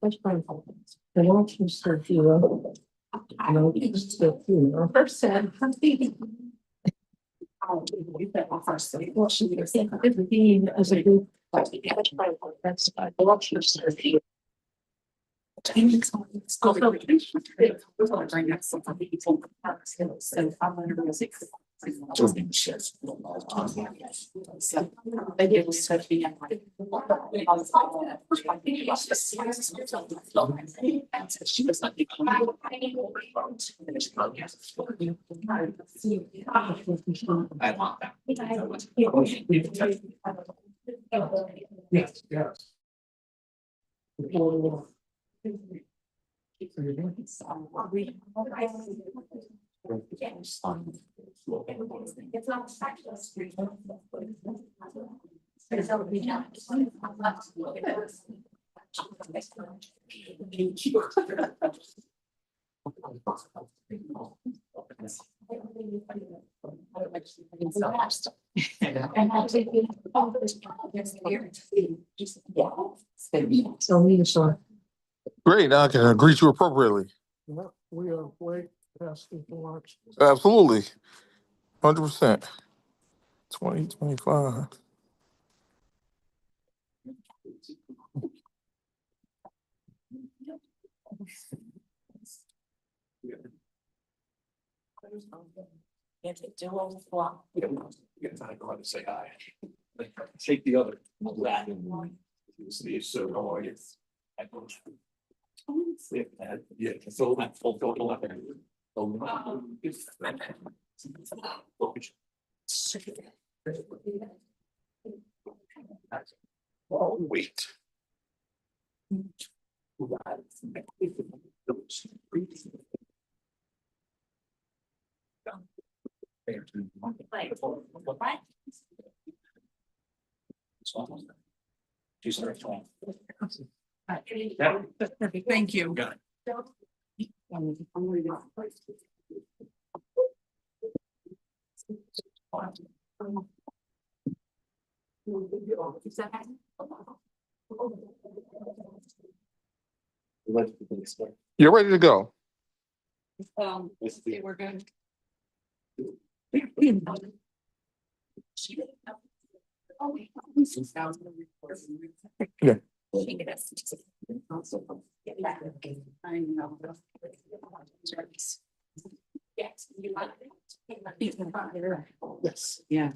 That's fine. The watch is still here. I know it's still here. First said, I'm thinking. Oh, first, well, she was saying, being as a group. That's the watch is still here. Yes, yes. So we are. Great, I can greet you appropriately. We are way past the watch. Absolutely. 100%. 2025. I go to say hi. Take the other. So, how are you? Yeah, so that full total. Oh, wait. Thank you. Got it. You're ready to go. We're good. Yeah. Yes. Yeah.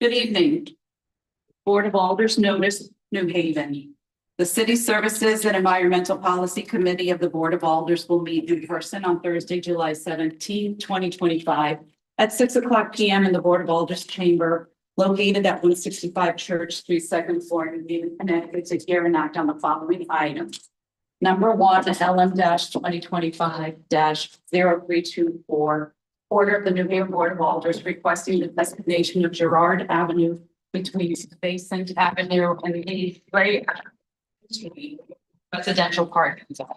Good evening. Board of Alders notice, New Haven. The City Services and Environmental Policy Committee of the Board of Alders will meet in person on Thursday, July 17, 2025 at 6:00 p.m. in the Board of Alders chamber located at 165 Church Street, second floor, New Haven, Connecticut, to hear and act on the following items. Number one, LM-2025-0324. Order of the New Haven Board of Alders requesting the designation of Girard Avenue between Basin Avenue and the Gray residential parking zone.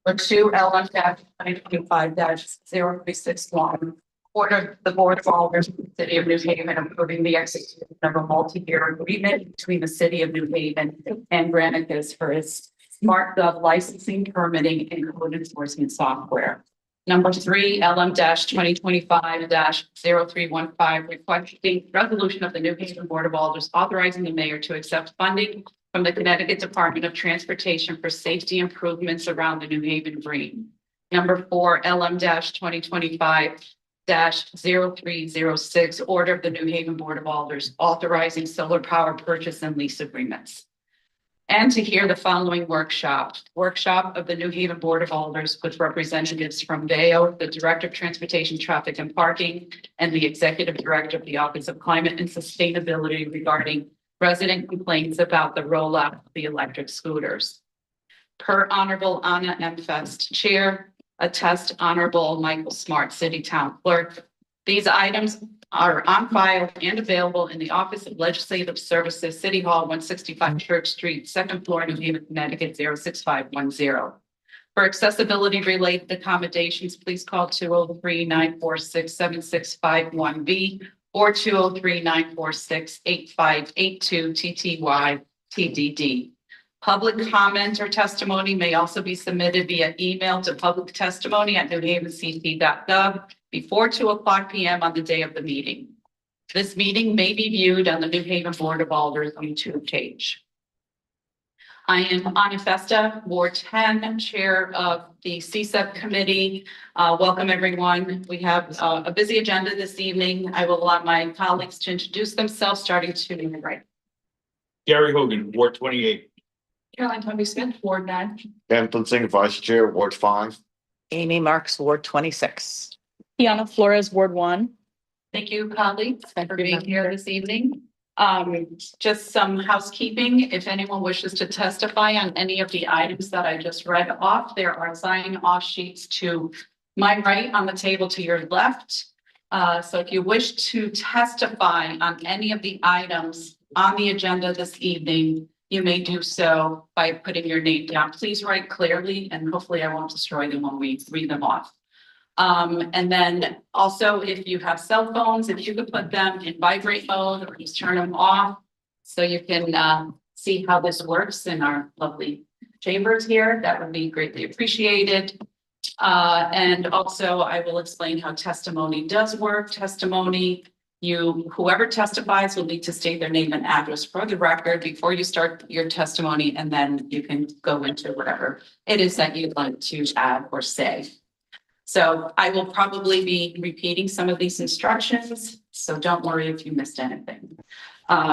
Number two, LM-2025-0361. Order the Board of Alders of the City of New Haven approving the execution of a multi-year agreement between the City of New Haven and Granicus for its smart gov licensing, permitting, and code enforcement software. Number three, LM-2025-0315, requesting resolution of the New Haven Board of Alders authorizing the mayor to accept funding from the Connecticut Department of Transportation for safety improvements around the New Haven Green. Number four, LM-2025-0306, order of the New Haven Board of Alders authorizing solar power purchase and lease agreements. And to hear the following workshop of the New Haven Board of Alders with representatives from VAO, the Director of Transportation, Traffic and Parking, and the Executive Director of the Office of Climate and Sustainability regarding resident complaints about the rollout of the electric scooters. Per Honorable Anna M. Fest, Chair, attest Honorable Michael Smart, City Town Clerk. These items are on file and available in the Office of Legislative Services, City Hall, 165 Church Street, second floor, New Haven, Connecticut, 06510. For accessibility related accommodations, please call 203-946-7651B or 203-946-8582 TTY TDD. Public comment or testimony may also be submitted via email to publictestimony@newhavencc.gov before 2:00 p.m. on the day of the meeting. This meeting may be viewed on the New Haven Board of Alders YouTube page. I am Anna Festa, Ward 10, Chair of the CSEP Committee. Welcome, everyone. We have a busy agenda this evening. I will allow my colleagues to introduce themselves, starting to my right. Gary Hogan, Ward 28. Caroline Tommy Smith, Ward 9. Hampton Singh, Vice Chair, Ward 5. Amy Marks, Ward 26. Kiana Flores, Ward 1. Thank you, colleagues, for being here this evening. Just some housekeeping. If anyone wishes to testify on any of the items that I just read off, there are sign off sheets to my right on the table to your left. So if you wish to testify on any of the items on the agenda this evening, you may do so by putting your name down. Please write clearly, and hopefully I won't destroy them when we read them off. And then also, if you have cell phones, if you could put them in vibrate mode or just turn them off so you can see how this works in our lovely chambers here, that would be greatly appreciated. And also I will explain how testimony does work. Testimony, whoever testifies will need to state their name and address for the record before you start your testimony, and then you can go into whatever it is that you'd like to add or say. So I will probably be repeating some of these instructions, so don't worry if you missed anything.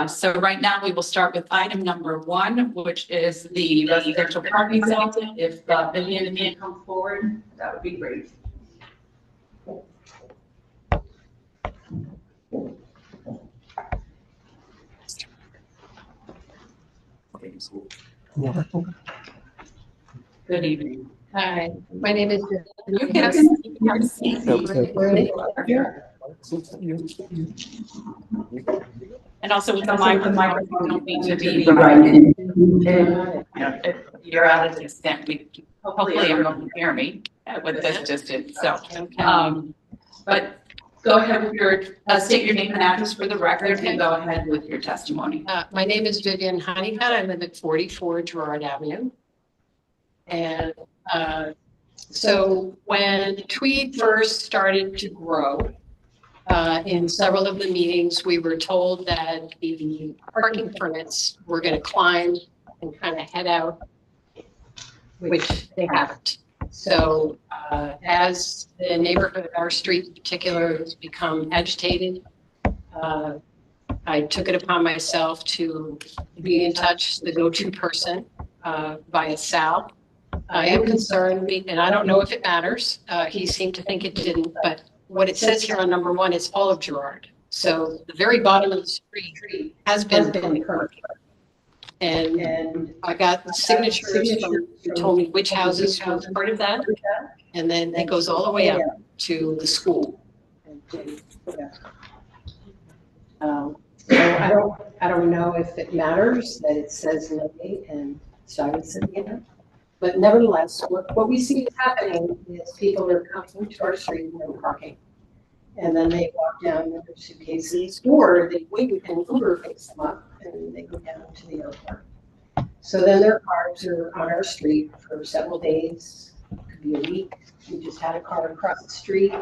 So right now we will start with item number 1, which is the residential parking zone. If Vivian can come forward, that would be great. Good evening. Hi, my name is. You can see. And also with the microphone, you don't need to be right. If you're out of the extent, hopefully everyone can hear me with this distance. So, but go ahead with your, state your name and address for the record and go ahead with your testimony. My name is Vivian Honeycutt. I live at 44 Gerard Avenue. And so when Tweed first started to grow, in several of the meetings, we were told that the parking permits were going to climb and kind of head out, which they haven't. So as the neighborhood, our street in particular, has become agitated, I took it upon myself to be in touch, the go-to person via Sal. I am concerned, and I don't know if it matters. He seemed to think it didn't, but what it says here on number 1 is all of Gerard. So the very bottom of the street has been perked. And I got the signatures from, who told me which houses were part of that. And then it goes all the way up to the school. So I don't know if it matters that it says Lily and Stuyvesant here. But nevertheless, what we see happening is people are coming to our street and they're parking. And then they walk down with their suitcases, or they wait and Uber picks them up and they go down to the airport. So then their cars are on our street for several days, could be a week. We just had a car across the street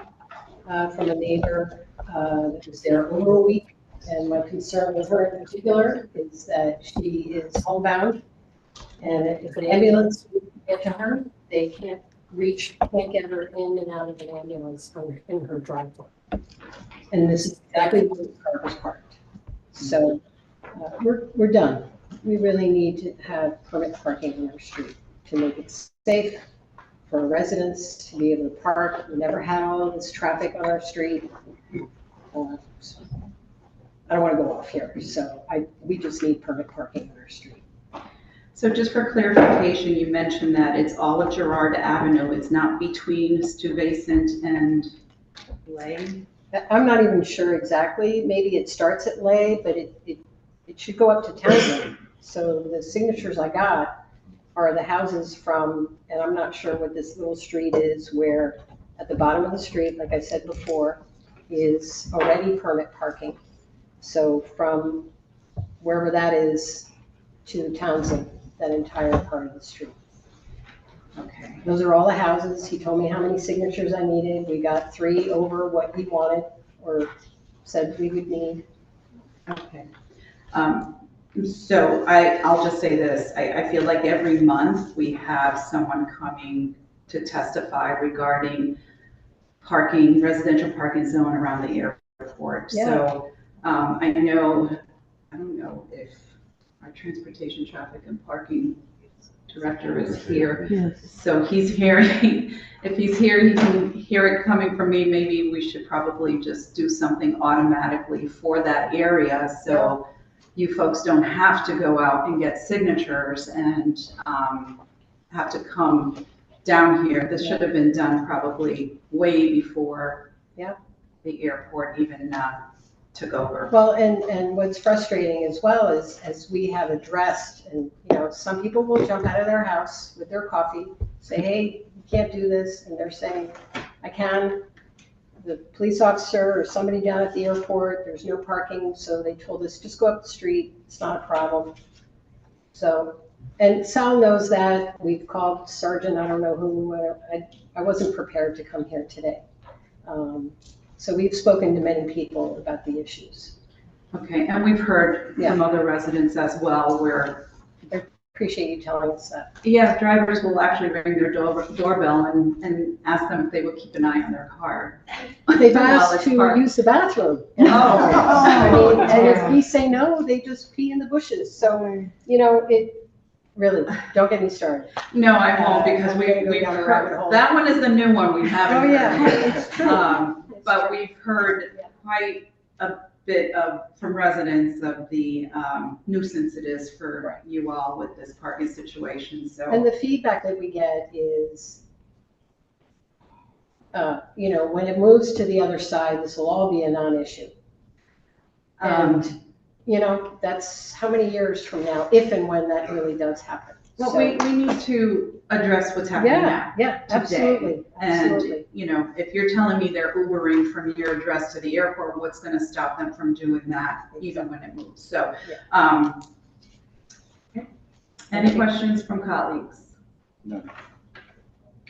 from a neighbor that was there over a week. And my concern with her in particular is that she is homebound. And if an ambulance would get to her, they can't get her in and out of an ambulance in her driveway. And this is exactly where the car was parked. So we're done. We really need to have permit parking on our street to make it safe for residents to be able to park. We never had all of this traffic on our street. I don't want to go off here. So we just need permit parking on our street. So just for clarification, you mentioned that it's all of Gerard Avenue. It's not between Stuyvesant and Lay? I'm not even sure exactly. Maybe it starts at Lay, but it should go up to Townsend. So the signatures I got are the houses from, and I'm not sure what this little street is, where at the bottom of the street, like I said before, is already permit parking. So from wherever that is to Townsend, that entire part of the street. Okay. Those are all the houses. He told me how many signatures I needed. We got 3 over what he wanted or said we would need. Okay. So I'll just say this, I feel like every month we have someone coming to testify regarding parking, residential parking zone around the airport. Yeah. So I don't know if our transportation, traffic and parking director is here. Yes. So he's hearing, if he's here, he can hear it coming from me. Maybe we should probably just do something automatically for that area. So you folks don't have to go out and get signatures and have to come down here. This should have been done probably way before the airport even took over. Well, and what's frustrating as well is, as we have addressed, and some people will jump out of their house with their coffee, say, hey, you can't do this, and they're saying, I can. The police officer or somebody down at the airport, there's no parking, so they told us, just go up the street, it's not a problem. So, and Sal knows that. We've called Sergeant, I don't know who, I wasn't prepared to come here today. So we've spoken to many people about the issues. Okay, and we've heard from other residents as well where Appreciate you telling us that. yeah, drivers will actually ring their doorbell and ask them if they would keep an eye on their car. They've While asked it's to parked. use the bathroom. Oh. I mean, and if we say no, they just pee in the bushes. So, it really, don't get me started. No, I won't, because I'm gonna go we've down a rabbit heard, hole. that one is the new one we haven't Oh, yeah, heard. it's true. But we've heard quite a bit from residents of the nuisance it is for you all with this parking situation, so. And the feedback that we get is, when it moves to the other side, this will all be a non-issue. And, that's how many years from now, if and when that really does happen. Well, So- we need to address what's happening now. Yeah, absolutely, absolutely. And, if you're telling me they're Ubering from your address to the airport, what's gonna stop them from doing that even when it moves? So, any questions from colleagues? No.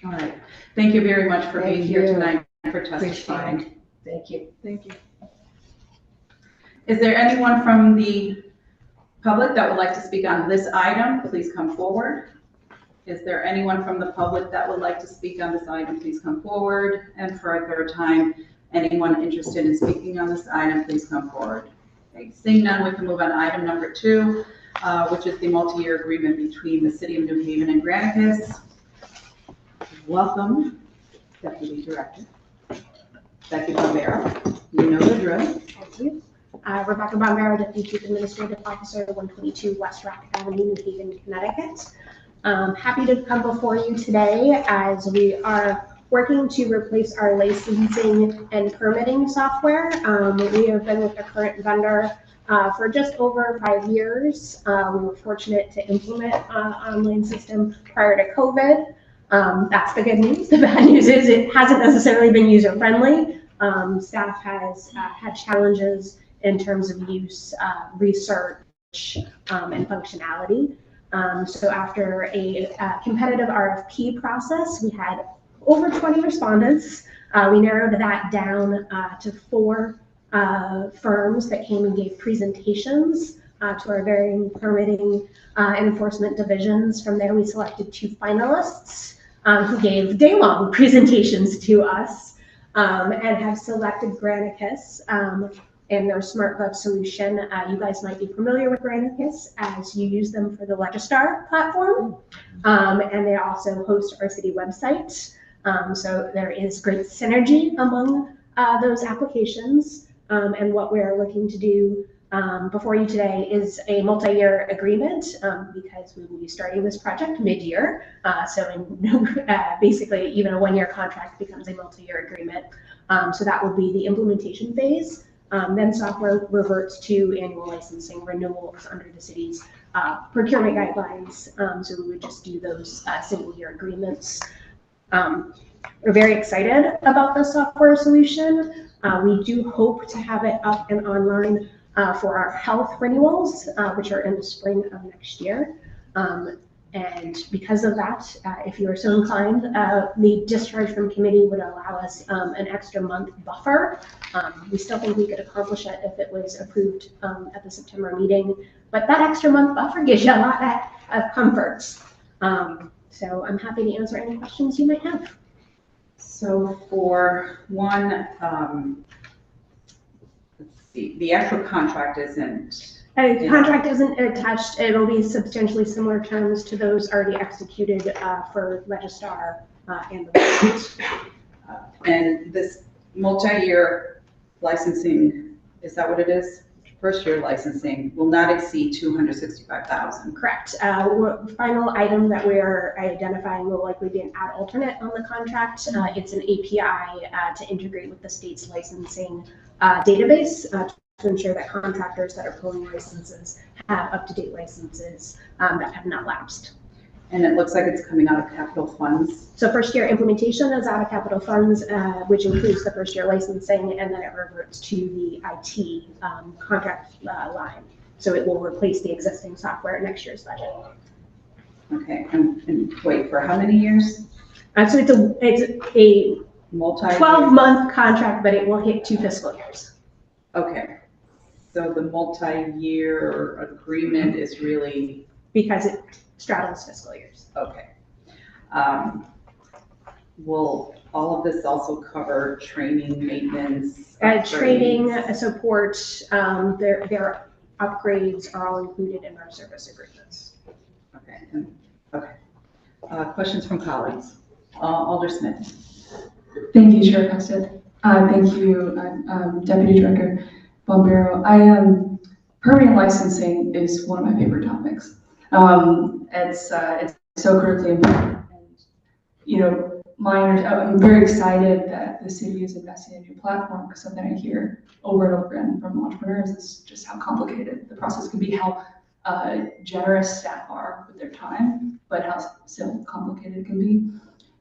All right. Thank you very much for being Thank here you. tonight for Appreciate testifying. it. Thank you. Thank you. Is there anyone from the public that would like to speak on this item? Please come forward. Is there anyone from the public that would like to speak on this item? Please come forward. And for a third time, anyone interested in speaking on this item, please come forward. Okay, seeing none, we can move on to item number 2, which is the multi-year agreement between the City of New Haven and Granicus. Welcome, Deputy Director. Becky Bombera, you know the drill. Thank you. Rebecca Bombera, Deputy Chief Administrative Officer, 122 West Rock Avenue, New Haven, Connecticut. Happy to come before you today as we are working to replace our licensing and permitting software. We have been with the current vendor for just over 5 years. We were fortunate to implement an online system prior to COVID. That's the good news. The bad news is it hasn't necessarily been user-friendly. Staff has had challenges in terms of use, research, and functionality. So after a competitive RFP process, we had over 20 respondents. We narrowed that down to 4 firms that came and gave presentations to our varying permitting and enforcement divisions. From there, we selected 2 finalists who gave day-long presentations to us and have selected Granicus and their SmartGov solution. You guys might be familiar with Granicus as you use them for the Legistar platform, and they also host our city website. So there is great synergy among those applications, and what we're looking to do before you today is a multi-year agreement because we will be starting this project mid-year. Basically, even a 1-year contract becomes a multi-year agreement. So that will be the implementation phase. Then software reverts to annual licensing renewals under the city's procurement guidelines. So we would just do those single year agreements. We're very excited about the software solution. We do hope to have it up and online for our health renewals, which are in the spring of next year. And because of that, if you are so inclined, the discharge from committee would allow us an extra month buffer. We still think we could accomplish it if it was approved at the September meeting, but that extra month buffer gives you a lot of comforts. So I'm happy to answer any questions you might have. So for one, let's see, the actual contract isn't. Contract isn't attached. It'll be substantially similar terms to those already executed for Registar and the website. And this multi-year licensing, is that what it is? First year licensing will not exceed 265,000. Correct. Final item that we're identifying will likely be an ad alternate on the contract. It's an API to integrate with the state's licensing database to ensure that contractors that are pulling licenses have up-to-date licenses that have not lapsed. And it looks like it's coming out of capital funds. So first year implementation is out of capital funds, which includes the first year licensing, and then it reverts to the IT contract line. So it will replace the existing software in next year's budget. Okay, and wait, for how many years? So it's a Multi 12-month contract, but it will hit 2 fiscal years. Okay, so the multi-year agreement is really, Because it straddles fiscal years. okay. Will all of this also cover training, maintenance? Training, upgrades? support, their upgrades are all included in our service agreements. Okay, okay. Questions from colleagues? Alder Smith. Thank you, Chair Custis. Thank you, Deputy Director Bombero. Permanent licensing is one of my favorite topics. It's so critically important. And, you know, I'm very excited that the city is investing in a new platform, because something I hear over and over again from entrepreneurs is just how complicated the process can be, how generous staff are with their time, but how still complicated it can be.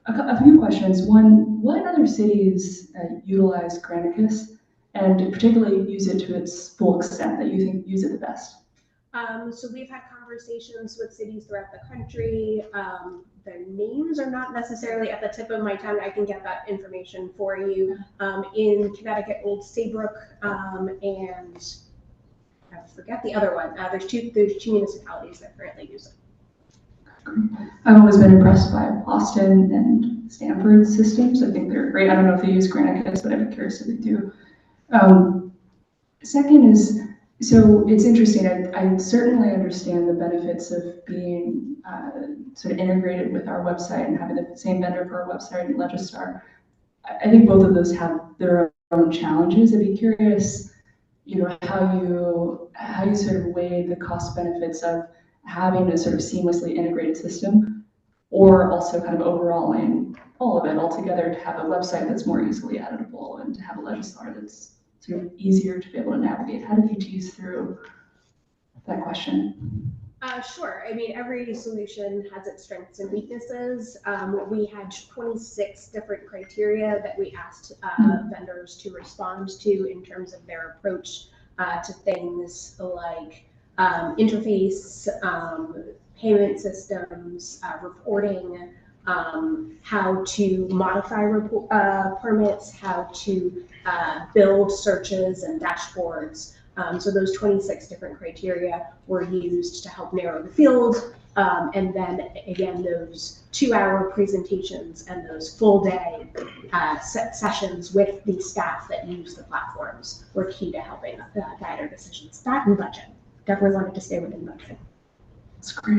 A few questions. One, what other cities utilize Granicus and particularly use it to its full extent that you think use it the best? So we've had conversations with cities throughout the country. Their names are not necessarily at the tip of my tongue. I can get that information for you. In Connecticut, Old Saybrook, and I forget the other one. There's two municipalities that currently use it. I've always been impressed by Boston and Stanford's systems. I think they're great. I don't know if they use Granicus, but I'd be curious if they do. Second is, so it's interesting. I certainly understand the benefits of being sort of integrated with our website and having the same vendor for our website and Registar. I think both of those have their own challenges. I'd be curious, you know, how you sort of weigh the cost benefits of having a sort of seamlessly integrated system, or also kind of overhauling all of it altogether to have a website that's more easily editable and to have a Registar that's sort of easier to be able to navigate. How do you tease through that question? Sure. I mean, every solution has its strengths and weaknesses. We had 26 different criteria that we asked vendors to respond to in terms of their approach to things like interface, payment systems, reporting, how to modify permits, how to build searches and dashboards. So those 26 different criteria were used to help narrow the field. And then again, those 2-hour presentations and those full day sessions with the staff that use the platforms were key to helping guide our decisions. That and budget. Definitely wanted to stay within budget. That's great.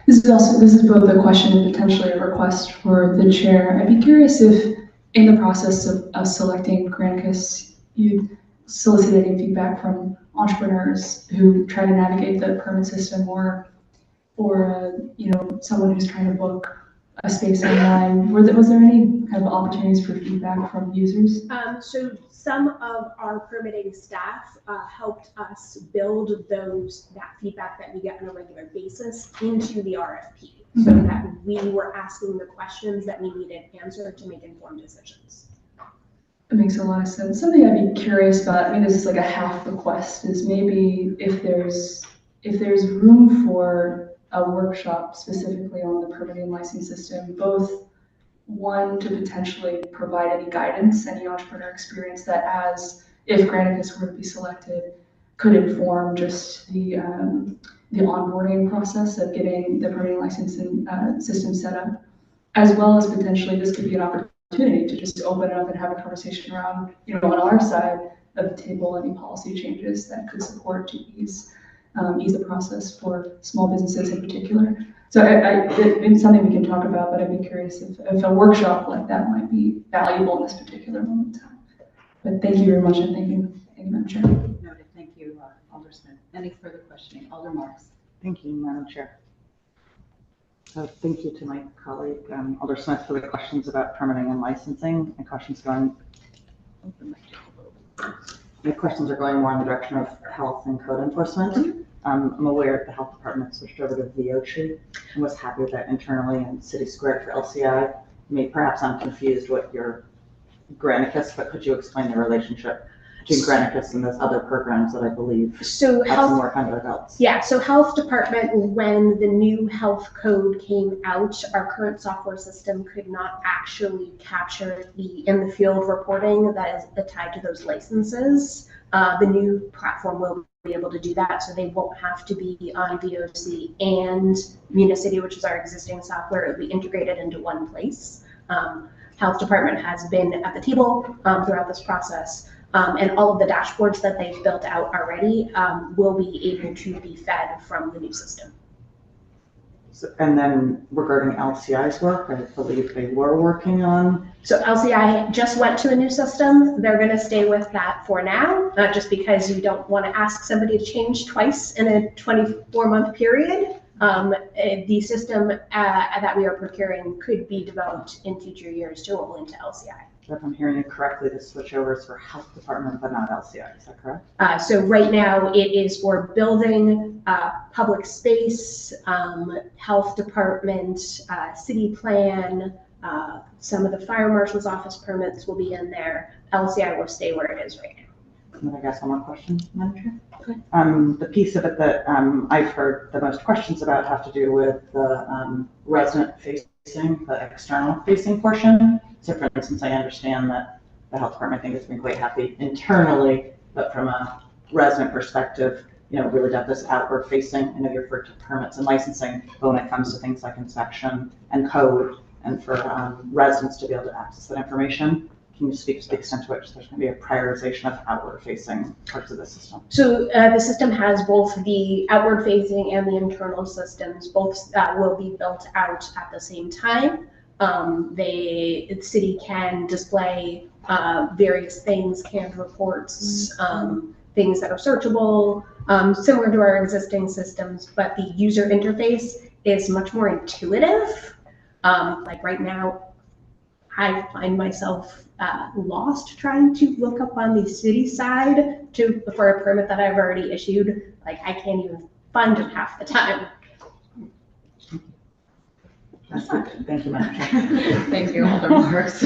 This is both a question and potentially a request for the chair. I'd be curious if in the process of selecting Granicus, you solicited any feedback from entrepreneurs who try to navigate the permit system, or you know, someone who's trying to book a space online. Was there any kind of opportunities for feedback from users? So some of our permitting staff helped us build that feedback that we get on a regular basis into the RFP, so that we were asking the questions that we needed answered to make informed decisions. It makes a lot of sense. Something I'd be curious about, I mean, this is like a half request, is maybe if there's room for a workshop specifically on the permitting license system, both one to potentially provide any guidance, any entrepreneur experience that if Granicus were to be selected, could inform just the onboarding process of getting the permitting licensing system set up, as well as potentially this could be an opportunity to just open up and have a conversation around, on our side of the table, any policy changes that could support to ease the process for small businesses in particular. So it's something we can talk about, but I'd be curious if a workshop like that might be valuable in this particular moment in time. But thank you very much, and thank you, Madam Chair. Noted. Thank you, Alder Smith. Any further questioning? Alder Marks. Thank you, Madam Chair. So thank you to my colleague, Alder Smith, for the questions about permitting and licensing. My questions are going more in the direction of health and code enforcement. I'm aware the health department switched over to VOC and was happy with that internally in City Square for LCI. Perhaps I'm confused with your Granicus, but could you explain the relationship between Granicus and those other programs that I believe have some work under adults? Yeah, so health department, when the new health code came out, our current software system could not actually capture the in the field reporting that is tied to those licenses. The new platform will be able to do that, so they won't have to be on VOC and Municity, which is our existing software. It'll be integrated into one place. Health department has been at the table throughout this process, and all of the dashboards that they've built out already will be able to be fed from the new system. So, and then regarding LCI's work, I believe they were working on. So LCI just went to a new system. They're going to stay with that for now, just because you don't want to ask somebody to change twice in a 24-month period. The system that we are procuring could be developed in future years to roll into LCI. If I'm hearing you correctly, the switchover is for health department, but not LCI, is that correct? So right now it is for building, public space, health department, city plan, some of the fire marshal's office permits will be in there. LCI will stay where it is right now. And then I guess one more question, Madam Chair. Okay. The piece of it that I've heard the most questions about have to do with the resident facing, the external facing portion. So for instance, I understand that the health department, I think, has been quite happy internally, but from a resident perspective, really got this outward facing. I know you referred to permits and licensing, but when it comes to things like inspection and code, and for residents to be able to access that information, can you speak to the extent to which there's going to be a prioritization of outward facing parts of the system? So the system has both the outward facing and the internal systems. Both will be built out at the same time. The city can display various things, canned reports, things that are searchable, similar to our existing systems, but the user interface is much more intuitive. Like right now, I find myself lost trying to look up on the city side for a permit that I've already issued. Like I can't even find it half the time. Thank you, Madam Chair. Thank you, Alder Marks.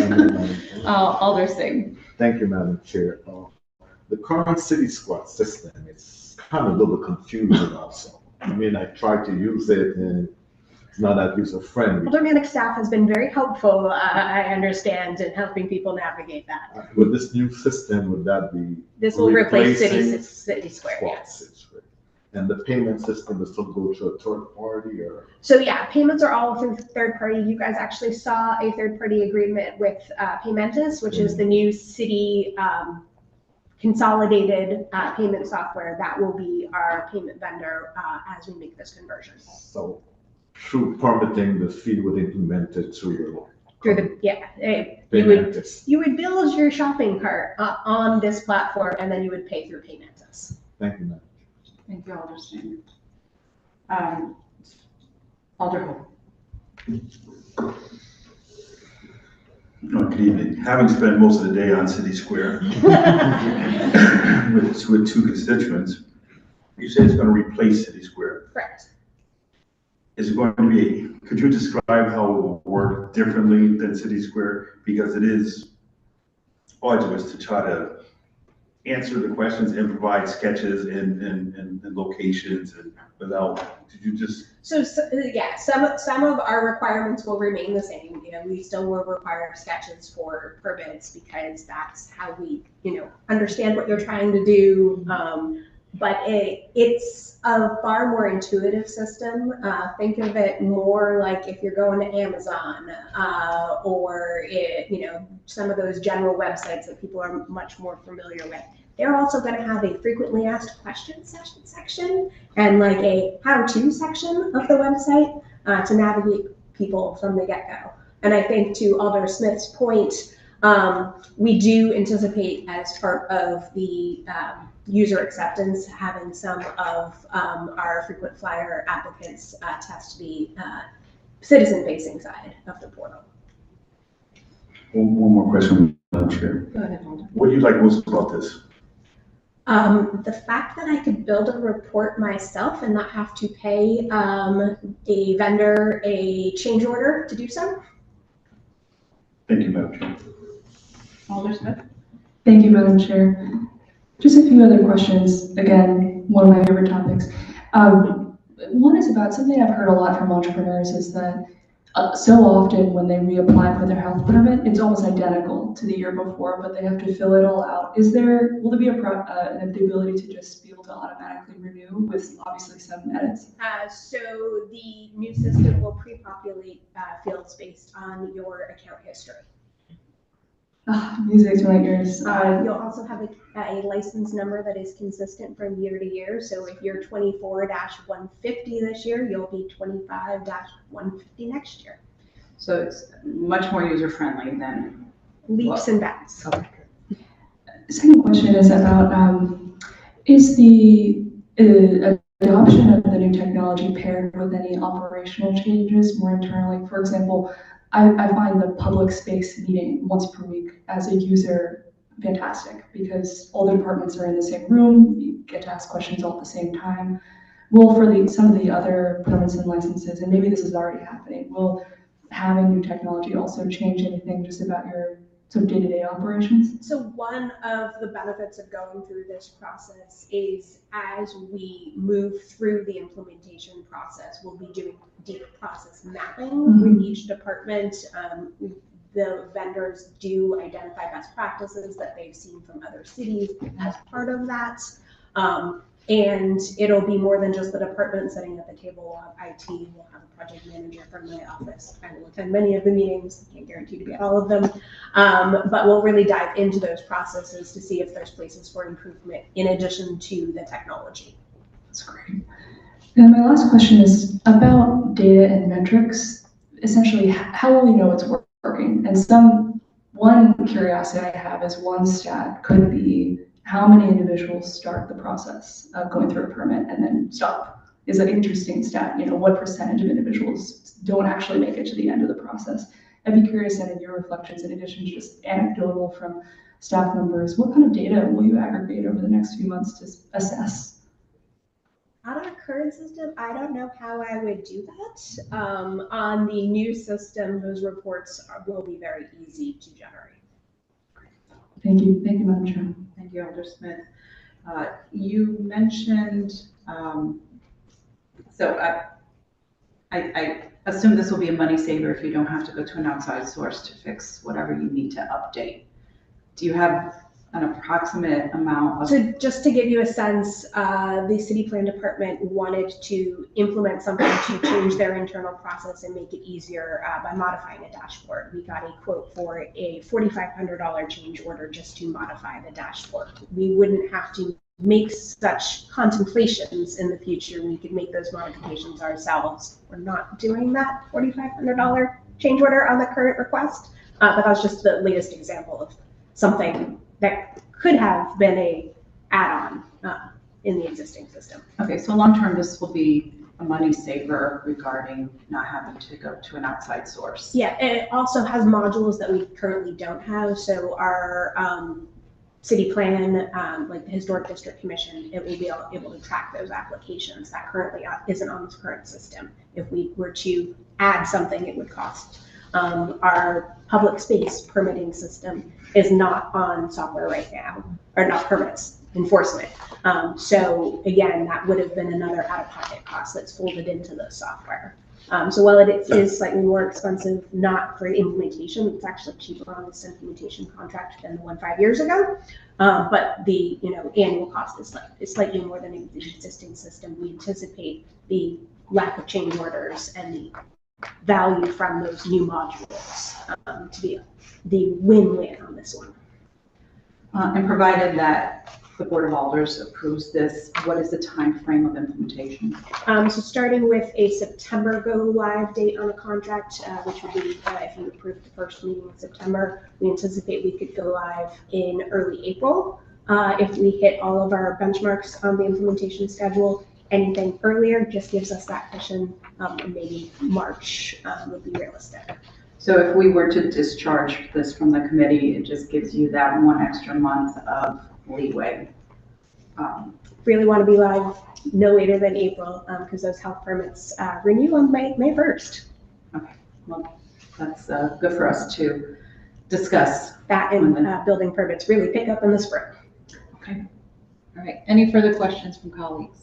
Alder Singh. Thank you, Madam Chair. The current city squad system is kind of a little confusing also. I mean, I tried to use it and it's not that user friendly. Aldermanic staff has been very helpful, I understand, in helping people navigate that. With this new system, would that be? This will replace replacing City Square, Squad yes. City Square? And the payment system will still go to a third party or? So yeah, payments are all through third party. You guys actually saw a third party agreement with Paymentus, which is the new city consolidated payment software. That will be our payment vendor as we make this conversion. So through permitting, the fee would implement it through the, you would build your shopping cart on this platform, and then you would pay through Paymentus. Thank you, ma'am. Thank you, Alder Singh. Alder Hope. Oh, good evening. Having spent most of the day on City Square with two constituents, you say it's going to replace City Square. Correct. Is it going to be, could you describe how it will work differently than City Square? Because it is arduous to try to answer the questions and provide sketches and locations and without, did you just? So yeah, some of our requirements will remain the same. You know, we still will require sketches for permits because that's how we, understand what you're trying to do. But it's a far more intuitive system. Think of it more like if you're going to Amazon or some of those general websites that people are much more familiar with. They're also going to have a frequently asked questions section and like a how-to section of the website to navigate people from the get-go. And I think to Alder Smith's point, we do anticipate as part of the user acceptance having some of our frequent flyer applicants test the citizen-facing side of the portal. One more question, Madam Chair. Go ahead, Alder. What do you like most about this? The fact that I could build a report myself and not have to pay a vendor a change order to do so. Thank you, Madam Chair. Alder Smith? Thank you, Madam Chair. Just a few other questions. Again, one of my favorite topics. One is about something I've heard a lot from entrepreneurs is that so often when they reapply for their health permit, it's almost identical to the year before, but they have to fill it all out. Will there be the ability to just be able to automatically renew with obviously some edits? So the new system will pre-populate fields based on your account history. Music to my ears. You'll also have a license number that is consistent from year to year. So if you're 24-150 this year, you'll be 25-150 next year. So it's much more user-friendly than leaps and bounds. Okay. Second question is about, is the adoption of the new technology paired with any operational changes more internally? For example, I find the public space meeting once per week as a user fantastic because all the departments are in the same room, you get to ask questions all at the same time. Will for some of the other permits and licenses, and maybe this is already happening, will having new technology also change anything just about your sort of day-to-day operations? So one of the benefits of going through this process is as we move through the implementation process, we'll be doing deep process mapping with each department. The vendors do identify best practices that they've seen from other cities as part of that. And it'll be more than just the department sitting at the table of IT. We'll have a project manager from my office. I will attend many of the meetings, can't guarantee to be at all of them. But we'll really dive into those processes to see if there's places for improvement in addition to the technology. That's great. And my last question is about data and metrics. Essentially, how will we know it's working? And one curiosity I have is one stat could be how many individuals start the process of going through a permit and then stop. Is an interesting stat. What percentage of individuals don't actually make it to the end of the process? I'd be curious in your reflections, in addition to just anecdotal from staff members, what kind of data will you aggregate over the next few months to assess? On our current system, I don't know how I would do that. On the new system, those reports will be very easy to generate. Thank you, Madam Chair. Thank you, Alder Smith. You mentioned, so I assume this will be a money saver if you don't have to go to an outside source to fix whatever you need to update. Do you have an approximate amount of? So just to give you a sense, the city plan department wanted to implement something to change their internal process and make it easier by modifying a dashboard. We got a quote for a $4,500 change order just to modify the dashboard. We wouldn't have to make such contemplations in the future. We could make those modifications ourselves. We're not doing that $4,500 change order on the current request, but that's just the latest example of something that could have been a add-on in the existing system. Okay, so long-term, this will be a money saver regarding not having to go to an outside source. Yeah, it also has modules that we currently don't have. So our city plan, like the Historic District Commission, it will be able to track those applications that currently isn't on this current system. If we were to add something, it would cost. Our public space permitting system is not on software right now, or not permits, enforcement. So again, that would have been another out-of-pocket cost that's folded into the software. So while it is slightly more expensive, not for implementation, it's actually cheaper on this implementation contract than the one 5 years ago. But the annual cost is slightly more than the existing system. We anticipate the lack of change orders and the value from those new modules to be the win-win on this one. And provided that the Board of Alders approves this, what is the time frame of implementation? So starting with a September go live date on the contract, which would be if you approve the first meeting in September, we anticipate we could go live in early April. If we hit all of our benchmarks on the implementation schedule, anything earlier just gives us that cushion, and maybe March would be realistic. So if we were to discharge this from the committee, it just gives you that one extra month of leeway. Really want to be live no later than April, because those health permits renew on May 1st. Okay, well, that's good for us to discuss. That and building permits really pick up in the spring. Okay. All right. Any further questions from colleagues?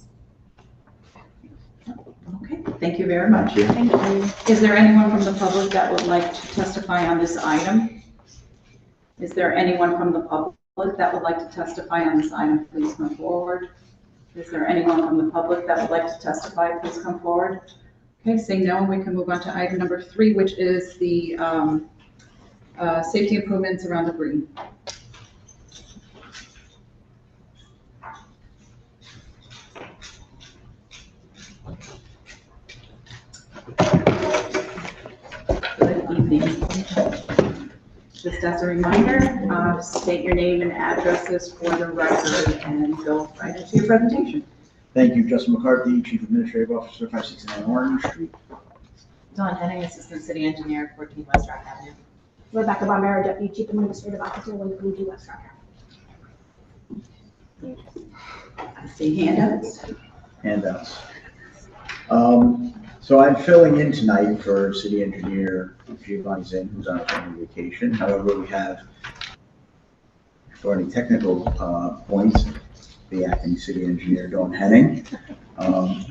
Okay, thank you very much. Thank you. Is there anyone from the public that would like to testify on this item? Is there anyone from the public that would like to testify on this item? Please come forward. Is there anyone from the public that would like to testify? Please come forward. Okay, seeing no one, we can move on to item number 3, which is the safety improvements around the green. Good evening. Just as a reminder, state your name and addresses for the record and go right into your presentation. Thank you, Justin McCarthy, Chief Administrative Officer, 569 Orange Street. Dawn Henning, Assistant City Engineer, 14 West Rock Avenue. Rebecca Bombero, Deputy Chief Administrative Officer, 122 West Rock Avenue. I see handouts. Handouts. So I'm filling in tonight for City Engineer Giovanni Zinn, who's on a family vacation. However, we have, for any technical points, the acting City Engineer Dawn Henning,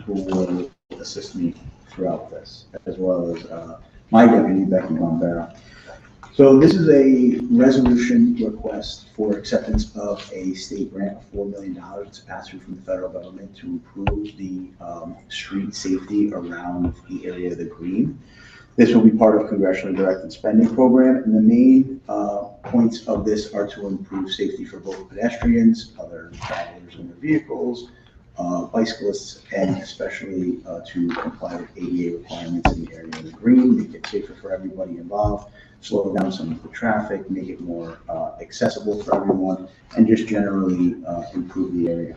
who will assist me throughout this, as well as my deputy, Becky Bombero. So this is a resolution request for acceptance of a state grant of $4 million. It's a pass-through from the federal government to improve the street safety around the area of the green. This will be part of congressionally directed spending program, and the main points of this are to improve safety for both pedestrians, other travelers in their vehicles, bicyclists, and especially to comply with ADA requirements in the area of the green, make it safer for everybody involved, slow down some of the traffic, make it more accessible for everyone, and just generally improve the area.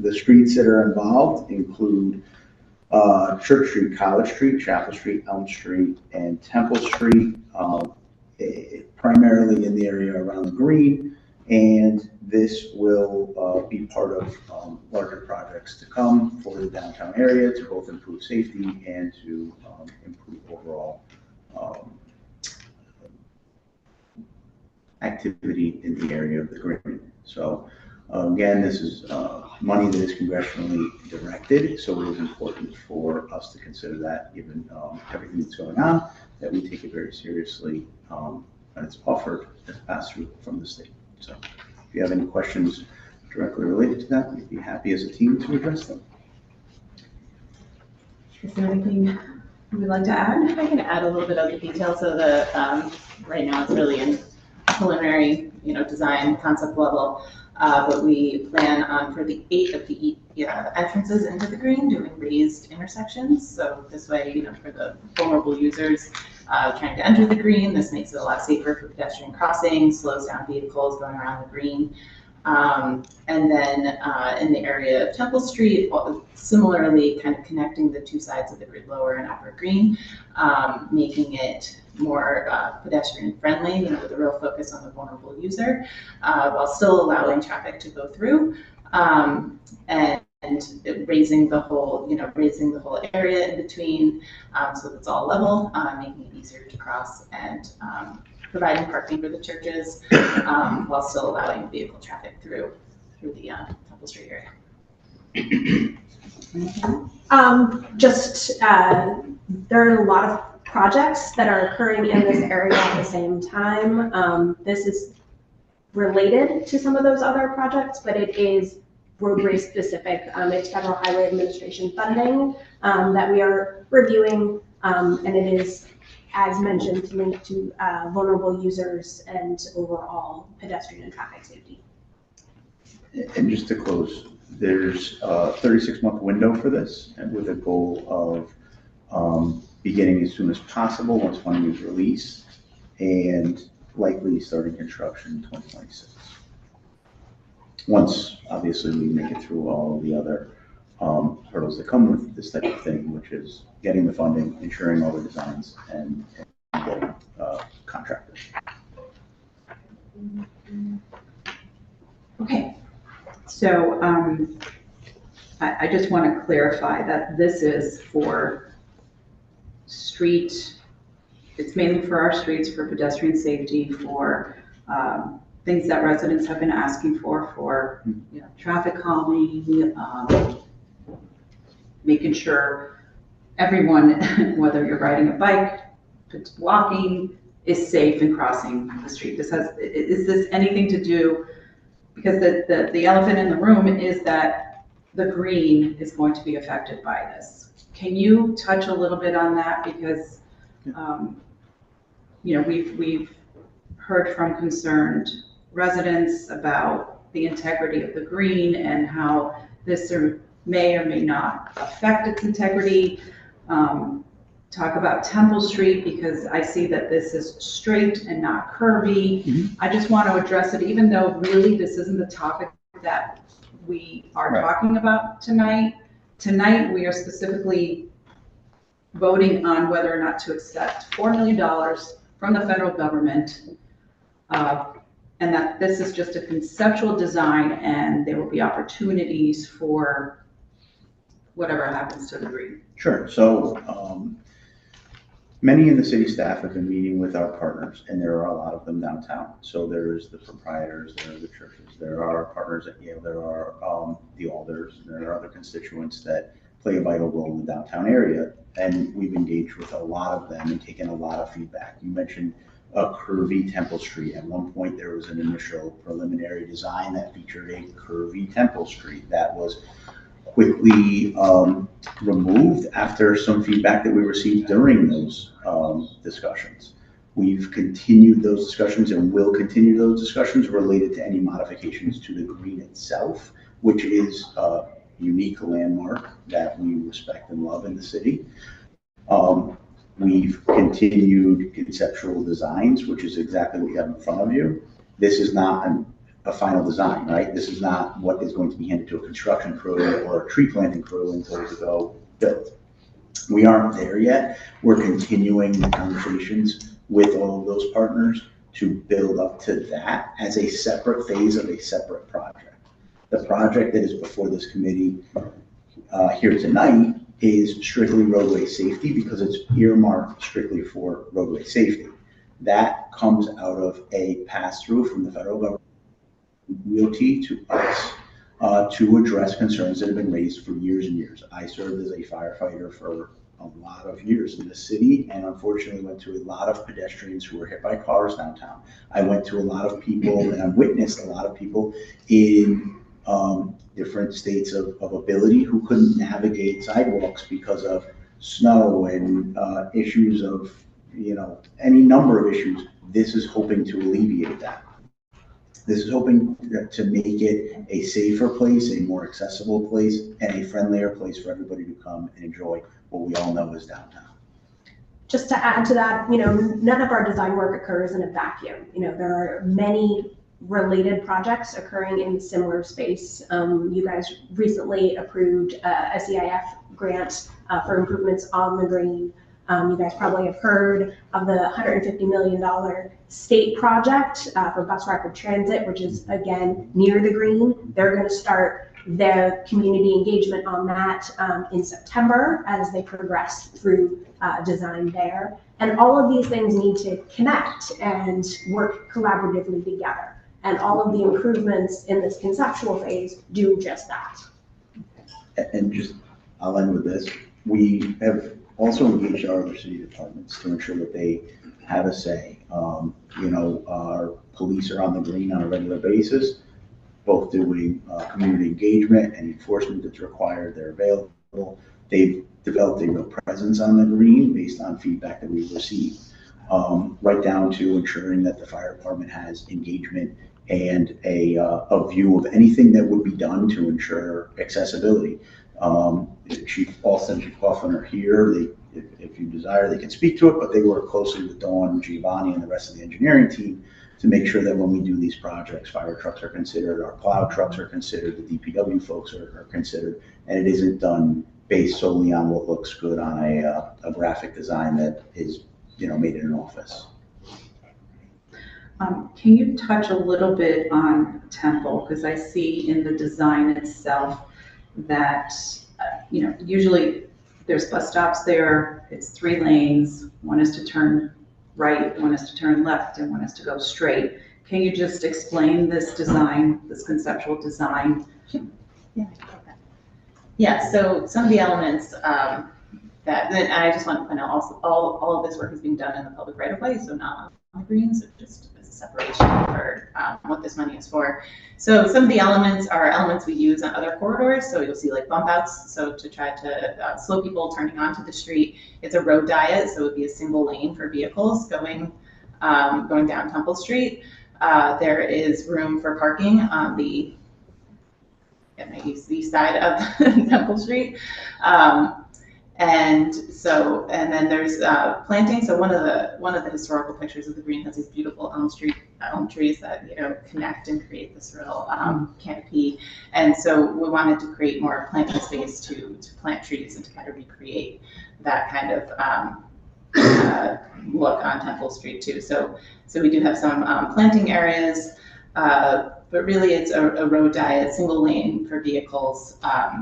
The streets that are involved include Church Street, College Street, Chapel Street, Elm Street, and Temple Street, primarily in the area around the green, and this will be part of larger projects to come for the downtown area to both improve safety and to improve overall activity in the area of the green. So again, this is money that is congressionally directed, so it is important for us to consider that, given everything that's going on, that we take it very seriously, and it's offered as a pass-through from the state. So if you have any questions directly related to that, we'd be happy as a team to address them. Is there anything you would like to add? I can add a little bit of the details of the, right now it's really in preliminary, design concept level, but we plan on for the 8 of the entrances into the green doing raised intersections. So this way, for the vulnerable users trying to enter the green, this makes it a lot safer for pedestrian crossing, slows down vehicles going around the green. And then in the area of Temple Street, similarly, kind of connecting the two sides of the Lower and Upper Green, making it more pedestrian friendly, with a real focus on the vulnerable user, while still allowing traffic to go through, and raising the whole area in between, so that it's all level, making it easier to cross, and providing parking for the churches, while still allowing vehicle traffic through the Temple Street area. There are a lot of projects that are occurring in this area at the same time. This is related to some of those other projects, but it is roadway specific. It's Federal Highway Administration funding that we are reviewing, and it is, as mentioned, linked to vulnerable users and overall pedestrian and traffic safety. And just to close, there's a 36-month window for this, and with a goal of beginning as soon as possible once funding is released, and likely starting construction in 2026. Once, obviously, we make it through all of the other hurdles that come with this type of thing, which is getting the funding, ensuring all the designs, and getting contractors. Okay, so I just want to clarify that this is for street, it's mainly for our streets, for pedestrian safety, for things that residents have been asking for traffic calming, making sure everyone, whether you're riding a bike, walking, is safe in crossing the street. Is this anything to do, because the elephant in the room is that the green is going to be affected by this. Can you touch a little bit on that? Because, we've heard from concerned residents about the integrity of the green and how this may or may not affect its integrity. Talk about Temple Street, because I see that this is straight and not curvy. Mm-hmm. I just want to address it, even though really this isn't the topic that we are talking about tonight. Tonight, we are specifically voting on whether or not to accept $4 million from the federal government, and that this is just a conceptual design, and there will be opportunities for whatever happens to the green. Sure. So many in the city staff have been meeting with our partners, and there are a lot of them downtown. So there's the proprietors, there are the churches, there are partners at Yale, there are the alders, and there are other constituents that play a vital role in the downtown area. And we've engaged with a lot of them and taken a lot of feedback. You mentioned a curvy Temple Street. At one point, there was an initial preliminary design that featured a curvy Temple Street that was quickly removed after some feedback that we received during those discussions. We've continued those discussions and will continue those discussions related to any modifications to the green itself, which is a unique landmark that we respect and love in the city. We've continued conceptual designs, which is exactly what you have in front of you. This is not a final design, right? This is not what is going to be handed to a construction crew or a tree planting crew and told to go build. We aren't there yet. We're continuing the conversations with all of those partners to build up to that as a separate phase of a separate project. The project that is before this committee here tonight is strictly roadway safety, because it's earmarked strictly for roadway safety. That comes out of a pass-through from the federal government, DOT, to us to address concerns that have been raised for years and years. I served as a firefighter for a lot of years in the city, and unfortunately went to a lot of pedestrians who were hit by cars downtown. I went to a lot of people, and I witnessed a lot of people in different states of ability who couldn't navigate sidewalks because of snow and issues of, any number of issues. This is hoping to alleviate that. This is hoping to make it a safer place, a more accessible place, and a friendlier place for everybody to come and enjoy what we all know is downtown. Just to add to that, none of our design work occurs in a vacuum. There are many related projects occurring in similar space. You guys recently approved a CIF grant for improvements on the green. You guys probably have heard of the $150 million state project for bus rapid transit, which is again near the green. They're going to start their community engagement on that in September as they progress through design there. And all of these things need to connect and work collaboratively together. And all of the improvements in this conceptual phase do just that. And just, I'll end with this. We have also engaged our other city departments to ensure that they have a say. Our police are on the green on a regular basis, both doing community engagement and enforcement that's required. They're available. They've developed a real presence on the green based on feedback that we've received, right down to ensuring that the fire department has engagement and a view of anything that would be done to ensure accessibility. Chief Alston, Chief Coughlin are here. If you desire, they can speak to it, but they work closely with Dawn, Giovanni, and the rest of the engineering team to make sure that when we do these projects, fire trucks are considered, our plow trucks are considered, the DPW folks are considered, and it isn't done based solely on what looks good on a graphic design that is, made in an office. Can you touch a little bit on Temple? Because I see in the design itself that, usually there's bus stops there, it's 3 lanes, one is to turn right, one is to turn left, and one is to go straight. Can you just explain this design, this conceptual design? Yeah, so some of the elements and I just want to point out also all of this work is being done in the public right of way, so not on the green, so just as a separation for what this money is for. So some of the elements are elements we use on other corridors. So you'll see like bump outs. So to try to slow people turning onto the street, it's a road diet. So it would be a single lane for vehicles going down Temple Street. There is room for parking on the east side of Temple Street. And then there's planting. So one of the historical pictures of the green has these beautiful elm trees that connect and create this real canopy. And so we wanted to create more planting space to plant trees and to kind of recreate that kind of look on Temple Street too. So we do have some planting areas. But really it's a road diet, single lane for vehicles.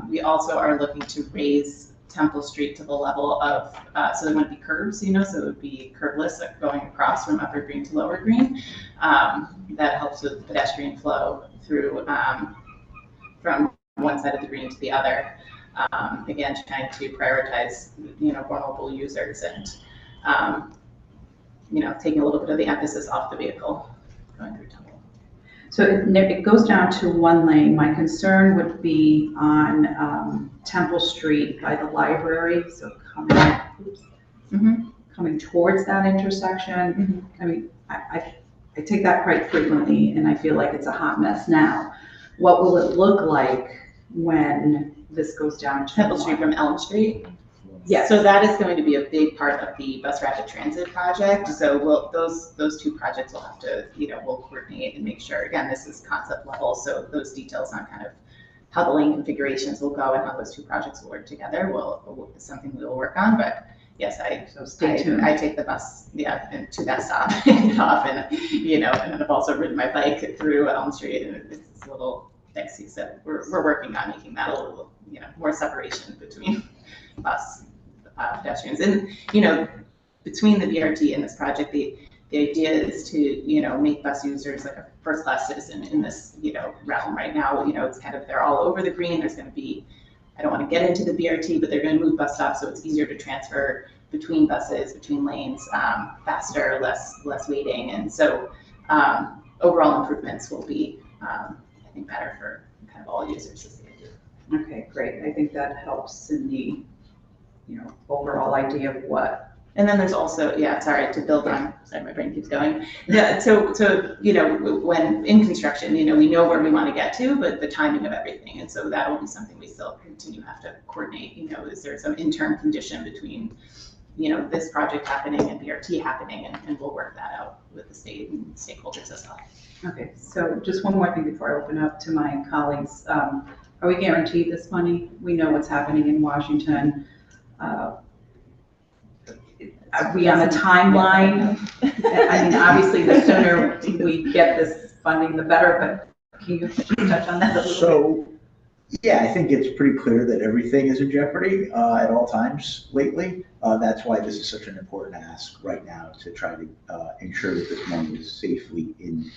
We also are looking to raise Temple Street to the level of, so there wouldn't be curbs, so it would be curbless going across from Upper Green to Lower Green. That helps with pedestrian flow through from one side of the green to the other. Again, trying to prioritize, vulnerable users and, taking a little bit of the emphasis off the vehicle going through Temple. So it goes down to 1 lane. My concern would be on Temple Street by the library, so coming towards that intersection. I mean, I take that quite frequently, and I feel like it's a hot mess now. What will it look like when this goes down to Temple Street from Elm Street? Yes. So that is going to be a big part of the bus rapid transit project. So those 2 projects will have to, we'll coordinate and make sure, again, this is concept level. So those details on kind of how the lane configurations will go and how those 2 projects will work together is something we will work on. But yes, I take the bus, to that stop and get off, and and then I've also ridden my bike through Elm Street, and it's a little dicey. So we're working on making that a little, more separation between bus pedestrians. And between the BRT and this project, the idea is to make bus users like a first-class citizen in this realm. Right now, it's kind of, they're all over the green. There's going to be, I don't want to get into the BRT, but they're going to move bus stops, so it's easier to transfer between buses, between lanes, faster, less waiting. And so overall improvements will be, I think, better for kind of all users as they do. Okay, great. I think that helps in the overall idea of what. And then there's also, sorry, to build on, sorry, my brain keeps going. Yeah, so when in construction, we know where we want to get to, but the timing of everything. And so that will be something we still have to coordinate. Is there some interim condition between, this project happening and BRT happening, and we'll work that out with the state and stakeholders as well. Okay, so just one more thing before I open up to my colleagues. Are we guaranteed this money? We know what's happening in Washington. Are we on a timeline? I mean, obviously, the sooner we get this funding, the better, but can you touch on that a little bit? So, yeah, I think it's pretty clear that everything is in jeopardy at all times lately. That's why this is such an important ask right now, to try to ensure that this money is safely in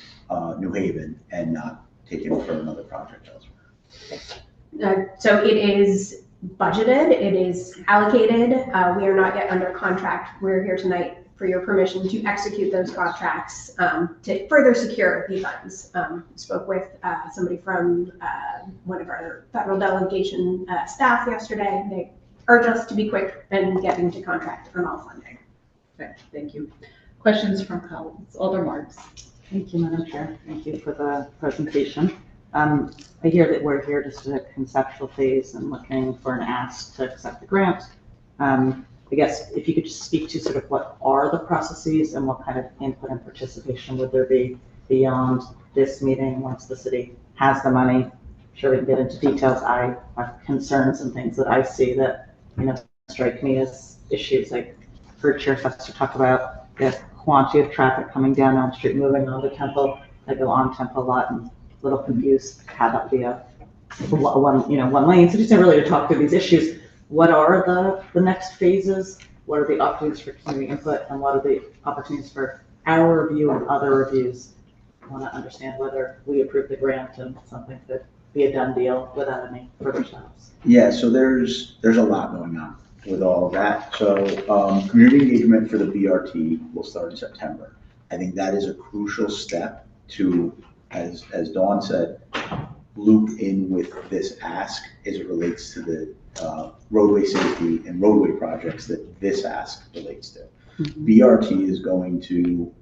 New Haven and not taken for another project elsewhere. So it is budgeted, it is allocated. We are not yet under contract. We're here tonight for your permission to execute those contracts to further secure the funds. Spoke with somebody from one of our federal delegation staff yesterday. They urge us to be quick and get into contract on all funding. Okay, thank you. Questions from colleagues? Alder Marks. Thank you, Madam Chair. Thank you for the presentation. I hear that we're here just at a conceptual phase and looking for an ask to accept the grant. I guess if you could just speak to sort of what are the processes and what kind of input and participation would there be beyond this meeting once the city has the money? I'm sure we can get into details. I have concerns and things that I see that, strike me as issues. Like heard Chair Fester talk about the quantity of traffic coming down Elm Street, moving on to Temple. I go on Temple a lot and a little confused how that would be a one lane. So just really to talk through these issues. What are the next phases? What are the opportunities for community input, and what are the opportunities for our review and other reviews? I want to understand whether we approve the grant and something could be a done deal without any further steps. Yeah, so there's a lot going on with all of that. So community engagement for the BRT will start in September. I think that is a crucial step to, as Dawn said, loop in with this ask as it relates to the roadway safety and roadway projects that this ask relates to. Mm-hmm. BRT is going to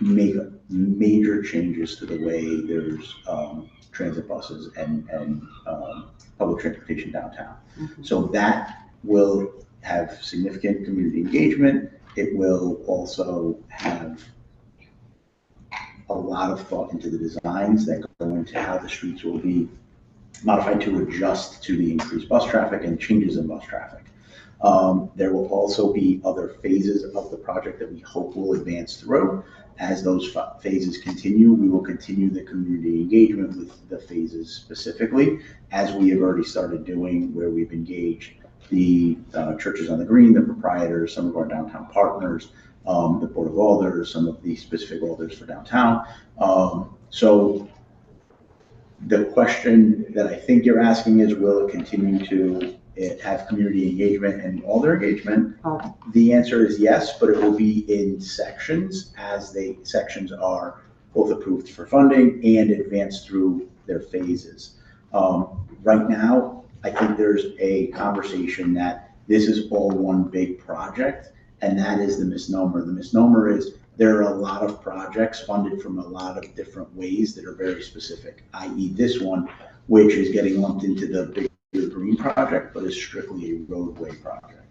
make major changes to the way there's transit buses and public transportation downtown. Mm-hmm. So that will have significant community engagement. It will also have a lot of thought into the designs that go into how the streets will be modified to adjust to the increased bus traffic and changes in bus traffic. There will also be other phases of the project that we hope will advance through. As those phases continue, we will continue the community engagement with the phases specifically, as we have already started doing, where we've engaged the churches on the green, the proprietors, some of our downtown partners, the Board of Alders, some of the specific alders for downtown. So the question that I think you're asking is, will it continue to have community engagement and alder engagement? The answer is yes, but it will be in sections, as sections are both approved for funding and advance through their phases. Right now, I think there's a conversation that this is all one big project, and that is the misnomer. The misnomer is there are a lot of projects funded from a lot of different ways that are very specific, i.e. this one, which is getting lumped into the bigger green project, but is strictly a roadway project.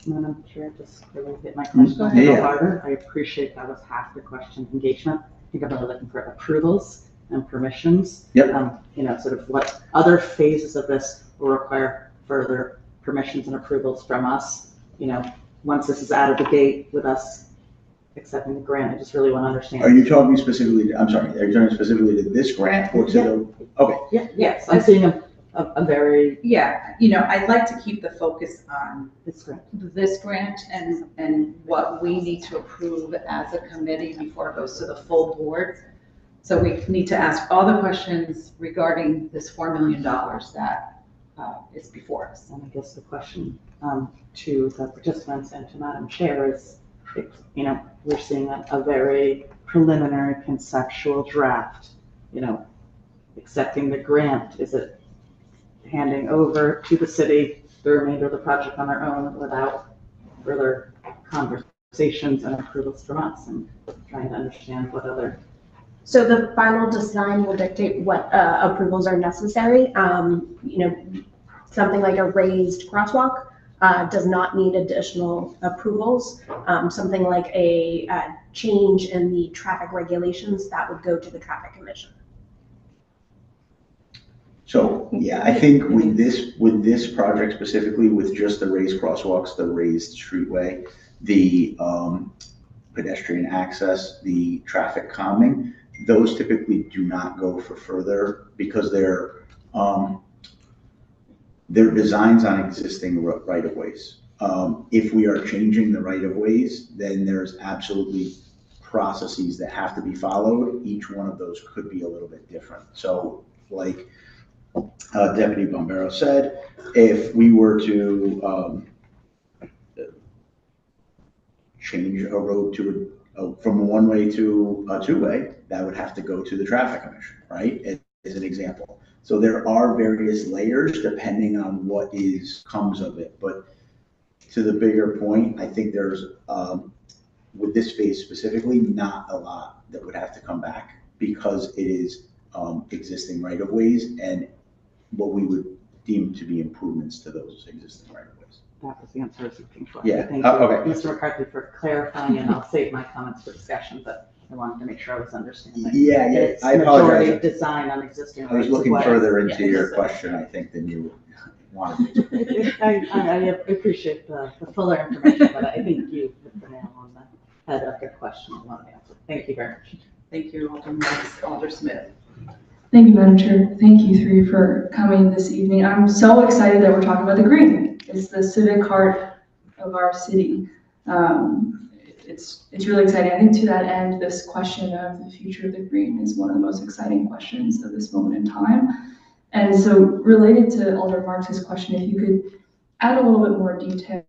Madam Chair, just really hit my question a little harder. I appreciate that was half the question, engagement. I think I'm really looking for approvals and permissions. Yep. Sort of what other phases of this will require further permissions and approvals from us. Once this is out of the gate with us accepting the grant, I just really want to understand. Are you talking specifically, are you talking specifically to this grant or to the, okay. Yeah, yes, I'm seeing a very. Yeah, I'd like to keep the focus on this grant and what we need to approve as a committee before it goes to the full board. So we need to ask all the questions regarding this $4 million that is before us. And I guess the question to the participants and to Madam Chair is, we're seeing a very preliminary conceptual draft, accepting the grant. Is it handing over to the city the remainder of the project on their own without further conversations and approvals from us, and trying to understand what other. So the final design will dictate what approvals are necessary. Something like a raised crosswalk does not need additional approvals. Something like a change in the traffic regulations, that would go to the traffic commission. So, yeah, I think with this project specifically, with just the raised crosswalks, the raised streetway, the pedestrian access, the traffic calming, those typically do not go for further because they're designs on existing right-of-ways. If we are changing the right-of-ways, then there's absolutely processes that have to be followed. Each one of those could be a little bit different. So like Deputy Bombero said, if we were to change a road to from a one-way to a two-way, that would have to go to the traffic commission, right? As an example. So there are various layers depending on what comes of it. But to the bigger point, I think there's, with this phase specifically, not a lot that would have to come back because it is existing right-of-ways and what we would deem to be improvements to those existing right-of-ways. That was the answer I was looking for. Yeah. Thank you, Okay. Mr. McCarthy, for clarifying, and I'll save my comments for discussion, but I wanted to make sure I was understanding. Yeah, It's I majority apologize. of design on existing. I was rights looking of way. further into Yeah. your question, I think, than you wanted me to. I appreciate the fuller information, but I think you hit the nail on the head of the question I want to answer. Thank you very much. Thank you, Alder Smith. Thank you, Madam Chair. Thank you three for coming this evening. I'm so excited that we're talking about the green. It's the civic heart of our city. It's really exciting. I think to that end, this question of the future of the green is one of the most exciting questions of this moment in time. And so related to Alder Marx's question, if you could add a little bit more detail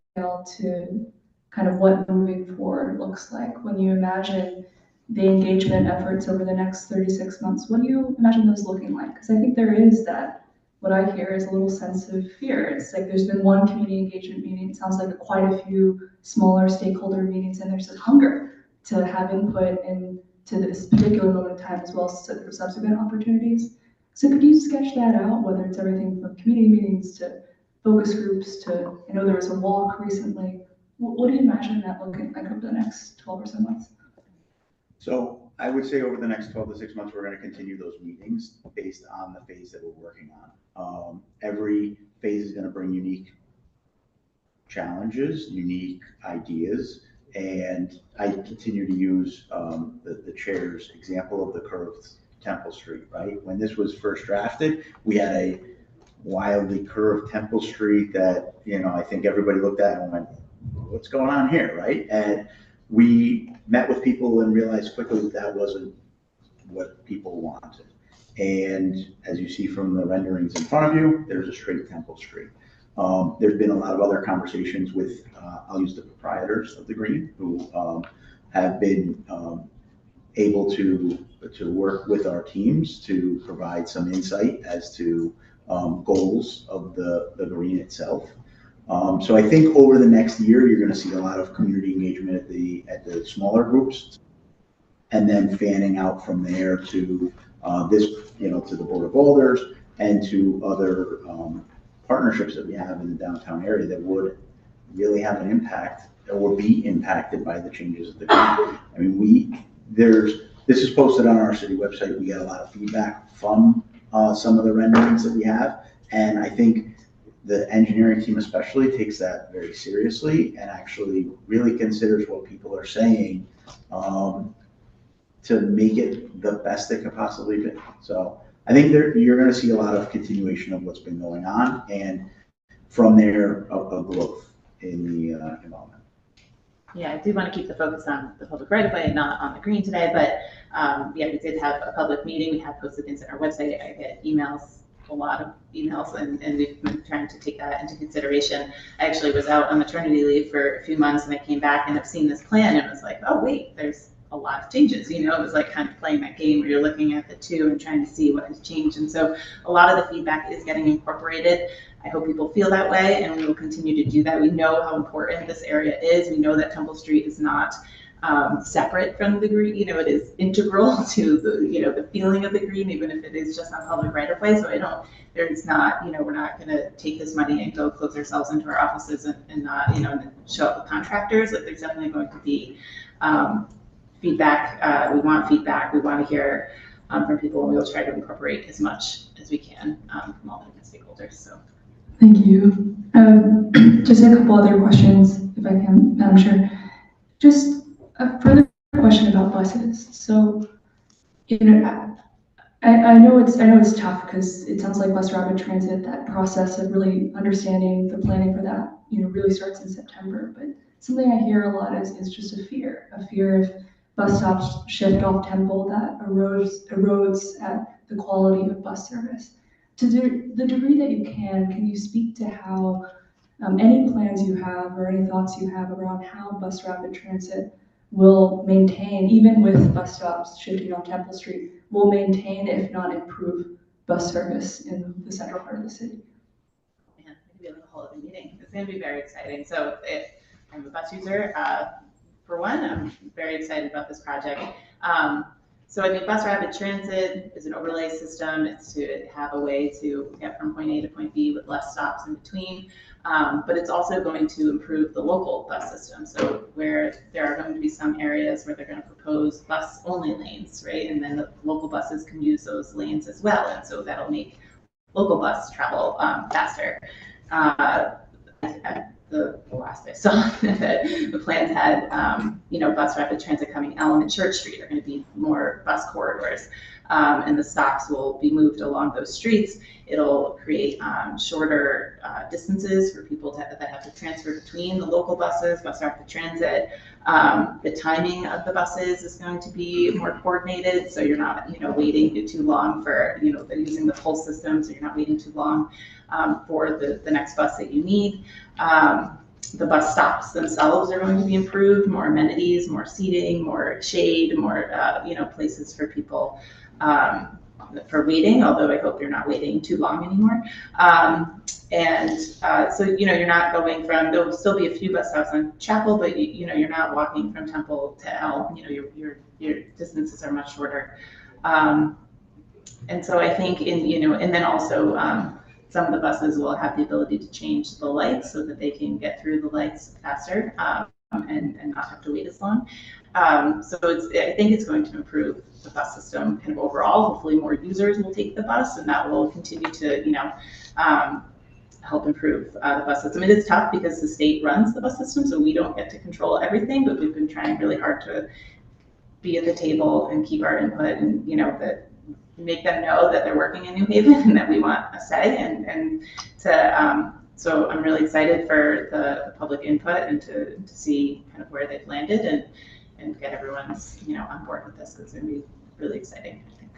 to kind of what moving forward looks like when you imagine the engagement efforts over the next 36 months, what do you imagine those looking like? Because I think there is that, what I hear is a little sense of fear. It's like there's been one community engagement meeting. It sounds like quite a few smaller stakeholder meetings, and there's a hunger to have input into this particular moment in time as well as for subsequent opportunities. So could you sketch that out, whether it's everything from community meetings to focus groups to, I know there was a walk recently. What do you imagine that looking like over the next 12 or so months? So I would say over the next 12 to 6 months, we're going to continue those meetings based on the phase that we're working on. Every phase is going to bring unique challenges, unique ideas, and I continue to use the chair's example of the curved Temple Street, right? When this was first drafted, we had a wildly curved Temple Street that, I think everybody looked at and went, what's going on here, right? And we met with people and realized quickly that wasn't what people wanted. And as you see from the renderings in front of you, there's a straight Temple Street. There's been a lot of other conversations with, I'll use the proprietors of the green, who have been able to work with our teams to provide some insight as to goals of the green itself. So I think over the next year, you're going to see a lot of community engagement at the smaller groups, and then fanning out from there to to the Board of Alders and to other partnerships that we have in the downtown area that would really have an impact or be impacted by the changes of the green. I mean, this is posted on our city website. We get a lot of feedback from some of the renderings that we have, and I think the engineering team especially takes that very seriously and actually really considers what people are saying to make it the best it could possibly be. So I think you're going to see a lot of continuation of what's been going on, and from there, a growth in the involvement. Yeah, I do want to keep the focus on the public right of way and not on the green today, but we did have a public meeting. We have posted things on our website. I get emails, a lot of emails, and we've been trying to take that into consideration. I actually was out on maternity leave for a few months, and I came back and I've seen this plan and was like, oh wait, there's a lot of changes. It was like kind of playing that game where you're looking at the two and trying to see what has changed. And so a lot of the feedback is getting incorporated. I hope people feel that way, and we will continue to do that. We know how important this area is. We know that Temple Street is not separate from the green, it is integral to the feeling of the green, even if it is just on public right of way. So there's not, we're not gonna take this money and go close ourselves into our offices and not, and show up with contractors. Like, there's definitely going to be feedback. We want feedback. We want to hear from people, and we'll try to incorporate as much as we can from all the different stakeholders. So. Thank you. Just a couple other questions, if I can, Madam Chair. Just a further question about buses. So, I know it's tough because it sounds like bus rapid transit, that process of really understanding the planning for that, really starts in September. But something I hear a lot is just a fear if bus stops shift off Temple, that erodes at the quality of bus service. To the degree that you can you speak to how any plans you have or any thoughts you have around how bus rapid transit will maintain, even with bus stops shifting on Temple Street, will maintain, if not improve, bus service in the central part of the city? Man, maybe a whole other meeting. It's going to be very exciting. So I'm a bus user. For one, I'm very excited about this project. So bus rapid transit is an overlay system. It's to have a way to get from point A to point B with less stops in between. But it's also going to improve the local bus system. So where there are going to be some areas where they're going to propose bus only lanes, right? And then the local buses can use those lanes as well. And so that'll make local bus travel faster. The last I saw that the plans had, bus rapid transit coming Elm and Church Street are going to be more bus corridors, and the stops will be moved along those streets. It'll create shorter distances for people that have to transfer between the local buses, bus rapid transit. The timing of the buses is going to be more coordinated, so you're not, waiting too long for, they're using the pulse system, so you're not waiting too long for the next bus that you need. The bus stops themselves are going to be improved, more amenities, more seating, more shade, more places for people for waiting, although I hope you're not waiting too long anymore. So you're not going from, there'll still be a few bus stops on Chapel, but you're not walking from Temple to Elm. Your distances are much shorter. And so I think and then also some of the buses will have the ability to change the lights so that they can get through the lights faster and not have to wait as long. So I think it's going to improve the bus system kind of overall. Hopefully more users will take the bus, and that will continue to help improve the bus system. It is tough because the state runs the bus system, so we don't get to control everything, but we've been trying really hard to be at the table and keep our input, and that make them know that they're working in New Haven and that we want a say, and to so I'm really excited for the public input and to see kind of where they've landed and get everyone's on board with this, because it's going to be really exciting, I think.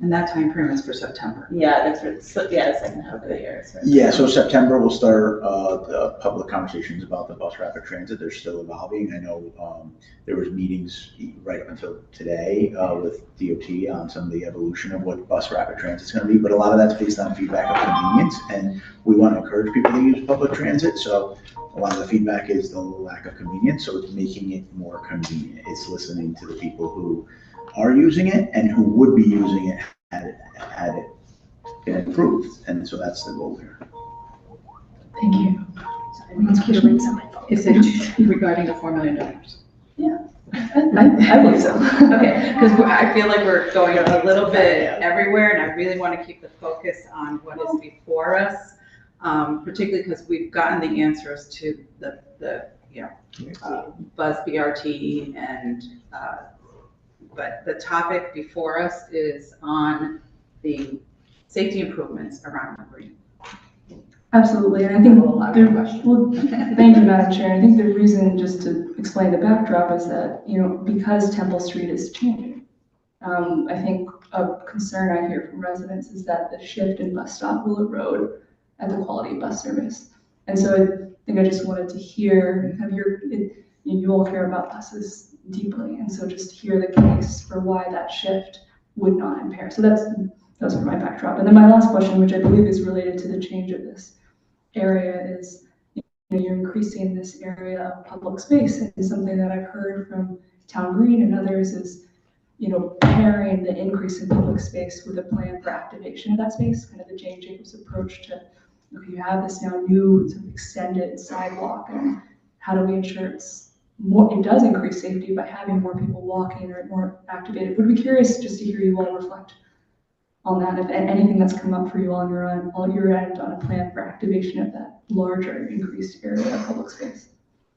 And that time frame is for September. Yeah, the second half of the year. Yeah, so September we'll start the public conversations about the bus rapid transit. They're still evolving. I know there was meetings right up until today with DOT on some of the evolution of what bus rapid transit is going to be, but a lot of that's based on feedback of convenience, and we want to encourage people to use public transit. So a lot of the feedback is the lack of convenience, so it's making it more convenient. It's listening to the people who are using it and who would be using it had it been improved, and so that's the goal here. Thank you. Is it regarding the $4 million? Yeah, I believe so. Okay, because I feel like we're going a little bit everywhere, and I really want to keep the focus on what is before us, particularly because we've gotten the answers to the Buzz BRT and but the topic before us is on the safety improvements around the green. Absolutely, and I think thank you, Madam Chair. I think the reason, just to explain the backdrop, is that because Temple Street is changing, I think a concern I hear from residents is that the shift in bus stop will erode at the quality of bus service. And so I think I just wanted to hear you all care about buses deeply, and so just hear the case for why that shift would not impair. So that's for my backdrop. And then my last question, which I believe is related to the change of this area, is you're increasing this area of public space, and something that I've heard from town green, and others is, pairing the increase in public space with a plan for activation of that space, kind of the Jane Jacobs approach to, okay, you have this now new sort of extended sidewalk, and how do we ensure it does increase safety by having more people walking or more activated? Would be curious just to hear you all reflect on that, if anything that's come up for you on your end on a plan for activation of that larger increased area of public space.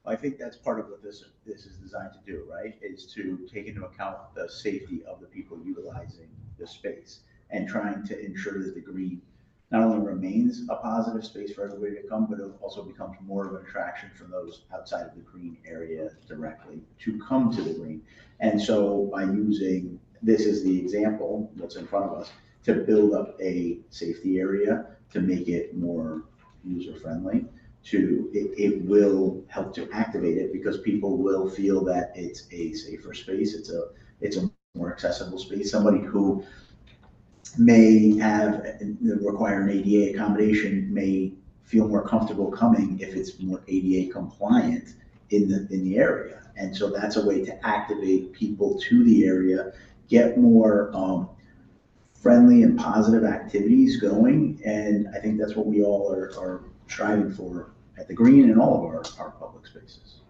I think that's part of what this is designed to do, right? Is to take into account the safety of the people utilizing the space and trying to ensure that the green not only remains a positive space for everybody to come, but it also becomes more of an attraction for those outside of the green area directly to come to the green. And so by using this as the example, what's in front of us, to build up a safety area, to make it more user-friendly, it will help to activate it because people will feel that it's a safer space, it's a more accessible space. Somebody who may require an ADA accommodation may feel more comfortable coming if it's more ADA compliant in the area. And so that's a way to activate people to the area, get more friendly and positive activities going. And I think that's what we all are striving for at the Green and all of our public spaces.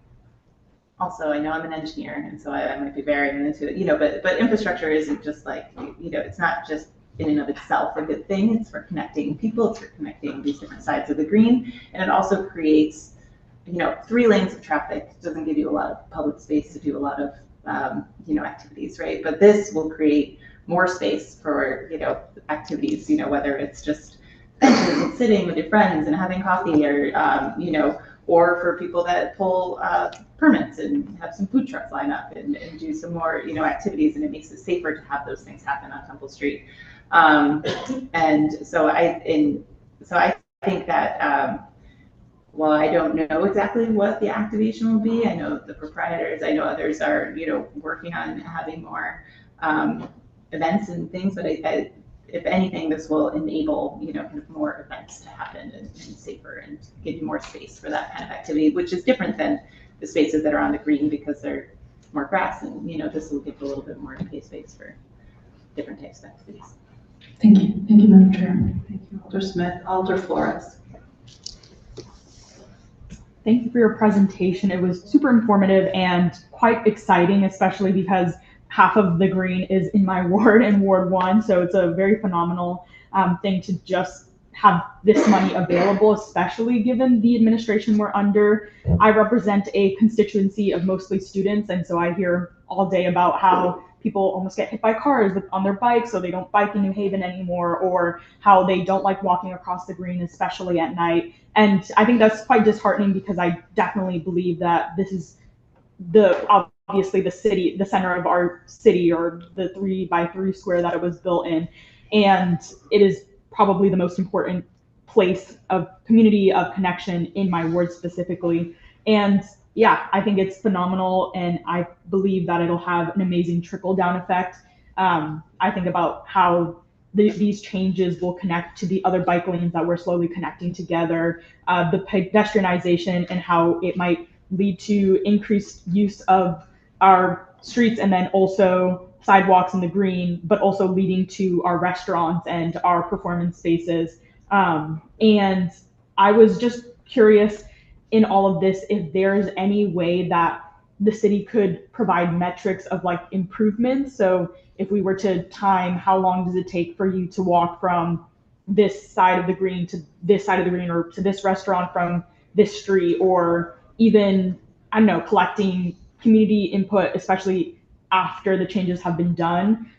Also, I know I'm an engineer, and so I might be very into it, but infrastructure isn't just like, it's not just in and of itself a good thing. It's for connecting people, it's for connecting these different sides of the green, and it also creates, 3 lanes of traffic. It doesn't give you a lot of public space to do a lot of, activities, right? But this will create more space for, activities, whether it's just benches and sitting with your friends and having coffee, or for people that pull permits and have some food trucks line up and do some more, activities, and it makes it safer to have those things happen on Temple Street. And so I think that while I don't know exactly what the activation will be, I know the proprietors, I know others are, working on having more events and things, but if anything, this will enable, kind of more events to happen and safer and give you more space for that kind of activity, which is different than the spaces that are on the green because they're more grass, and this will give a little bit more play space for different types of activities. Thank you, Madam Chair. Thank you, Alder Smith. Alder Flores. Thank you for your presentation. It was super informative and quite exciting, especially because half of the green is in my ward in Ward 1. So it's a very phenomenal thing to just have this money available, especially given the administration we're under. I represent a constituency of mostly students, and so I hear all day about how people almost get hit by cars on their bikes, so they don't bike in New Haven anymore, or how they don't like walking across the green, especially at night. And I think that's quite disheartening because I definitely believe that this is obviously the center of our city, or the 3x3 square that it was built in. And it is probably the most important place of community, of connection in my ward specifically. And yeah, I think it's phenomenal, and I believe that it'll have an amazing trickle-down effect. I think about how these changes will connect to the other bike lanes that we're slowly connecting together, the pedestrianization, and how it might lead to increased use of our streets, and then also sidewalks in the green, but also leading to our restaurants and our performance spaces. And I was just curious in all of this, if there's any way that the city could provide metrics of like improvements. So if we were to time, how long does it take for you to walk from this side of the green to this side of the green, or to this restaurant from this street, or even, I don't know, collecting community input, especially after the changes have been done.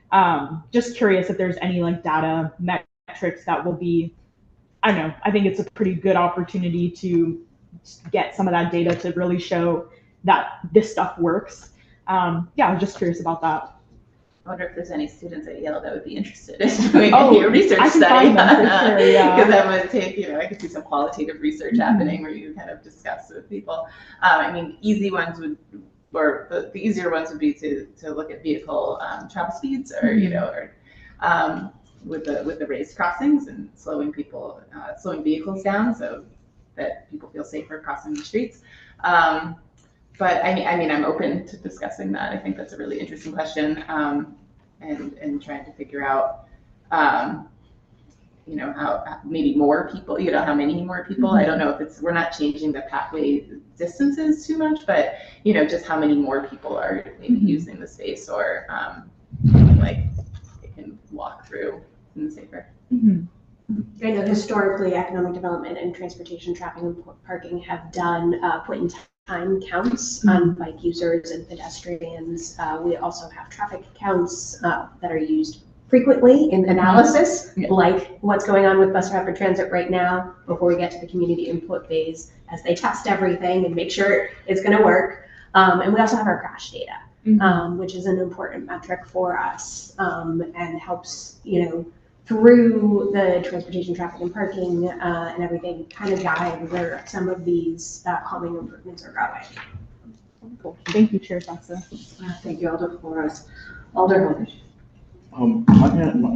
Just curious if there's any like data metrics that will be, I don't know, I think it's a pretty good opportunity to get some of that data to really show that this stuff works. Yeah, I was just curious about that. I wonder if there's any students at Yale that would be interested in doing a research study. Because yeah. That would take, I could see some qualitative research happening where you kind of discuss with people. I mean, easy ones would, or the easier ones would be to look at vehicle travel speeds, or or with the raised crossings and slowing vehicles down so that people feel safer crossing the streets. But I mean, I'm open to discussing that. I think that's a really interesting question, and trying to figure out, you know, how maybe more people, you know, how many more people. I don't know if it's, we're not changing the pathway distances too much, but you know, just how many more people are maybe using the space, or like they can walk through in the safer. I know historically, economic development and transportation, traffic and parking have done point in time counts on bike users and pedestrians. We also have traffic counts that are used frequently in analysis, like what's going on with bus rapid transit right now before we get to the community input phase as they test everything and make sure it's going to work. And we also have our crash data, which is an important metric for us, and helps, you know, through the transportation, traffic, and parking and everything, kind of guide where some of these calming improvements are going. Cool. Thank you, Chair Festa. Thank you, Alder Flores. Alder Hogan.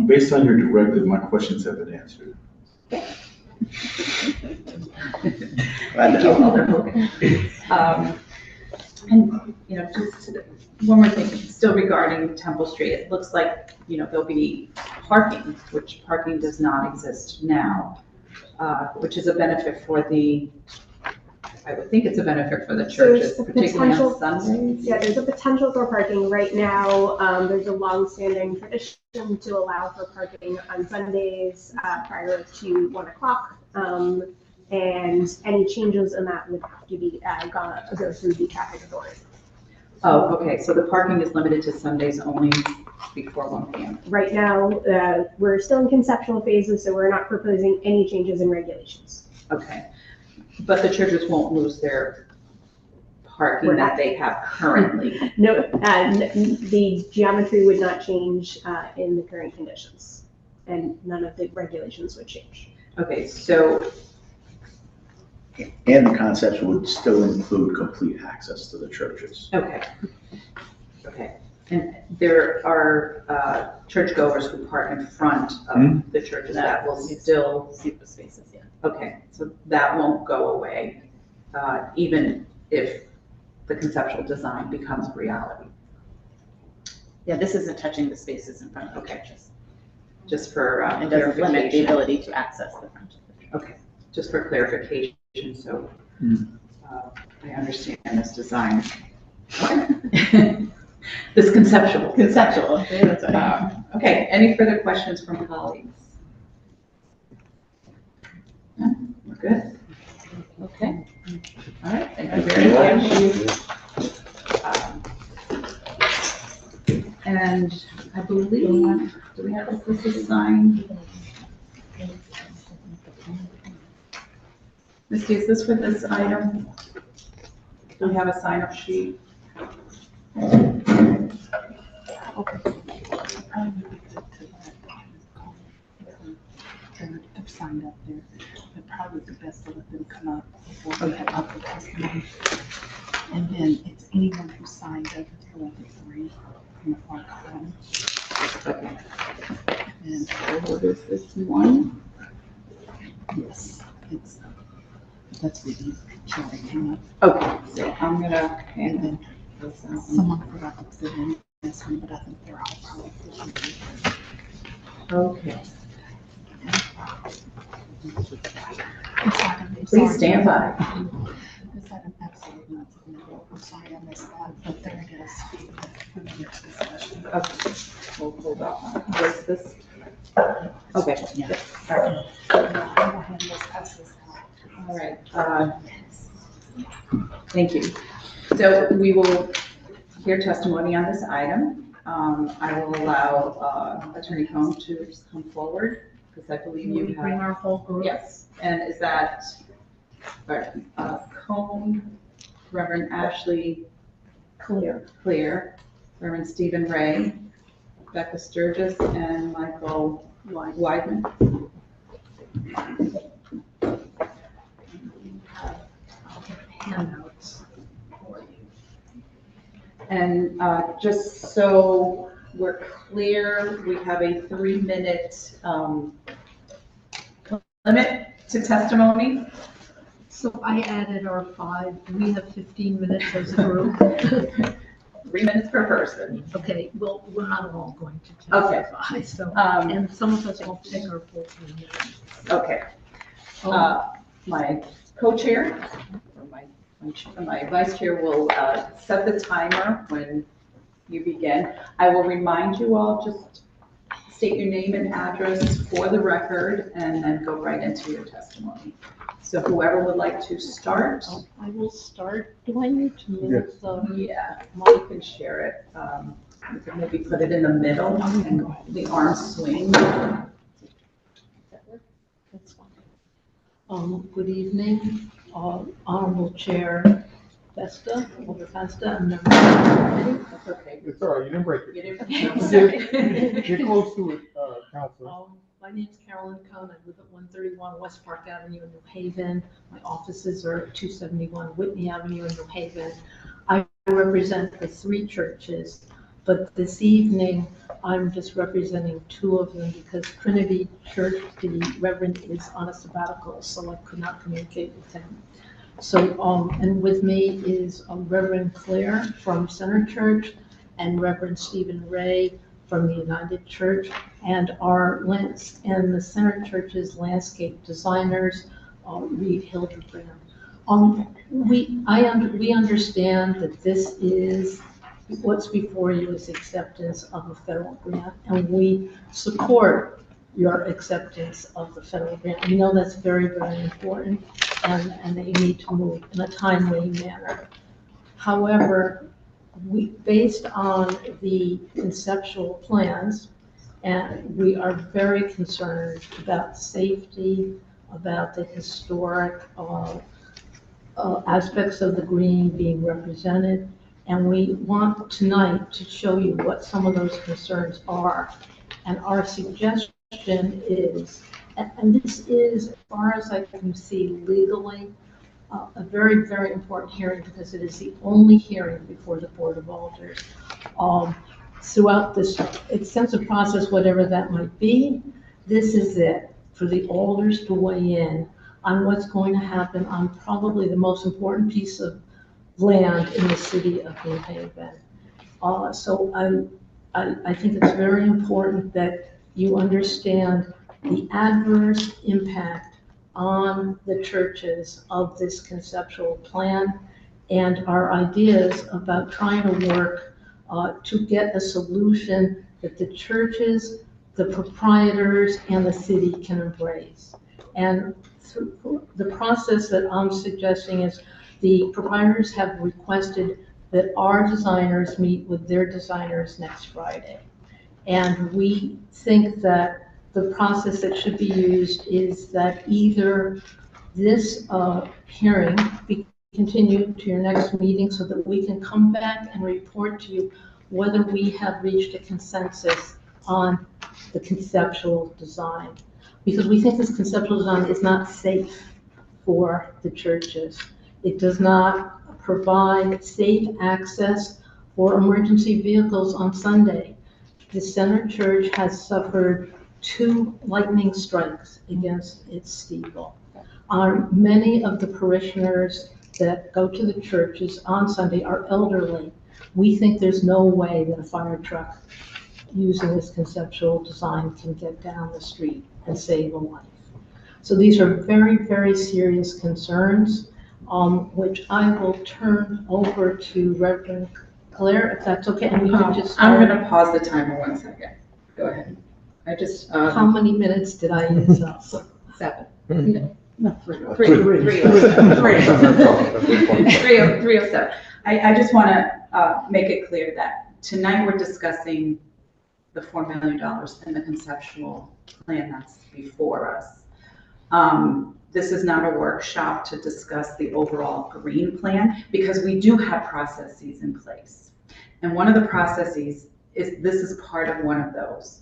Based on your directive, my questions have been answered. Thank you, Alder Hogan. And, you know, just one more thing, still regarding Temple Street, it looks like, you know, there'll be parking, which parking does not exist now, which is a benefit for the, I would think it's a benefit for the churches, particularly on Sundays. Yeah, there's a potential for parking right now. There's a long-standing tradition to allow for parking on Sundays prior to 1 o'clock. And any changes in that would have to be go through the traffic authority. Oh, okay, so the parking is limited to Sundays only before 1 p.m. Right now, we're still in conceptual phases, so we're not proposing any changes in regulations. Okay, but the churches won't lose their parking that they have currently? No, the geometry would not change in the current conditions, and none of the regulations would change. Okay, so. And the concepts would still include complete access to the churches. Okay. Okay. And there are churchgoers who park in front of the churches that will still see the spaces. Yeah. Okay, so that won't go away, even if the conceptual design becomes reality. Yeah, this isn't touching the spaces in front of the churches. Just for it doesn't limit the ability to access the front. Okay, just for clarification, so I understand this design. This conceptual. Conceptual. That's right. Okay, any further questions from colleagues? No, we're good. Okay. All right, thank you very much. And I believe, do we have this assigned? Misty, is this for this item? Do we have a sign-up sheet? They're signed up there, but probably the best to let them come up before we have other testimony. And then it's anyone who signed up for like the 3 in the far column. Okay. And what is this one? Yes, that's the picture that came up. Okay, so I'm gonna hand then this out. someone forgot to put in this one, but I think they're all probably different. Okay. Please Please stand by. This item absolutely not significant. I'm sorry I missed that, but there it is. Okay, we'll hold on. What's this? Okay. Yeah. All right. Go ahead and let's pass this out. All right. Thank you. So we will hear testimony on this item. I will allow Attorney Cohn to come forward because I believe you have. Bring our whole group. Yes, and is that Cohn, Reverend Ashley Clear, Reverend Stephen Ray, Becca Sturgis, and Michael Weidman. Handouts for you. And just so we're clear, we have a 3-minute limit to testimony. So I added our 5. We have 15 minutes as a group. 3 minutes per person. Okay, well, we're not all going to Okay. testify, so, Um, and some of us won't take our full 3 minutes. Okay. My co-chair, or my vice chair will set the timer when you begin. I will remind you all, just state your name and address for the record, and then go right into your testimony. So whoever would like to start. I will start. Do I need to move the? Yeah, Molly can share it. You can maybe put it in the middle and the arms swing. That's fine. Good evening, Honorable Chair Festa, and members of the committee. That's okay. It's all right, you didn't break it. You didn't. Get close to it, Counselor. My name is Carolyn Cohn. I live at 131 West Park Avenue in New Haven. My offices are at 271 Whitney Avenue in New Haven. I represent the 3 churches, but this evening I'm just representing 2 of them because Trinity Church, the Reverend, is on a sabbatical, so I could not communicate with him. So, and with me is Reverend Claire from Center Church and Reverend Stephen Ray from the United Church, and the Center Church's landscape designers, Reed Hildebrand. We understand that this is what's before you is acceptance of a federal grant, and we support your acceptance of the federal grant. We know that's very, very important, and they need to move in a timely manner. However, based on the conceptual plans, and we are very concerned about safety, about the historic aspects of the green being represented, and we want tonight to show you what some of those concerns are. And our suggestion is, and this is, as far as I can see legally, a very, very important hearing because it is the only hearing before the Board of Alders. Throughout this extensive process, whatever that might be, this is it for the Alders to weigh in on what's going to happen on probably the most important piece of land in the city of New Haven. So I think it's very important that you understand the adverse impact on the churches of this conceptual plan and our ideas about trying to work to get a solution that the churches, the proprietors, and the city can embrace. And the process that I'm suggesting is the proprietors have requested that our designers meet with their designers next Friday. And we think that the process that should be used is that either this hearing be continued to your next meeting so that we can come back and report to you whether we have reached a consensus on the conceptual design. Because we think this conceptual design is not safe for the churches. It does not provide safe access for emergency vehicles on Sunday. The Center Church has suffered 2 lightning strikes against its steeple. Many of the parishioners that go to the churches on Sunday are elderly. We think there's no way that a fire truck using this conceptual design can get down the street and save a life. So these are very, very serious concerns, which I will turn over to Reverend Claire, if that's okay. And you can just I'm going to pause the timer 1 second. Go ahead. I just. How many minutes did I use up? 7. No, 3. 307. I just want to make it clear that tonight we're discussing the $4 million and the conceptual plan that's before us. This is not a workshop to discuss the overall green plan because we do have processes in place. And one of the processes this is part of one of those.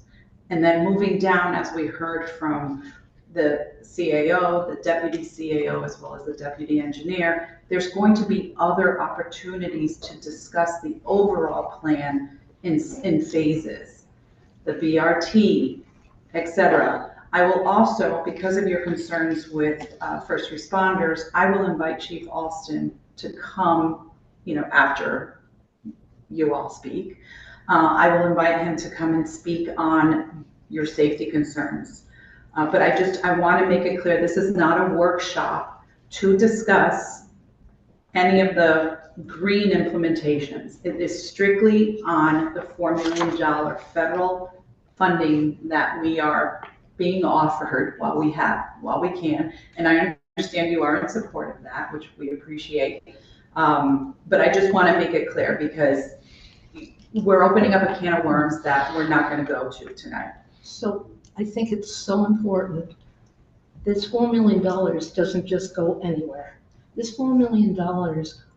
And then moving down, as we heard from the CAO, the deputy CAO, as well as the deputy engineer, there's going to be other opportunities to discuss the overall plan in phases, the BRT, etc. I will also, because of your concerns with first responders, I will invite Chief Alston to come, after you all speak. I will invite him to come and speak on your safety concerns. But I want to make it clear, this is not a workshop to discuss any of the green implementations. It is strictly on the $4 million federal funding that we are being offered while we can. And I understand you are in support of that, which we appreciate. But I just want to make it clear because we're opening up a can of worms that we're not going to go to tonight. So I think it's so important. This $4 million doesn't just go anywhere. This $4 million,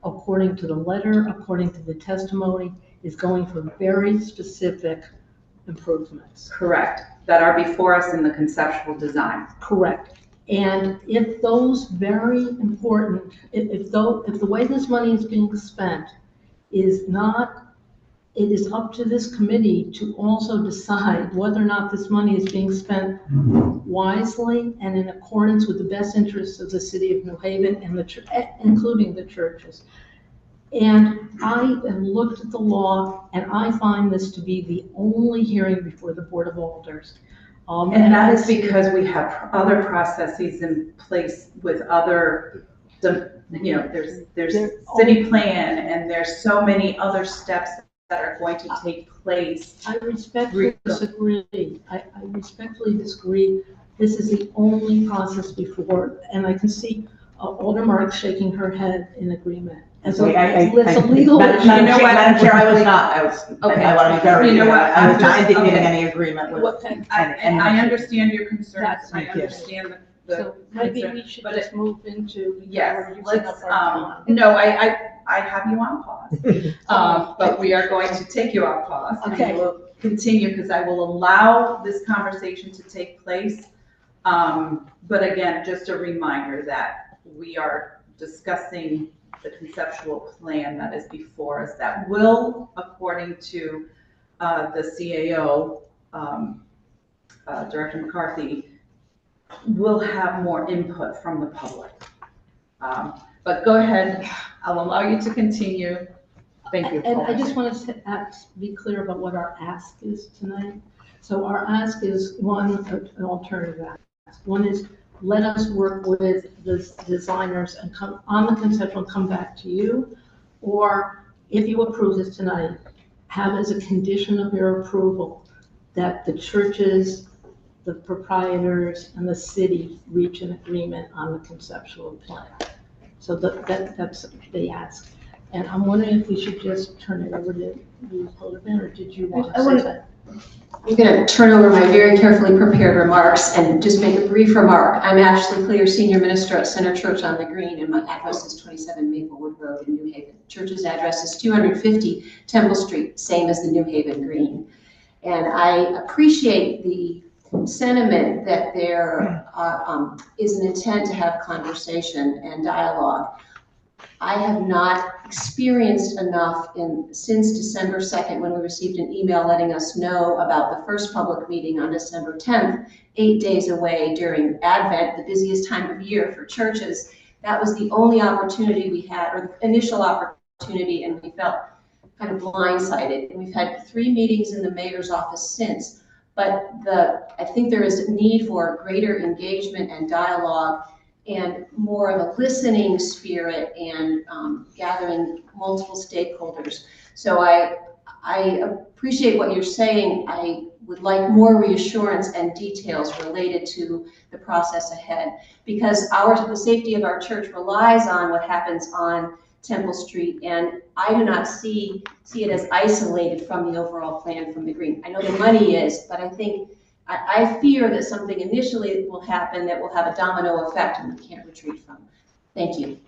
according to the letter, according to the testimony, is going for very specific improvements. Correct. That are before us in the conceptual design. Correct. And if those very important, if the way this money is being spent is not, it is up to this committee to also decide whether or not this money is being spent wisely and in accordance with the best interests of the city of New Haven and including the churches. And I have looked at the law and I find this to be the only hearing before the Board of Alders. And that is because we have other processes in place with other, there's city plan and there's so many other steps that are going to take place. I respectfully disagree. I respectfully disagree. This is the only process before, and I can see Alder Mark shaking her head in agreement. As a legal. Madam Chair, I was not. Okay. I want to be very. You know what? I didn't get any agreement with. And I understand your concerns. I Thank you. understand the. So maybe we should just move into. Yes, let's, no, I have you on pause. But we are going to take you on pause. Okay. And we'll continue because I will allow this conversation to take place. But again, just a reminder that we are discussing the conceptual plan that is before us that will, according to the CAO, Director McCarthy, will have more input from the public. But go ahead, I'll allow you to continue. Thank you. And I just want to be clear about what our ask is tonight. So our ask is an alternative ask. One is let us work with the designers and come on the conceptual and come back to you. Or if you approve this tonight, have as a condition of your approval that the churches, the proprietors, and the city reach an agreement on the conceptual plan. So that's the ask. And I'm wondering if we should just turn it over to you, Holden, or did you want to say that? I'm going to turn over my very carefully prepared remarks and just make a brief remark. I'm Ashley Clear, Senior Minister at Center Church on the Green, and my address is 27 Maplewood Road in New Haven. Church's address is 250 Temple Street, same as the New Haven Green. And I appreciate the sentiment that there is an intent to have conversation and dialogue. I have not experienced enough since December 2nd when we received an email letting us know about the first public meeting on December 10th, 8 days away during Advent, the busiest time of year for churches. That was the only opportunity we had, or the initial opportunity, and we felt kind of blindsided. And we've had 3 meetings in the mayor's office since, but I think there is a need for greater engagement and dialogue and more of a listening spirit and gathering multiple stakeholders. So I appreciate what you're saying. I would like more reassurance and details related to the process ahead, because the safety of our church relies on what happens on Temple Street, and I do not see it as isolated from the overall plan from the Green. I know the money is, but I fear that something initially will happen that will have a domino effect and we can't retreat from. Thank you.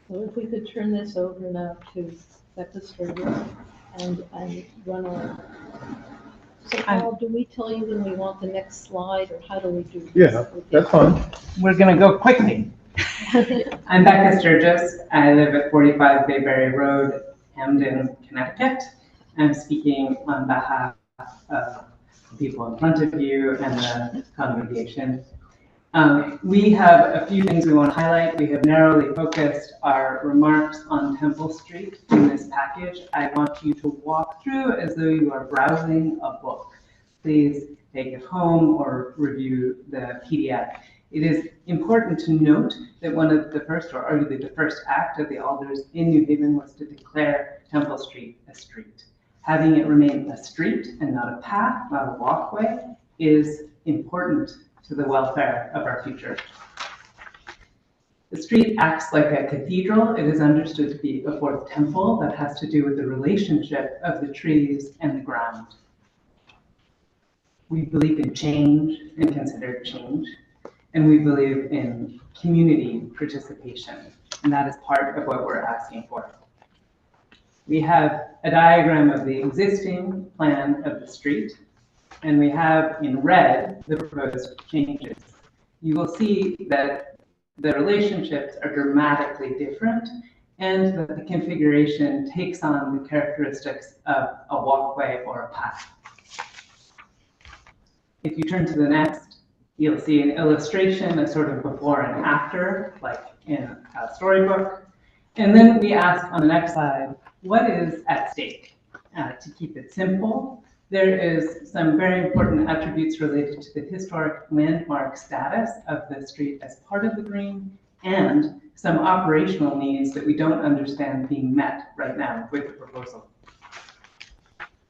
So if we could turn this over now to Becca Sturgis and run on. So Paul, do we tell you when we want the next slide, or how do we do this? Yeah, that's fine. We're gonna go quickly. I'm Becca Sturgis. I live at 45 Bayberry Road, Hamden, Connecticut. I'm speaking on behalf of people in front of you and the congregation. We have a few things we want to highlight. We have narrowly focused our remarks on Temple Street in this package. I want you to walk through as though you are browsing a book. Please take it home or review the PDF. It is important to note that one of the first, or arguably the first act of the Alders in New Haven was to declare Temple Street a street. Having it remain a street and not a path, not a walkway, is important to the welfare of our future. The street acts like a cathedral. It is understood to be a fourth temple that has to do with the relationship of the trees and the ground. We believe in change and consider change, and we believe in community participation, and that is part of what we're asking for. We have a diagram of the existing plan of the street, and we have in red the proposed changes. You will see that the relationships are dramatically different and that the configuration takes on the characteristics of a walkway or a path. If you turn to the next, you'll see an illustration, a sort of before and after, like in a storybook. And then we ask on the next slide, what is at stake? To keep it simple, there is some very important attributes related to the historic landmark status of the street as part of the green, and some operational needs that we don't understand being met right now with the proposal.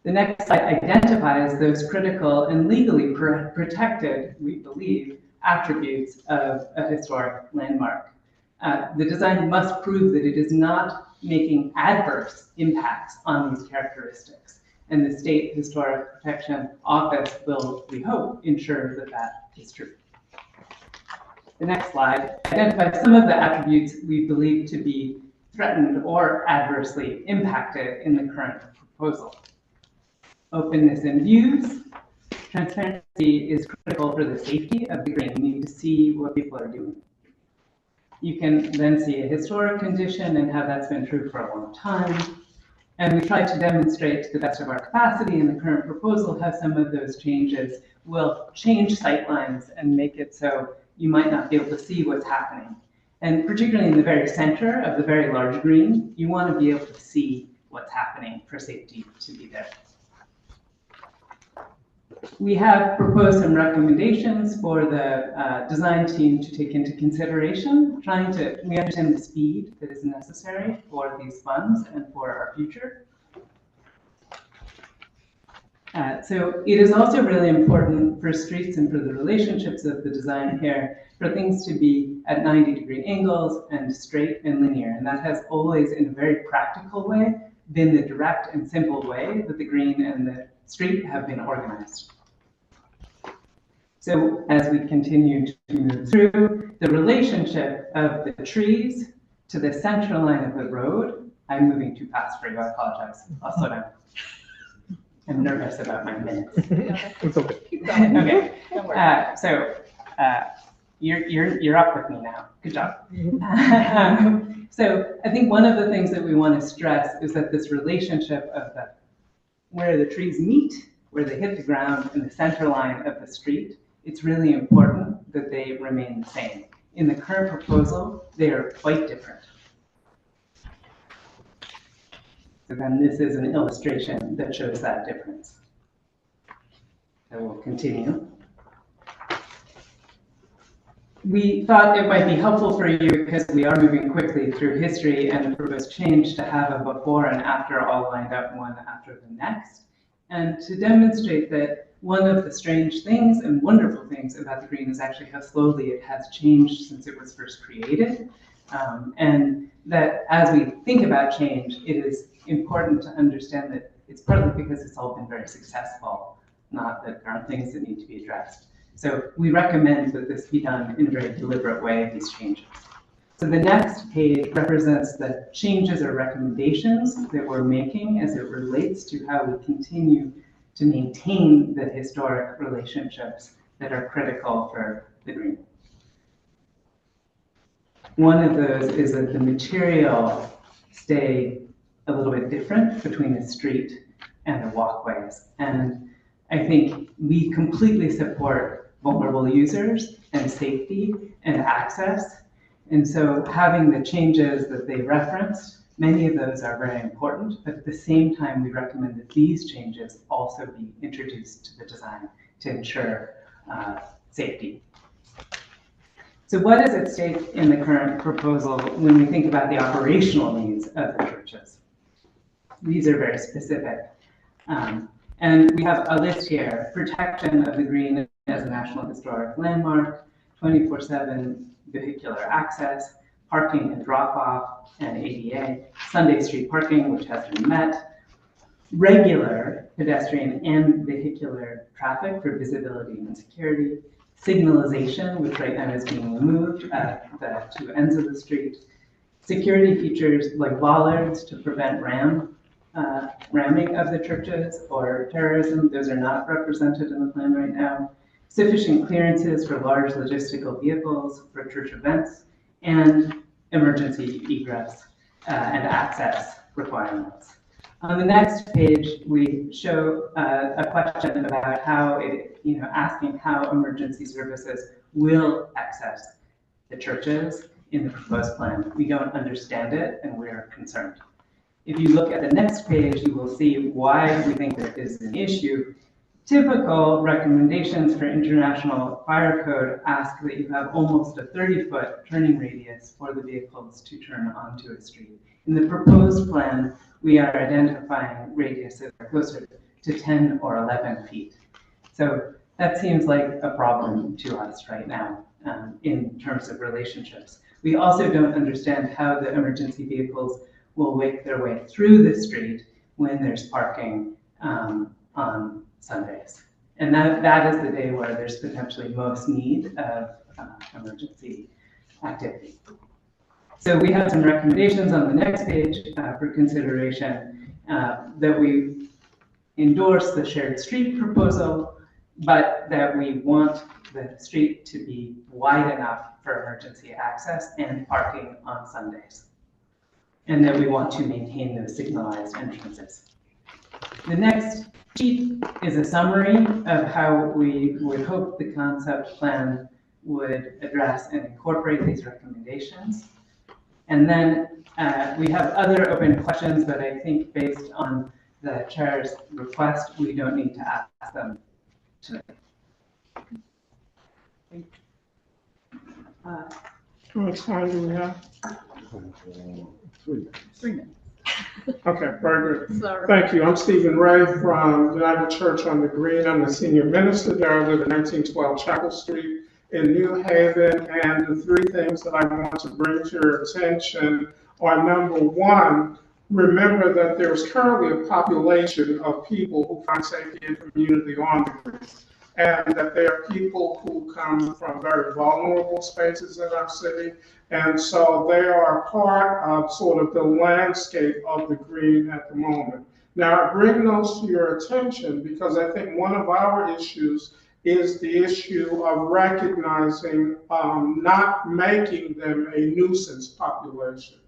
The next slide identifies those critical and legally protected, we believe, attributes of a historic landmark. The design must prove that it is not making adverse impacts on these characteristics, and the State Historic Protection Office will, we hope, ensure that that is true. The next slide identifies some of the attributes we believe to be threatened or adversely impacted in the current proposal. Openness in views. Transparency is critical for the safety of the green. You need to see what people are doing. You can then see a historic condition and how that's been true for a long time. And we try to demonstrate to the best of our capacity in the current proposal how some of those changes will change sightlines and make it so you might not be able to see what's happening. And particularly in the very center of the very large green, you want to be able to see what's happening for safety to be there. We have proposed some recommendations for the design team to take into consideration, we understand the speed that is necessary for these funds and for our future. So it is also really important for streets and for the relationships of the design here for things to be at 90-degree angles and straight and linear. And that has always, in a very practical way, been the direct and simple way that the green and the street have been organized. So as we continue to move through, the relationship of the trees to the center line of the road, I'm moving too fast for you, I apologize. I'll slow down. I'm nervous about my minutes. It's okay. Okay, you're up with me now. Good job. So I think one of the things that we want to stress is that this relationship of where the trees meet, where they hit the ground, and the center line of the street, it's really important that they remain the same. In the current proposal, they are quite different. So then this is an illustration that shows that difference. I will continue. We thought it might be helpful for you, because we are moving quickly through history and the proposed change, to have a before and after all lined up one after the next, and to demonstrate that one of the strange things and wonderful things about the green is actually how slowly it has changed since it was first created. And that as we think about change, it is important to understand that it's partly because it's all been very successful, not that there aren't things that need to be addressed. So we recommend that this be done in a very deliberate way, these changes. So the next page represents the changes or recommendations that we're making as it relates to how we continue to maintain the historic relationships that are critical for the green. One of those is that the material stay a little bit different between the street and the walkways. And I think we completely support vulnerable users and safety and access. And so having the changes that they referenced, many of those are very important, but at the same time, we recommend that these changes also be introduced to the design to ensure safety. So what is at stake in the current proposal when we think about the operational needs of the churches? These are very specific. And we have a list here: protection of the green as a National Historic Landmark, 24/7 vehicular access, parking and drop-off, and ADA, Sunday street parking, which has been met, regular pedestrian and vehicular traffic for visibility and security, signalization, which right now is being removed at the two ends of the street, security features like bollards to prevent ramming of the churches or terrorism. Those are not represented in the plan right now. Sufficient clearances for large logistical vehicles for church events, and emergency egress and access requirements. On the next page, we show a question about how asking how emergency services will access the churches in the proposed plan. We don't understand it, and we're concerned. If you look at the next page, you will see why we think that is an issue. Typical recommendations for International Fire Code ask that you have almost a 30-foot turning radius for the vehicles to turn onto a street. In the proposed plan, we are identifying radiuses that are closer to 10 or 11 feet. So that seems like a problem to us right now in terms of relationships. We also don't understand how the emergency vehicles will make their way through the street when there's parking on Sundays. And that is the day where there's potentially most need of emergency activity. So we have some recommendations on the next page for consideration that we endorse the shared street proposal, but that we want the street to be wide enough for emergency access and parking on Sundays, and that we want to maintain those signalized entrances. The next sheet is a summary of how we would hope the concept plan would address and incorporate these recommendations. And then we have other open questions that I think, based on the chair's request, we don't need to ask them tonight. How much time do we have? 3 minutes. Okay, very good. Sorry. Thank you. I'm Stephen Ray from United Church on the Green. I'm the senior minister there. I live at 1912 Chapel Street in New Haven. And the three things that I want to bring to your attention are: number one, remember that there's currently a population of people who find safety and community on the Green, and that there are people who come from very vulnerable spaces in our city. And so they are part of sort of the landscape of the Green at the moment. Now, I bring those to your attention because I think one of our issues is the issue of recognizing not making them a nuisance population,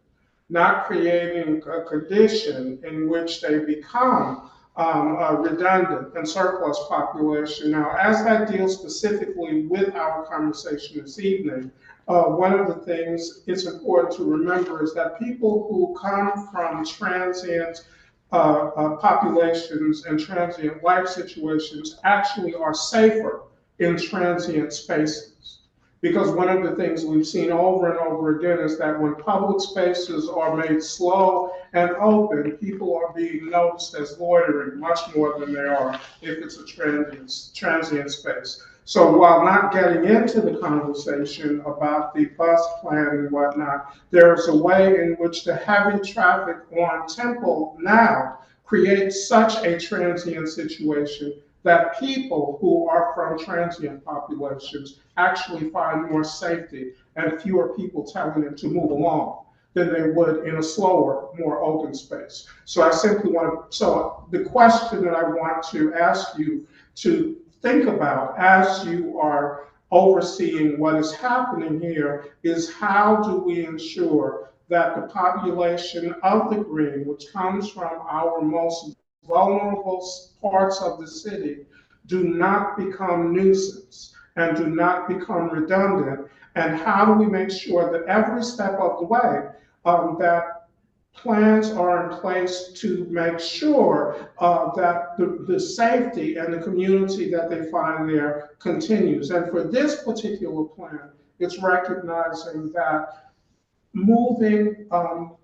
not creating a condition in which they become a redundant and surplus population. Now, as that deals specifically with our conversation this evening, one of the things it's important to remember is that people who come from transient populations and transient life situations actually are safer in transient spaces. Because one of the things we've seen over and over again is that when public spaces are made slow and open, people are being noticed as loitering much more than they are if it's a transient space. So while not getting into the conversation about the bus plan and whatnot, there's a way in which the heavy traffic on Temple now creates such a transient situation that people who are from transient populations actually find more safety and fewer people telling them to move along than they would in a slower, more open space. So I simply so the question that I want to ask you to think about as you are overseeing what is happening here is: how do we ensure that the population of the Green, which comes from our most vulnerable parts of the city, do not become nuisance and do not become redundant? And how do we make sure that every step of the way that plans are in place to make sure that the safety and the community that they find there continues? And for this particular plan, it's recognizing that moving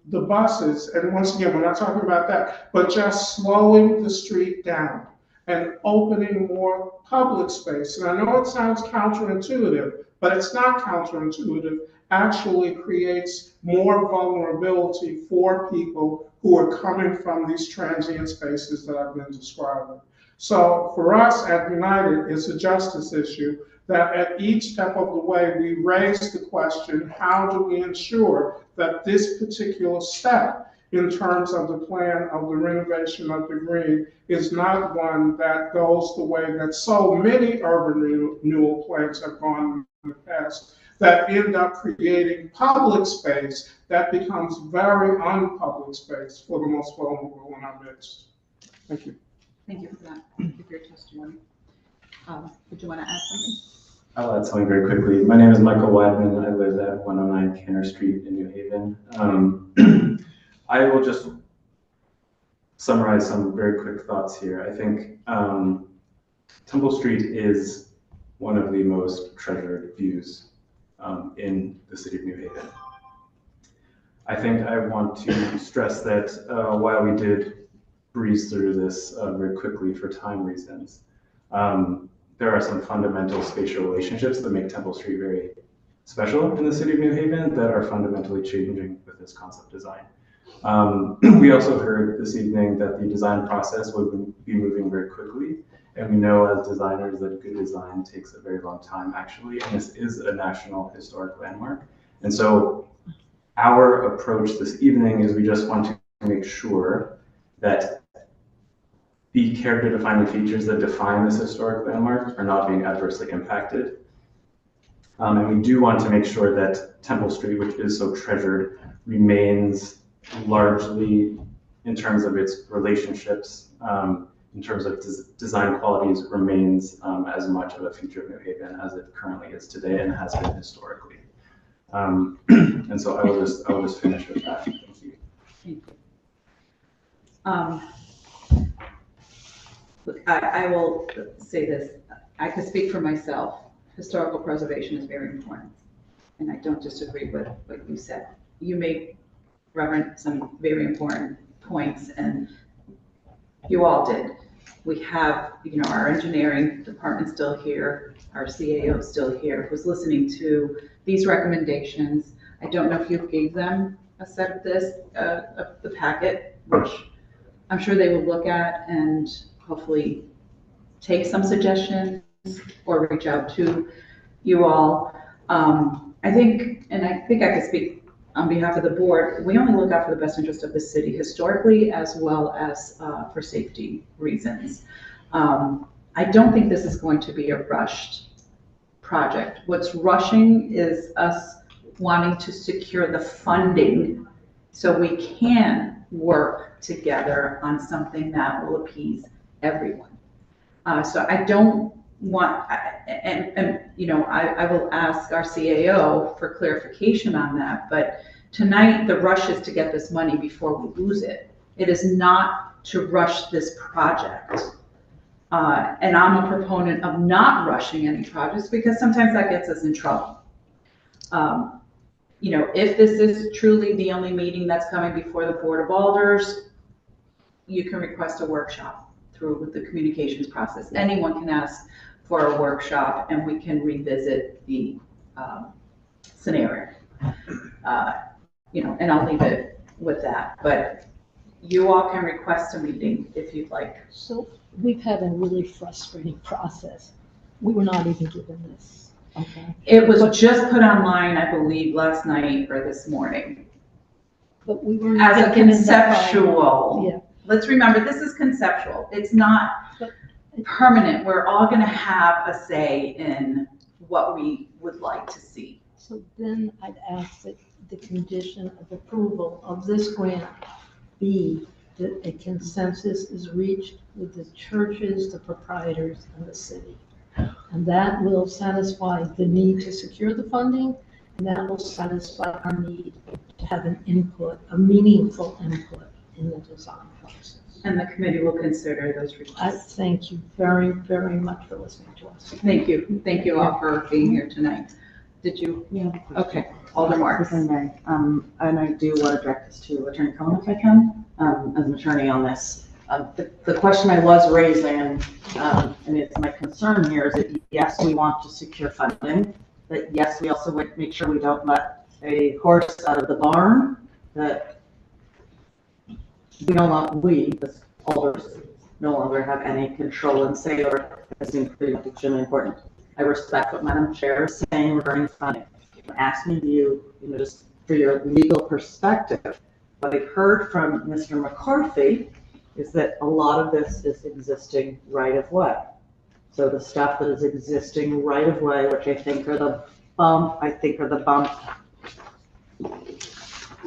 the buses, and once again, we're not talking about that, but just slowing the street down and opening more public space. And I know it sounds counterintuitive, but it's not counterintuitive. Actually creates more vulnerability for people who are coming from these transient spaces that I've been describing. So for us at United, it's a justice issue that at each step of the way, we raise the question, how do we ensure that this particular step in terms of the plan of the renovation of the green is not one that goes the way that so many urban renewal plans have gone in the past, that end up creating public space that becomes very unpublic space for the most vulnerable in our midst. Thank you. Thank you for that. Thank you for your testimony. Did you want to add something? I'll add something very quickly. My name is Michael Weidman. I live at 109 Canner Street in New Haven. I will just summarize some very quick thoughts here. I think Temple Street is one of the most treasured views in the city of New Haven. I think I want to stress that while we did breeze through this very quickly for time reasons, there are some fundamental spatial relationships that make Temple Street very special in the city of New Haven that are fundamentally changing with this concept design. We also heard this evening that the design process would be moving very quickly. And we know as designers that good design takes a very long time actually, and this is a national historic landmark. And so our approach this evening is we just want to make sure that the character defining features that define this historic landmark are not being adversely impacted. And we do want to make sure that Temple Street, which is so treasured, remains largely in terms of its relationships, in terms of design qualities, remains as much of a feature of New Haven as it currently is today and has been historically. And so I will just finish with that. Thank you. Thank you. Look, I will say this. I could speak for myself. Historical preservation is very important, and I don't disagree with what you said. You made, Reverend, some very important points, and you all did. We have, our engineering department still here, our CAO still here, who's listening to these recommendations. I don't know if you gave them a set of the packet, which I'm sure they will look at and hopefully take some suggestions or reach out to you all. I think I could speak on behalf of the board, we only look out for the best interest of the city historically as well as for safety reasons. I don't think this is going to be a rushed project. What's rushing is us wanting to secure the funding so we can work together on something that will appease everyone. So I don't want, I will ask our CAO for clarification on that, but tonight the rush is to get this money before we lose it. It is not to rush this project. And I'm a proponent of not rushing any projects because sometimes that gets us in trouble. If this is truly the only meeting that's coming before the Board of Alders, you can request a workshop through the communications process. Anyone can ask for a workshop and we can revisit the scenario. And I'll leave it with that. But you all can request a meeting if you'd like. So we've had a really frustrating process. We were not even given this. Okay. It was just put online, I believe, last night or this morning. But we were as a given conceptual. Yeah. Let's remember, this is conceptual. It's not permanent. We're all going to have a say in what we would like to see. So then I'd ask that the condition of approval of this grant be that a consensus is reached with the churches, the proprietors, and the city. And that will satisfy the need to secure the funding, and that will satisfy our need to have an input, a meaningful input in the design process. And the committee will consider those I requests. thank you very, very much for listening to us. Thank you. Thank you all for being here tonight. Did you? Yeah. Okay, Alder Marks. If I may, and I do want to direct this to Attorney Cohen if I can, as an attorney on this. The question I was raising, and it's my concern here, is that yes, we want to secure funding, but yes, we also want to make sure we don't let a horse out of the barn, that we don't want, we, the alders, no longer have any control and say over. This seems pretty extremely important. I respect what Madam Chair is saying regarding funding. I'm asking you, just for your legal perspective, what I've heard from Mr. McCarthy is that a lot of this is existing right of way. So the stuff that is existing right of way, which I think are the bumps,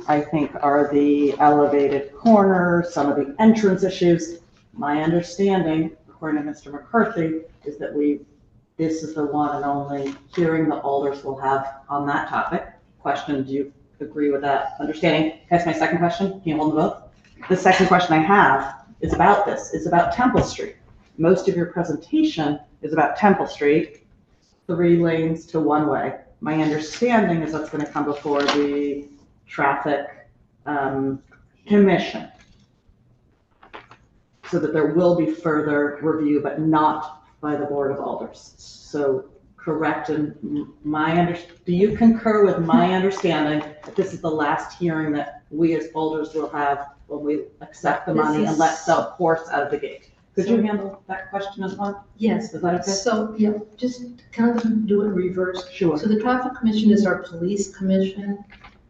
I think are the elevated corners, some of the entrance issues. My understanding, according to Mr. McCarthy, is that this is the one and only hearing the alders will have on that topic. Question, do you agree with that understanding? That's my second question. Can you hold them both? The second question I have is about this. It's about Temple Street. Most of your presentation is about Temple Street, 3 lanes to 1 way. My understanding is that's going to come before the Traffic Commission, so that there will be further review, but not by the Board of Alders. So correct, and do you concur with my understanding that this is the last hearing that we as alders will have when we accept the money and let the horse out of the gate? Could you handle that question as well? Yes. Is that okay? So, yeah, just kind of do it in reverse. Sure. So the Traffic Commission is our police commission,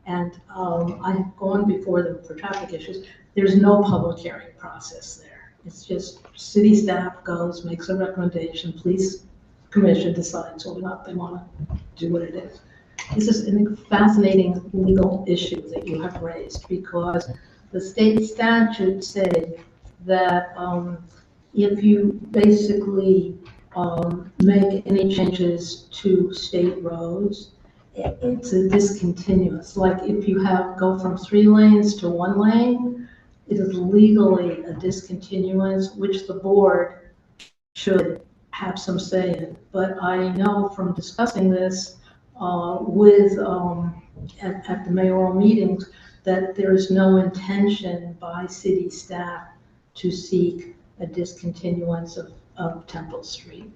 and I have gone before them for traffic issues. There's no public hearing process there. It's just city staff goes, makes a recommendation, police commission decides whether or not they want to do what it is. This is a fascinating legal issue that you have raised, because the state statutes say that if you basically make any changes to state roads, it's a discontinuous. Like if you go from 3 lanes to 1 lane, it is legally a discontinuance, which the board should have some say in. But I know from discussing this with at the mayoral meetings that there is no intention by city staff to seek a discontinuance of Temple Street.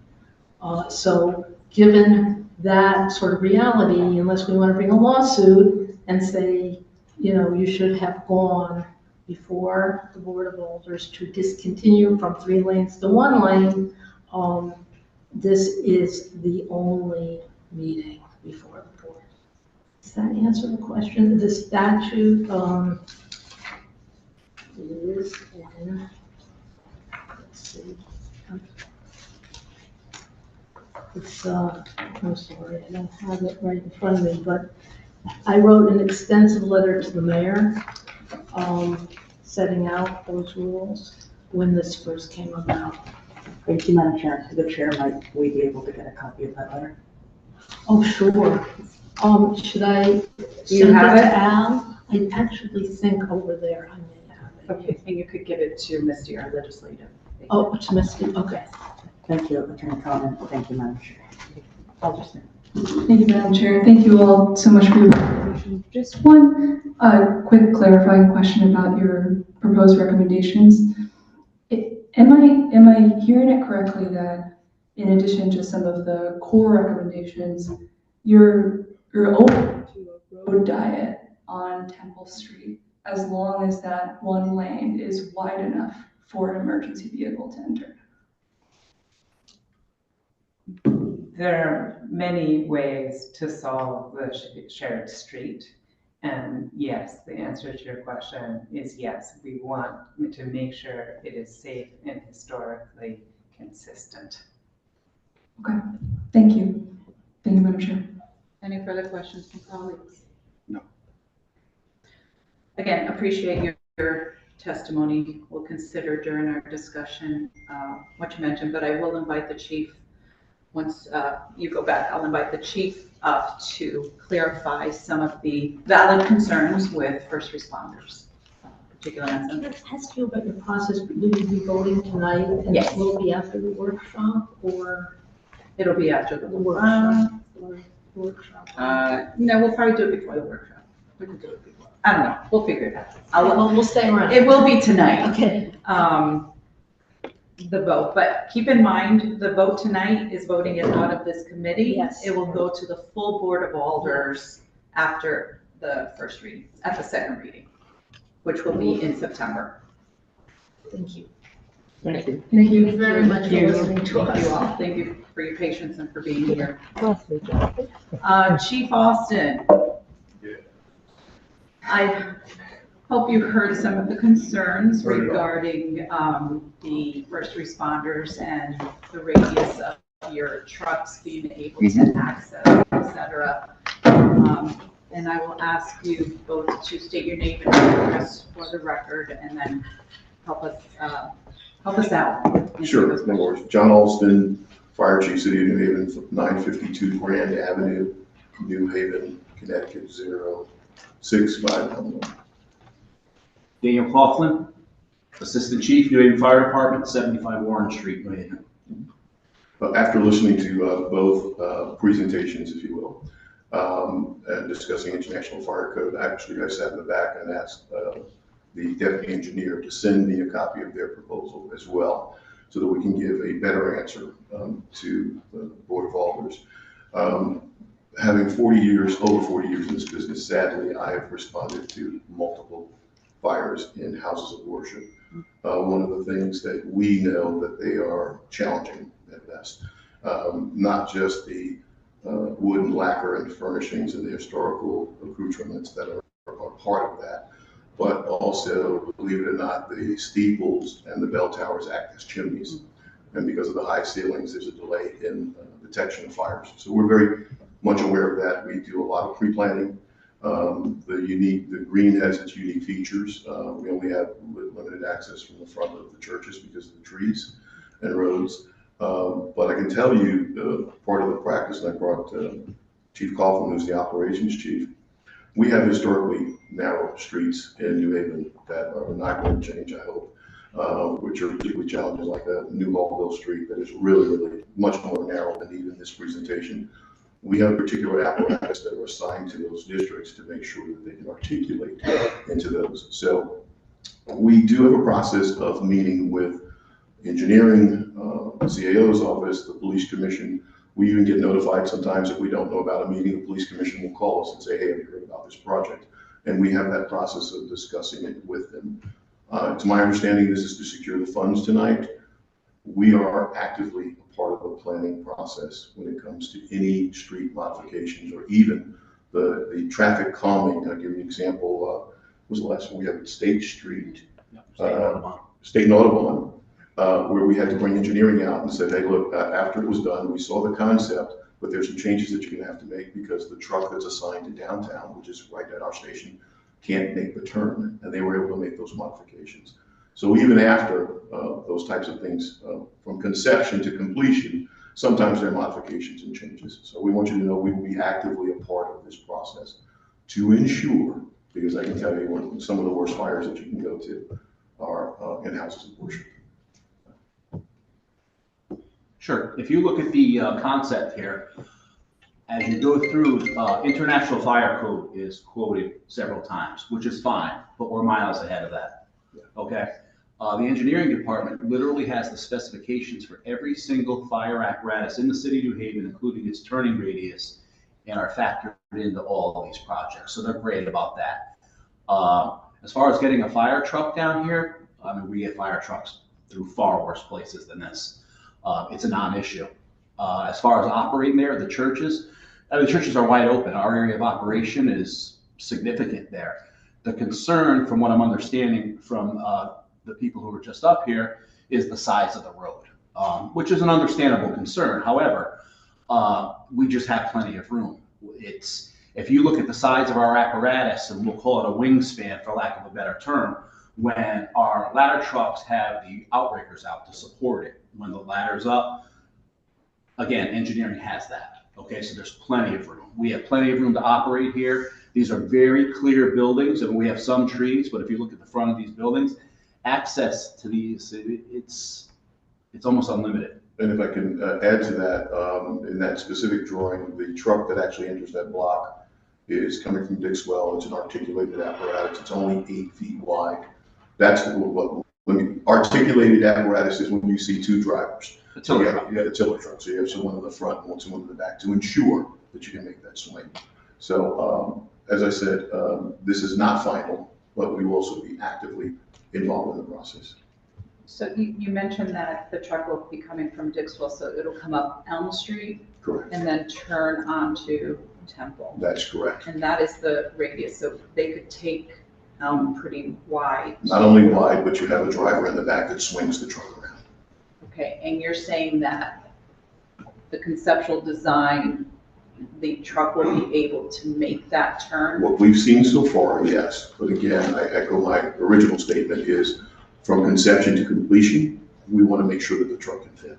So given that sort of reality, unless we want to bring a lawsuit and say, you should have gone before the Board of Alders to discontinue from 3 lanes to 1 lane, this is the only meeting before the board. Does that answer the question? The statute is in, let's see. It's, I'm sorry, I don't have it right in front of me, but I wrote an extensive letter to the mayor, setting out those rules when this first came about. Thank you, Madam Chair. The chair, might we be able to get a copy of that letter? Oh, sure. Should I Do you send have it it? to Al? I actually think over there I may have it. Okay, and you could give it to Misty, our legislative. Oh, it's Misty, okay. Thank you, Attorney Cohen. Thank you, Madam Chair. Thank you, Madam Chair. Thank you all so much for your presentation. Just one quick clarifying question about your proposed recommendations. Am I hearing it correctly that in addition to some of the core recommendations, you're open to a road diet on Temple Street as long as that 1 lane is wide enough for an emergency vehicle to enter? There are many ways to solve the shared street. And yes, the answer to your question is yes. We want to make sure it is safe and historically consistent. Okay, thank you. Thank you, Madam Chair. Any further questions from colleagues? No. Again, appreciate your testimony we'll consider during our discussion, what you mentioned, but I will invite the chief, once you go back, I'll invite the chief up to clarify some of the valid concerns with first responders, particularly on some. Can I ask you about your process? Will you be voting tonight? And Yes. Will it be after the workshop or? It'll be after the workshop. No, we'll probably do it before the workshop. We can do it before. I don't know. We'll figure it out. We'll stay around. It will be tonight. Okay. The vote, but keep in mind, the vote tonight is voting it out of this committee. Yes. It will go to the full Board of Alders after the first reading, at the second reading, which will be in September. Thank you. Thank you. Thank you very much for Thank you. listening to Thank you us. all. Thank you for your patience and for being here. Bless me, Jackie. Chief Austin. I hope you heard some of the concerns regarding the first responders and the radius of your trucks being able to access, et cetera. And I will ask you both to state your name and address for the record and then help us out. Sure, no worries. John Alston, Fire Chief, City of New Haven, 952 Grand Avenue, New Haven, Connecticut, 06511. Daniel Coughlin, Assistant Chief, New Haven Fire Department, 75 Warren Street, New Haven. After listening to both presentations, if you will, and discussing International Fire Code, actually I sat in the back and asked the deputy engineer to send me a copy of their proposal as well, so that we can give a better answer to the Board of Alders. Having over 40 years in this business, sadly, I have responded to multiple fires in houses of worship. One of the things that we know that they are challenging at best, not just the wood and lacquer and furnishings and the historical accoutrements that are part of that, but also, believe it or not, the steeples and the bell towers act as chimneys. And because of the high ceilings, there's a delay in detection of fires. So we're very much aware of that. We do a lot of pre-planning. The green has its unique features. We only have limited access from the front of the churches because of the trees and roads. But I can tell you, part of the practice, and I brought Chief Coughlin, who's the operations chief, we have historically narrow streets in New Haven that are not going to change, I hope, which are particularly challenging, like the New Hallville Street that is really, really much more narrow than even this presentation. We have particular apparatus that are assigned to those districts to make sure that they can articulate into those. So we do have a process of meeting with engineering, the CAO's office, the police commission. We even get notified sometimes if we don't know about a meeting, the police commission will call us and say, hey, have you heard about this project? And we have that process of discussing it with them. To my understanding, this is to secure the funds tonight. We are actively a part of the planning process when it comes to any street modifications or even the traffic calming. I'll give you an example. What was the last one? We had State Street, State and Audubon, where we had to bring engineering out and said, hey, look, after it was done, we saw the concept, but there's some changes that you're gonna have to make because the truck that's assigned to downtown, which is right at our station, can't make the turn, and they were able to make those modifications. So even after those types of things, from conception to completion, sometimes there are modifications and changes. So we want you to know we will be actively a part of this process to ensure, because I can tell you some of the worst fires that you can go to are in houses of worship. Sure. If you look at the concept here, as you go through, International Fire Code is quoted several times, which is fine, but we're miles ahead of that. Okay. The engineering department literally has the specifications for every single fire apparatus in the city of New Haven, including its turning radius, and are factored into all of these projects. So they're great about that. As far as getting a fire truck down here, I mean, we get fire trucks through far worse places than this. It's a non-issue. As far as operating there, the churches are wide open. Our area of operation is significant there. The concern, from what I'm understanding from the people who were just up here, is the size of the road, which is an understandable concern. However, we just have plenty of room. If you look at the size of our apparatus, and we'll call it a wingspan for lack of a better term, when our ladder trucks have the outbreakers out to support it. When the ladder's up, again, engineering has that. Okay, so there's plenty of room. We have plenty of room to operate here. These are very clear buildings, and we have some trees, but if you look at the front of these buildings, access to these, it's almost unlimited. And if I can add to that, in that specific drawing, the truck that actually enters that block is coming from Dixwell. It's an articulated apparatus. It's only 8 feet wide. That's when articulated apparatus is when you see two drivers. A tiller truck. Yeah, a tiller truck. So you have someone in the front and someone in the back to ensure that you can make that swing. So as I said, this is not final, but we will also be actively involved in the process. So you mentioned that the truck will be coming from Dixwell, so it'll come up Elm Street? Correct. And then turn onto Temple? That's correct. And that is the radius, so they could take Elm pretty wide? Not only wide, but you have a driver in the back that swings the truck around. Okay, and you're saying that the conceptual design, the truck will be able to make that turn? What we've seen so far, yes. But again, I echo my original statement is from conception to completion, we want to make sure that the truck can fit.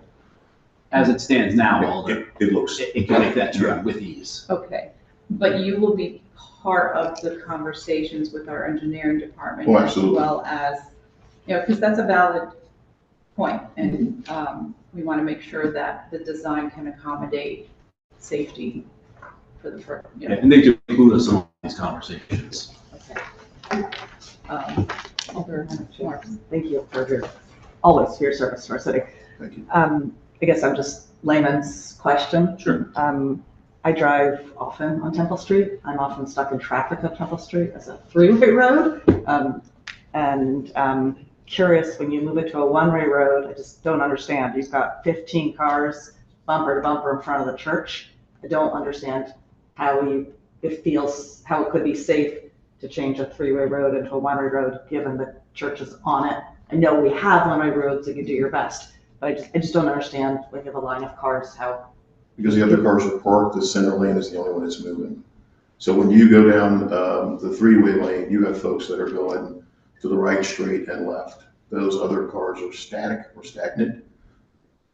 As it stands now, Alder, it looks. It can make that turn with ease. Okay, but you will be part of the conversations with our engineering department? Oh, absolutely. As well as, because that's a valid point, and we want to make sure that the design can accommodate safety for the first. And they do include us in all these conversations. Thank you for your, always your service to our city. Thank you. I guess I'm just layman's question. Sure. I drive often on Temple Street. I'm often stuck in traffic on Temple Street as a three-way road. And curious, when you move it to a one-way road, I just don't understand. You've got 15 cars bumper to bumper in front of the church. I don't understand how it could be safe to change a three-way road into a one-way road, given the church is on it. I know we have one-way roads, so you do your best, but I just don't understand when you have a line of cars, how. Because the other cars are parked, the center lane is the only one that's moving. So when you go down the three-way lane, you have folks that are going to the right, straight, and left. Those other cars are static or stagnant.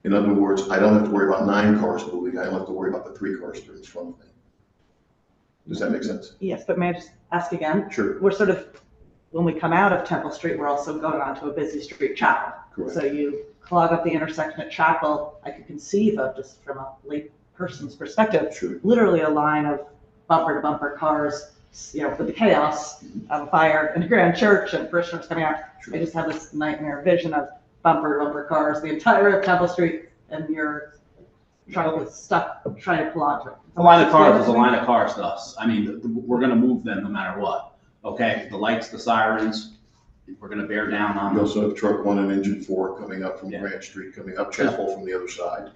In other words, I don't have to worry about 9 cars moving. I don't have to worry about the 3 cars that are in front of me. Does that make sense? Yes, but may I just ask again? Sure. We're sort of, when we come out of Temple Street, we're also going onto a busy street, Chapel. Correct. So you clog up the intersection at Chapel. I could conceive of, just from a lay person's perspective, Sure. literally a line of bumper to bumper cars, with the chaos of a fire in a grand church and parishioners coming out. Sure. I just have this nightmare vision of bumper to bumper cars, the entire of Temple Street, and you're stuck trying to pull onto it. A line of cars is a line of cars to us. I mean, we're gonna move them no matter what, okay? The lights, the sirens, we're gonna bear down on You them. also have truck 1 and engine 4 coming up from Grant Street, coming up Chapel from the other side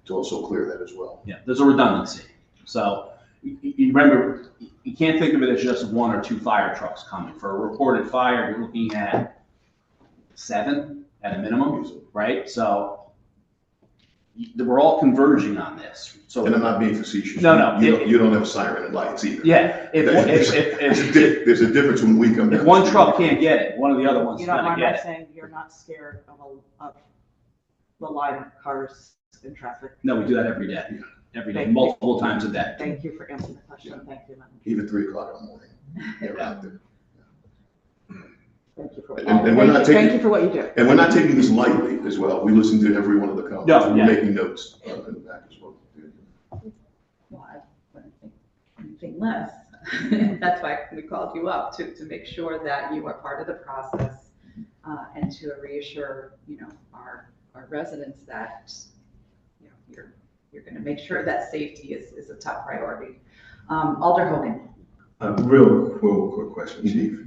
to also clear that as well. Yeah, there's a redundancy. So you remember, you can't think of it as just 1 or 2 fire trucks coming. For a reported fire, you're looking at 7 at a minimum, right? So we're all converging on this. So, And I'm not being facetious. No. You don't have siren and lights either. Yeah. There's a difference when we come down. If one truck can't get it, one of the other ones is You don't gonna mind get my it. saying you're not scared of the line of cars in traffic? No, we do that every day, Thank you. multiple times a day. Thank you for answering the question. Thank you, Madam. Even 3 o'clock in the morning. They're out there. Thank you for Thank you for what you do. And we're not taking this lightly as well. We listen to every one of the comments. No, We're yeah. making notes in the back as well. Well, I wouldn't think anything less. That's why we called you up, to make sure that you are part of the process, and to reassure, our residents that, you're gonna make sure that safety is a top priority. Alder Hogan. Real quick question, Chief.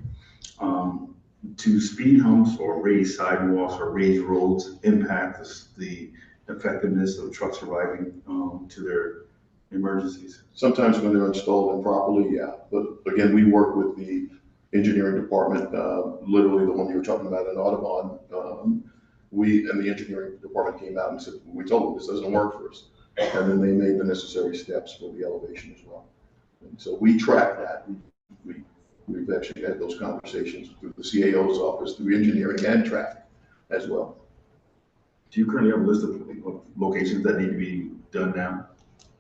Do speed humps or raised sidewalks or raised roads impact the effectiveness of trucks arriving to their emergencies? Sometimes when they're installed improperly, yeah. But again, we work with the engineering department, literally the one you were talking about in Audubon. We and the engineering department came out and said, we told them this doesn't work for us. And then they made the necessary steps for the elevation as well. And so we track that. We We've actually had those conversations through the CAO's office, through engineering and traffic as well. Do you currently have a list of locations that need to be done now?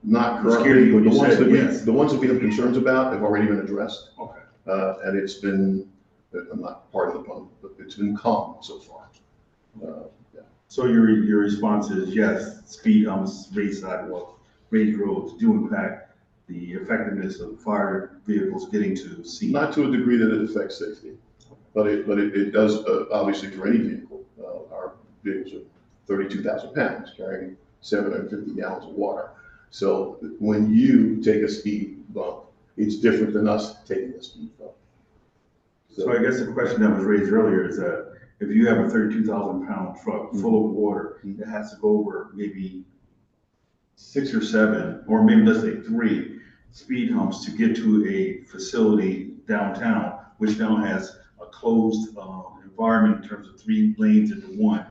Not I'm scared currently, when but you said yes. the ones that we have concerns about have already been addressed. Okay. And it's been, I'm not part of the pun, but it's been calm so far. So your response is yes, speed humps, raised sidewalks, raised roads do impact the effectiveness of fire vehicles getting to scene. Not to a degree that it affects safety, but it does, obviously for any vehicle. Our vehicles are 32,000 pounds carrying 750 gallons of water. So when you take a speed bump, it's different than us taking a speed bump. So I guess the question that was raised earlier is that if you have a 32,000 pound truck full of water, it has to go over maybe 6 or 7, or maybe let's say 3 speed humps to get to a facility downtown, which now has a closed environment in terms of 3 lanes into 1,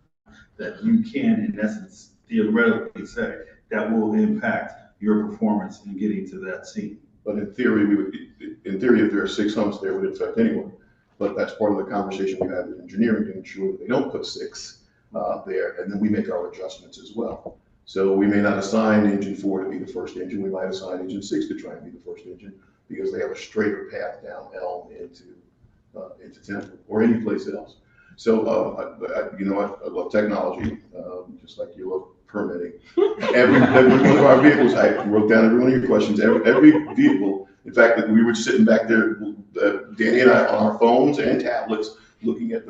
that you can, in essence, theoretically say that will impact your performance in getting to that scene. But in theory, if there are 6 humps there, it would affect anyone. But that's part of the conversation we have with engineering to ensure that they don't put 6 there, and then we make our adjustments as well. So we may not assign engine 4 to be the first engine, we might assign engine 6 to try and be the first engine, because they have a straighter path down Elm into Temple, or any place else. So, you know what, I love technology, just like you love permitting. Every one of our vehicles, I wrote down every one of your questions, every vehicle, in fact, that we were sitting back there, Danny and I, on our phones and tablets, looking at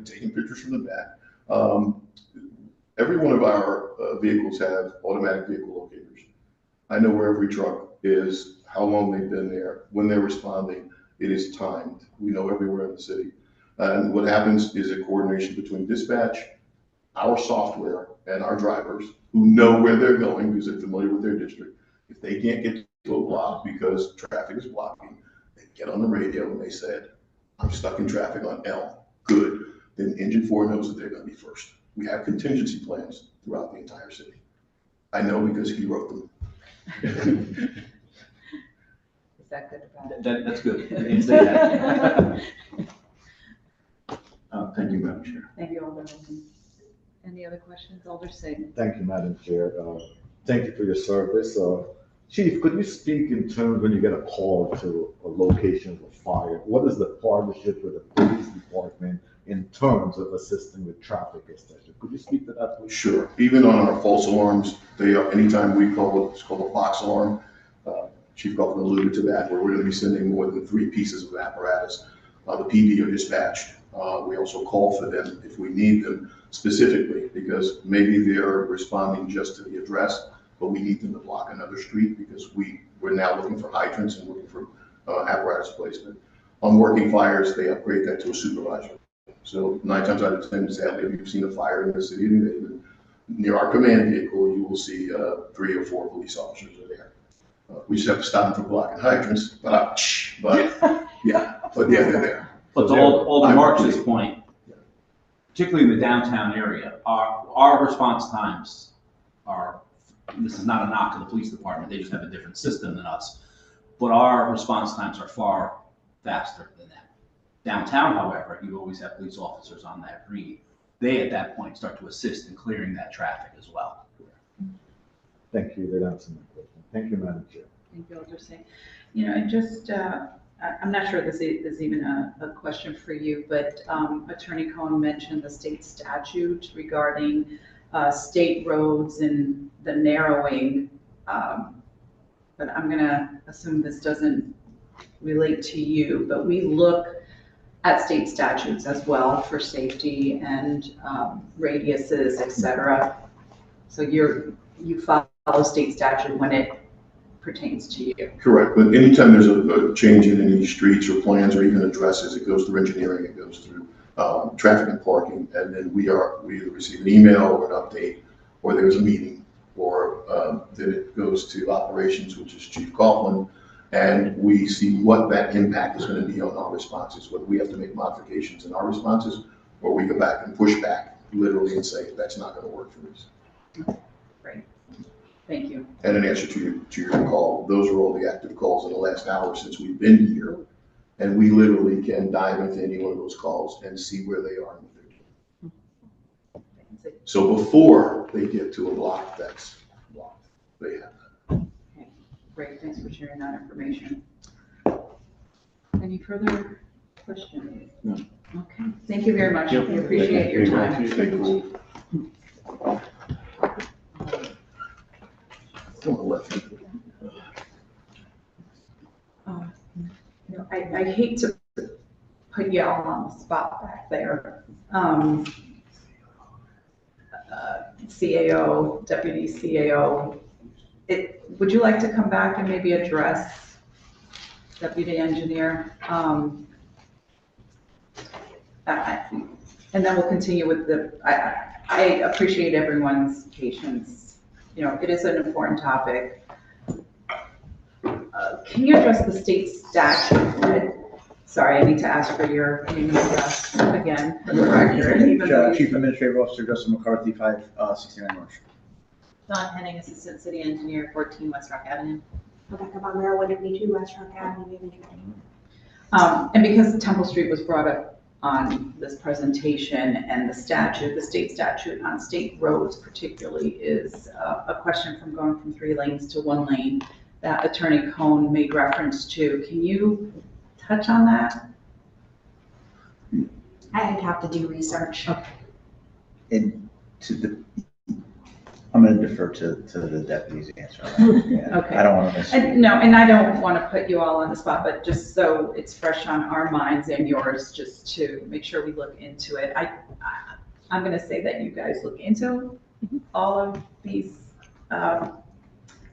taking pictures from the back. Every one of our vehicles have automatic vehicle locators. I know where every truck is, how long they've been there, when they're responding. It is timed. We know everywhere in the city. And what happens is a coordination between dispatch, our software, and our drivers who know where they're going because they're familiar with their district. If they can't get to a block because traffic is blocking, they get on the radio and they said, I'm stuck in traffic on Elm. Good. Then engine 4 knows that they're going to be first. We have contingency plans throughout the entire city. I know because he wrote them. Is that good or bad? That's good. You didn't say that. Thank you, Madam Chair. Thank you, Alder Wilson. Any other questions, Alder Sigmund? Thank you, Madam Chair. Thank you for your service. Chief, could you speak in terms when you get a call to a location of a fire? What is the partnership with the police department in terms of assisting with traffic, etc.? Could you speak to that, please? Sure. Even on our false alarms, they are, anytime we call it, it's called a box alarm. Chief Kaufman alluded to that, where we're going to be sending more than 3 pieces of apparatus. The PD are dispatched. We also call for them if we need them specifically, because maybe they're responding just to the address, but we need them to block another street because we're now looking for hydrants and looking for apparatus placement. On working fires, they upgrade that to a supervisor. So 9 times out of 10, sadly, if you've seen a fire in the city of New Haven, near our command vehicle, you will see 3 or 4 police officers are there. We just have to stop them for blocking hydrants, but yeah, they're there. But to Alder Marks' point, particularly in the downtown area, our response times are, this is not a knock to the police department, they just have a different system than us, but our response times are far faster than that. Downtown, however, you always have police officers on that green. They, at that point, start to assist in clearing that traffic as well. Thank you. That answers my question. Thank you, Madam Chair. Thank you, Alder Sigmund. You know, and just, I'm not sure this is even a question for you, but Attorney Cohen mentioned the state statute regarding state roads and the narrowing. But I'm gonna assume this doesn't relate to you, but we look at state statutes as well for safety and radiuses, et cetera. So you follow state statute when it pertains to you. Correct, but anytime there's a change in any streets or plans or even addresses, it goes through engineering, it goes through traffic and parking, and then we either receive an email or an update, or there's a meeting, or then it goes to operations, which is Chief Kaufman, and we see what that impact is going to be on our responses, whether we have to make modifications in our responses, or we go back and push back literally and say, that's not going to work for us. Great, thank you. And in answer to your call, those are all the active calls in the last hour since we've been here. And we literally can dive into any one of those calls and see where they are in the video. So before they get to a block that's blocked, they have that. Great, thanks for sharing that information. Any further questions? No. Okay, thank you very much. We appreciate your time. Thank you. I hate to put you all on the spot back there. CAO, deputy CAO, would you like to come back and maybe address deputy engineer? And then we'll continue with I appreciate everyone's patience. You know, it is an important topic. Can you address the state statute? Sorry, I need to ask for your name and address again for the record. Chief Administrative Officer Justin McCarthy, 569 North. Don Henning, Assistant City Engineer, 14 West Rock Avenue. Rebecca Bombero, 122 West Rock Avenue. And because Temple Street was brought up on this presentation and the statute, the state statute on state roads particularly is a question from going from 3 lanes to 1 lane that Attorney Cohn made reference to. Can you touch on that? I'd have to do research. Okay. And I'm going to defer to the deputy's answer on that. Yeah, Okay. I don't want to miss. No, and I don't want to put you all on the spot, but just so it's fresh on our minds and yours, just to make sure we look into it. I'm going to say that you guys look into all of these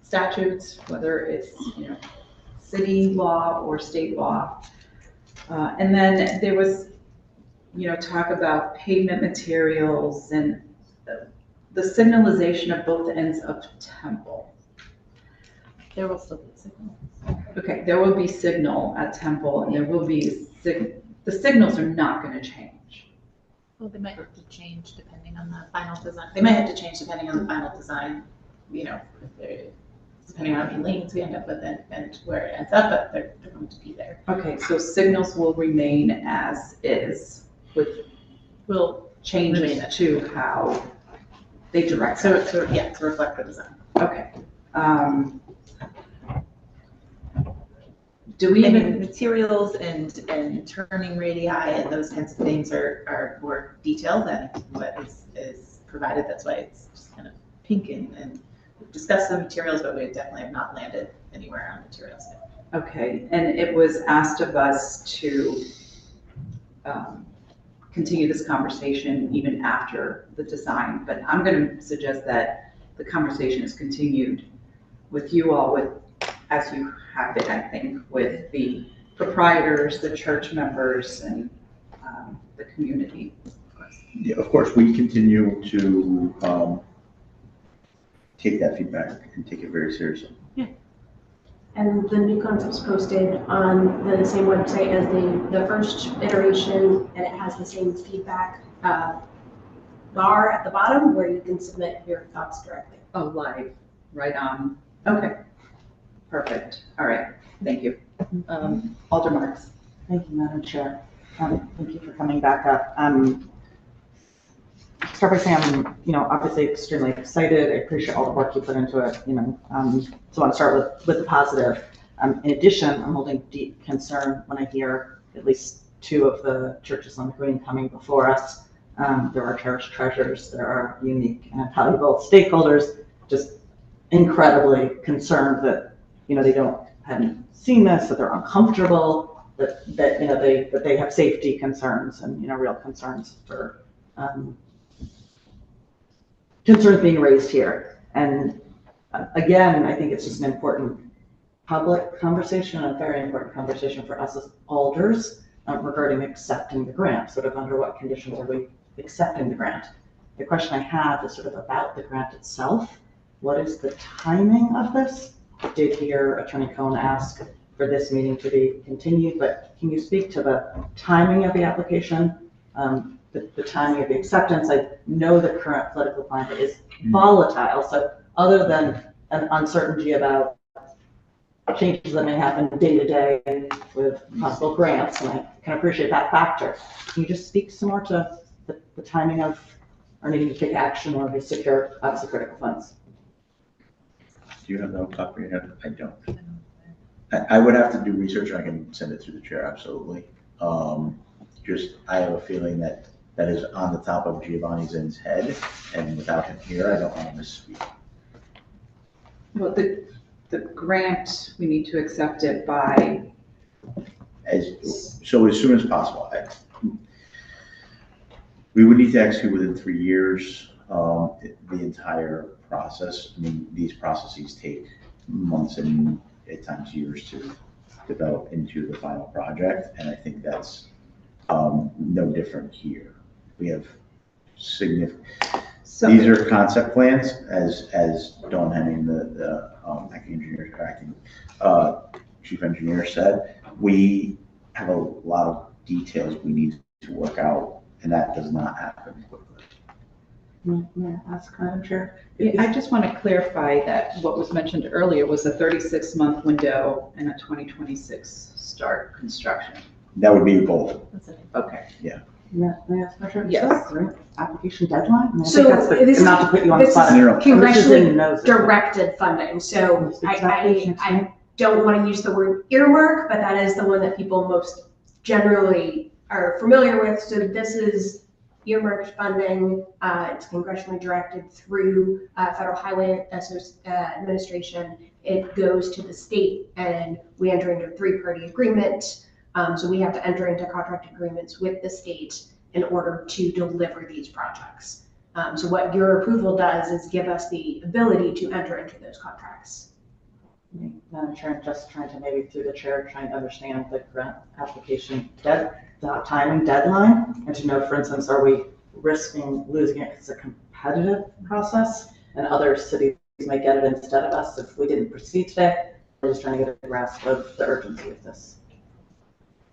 statutes, whether it's, you know, city law or state law. And then there was, you know, talk about pavement materials and the signalization of both ends of Temple. There will still be a signal. Okay, there will be signal at Temple and there will be, the signals are not going to change. Well, they might have to change depending on the final design. They might have to change depending on the final design, you know, depending on how many lanes we end up with and where it ends up, but they're going to be there. Okay, so signals will remain as is with changes to how they direct. So yeah, to reflect the design. Okay. Do we even materials and turning radii and those kinds of things are more detailed than what is provided. That's why it's just kind of pink and we've discussed the materials, but we definitely have not landed anywhere on materials yet. Okay, and it was asked of us to continue this conversation even after the design, but I'm going to suggest that the conversation is continued with you all, with, as you have it, I think, with the proprietors, the church members, and the community. Yeah, of course, we continue to take that feedback and take it very seriously. Yeah. And the new concept's posted on the same website as the first iteration, and it has the same feedback bar at the bottom where you can submit your thoughts directly. Oh, live, right on. Okay, perfect. All right, thank you. Alder Marks. Thank you, Madam Chair. Thank you for coming back up. Start by saying I'm, obviously extremely excited. I appreciate all the work you put into it, so I want to start with the positive. In addition, I'm holding deep concern when I hear at least 2 of the churches on the green coming before us. There are cherished treasures, there are unique and valuable stakeholders, just incredibly concerned that, they hadn't seen this, that they're uncomfortable, that they have safety concerns and, real concerns for, concerns being raised here. And again, I think it's just an important public conversation, a very important conversation for us as alders regarding accepting the grant, sort of under what conditions are we accepting the grant. The question I have is sort of about the grant itself. What is the timing of this? I did hear Attorney Cohn ask for this meeting to be continued, but can you speak to the timing of the application? The timing of the acceptance? I know the current political climate is volatile, so other than an uncertainty about changes that may happen day to day with possible grants, and I can appreciate that factor. Can you just speak some more to the timing of our needing to take action or to secure obviously critical funds? Do you have that on top of your head? I don't. I would have to do research, and I can send it through the chair, absolutely. Just, I have a feeling that is on the top of Giovanni Zinn's head, and without him here, I don't want to misspeak. Well, the grant, we need to accept it by, So as soon as possible. We would need to execute within 3 years, the entire process. I mean, these processes take months and at times years to develop into the final project, and I think that's no different here. We have significant, these are concept plans, as Dawn Henning, the acting engineer, acting chief engineer said. We have a lot of details we need to work out, and that does not happen quickly. May I ask, Madam Chair? I just want to clarify that what was mentioned earlier was a 36-month window and a 2026 start construction. That would be a goal. Okay. Yeah. May I ask, Madam Chair? Yes. Grant application deadline? I mean, I So think that's this not to put you on the this spot. is At least Lynn knows congressionally it. directed funding, so I don't want to use the word earmark, but that is the one that people most generally are familiar with. So this is earmarked funding. It's congressionally directed through Federal Highway Administration. It goes to the state, and we enter into a 3-party agreement. So we have to enter into contract agreements with the state in order to deliver these projects. So what your approval does is give us the ability to enter into those contracts. Madam Chair, just trying to maybe through the chair, trying to understand the grant application timing deadline, and to know, for instance, are we risking losing it because it's a competitive process and other cities may get it instead of us if we didn't proceed today? We're just trying to get a grasp of the urgency of this.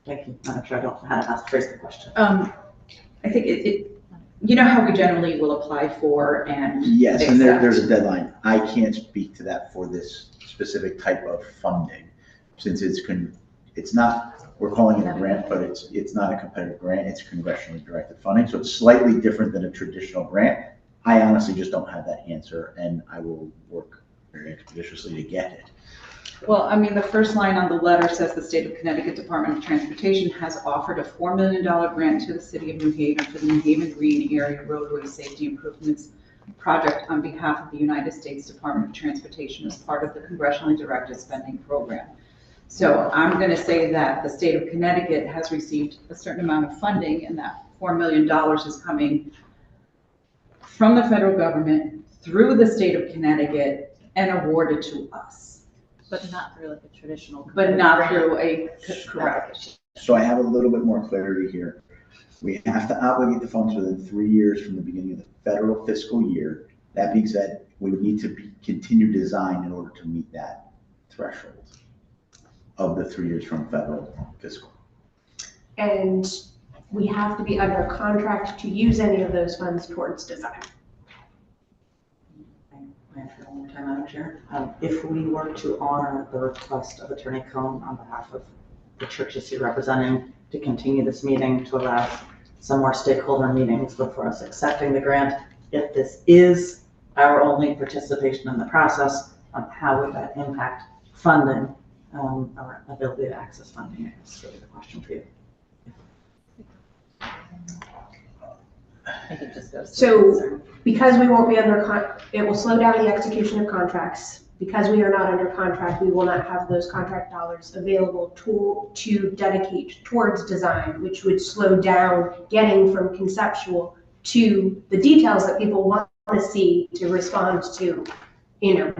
Thank you. Madam Chair, I don't know how to phrase the question. I think you know how we generally will apply for and Yes, and accept. there's a deadline. I can't speak to that for this specific type of funding, since it's not, we're calling it a grant, but it's not a competitive grant, it's congressionally directed funding, so it's slightly different than a traditional grant. I honestly just don't have that answer, and I will work very expeditiously to get it. Well, I mean, the first line on the letter says the state of Connecticut Department of Transportation has offered a $4 million grant to the city of New Haven for the New Haven Green Area Roadway Safety Improvements Project on behalf of the United States Department of Transportation as part of the congressionally directed spending program. So I'm going to say that the state of Connecticut has received a certain amount of funding, and that $4 million is coming from the federal government through the state of Connecticut and awarded to us. But not through like a traditional. But not through a, correct. So I have a little bit more clarity here. We have to obligate the funds within 3 years from the beginning of the federal fiscal year. That being said, we would need to continue design in order to meet that threshold of the 3 years from federal fiscal. And we have to be under contract to use any of those funds towards design. One more time, Madam Chair. If we were to honor the request of Attorney Cohn on behalf of the churches you're representing to continue this meeting to allow some more stakeholder meetings before us accepting the grant, if this is our only participation in the process, how would that impact funding, our ability to access funding? That's really the question for you. I think it just goes. So because we won't be under it will slow down the execution of contracts. Because we are not under contract, we will not have those contract dollars available to dedicate towards design, which would slow down getting from conceptual to the details that people want to see to respond to,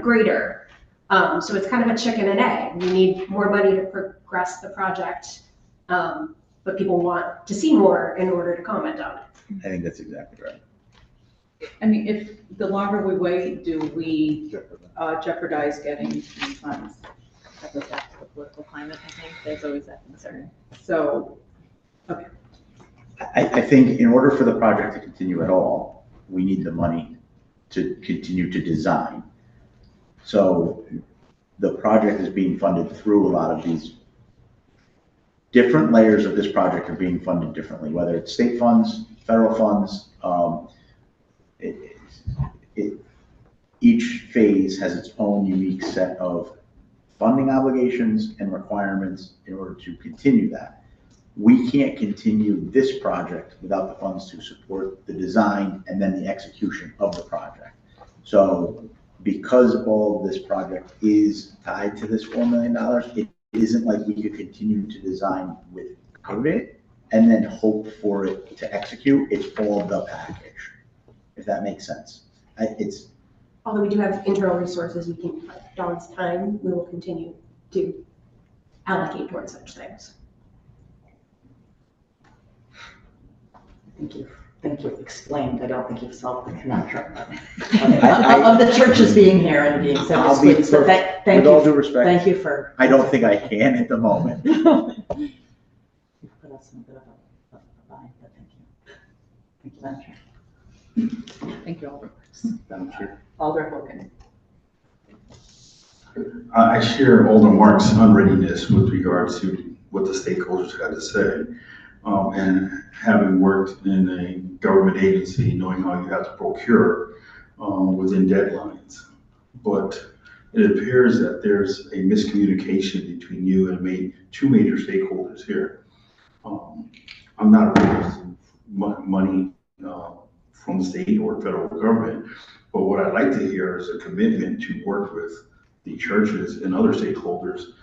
greater. So it's kind of a chicken and egg. We need more money to progress the project, but people want to see more in order to comment on it. I think that's exactly right. I mean, if the longer we wait, do we jeopardize getting these funds? That goes back to the political climate, I think. There's always that concern. So, okay. I think in order for the project to continue at all, we need the money to continue to design. So the project is being funded through a lot of these different layers of this project are being funded differently, whether it's state funds, federal funds. Each phase has its own unique set of funding obligations and requirements in order to continue that. We can't continue this project without the funds to support the design and then the execution of the project. So because all of this project is tied to this $4 million, it isn't like we could continue to design without it and then hope for it to execute. It's all the package, if that makes sense. Although we do have internal resources, we can, like Dawn's time, we will continue to allocate towards such things. Thank you. Thank you. Explained. I don't think you've solved the conundrum of the churches being here and being so I'll be discreet. So thank with you. all due respect. Thank you for. I don't think I can at the moment. You've put us in a bit of a bind, but thank you. Thank you, Madam Chair. Thank you, Alder. Madam Chair. Alder Hogan. I share Alder Mark's unreadiness with regard to what the stakeholders had to say. And having worked in a government agency, knowing how you have to procure within deadlines. But it appears that there's a miscommunication between you and two major stakeholders here. I'm not opposed to money from the state or federal government, but what I'd like to hear is a commitment to work with the churches and other stakeholders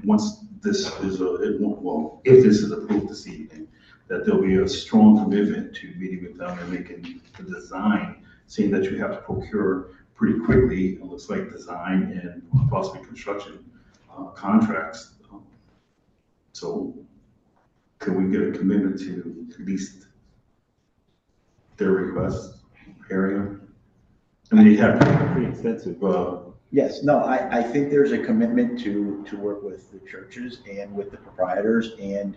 once this is if this is approved this evening, that there'll be a strong commitment to meeting with them and making the design, seeing that you have to procure pretty quickly, it looks like design and possibly construction contracts. So can we get a commitment to at least their requests, area? I mean, you have pretty extensive. Yes, no, I think there's a commitment to work with the churches and with the proprietors and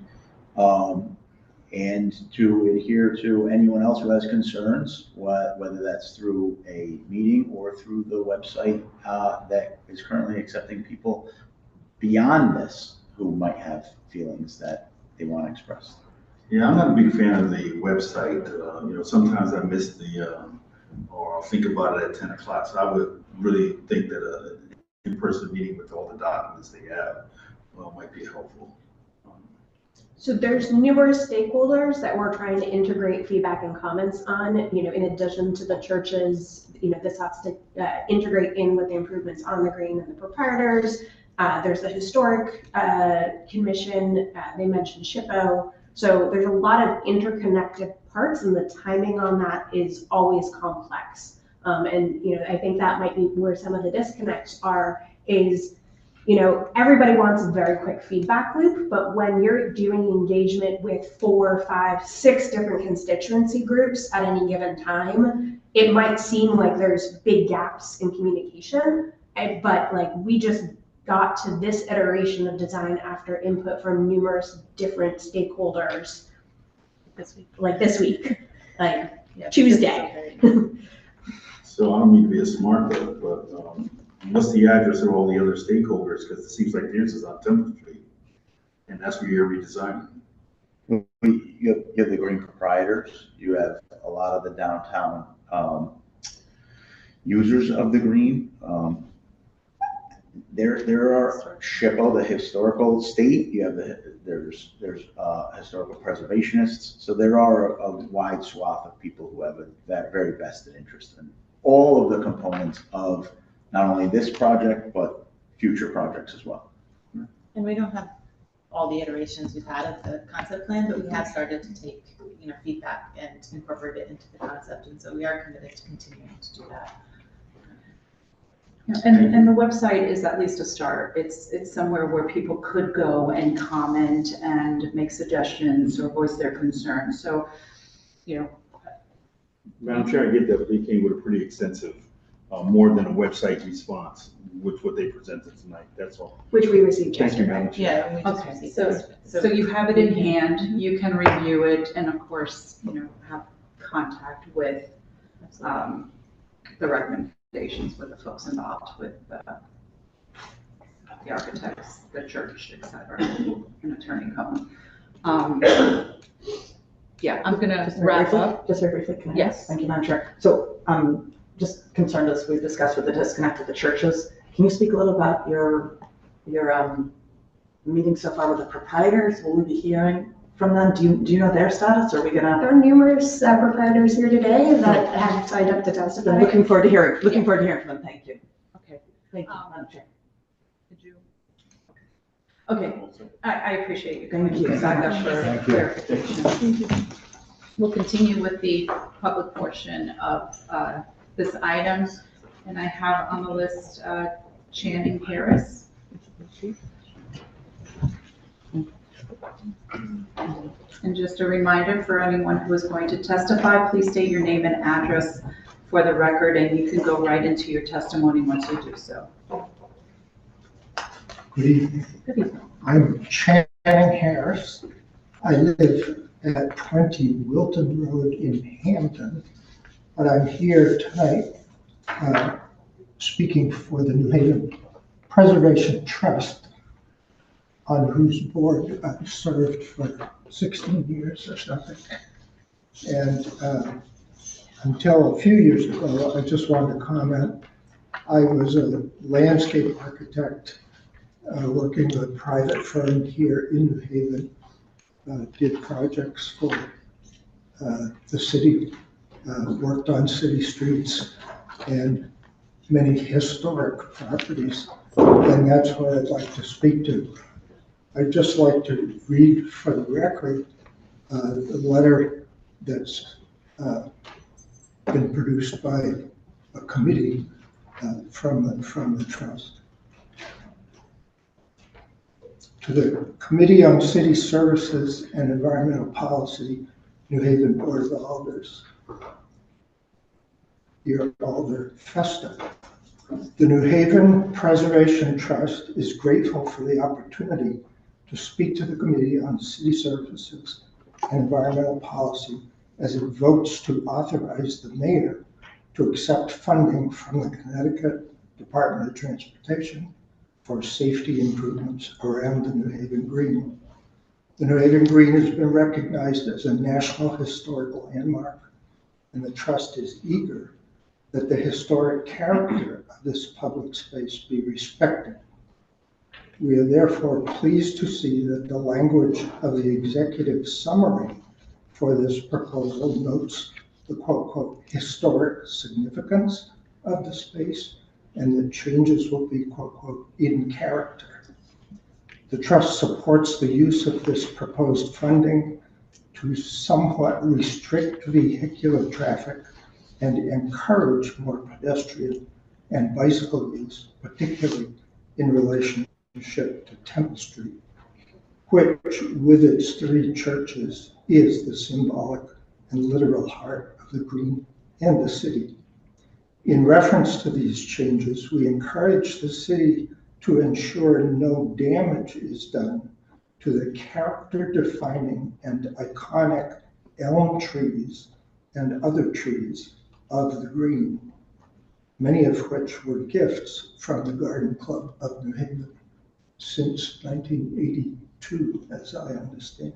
to adhere to anyone else who has concerns, whether that's through a meeting or through the website that is currently accepting people beyond this who might have feelings that they want to express. Yeah, I'm not a big fan of the website. Sometimes I miss or I'll think about it at 10 o'clock. So I would really think that an in-person meeting with all the documents they have might be helpful. So there's numerous stakeholders that we're trying to integrate feedback and comments on, in addition to the churches, this has to integrate in with the improvements on the green and the proprietors. There's the historic commission, they mentioned SHPO. So there's a lot of interconnected parts and the timing on that is always complex. I think that might be where some of the disconnects is everybody wants a very quick feedback loop, but when you're doing engagement with 4, 5, 6 different constituency groups at any given time, it might seem like there's big gaps in communication, but we just got to this iteration of design after input from numerous different stakeholders this week, Tuesday. So I don't mean to be a smart butt, but what's the address of all the other stakeholders? Because it seems like theirs is on 10th Street, and that's where you're redesigning. You have the green proprietors, you have a lot of the downtown users of the green. There are SHPO, the historical state. You have there's historical preservationists. So there are a wide swath of people who have that very vested interest in all of the components of not only this project but future projects as well. And we don't have all the iterations we've had of the concept plan, but we have started to take feedback and incorporate it into the concept, and so we are committed to continuing to do that. Yeah, and the website is at least a start. It's somewhere where people could go and comment and make suggestions or voice their concerns. So, Madam Chair, I get that, but they came with a pretty extensive, more than a website response, with what they presented tonight. That's all. Which we received Thank you, yesterday. Madam Chair. Yeah, we just okay, received so you have it in hand, you can review it, and of course, have contact with the recommendations with the folks involved with the architects, the church, et cetera, and Attorney Cohen. Yeah, I'm gonna wrap up. Just very briefly, can I? Yes. Thank you, Madam Chair. So just concerned, as we've discussed with the disconnect of the churches, can you speak a little about your meeting so far with the proprietors? Will we be hearing from them? Do you know their status? Or are we gonna? There are numerous proprietors here today that have signed up to testify. I'm looking forward to hearing from them. Thank you. Okay, thank you, Madam Chair. Okay, I appreciate you Thank coming you. back up for Thank you. clarification. We'll continue with the public portion of this item. And I have on the list Channing Harris. And just a reminder for anyone who is going to testify, please state your name and address for the record, and you can go right into your testimony once you do so. Good evening. Good evening. I'm Channing Harris. I live at 20 Wilton Road in Hampton, but I'm here tonight speaking for the New Haven Preservation Trust, on whose board I've served for 16 years or something. And until a few years ago, I just wanted to comment, I was a landscape architect working with a private firm here in New Haven, did projects for the city, worked on city streets and many historic properties, and that's what I'd like to speak to. I'd just like to read for the record the letter that's been produced by a committee from the trust. To the Committee on City Services and Environmental Policy, New Haven Board of Alders. Dear Alder Festa, the New Haven Preservation Trust is grateful for the opportunity to speak to the Committee on City Services and Environmental Policy as it votes to authorize the mayor to accept funding from the Connecticut Department of Transportation for safety improvements around the New Haven Green. The New Haven Green has been recognized as a National Historical Landmark, and the Trust is eager that the historic character of this public space be respected. We are therefore pleased to see that the language of the executive summary for this proposal notes the quote, historic significance of the space, and that changes will be quote, in character. The Trust supports the use of this proposed funding to somewhat restrict vehicular traffic and encourage more pedestrian and bicycle use, particularly in relationship to Temple Street, which, with its 3 churches, is the symbolic and literal heart of the Green and the city. In reference to these changes, we encourage the city to ensure no damage is done to the character-defining and iconic elm trees and other trees of the Green, many of which were gifts from the Garden Club of New Haven since 1982, as I understand.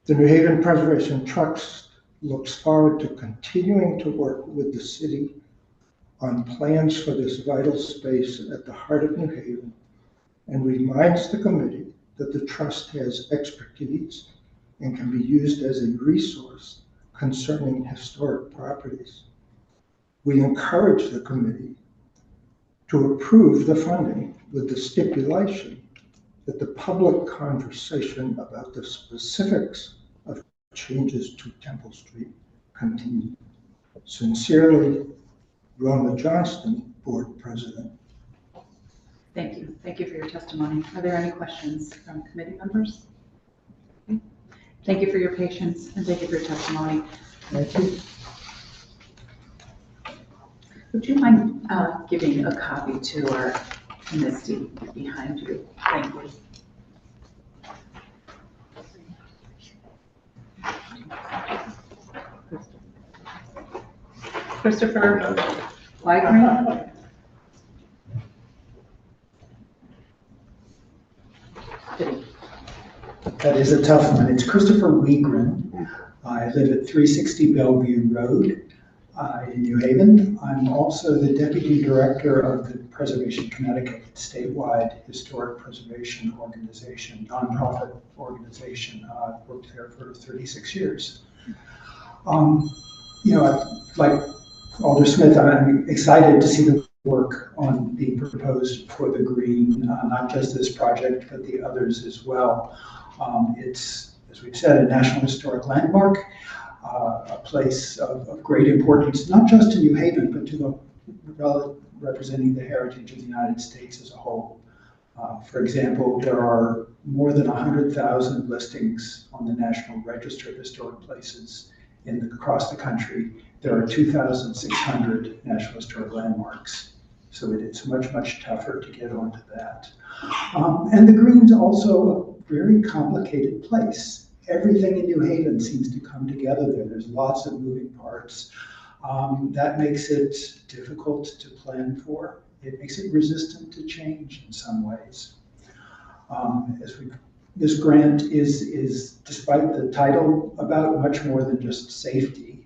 The New Haven Preservation Trust looks forward to continuing to work with the city on plans for this vital space at the heart of New Haven, and reminds the committee that the Trust has expertise and can be used as a resource concerning historic properties. We encourage the committee to approve the funding with the stipulation that the public conversation about the specifics of changes to Temple Street continue. Sincerely, Rona Johnston, Board President. Thank you. Thank you for your testimony. Are there any questions from committee members? Okay. Thank you for your patience and thank you for your testimony. Thank you. Would you mind giving a copy to our Misty behind you? Thank you. Christopher Weigering. That is a tough one. It's Christopher Wiegren. I live at 360 Bellevue Road in New Haven. I'm also the Deputy Director of the Preservation Connecticut statewide historic preservation organization, nonprofit organization. I've worked there for 36 years. Like Alder Smith, I'm excited to see the work on being proposed for the green, not just this project, but the others as well. It's, as we've said, a National Historic Landmark, a place of great importance, not just to New Haven, but to the representing the heritage of the United States as a whole. For example, there are more than 100,000 listings on the National Register of Historic Places across the country. There are 2,600 National Historic Landmarks, so it's much, much tougher to get onto that. And the Green's also a very complicated place. Everything in New Haven seems to come together there. There's lots of moving parts. That makes it difficult to plan for. It makes it resistant to change in some ways. This grant is, despite the title, about much more than just safety.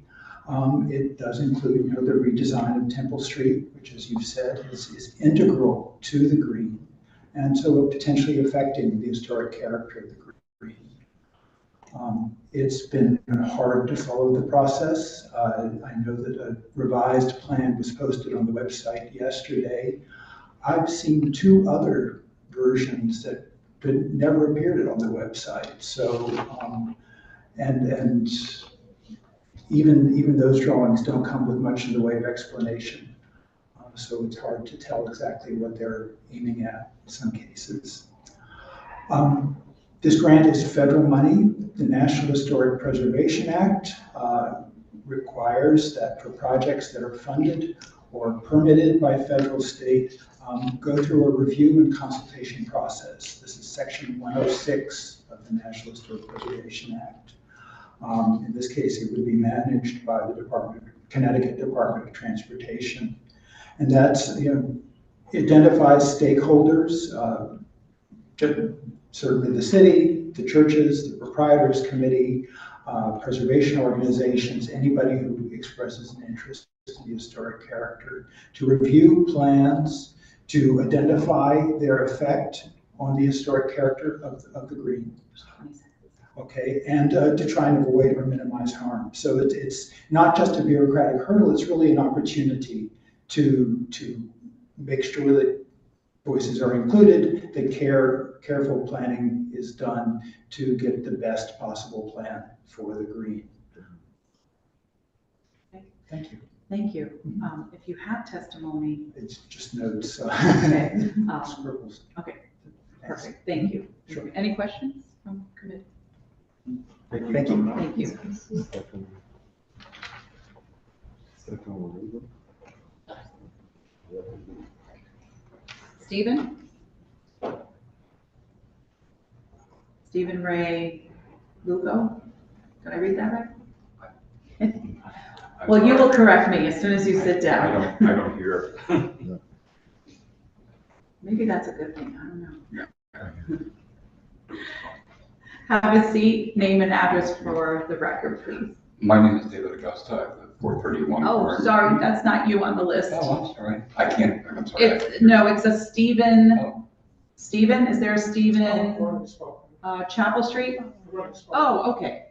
It does include, the redesign of Temple Street, which, as you've said, is integral to the Green, and so potentially affecting the historic character of the Green. It's been hard to follow the process. I know that a revised plan was posted on the website yesterday. I've seen 2 other versions that never appeared on the website. So, and even those drawings don't come with much in the way of explanation. So it's hard to tell exactly what they're aiming at in some cases. This grant is federal money. The National Historic Preservation Act requires that for projects that are funded or permitted by federal, state, go through a review and consultation process. This is Section 106 of the National Historic Preservation Act. In this case, it would be managed by the Connecticut Department of Transportation. And that's, identifies stakeholders, certainly the city, the churches, the proprietors committee, preservation organizations, anybody who expresses an interest in the historic character, to review plans, to identify their effect on the historic character of the Green. Okay, and to try and avoid or minimize harm. So it's not just a bureaucratic hurdle, it's really an opportunity to make sure that voices are included, that careful planning is done to get the best possible plan for the Green. Thank you. Thank you. If you have testimony. It's just notes. Okay. Scribbles. Okay, perfect. Thank you. Sure. Any questions from committee? Thank you. Thank you. Thank you. Stephen? Stephen Ray Lugo? Did I read that right? Well, you will correct me as soon as you sit down. I don't hear. Maybe that's a good thing, I don't know. Have a seat, name and address for the record, please. My name is David Augusta, I live at 431. Oh, sorry, that's not you on the list. Oh, I'm sorry. I'm sorry. It's a Stephen. Stephen, is there a Stephen? Chapel Street? Oh, okay.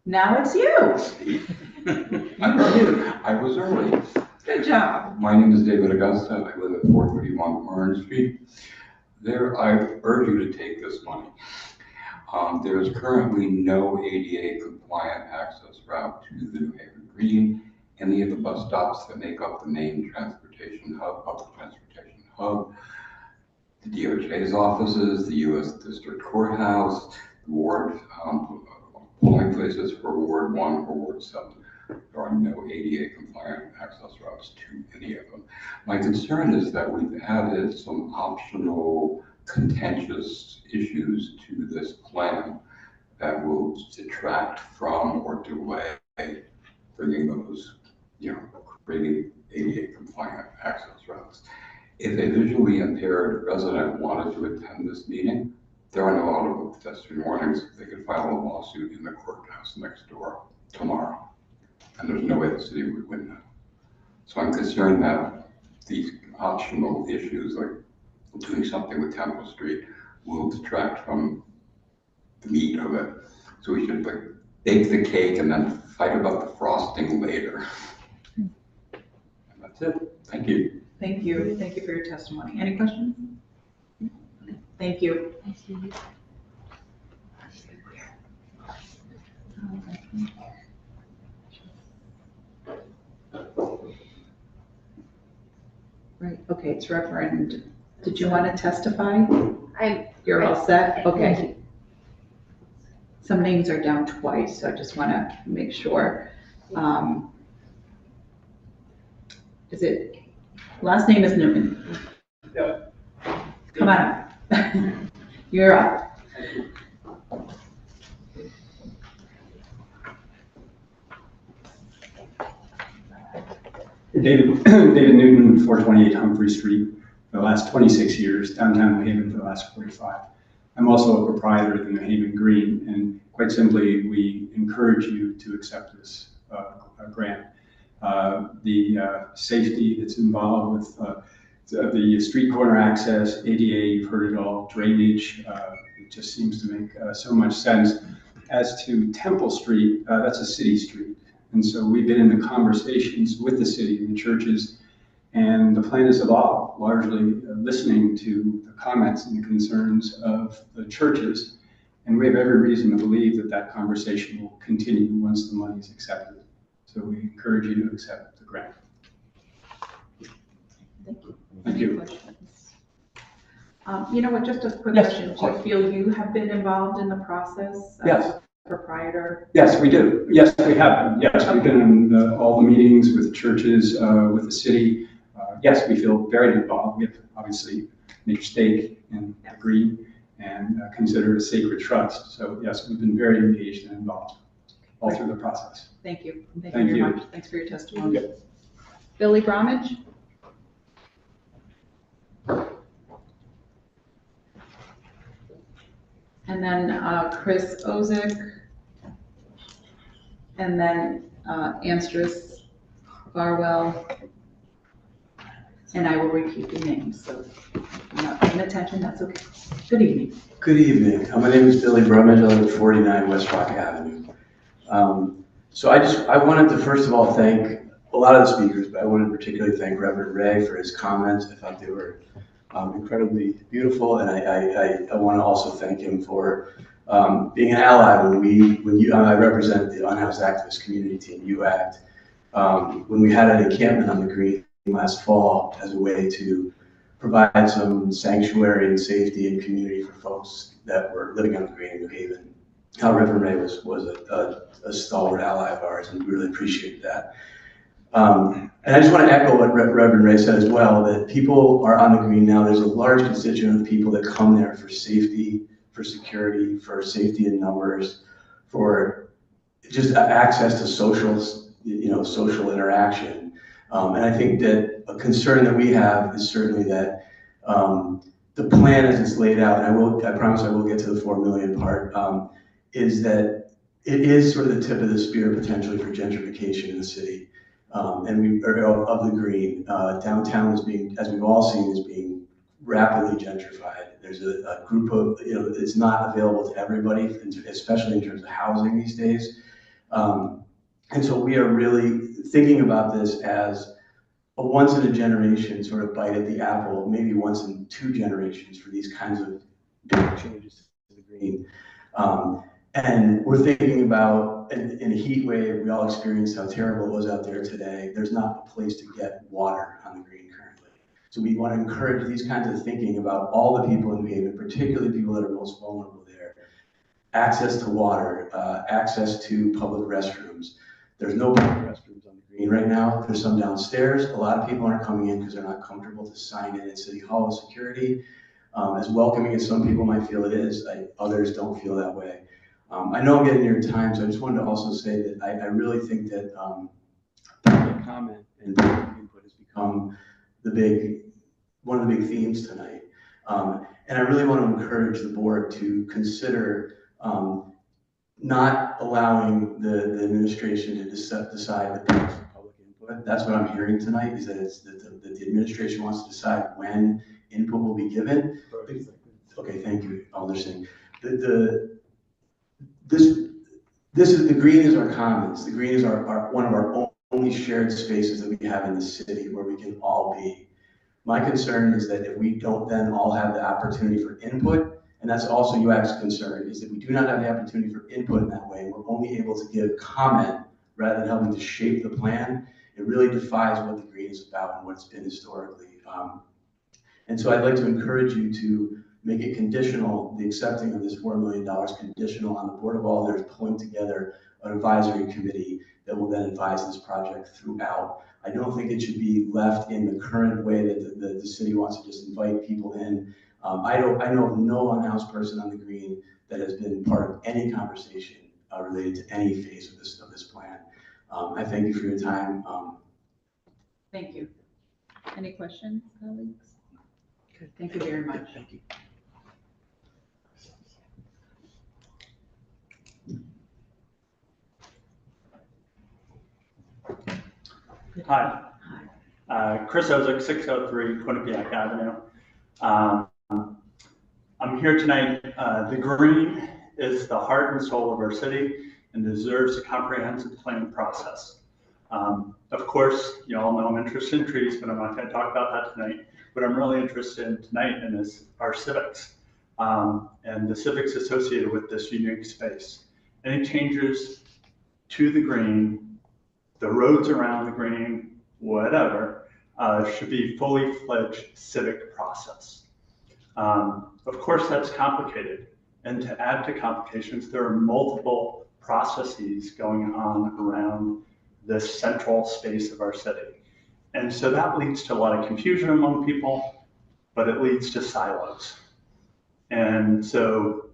Now it's you. I was early. Good job. My name is David Augusta. I live at 431 Orange Street. I urge you to take this money. There is currently no ADA compliant access route to the New Haven Green. Any of the bus stops that make up the main transportation hub, public transportation hub, the DOJ's offices, the U.S. District Courthouse, the ward polling places for Ward 1 or Ward 7. There are no ADA compliant access routes to any of them. My concern is that we've added some optional contentious issues to this plan that will detract from or delay bringing those, creating ADA compliant access routes. If a visually impaired resident wanted to attend this meeting, There are no audible pedestrian warnings. They could file a lawsuit in the courthouse next door tomorrow, and there's no way the city would win that. So I'm concerned that these optional issues, like doing something with Temple Street, will detract from the meat of it. So we should like bake the cake and then fight about the frosting later. And that's it. Thank you. Thank you. Thank you for your testimony. Any questions? Thank you. Right, okay, it's Reverend. Did you want to testify? You're all set? Okay. Some names are down twice, so I just want to make sure. Is it, last name is Newman? Yeah. Come on up. You're up. David Newton, 428 Humphrey Street, for the last 26 years, downtown New Haven for the last 45. I'm also a proprietor of the New Haven Green, and quite simply, we encourage you to accept this grant. The safety that's involved with the street corner access, ADA, you've heard it all, drainage, it just seems to make so much sense. As to Temple Street, that's a city street. And so we've been in the conversations with the city and the churches, and the plan has evolved, largely listening to the comments and the concerns of the churches. And we have every reason to believe that that conversation will continue once the money is accepted. So we encourage you to accept the grant. Thank you. Thank you. Questions? You know what, just a quick Yes, question. of Do you course. feel you have been involved in the process? Yes. As a proprietor? Yes, we do. Yes, we have. Yes, we've been in all the meetings with the churches, with the city. Yes, we feel very involved. We have to obviously make a stake and agree and consider it a sacred trust. So yes, we've been very engaged and involved all through the process. Thank you. Thank Thank you very you. much. Thanks for your testimony. Yep. Billy Bromwich? And then Chris Ozick. And then Amstris Barwell. And I will repeat the names, so if you're not paying attention, that's okay. Good evening. Good evening. My name is Billy Brumage. I live at 49 West Rock Avenue. So I wanted to first of all thank a lot of the speakers, but I wanted to particularly thank Reverend Ray for his comments. I thought they were incredibly beautiful, and I want to also thank him for being an ally when I represent the unhoused activist community team, UACT, when we had an encampment on the Green last fall as a way to provide some sanctuary and safety and community for folks that were living on the Green in New Haven. Reverend Ray was a stalwart ally of ours, and we really appreciate that. And I just want to echo what Reverend Ray said as well, that people are on the Green now. There's a large constituent of people that come there for safety, for security, for safety in numbers, for just access to social interaction. And I think that a concern that we have is certainly that the plan as it's laid out, and I promise I will get to the 4 million part, is that it is sort of the tip of the spear potentially for gentrification in the city. Of the Green. Downtown is being, as we've all seen, is being rapidly gentrified. There's a group of, it's not available to everybody, especially in terms of housing these days. And so we are really thinking about this as a once in a generation sort of bite at the apple, maybe once in 2 generations for these kinds of big changes to the Green. And we're thinking about, in a heat wave, we all experienced how terrible it was out there today. There's not a place to get water on the Green currently. So we want to encourage these kinds of thinking about all the people in New Haven, particularly people that are most vulnerable there. Access to water, access to public restrooms. There's no public restrooms on the Green right now. There's some downstairs. A lot of people aren't coming in because they're not comfortable to sign in at City Hall with security. As welcoming as some people might feel it is, others don't feel that way. I know I'm getting near time, so I just wanted to also say that I really think that public comment and public input has become one of the big themes tonight. And I really want to encourage the board to consider not allowing the administration to decide the pace of public input. That's what I'm hearing tonight, is that it's that the administration wants to decide when input will be given. Okay, thank you, Alderson. This is, the green is our commons. The green is our one of our only shared spaces that we have in the city where we can all be. My concern is that if we don't then all have the opportunity for input, and that's also UAC's concern, is that we do not have the opportunity for input in that way. We're only able to give comment rather than helping to shape the plan. It really defies what the green is about and what it's been historically. And so I'd like to encourage you to make it conditional, the accepting of this $4 million conditional on the Board of Alders pulling together an advisory committee that will then advise this project throughout. I don't think it should be left in the current way that the city wants to just invite people in. I know of no unhoused person on the green that has been part of any conversation related to any phase of this plan. I thank you for your time. Thank you. Any questions, colleagues? Good, thank you very much. Thank you. Hi. Chris Ozick, 603 Quinnipiac Avenue. I'm here tonight. The green is the heart and soul of our city and deserves a comprehensive planning process. Of course, you all know I'm interested in trees, but I'm not going to talk about that tonight. What I'm really interested in tonight is our civics and the civics associated with this unique space. Any changes to the green, the roads around the green, whatever, should be fully fledged civic process. Of course, that's complicated. And to add to complications, there are multiple processes going on around this central space of our city. And so that leads to a lot of confusion among people, but it leads to silos. And so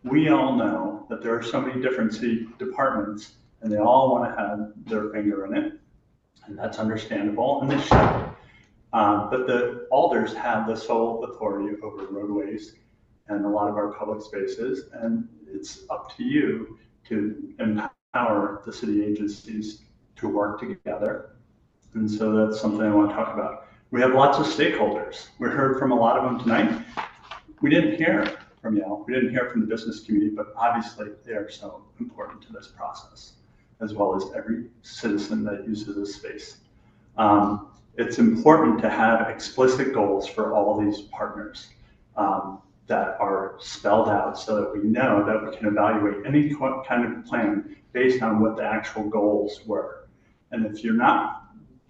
we all know that there are so many different city departments and they all want to have their finger in it. And that's understandable, and they should. But the alders have the sole authority over roadways and a lot of our public spaces, and it's up to you to empower the city agencies to work together. And so that's something I want to talk about. We have lots of stakeholders. We heard from a lot of them tonight. We didn't hear from y'all. We didn't hear from the business community, but obviously they are so important to this process, as well as every citizen that uses this space. It's important to have explicit goals for all these partners that are spelled out so that we know that we can evaluate any kind of plan based on what the actual goals were. And if you're not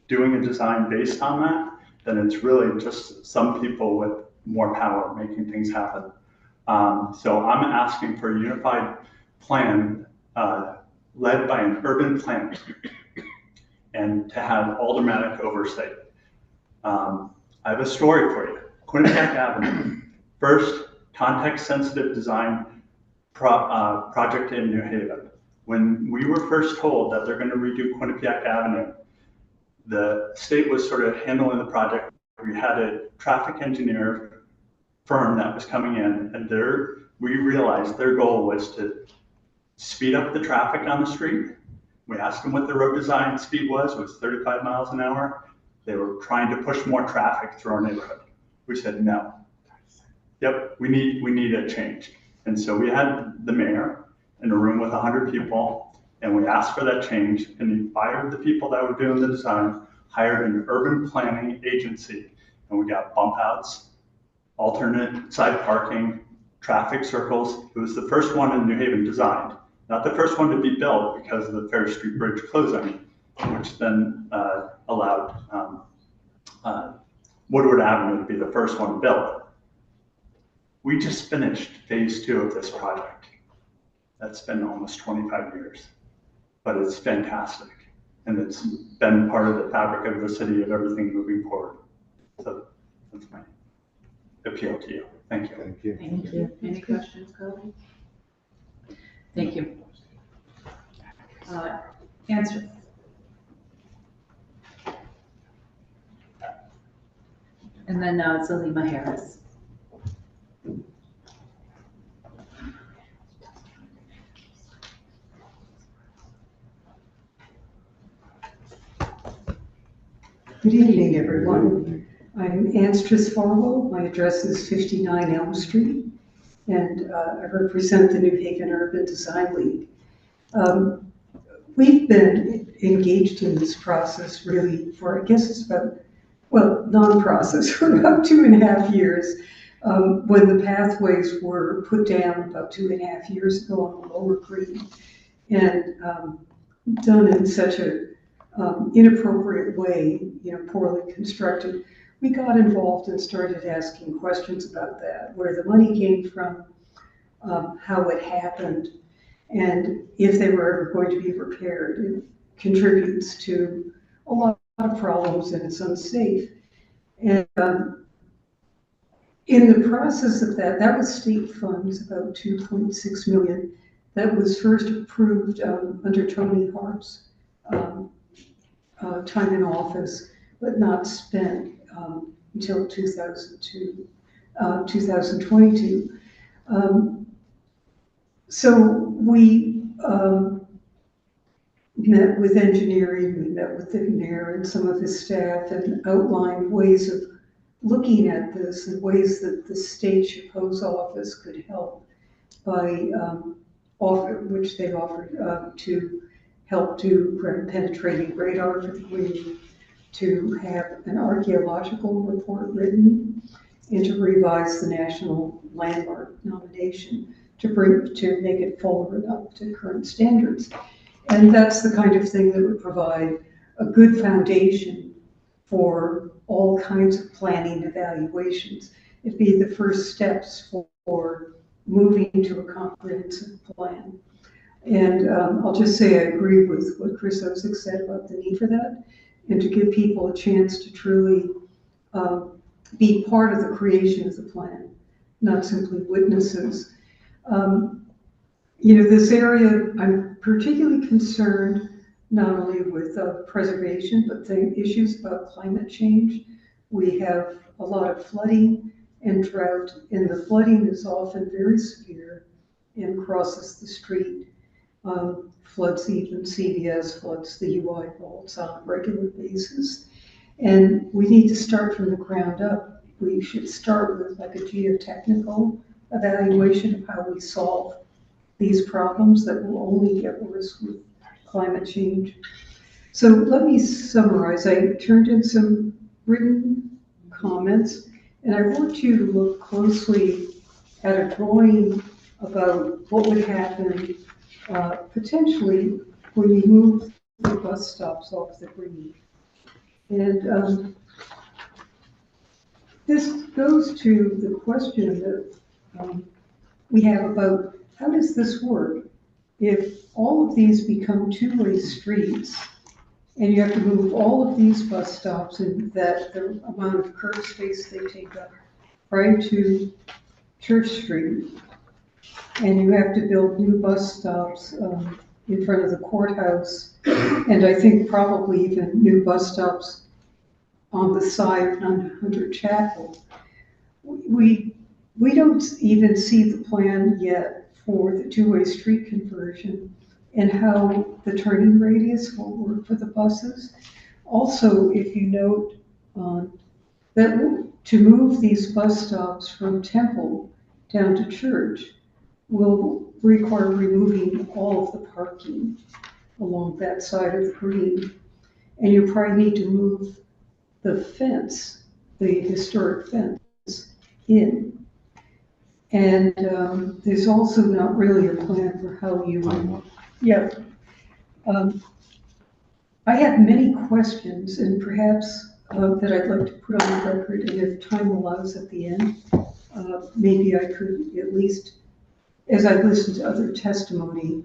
doing a design based on that, then it's really just some people with more power making things happen. So I'm asking for a unified plan led by an urban planner and to have aldermanic oversight. I have a story for you. Quinnipiac Avenue, first context-sensitive design project in New Haven. When we were first told that they're going to redo Quinnipiac Avenue, the state was sort of handling the project. We had a traffic engineer firm that was coming in, and we realized their goal was to speed up the traffic on the street. We asked them what the road design speed was. It was 35 miles an hour. They were trying to push more traffic through our neighborhood. We said, no. Yep, we need a change. And so we had the mayor in a room with 100 people, and we asked for that change, and he fired the people that were doing the design, hired an urban planning agency, and we got bump outs, alternate side parking, traffic circles. It was the first one in New Haven designed, not the first one to be built because of the Fair Street Bridge closing, which then allowed Woodward Avenue to be the first one built. We just finished phase 2 of this project. That's been almost 25 years, but it's fantastic. And it's been part of the fabric of the city of everything moving forward. So that's my appeal to you. Thank you. Thank you. Thank you. Any questions, colleagues? Thank you. Answer. And then Zalima Harris. Good evening, everyone. I'm Anstris Farlow. My address is 59 Elm Street, and I represent the New Haven Urban Design League. We've been engaged in this process really for, I guess it's about, well, non-process for about 2.5 years. When the pathways were put down about 2.5 years ago on the lower green, and done in such a inappropriate way, poorly constructed, we got involved and started asking questions about that, where the money came from, how it happened, and if they were ever going to be repaired. It contributes to a lot of problems and it's unsafe. And in the process of that was state funds, about 2.6 million, that was first approved under Tony Harp's time in office, but not spent until 2022. So we met with engineering, we met with the mayor and some of his staff and outlined ways of looking at this and ways that the state Chapeau's office could help by which they offered to help do penetrating radar for the green, to have an archaeological report written, and to revise the national landmark nomination to make it forward up to current standards. And that's the kind of thing that would provide a good foundation for all kinds of planning evaluations. It'd be the first steps for moving to a comprehensive plan. And I'll just say I agree with what Chris Osick said about the need for that, and to give people a chance to truly be part of the creation of the plan, not simply witnesses. This area, I'm particularly concerned not only with preservation, but the issues about climate change. We have a lot of flooding and drought, and the flooding is often very severe and crosses the street. Floods even CVS, floods the UI vaults on a regular basis. And we need to start from the ground up. We should start with like a geotechnical evaluation of how we solve these problems that will only get worse with climate change. So let me summarize. I turned in some written comments, and I want you to look closely at a drawing about what would happen potentially when you move the bus stops off the green. And this goes to the question that we have about how does this work? If all of these become two-way streets and you have to move all of these bus stops and that the amount of curb space they take up right to Church Street, and you have to build new bus stops in front of the courthouse, and I think probably even new bus stops on the side of 900 Chapel. We don't even see the plan yet for the two-way street conversion and how the turning radius will work for the buses. Also, if you note that to move these bus stops from Temple down to Church will require removing all of the parking along that side of the green. And you probably need to move the fence, the historic fence, in. And there's also not really a plan for how you, yeah. I have many questions, and perhaps that I'd like to put on the record, and if time allows at the end, maybe I could at least, as I listen to other testimony,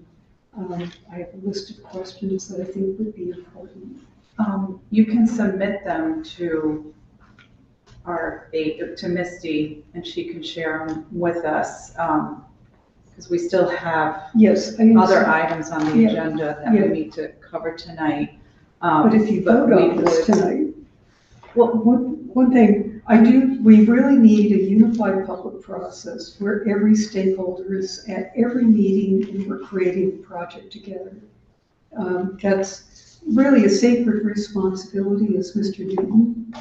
I have a list of questions that I think would be important. You can submit them to to Misty, and she can share them with us, because we still have other items on the agenda that we need to cover tonight. But if you vote on this tonight, well, one thing, we really need a unified public process where every stakeholder is at every meeting and we're creating the project together. That's really a sacred responsibility, as Mr. Newton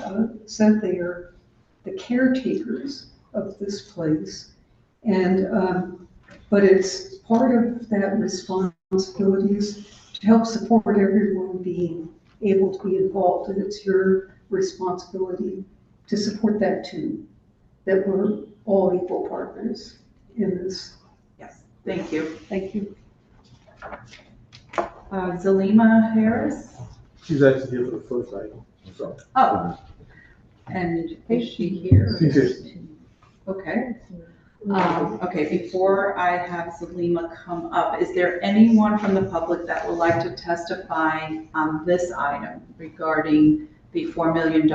said. They are the caretakers of this place. And, but it's part of that responsibility is to help support everyone being able to be involved. And it's your responsibility to support that too, that we're all equal partners in this. Yes, thank you. Thank you. Zalima Harris? She's actually here for the first item. I'm sorry. Oh, and is she here? She's here. Okay. Okay, before I have Zalima come up, is there anyone from the public that would like to testify on this item regarding the $4 million?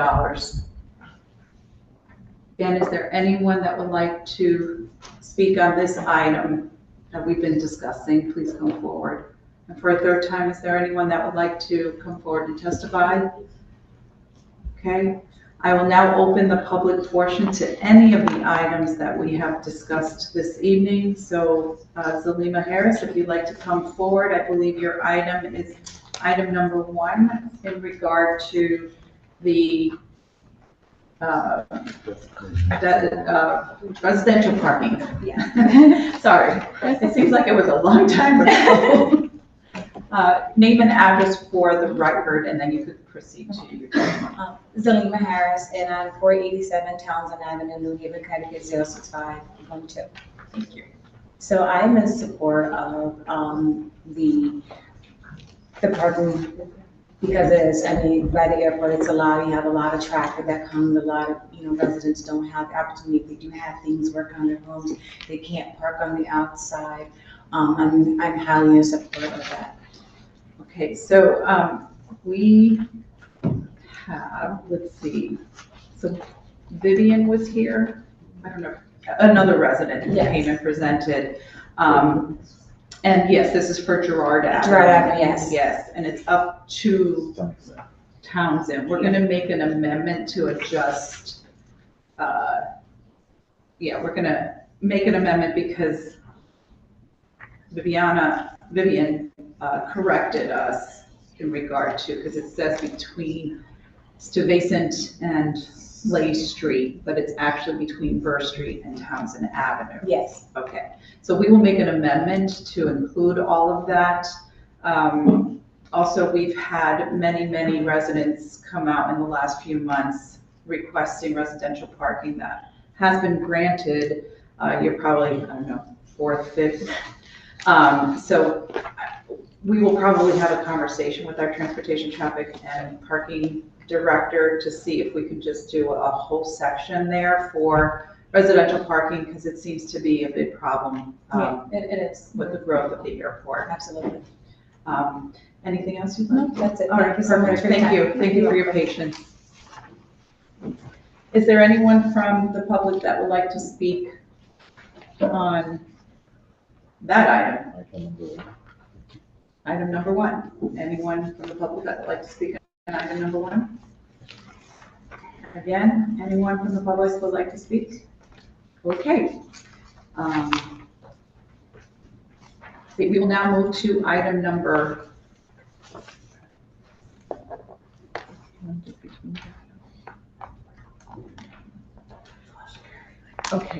Ben, is there anyone that would like to speak on this item that we've been discussing? Please come forward. And for a third time, is there anyone that would like to come forward and testify? Okay, I will now open the public portion to any of the items that we have discussed this evening. So Zalima Harris, if you'd like to come forward, I believe your item is item number 1 in regard to the residential parking. Yeah. Sorry, it seems like it was a long time ago. Name and address for the record, and then you could proceed to your testimony. Zalima Harris, and I'm 487 Townsend Avenue, New Haven, Connecticut 06512. Thank you. So I'm in support of the parking because it's, I mean, by the airport, it's a lot, you have a lot of traffic that comes, a lot of, residents don't have the opportunity. If they do have things work on their homes, they can't park on the outside. I'm highly in support of that. Okay, so we have, let's see, so Vivian was here, I don't know, another resident who came and presented. And yes, this is for Girard Avenue. Girard Avenue, yes. Yes, and it's up to Townsend. We're gonna make an amendment to adjust, we're gonna make an amendment because Vivian corrected us in regard to, because it says between Stuyvesant and Lay Street, but it's actually between Burr Street and Townsend Avenue. Yes. Okay, so we will make an amendment to include all of that. Also, we've had many residents come out in the last few months requesting residential parking that has been granted. You're probably, I don't know, 4th, 5th. So we will probably have a conversation with our transportation, traffic, and parking director to see if we can just do a whole section there for residential parking, because it seems to be a big problem. It is. With the growth of the airport. Absolutely. Anything else you'd like? No, that's it. All right, Thank you so much perfect. for your Thank you. time. Thank you for your patience. Is there anyone from the public that would like to speak on that item? Item number 1. Anyone from the public that would like to speak on item number 1? Again, anyone from the public that would like to speak? Okay. We will now move to item number. Okay.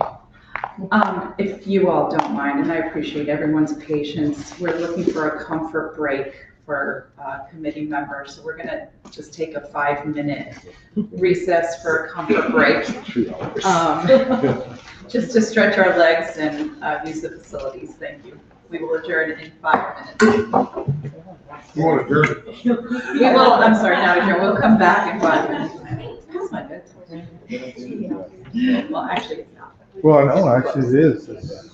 If you all don't mind, and I appreciate everyone's patience, we're looking for a comfort break for committee members. So we're going to just take a 5-minute recess for a comfort break. Just to stretch our legs and use the facilities. Thank you. We will adjourn in 5 minutes. You want to adjourn? We will, I'm sorry, not adjourn. We'll come back in 5 minutes. That's my bedtime. Well, actually, it's not. Well, no, actually it is. It's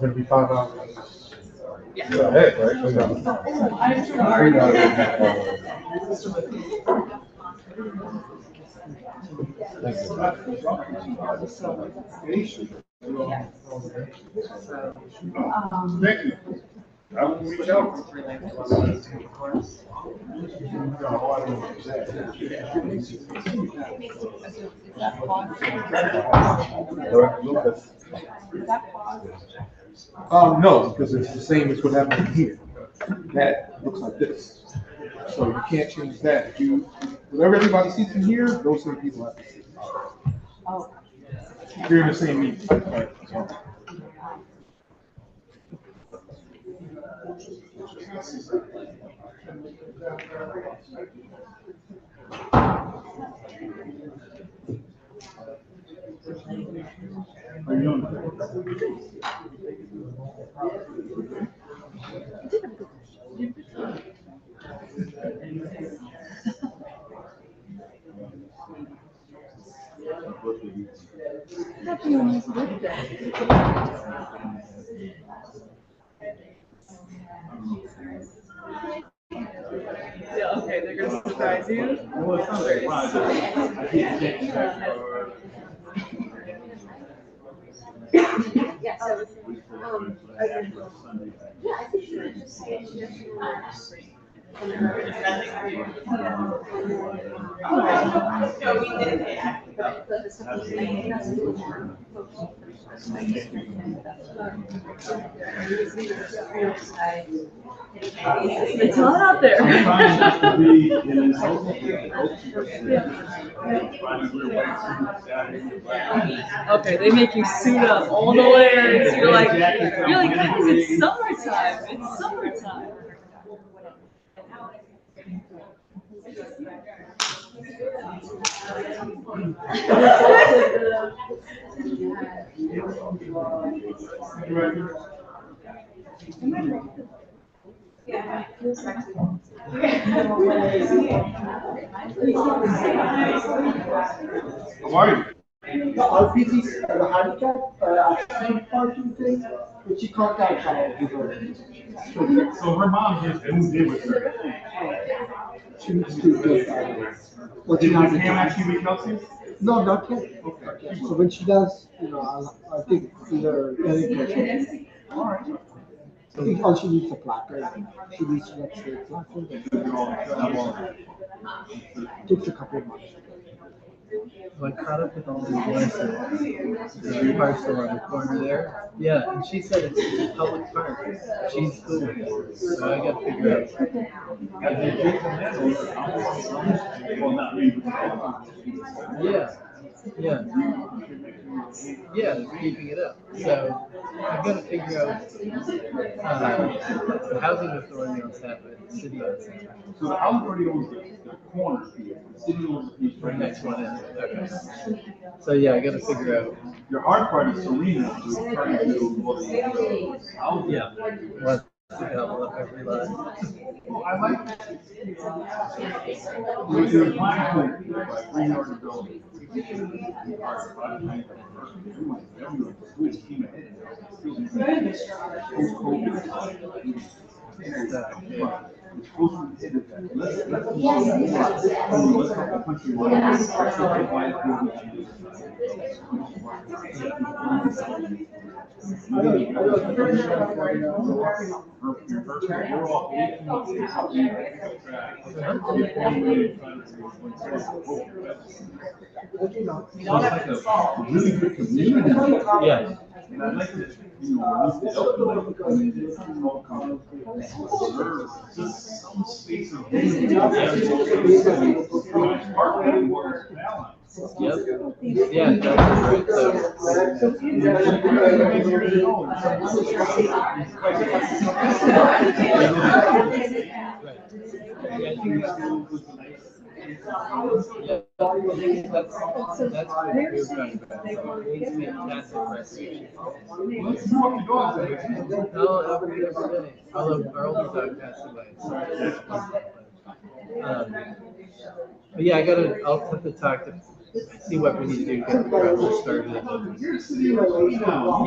gonna be 5 hours. Yeah. Ahead, right? I'm sorry. Thank you. I will reach out. No, because it's the same as what happened here. That looks like this. So you can't change that. If you, whatever everybody sees in here, those are the people have to see. Oh. You're in the same meeting. Right, so. How you doing? Yeah, okay, they're gonna surprise you. Well, it's not a surprise. I didn't think Yeah, so, yeah, I think you would just say It's hot out there. I'm trying not to be an insult. Okay, they make you suit up, all the layers. You're like, guys, it's summertime. It's summertime. How are you? Our busy, the handicap, accent parking thing, but she contacts So her mom just moved in with her. She needs to get that. What Did she has. Pam actually reach out to you? No, not yet. Okay. So when she does, I think either Eric or she. All right. I think all she needs a placard. She needs to get straight placard. Takes a couple of months. So I caught up with all the boys at the parcel on the corner there. Yeah, and she said it's a public park. She's cool with it. So I gotta figure out. Yeah, yeah. Yeah, keeping it up. So I've got to figure out the housing authority on Sap, the city on Sap. So the house already owns the corner here. The city owns the piece. The next one in. Okay. So yeah, I got to figure out. Your hard part is Serena, who's trying to do what yeah. What's the hell up every line? Well, I like that. You're planning to like 3 yards ago. Really good community. Yeah. And I like that, when you just some space of. Yep. Yeah, that's right. Yeah, that's what we were talking about. It's fantastic recreation. No, every day. Although our older dog passed away. But yeah, I'll have to talk to, see what we need to do to get the process started.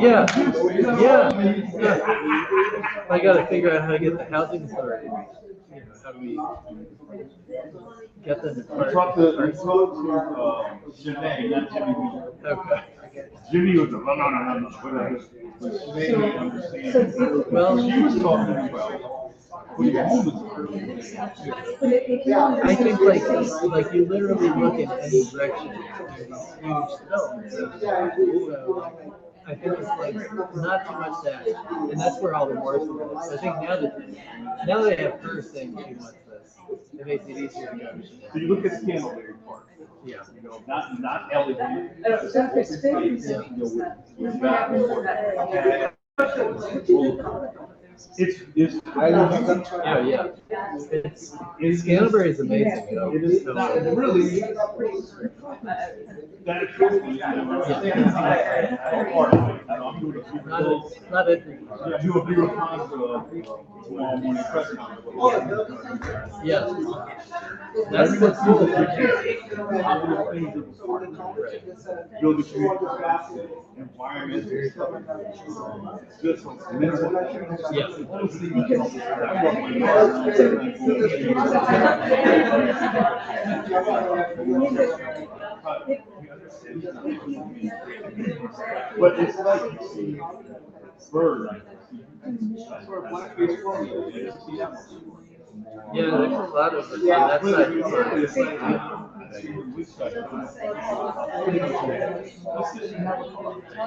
Yeah. I gotta figure out how to get the housing authority. How do we get them to park? Talk to Janae, not Jimmy. Okay. Jimmy was the whatever. But Janae understands. Well, she was talking about putting homeless. I think like you literally look in any direction, there's these huge developments. So I think it's like not too much that, and that's where all the wars are. I think now that they have her saying she wants this, It makes it easier to go. So you look at Scandalberry Park. Yeah. You know, not elegant. It's highly. Oh, yeah. Scandalberry is amazing. It is really. That attracts me. Not it. Yeah, do a bigger pond for tomorrow morning press conference. Yeah. That's what's cool. Build a community environment. Just mental. Yeah. But it's like you see birds. That's where blackface from. Yeah, there's a lot of it on that side.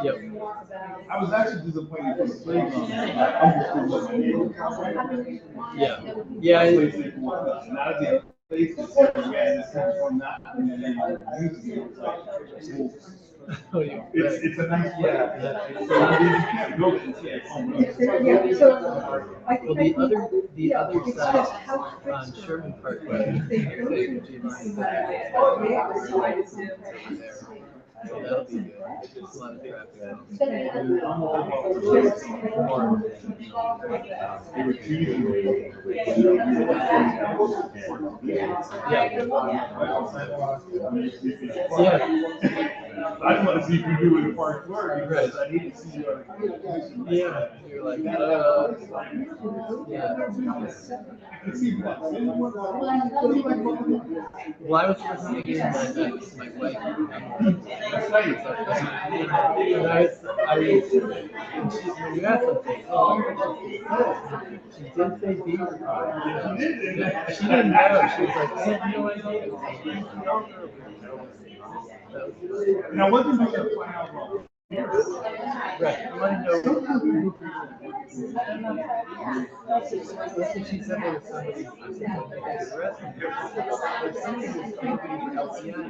Yep. I was actually disappointed with the playground. Yeah. Yeah. Not a big place. It's a nice place. Yeah. So you can't build it until it's home. Well, the other side on Sherman Parkway, so that'll be good. There's a lot of traffic. Yeah. I just want to see if you do it in Park Square because I need to see you. Yeah. You're like, yeah. Well, I was listening to my wife. When you asked something, she did say B. She didn't know. She was like, I had no idea. And I wasn't doing the final one. Right. I want to know who. That's what she said there was somebody who was arrested. There's somebody who's going to be LCI.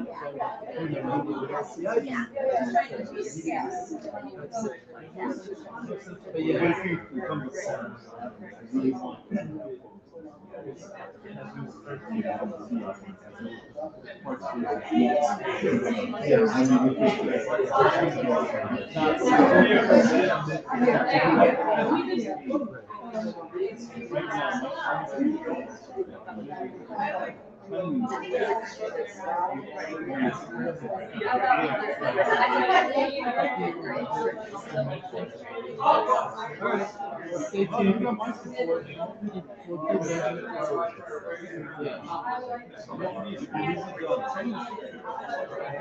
But yeah. Stay tuned.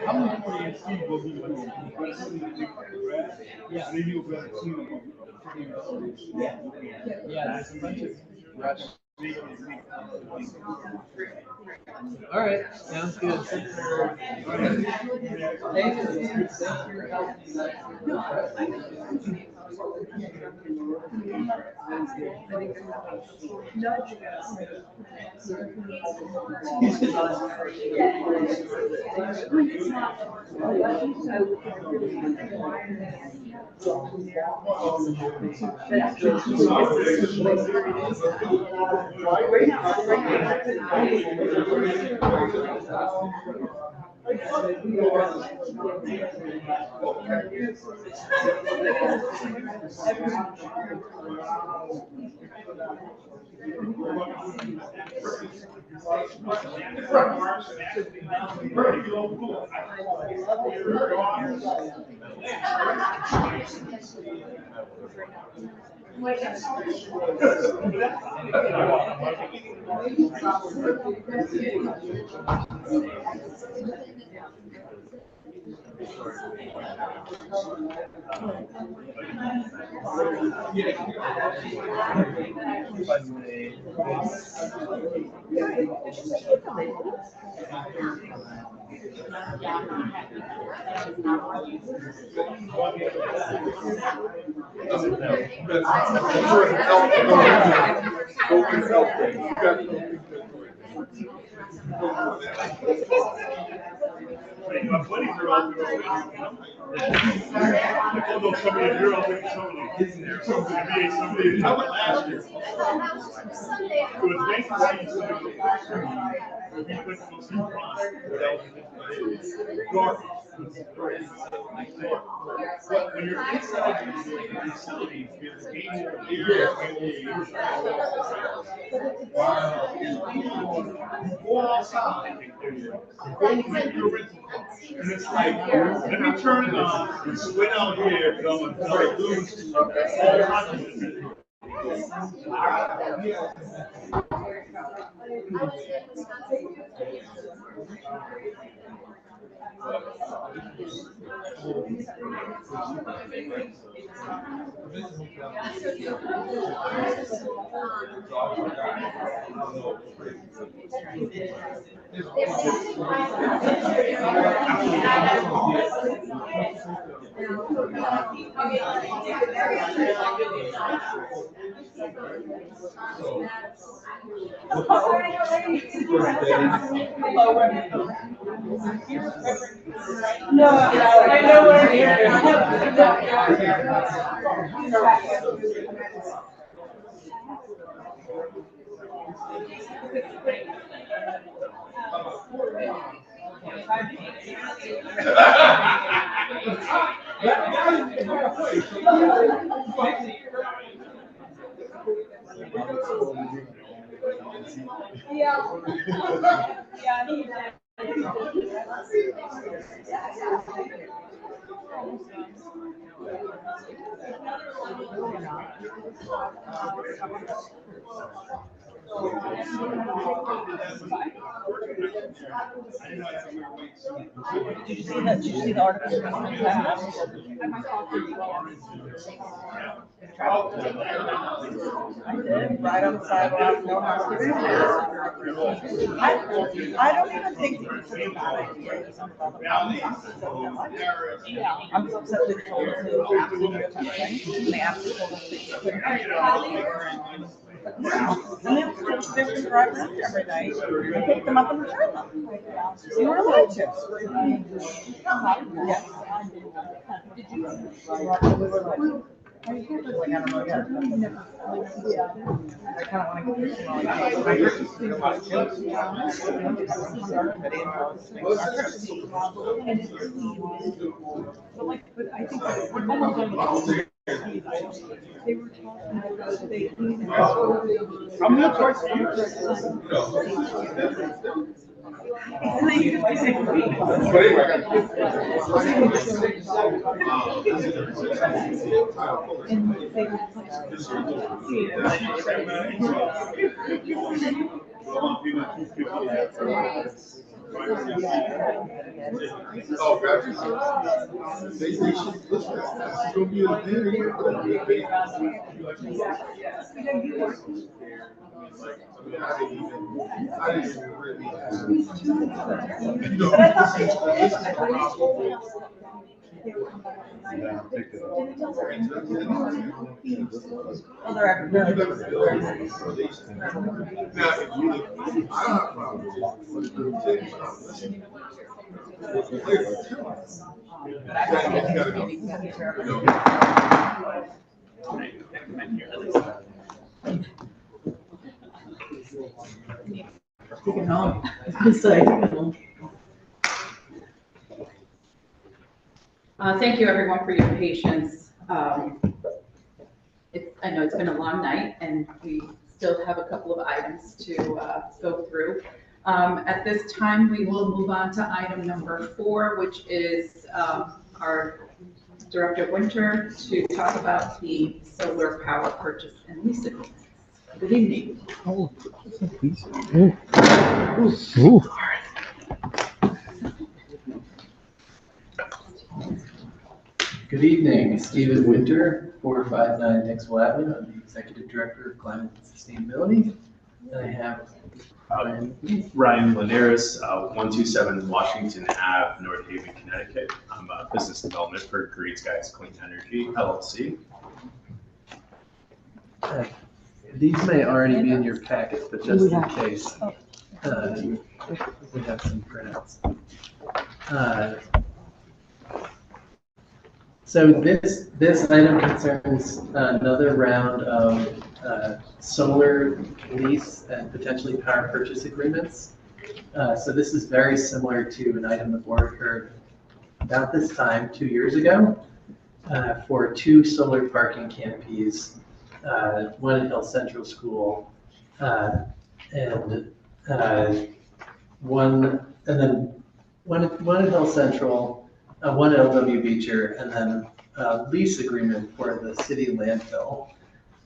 How many more you see will be when yeah, maybe you'll better see them. Yeah, there's a bunch of rush. All right, sounds good. My buddies are all there. Although some of the girls and some of them kids there, some of the VA, some of the, I went last year. It was nice to see some of the, we went to see dark. But when you're inside the facility, it's game over here. Wow. You go outside. Go rent your rental car. And it's like, let me turn it on and swing out here, going, lose all confidence. No, I know where it is. Did you see the article? I did, right on the sidewalk, no housekeeping. I don't even think it's a bad idea. I'm so upset they told us to go to New York Times, and they actually told us they couldn't. And they were going to drive around every night, pick them up and return them. You were allowed to. Yes. We were like, are you here? Like, I don't know yet. I kind of want to get this going. I heard you speak about kids. But I think we're almost done with they were talking about they I'm not trying to. Oh, gotcha. They should listen. It's gonna be a dinner. I didn't even really. Take it home. It's like, Thank you, everyone, for your patience. I know it's been a long night, and we still have a couple of items to go through. At this time, we will move on to item number 4, which is our Director Winter to talk about the solar power purchase and lease agreement. Good evening. Oh, Good evening, Stephen Winter, 459 Dixwell Avenue. I'm the Executive Director of Climate and Sustainability. And I have Ryan Linares, 127 Washington Ave, North Haven, Connecticut. I'm a business development for Green Skies Clean Energy, LLC. these may already be in your packet, but just in case. We have some printouts. So this item concerns another round of solar lease and potentially power purchase agreements. So this is very similar to an item the board heard about this time 2 years ago for 2 solar parking canopies, one at Hill Central School and one at Hill Central, one at LW Beecher, and then a lease agreement for the city landfill.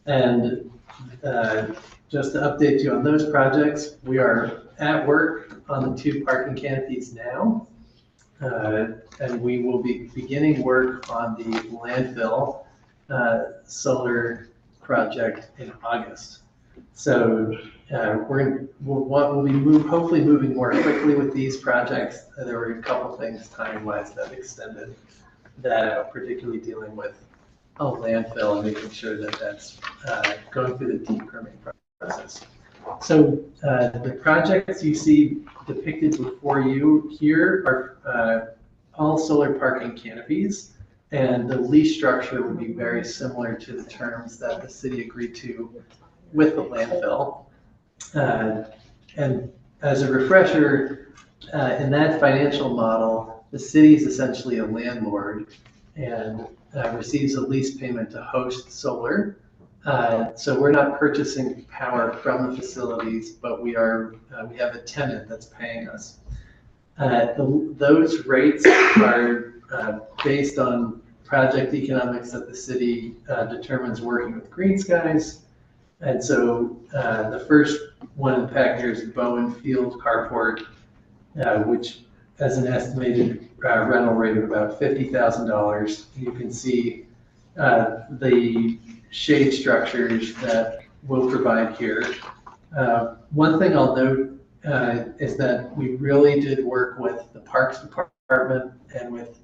And just to update you on those projects, we are at work on the 2 parking canopies now. And we will be beginning work on the landfill solar project in August. So we'll be hopefully moving more quickly with these projects. There were a couple things time-wise that extended that out, particularly dealing with a landfill and making sure that that's going through the deep permitting process. So the projects you see depicted before you here are all solar parking canopies, and the lease structure would be very similar to the terms that the city agreed to with the landfill. And as a refresher, in that financial model, the city is essentially a landlord and receives a lease payment to host solar. So we're not purchasing power from the facilities, but we have a tenant that's paying us. Those rates are based on project economics that the city determines working with Green Skies. And so the first one in the pack here is Bowen Field Carport, which has an estimated rental rate of about $50,000. You can see the shade structures that we'll provide here. One thing I'll note is that we really did work with the Parks Department and with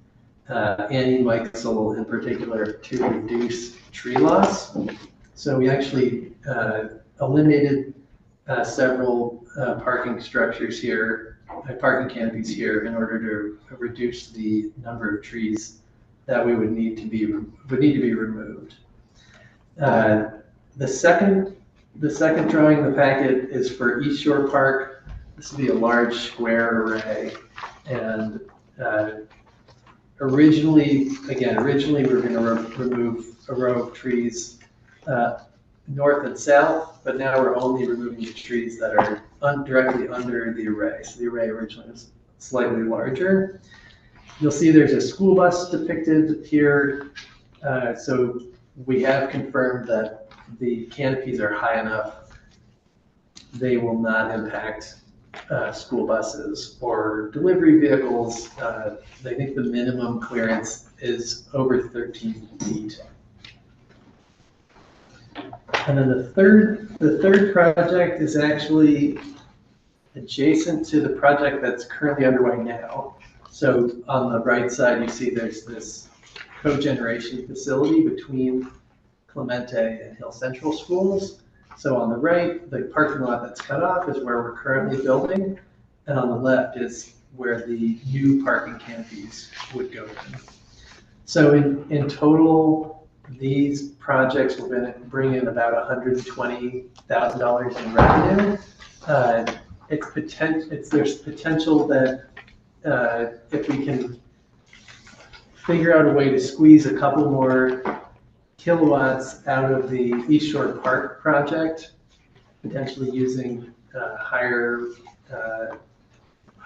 Annie Mikesel in particular to reduce tree loss. So we actually eliminated several parking structures here, parking canopies here, in order to reduce the number of trees that we would need to be removed. The second drawing in the packet is for East Shore Park. This will be a large square array, and originally we were going to remove a row of trees north and south, but now we're only removing the trees that are directly under the array. So the array originally was slightly larger. You'll see there's a school bus depicted here. So we have confirmed that the canopies are high enough. They will not impact school buses or delivery vehicles. I think the minimum clearance is over 13 feet. And then the third project is actually adjacent to the project that's currently underway now. So on the right side, you see there's this cogeneration facility between Clemente and Hill Central Schools. So on the right, the parking lot that's cut off is where we're currently building, and on the left is where the new parking canopies would go in. So in total, these projects will bring in about $120,000 in revenue. There's potential that if we can figure out a way to squeeze a couple more kilowatts out of the East Shore Park project, potentially using higher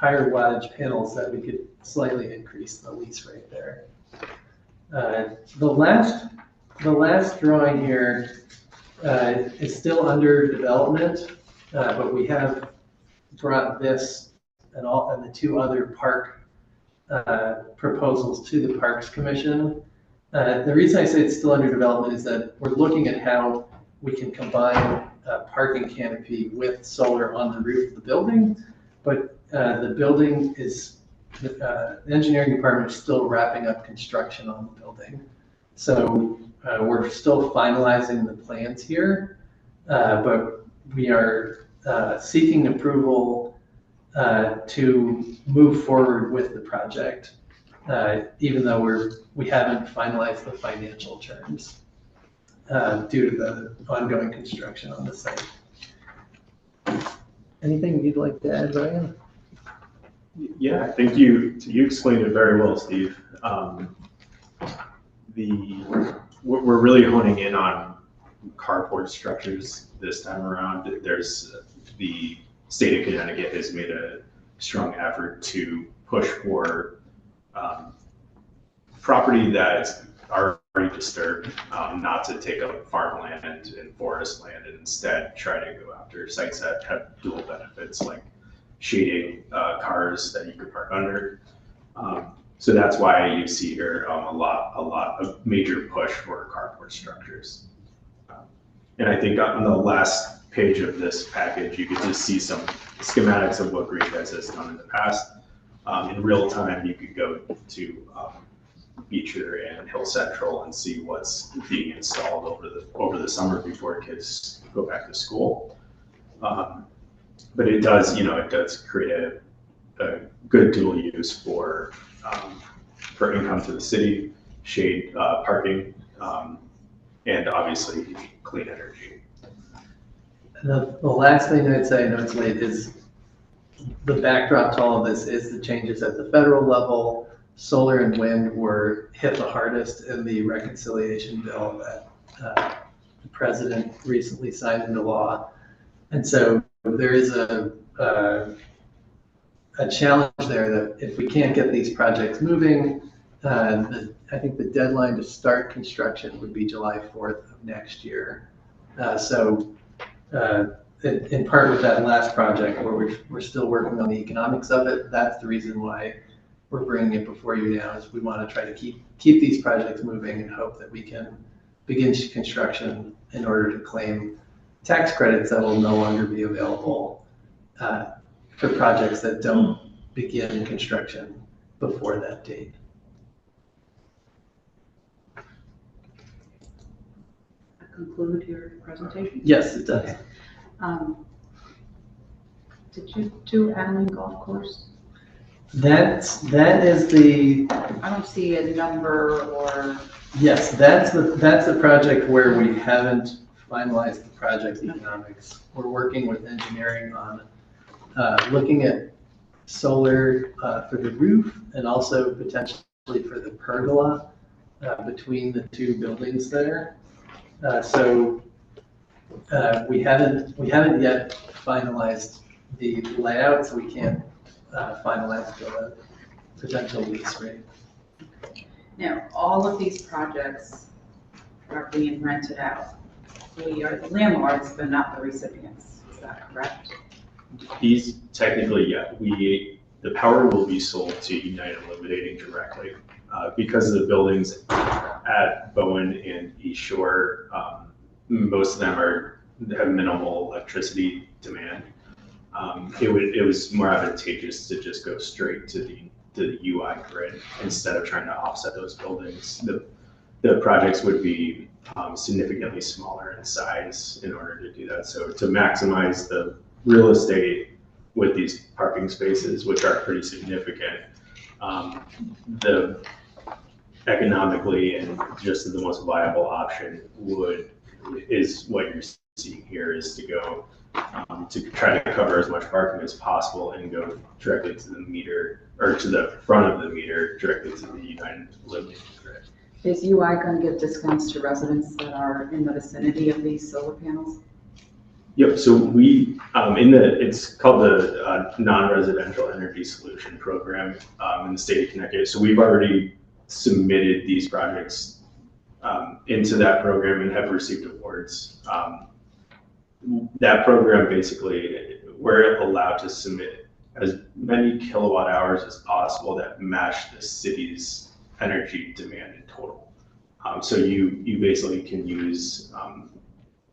wattage panels, that we could slightly increase the lease rate there. The last drawing here is still under development, but we have brought this and the 2 other park proposals to the Parks Commission. The reason I say it's still under development is that we're looking at how we can combine a parking canopy with solar on the roof of the building, but the building is, the engineering department is still wrapping up construction on the building. So we're still finalizing the plans here, but we are seeking approval to move forward with the project, even though we haven't finalized the financial terms due to the ongoing construction on the site. Anything you'd like to add, Ryan? Yeah, I think you explained it very well, Steve. We're really honing in on carport structures this time around. There's the state of Connecticut has made a strong effort to push for property that's already disturbed, not to take up farmland and forest land, and instead try to go after sites that have dual benefits, like shading cars that you could park under. So that's why you see here a lot of major push for carport structures. And I think on the last page of this package, you could just see some schematics of what Green Guys has done in the past. In real time, you could go to Beecher and Hill Central and see what's being installed over the summer before kids go back to school. But it does create a good dual use for income to the city, shade parking, and obviously clean energy. The last thing I'd say, I know it's late, is the backdrop to all of this is the changes at the federal level. Solar and wind were hit the hardest in the reconciliation bill that the president recently signed into law. And so there is a challenge there that if we can't get these projects moving, I think the deadline to start construction would be July 4th of next year. In part with that last project where we're still working on the economics of it, that's the reason why we're bringing it before you now, is we want to try to keep these projects moving and hope that we can begin construction in order to claim tax credits that will no longer be available for projects that don't begin construction before that date. Conclude your presentation? Yes, it does. Okay. Did you do Allen Golf Course? That is the. I don't see a number or. Yes, that's the project where we haven't finalized the project economics. We're working with engineering on looking at solar for the roof and also potentially for the pergola between the two buildings there. So we haven't yet finalized the layout, so we can't finalize the potential lease rate. Now, all of these projects are being rented out. We are the landlords, but not the recipients. Is that correct? These technically, yeah, the power will be sold to United Illuminating directly. Because of the buildings at Bowen and East Shore, most of them have minimal electricity demand. It was more advantageous to just go straight to the UI grid instead of trying to offset those buildings. The projects would be significantly smaller in size in order to do that. So to maximize the real estate with these parking spaces, which are pretty significant, the economically and just the most viable option is what you're seeing here, is to go to try to cover as much parking as possible and go directly to the meter, or to the front of the meter, directly to the United Illuminating grid. Is UI going to give discounts to residents that are in the vicinity of these solar panels? Yep, so we, it's called the Non-Residential Energy Solution Program in the state of Connecticut. So we've already submitted these projects into that program and have received awards. That program, basically, we're allowed to submit as many kilowatt hours as possible that match the city's energy demand in total. So you basically can use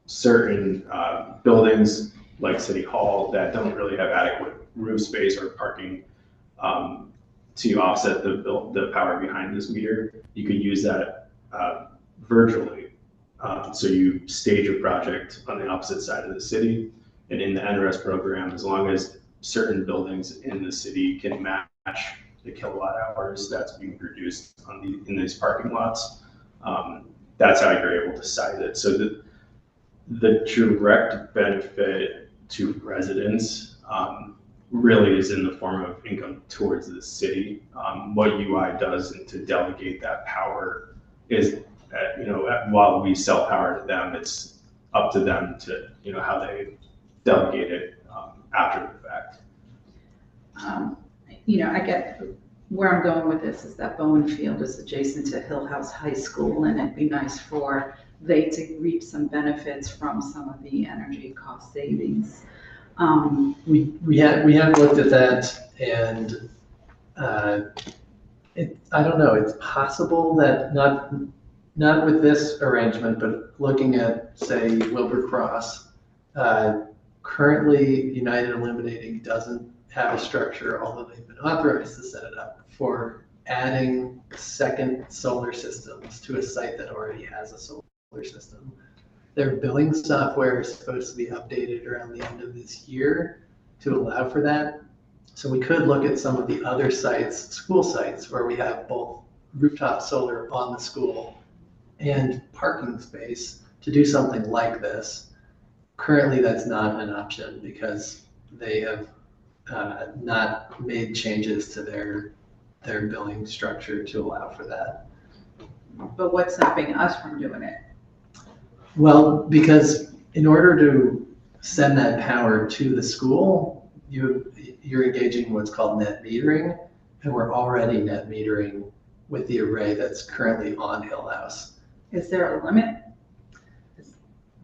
certain buildings like City Hall that don't really have adequate roof space or parking to offset the power behind this meter. You could use that virtually. So you stage a project on the opposite side of the city, and in the NRES program, as long as certain buildings in the city can match the kilowatt hours that's being produced in these parking lots. That's how you're able to size it. So the direct benefit to residents really is in the form of income towards the city. What UI does to delegate that power is, while we sell power to them, it's up to them to, how they delegate it after the fact. I get where I'm going with this is that Bowen Field is adjacent to Hill House High School, and it'd be nice for they to reap some benefits from some of the energy cost savings. We have looked at that, and I don't know, it's possible that not with this arrangement, but looking at, say, Wilbur Cross, currently United Illuminating doesn't have a structure, although they've been authorized to set it up, for adding second solar systems to a site that already has a solar system. Their billing software is supposed to be updated around the end of this year to allow for that. So we could look at some of the other sites, school sites, where we have both rooftop solar on the school and parking space to do something like this. Currently, that's not an option because they have not made changes to their billing structure to allow for that. But what's stopping us from doing it? Well, because in order to send that power to the school, you're engaging what's called net metering, and we're already net metering with the array that's currently on Hill House. Is there a limit?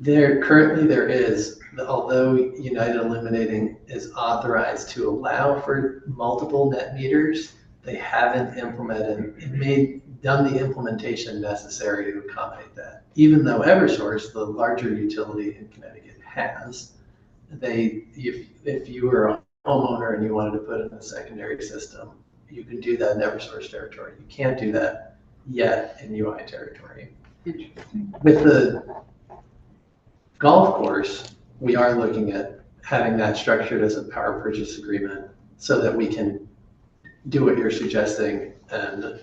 Currently there is, although United Illuminating is authorized to allow for multiple net meters, they haven't done the implementation necessary to accommodate that. Even though Eversource, the larger utility in Connecticut, has, if you were a homeowner and you wanted to put in a secondary system, you can do that in Eversource territory. You can't do that yet in UI territory. Interesting. With the golf course, we are looking at having that structured as a power purchase agreement so that we can do what you're suggesting, and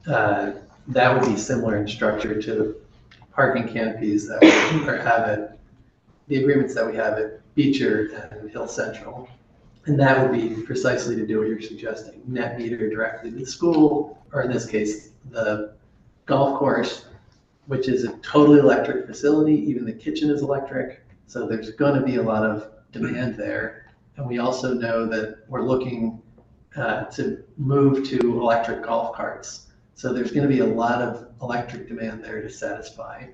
that would be similar in structure to parking canopies that we have at the agreements that we have at Beecher and Hill Central. And that would be precisely to do what you're suggesting, net meter directly to the school, or in this case, the golf course, which is a totally electric facility. Even the kitchen is electric. So there's going to be a lot of demand there. And we also know that we're looking to move to electric golf carts. So there's going to be a lot of electric demand there to satisfy.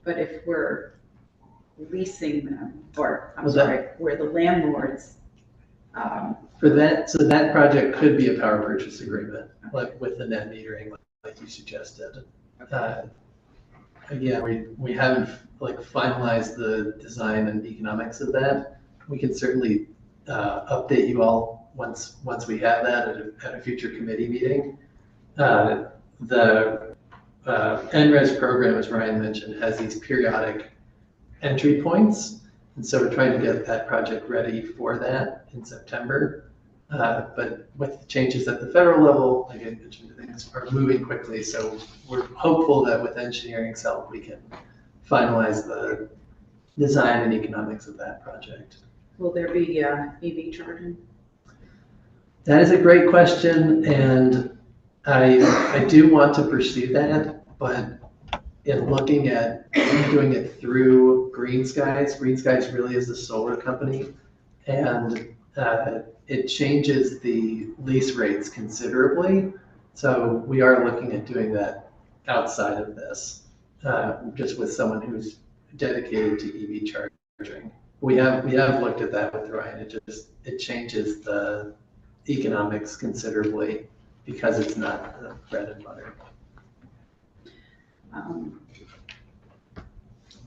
But if we're leasing them, or Well, we're the landlords. For that, so that project could be a power purchase agreement, like with the net metering, like you suggested. Again, we haven't finalized the design and economics of that. We can certainly update you all once we have that at a future committee meeting. The NRES program, as Ryan mentioned, has these periodic entry points. And so we're trying to get that project ready for that in September. But with the changes at the federal level, like I mentioned, things are moving quickly. So we're hopeful that with engineering's help, we can finalize the design and economics of that project. Will there be EV charging? That is a great question, and I do want to pursue that, but in looking at doing it through Green Skies really is the solar company, and it changes the lease rates considerably. So we are looking at doing that outside of this, just with someone who's dedicated to EV charging. We have looked at that with Ryan. It changes the economics considerably because it's not the bread and butter.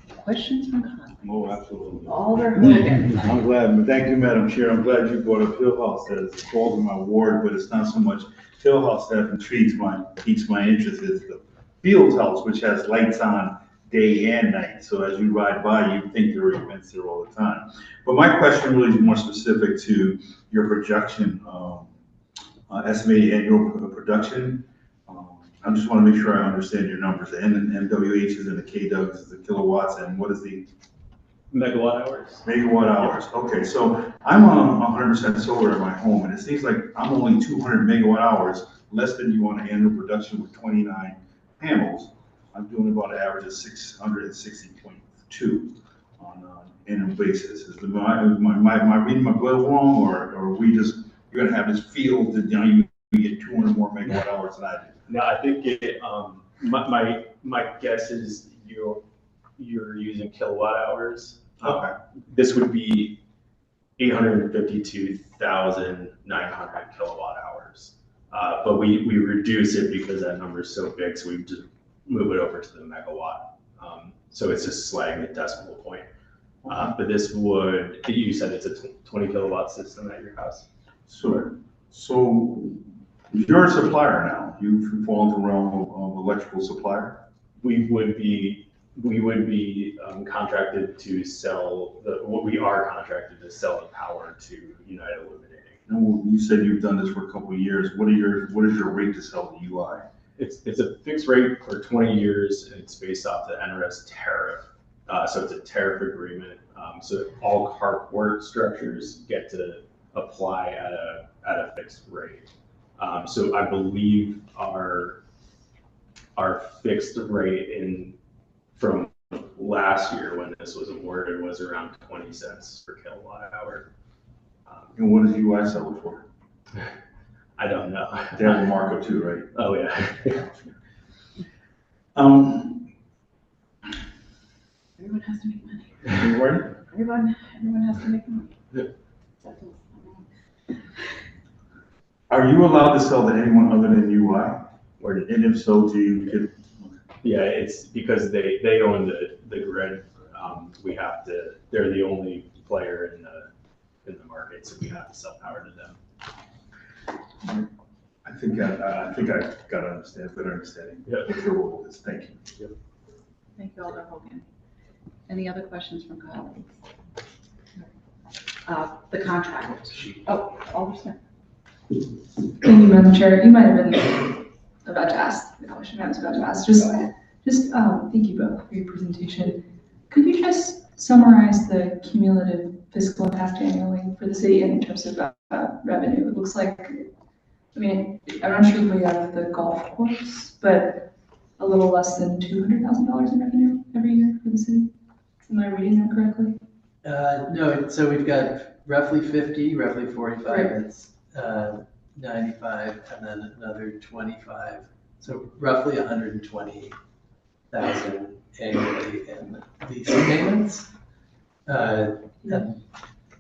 Questions from colleagues? Oh, absolutely. Alder Hogan. I'm glad, thank you, Madam Chair. I'm glad you brought up Hill House as falls in my ward, but it's not so much Hill House that piques my interest is the Fields House, which has lights on day and night. So as you ride by, you think there are events there all the time. But my question really is more specific to your projection, estimated annual production. I just want to make sure I understand your numbers. The MWHs and the KWs is the kilowatts, and what is the Megawatt hours. megawatt hours? Okay, so I'm on 100% solar in my home, and it seems like I'm only 200 megawatt hours less than you on annual production with 29 panels. I'm doing about an average of 660.2 on an annual basis. Am I reading my bill wrong, or are we just, you're gonna have this field that, you know, you get 200 more megawatt hours than I do? No, I think my guess is you're using kilowatt hours. Okay. This would be 852,900 kilowatt hours. But we reduce it because that number is so big, so we just move it over to the megawatt. So it's just sliding the decimal point. But this would, you said it's a 20 kilowatt system at your house? So you're a supplier now. You fall into the realm of electrical supplier? We would be contracted to sell we are contracted to sell the power to United Illuminating. And you said you've done this for a couple of years. What is your rate to sell to UI? It's a fixed rate for 20 years, and it's based off the NRS tariff. So it's a tariff agreement. So all carport structures get to apply at a fixed rate. So I believe our fixed rate from last year when this was awarded was around 20 cents per kilowatt hour. And what does UI sell it for? I don't know. They have a markup too, right? Oh, yeah. Everyone has to make money. Right? Everyone has to make money. Are you allowed to sell to anyone other than UI? And if so, do you get? Yeah, it's because they own the grid. We have to. They're the only player in the market, so we have to sell power to them. I think I got to understand, better understanding. Yeah. What your role is. Thank you. Yep. Thank you, Alder Hogan. Any other questions from colleagues? The contract. Oh, Alder Smith. Thank you, Madam Chair. You might have been about to ask the question I was about to ask. Just thank you both for your presentation. Could you just summarize the cumulative fiscal impact annually for the city in terms of revenue? It looks like, I mean, I'm not sure if we have the golf course, but a little less than $200,000 in revenue every year for the city. Am I reading that correctly? No, so we've got roughly 50, roughly 45, Right. it's 95, and then another 25. So roughly 120,000 annually in lease payments. And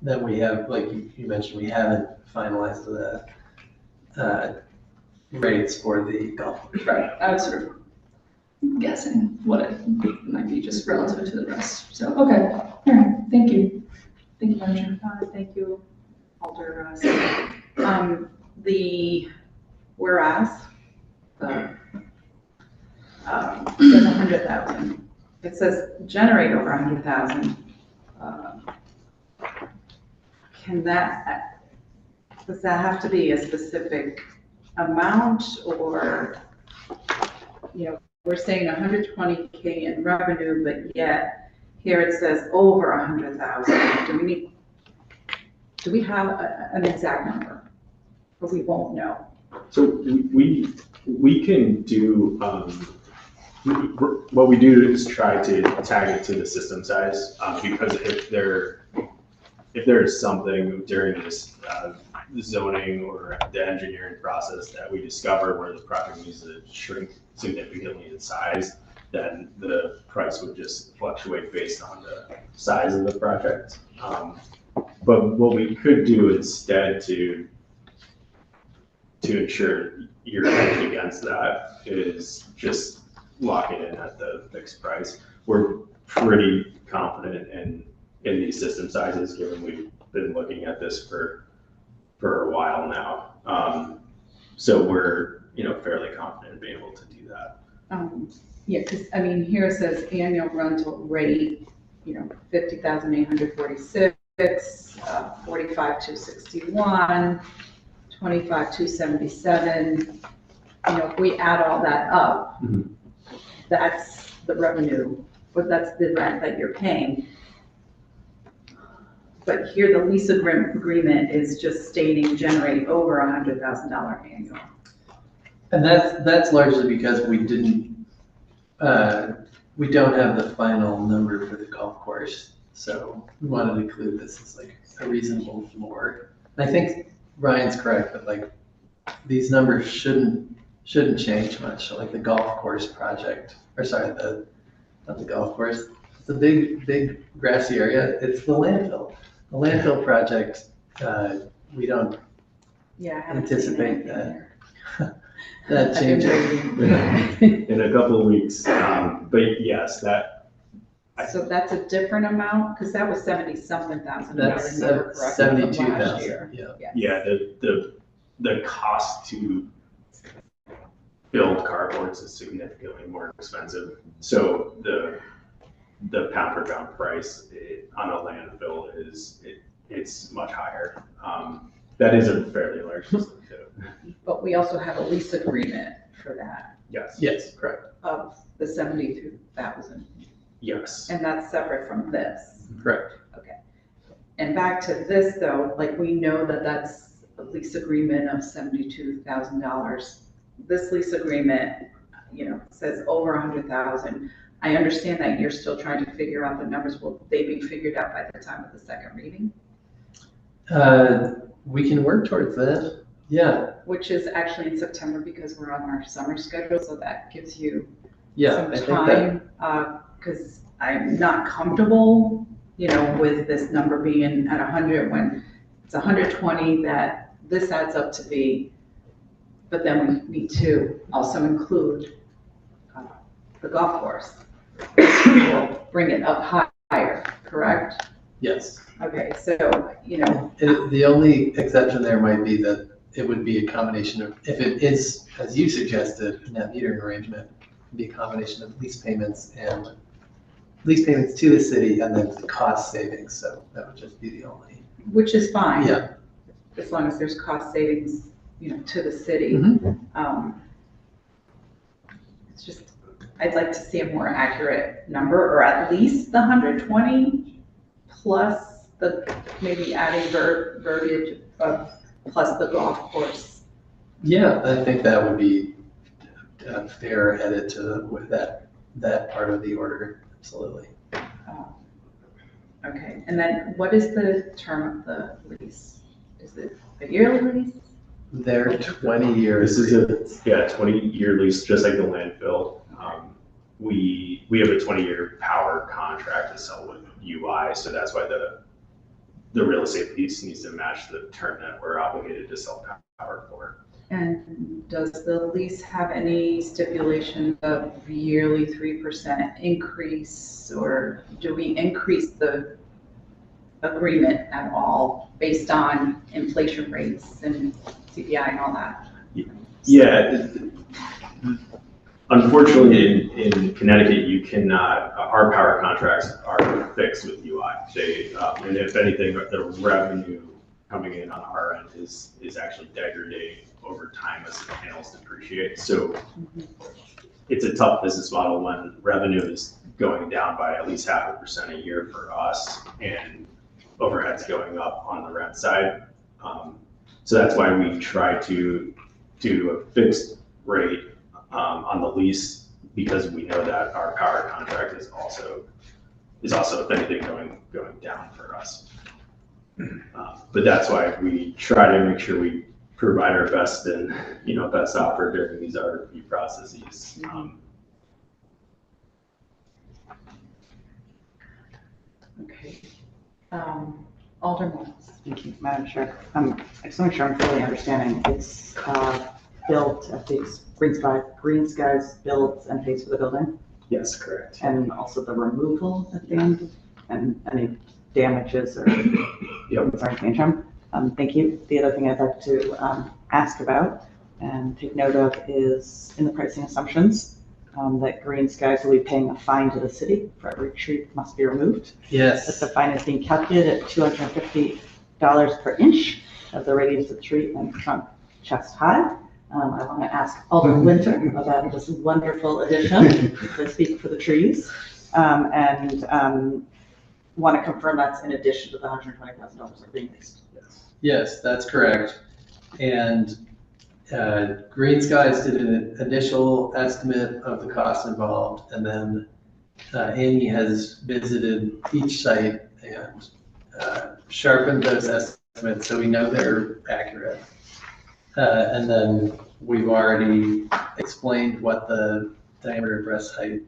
then we have, like you mentioned, we haven't finalized the rates for the golf course. Right, I was sort of guessing what it might be just relative to the rest. So, okay, all right, thank you. Thank you, Madam Chair. Thank you, Alder Smith. The whereas, says 100,000. It says generate over 100,000. Does that have to be a specific amount, or, we're saying 120K in revenue, but yet here it says over 100,000. Do we have an exact number, or we won't know? So we can do, what we do is try to tag it to the system size, because if there is something during this zoning or the engineering process that we discover where the project needs to shrink significantly in size, then the price would just fluctuate based on the size of the project. But what we could do instead to ensure you're hedged against that is just lock it in at the fixed price. We're pretty confident in these system sizes, given we've been looking at this for a while now. So we're fairly confident in being able to do that. Yeah, because, I mean, here it says annual rental rate, 50,846, 45,261, 25,277. If we add all that up, that's the revenue, but that's the rent that you're paying. But here, the lease agreement is just stating generate over $100,000 annual. And that's largely because we don't have the final number for the golf course. So we wanted to include this as like a reasonable floor. And I think Ryan's correct that like these numbers shouldn't change much. Like the golf course project, or sorry, not the golf course. It's a big grassy area. It's the landfill. The landfill project, we don't anticipate that changing. In a couple of weeks, but yes, So that's a different amount, because that was 70-something thousand. That's 72,000, yeah. Yeah, the cost to build carports is significantly more expensive. So the pound per pound price on a landfill it's much higher. That is a fairly large system too. But we also have a lease agreement for that. Yes, correct. Of the 72,000. Yes. And that's separate from this. Correct. Okay. And back to this though, like we know that that's a lease agreement of $72,000. This lease agreement, says over 100,000. I understand that you're still trying to figure out the numbers. Will they be figured out by the time of the second reading? We can work towards that. Yeah. Which is actually in September because we're on our summer schedule, so that gives you some time. Because I'm not comfortable, with this number being at 100 when it's 120 that this adds up to be. But then we need to also include the golf course. We'll bring it up higher, correct? Yes. Okay, so, The only exception there might be that it would be a combination of, if it is, as you suggested, a net metering arrangement, it'd be a combination of lease payments to the city and then the cost savings. So that would just be the only. Which is fine. Yeah. As long as there's cost savings, to the city. It's just, I'd like to see a more accurate number, or at least the 120 plus the, maybe adding verbiage of plus the golf course. Yeah, I think that would be a fair edit with that part of the order. Absolutely. Okay, and then what is the term of the lease? Is it a yearly lease? They're 20 years. This is a 20-year lease, just like the landfill. We have a 20-year power contract to sell with UI, so that's why the real estate piece needs to match the term that we're obligated to sell power for. And does the lease have any stipulation of yearly 3% increase, or do we increase the agreement at all based on inflation rates and CPI and all that? Yeah, unfortunately in Connecticut, you cannot, our power contracts are fixed with UI. And if anything, the revenue coming in on our end is actually degrading over time as the panels depreciate. So it's a tough business model when revenue is going down by at least 0.5% a year for us and overhead's going up on the rent side. So that's why we try to do a fixed rate on the lease, because we know that our power contract is also if anything going down for us. But that's why we try to make sure we provide our best and best offer during these RFP processes. Okay. Alderman. Thank you, Madam Chair. I just want to make sure I'm fully understanding. It's built at the Green Skies built and pays for the building? Yes, correct. And also the removal at the end and any damages or change them. Thank you. The other thing I'd like to ask about and take note of is in the pricing assumptions, that Green Skies will be paying a fine to the city for every tree that must be removed. Yes. That the fine is being calculated at $250 per inch of the radius of the tree and trunk chest high. I want to ask Alderman Winter about this wonderful addition to speak for the trees, and want to confirm that's in addition to the $120,000 that are being leased. Yes, that's correct. And Green Skies did an initial estimate of the cost involved, and then Amy has visited each site and sharpened those estimates so we know they're accurate. And then we've already explained what the diameter breast height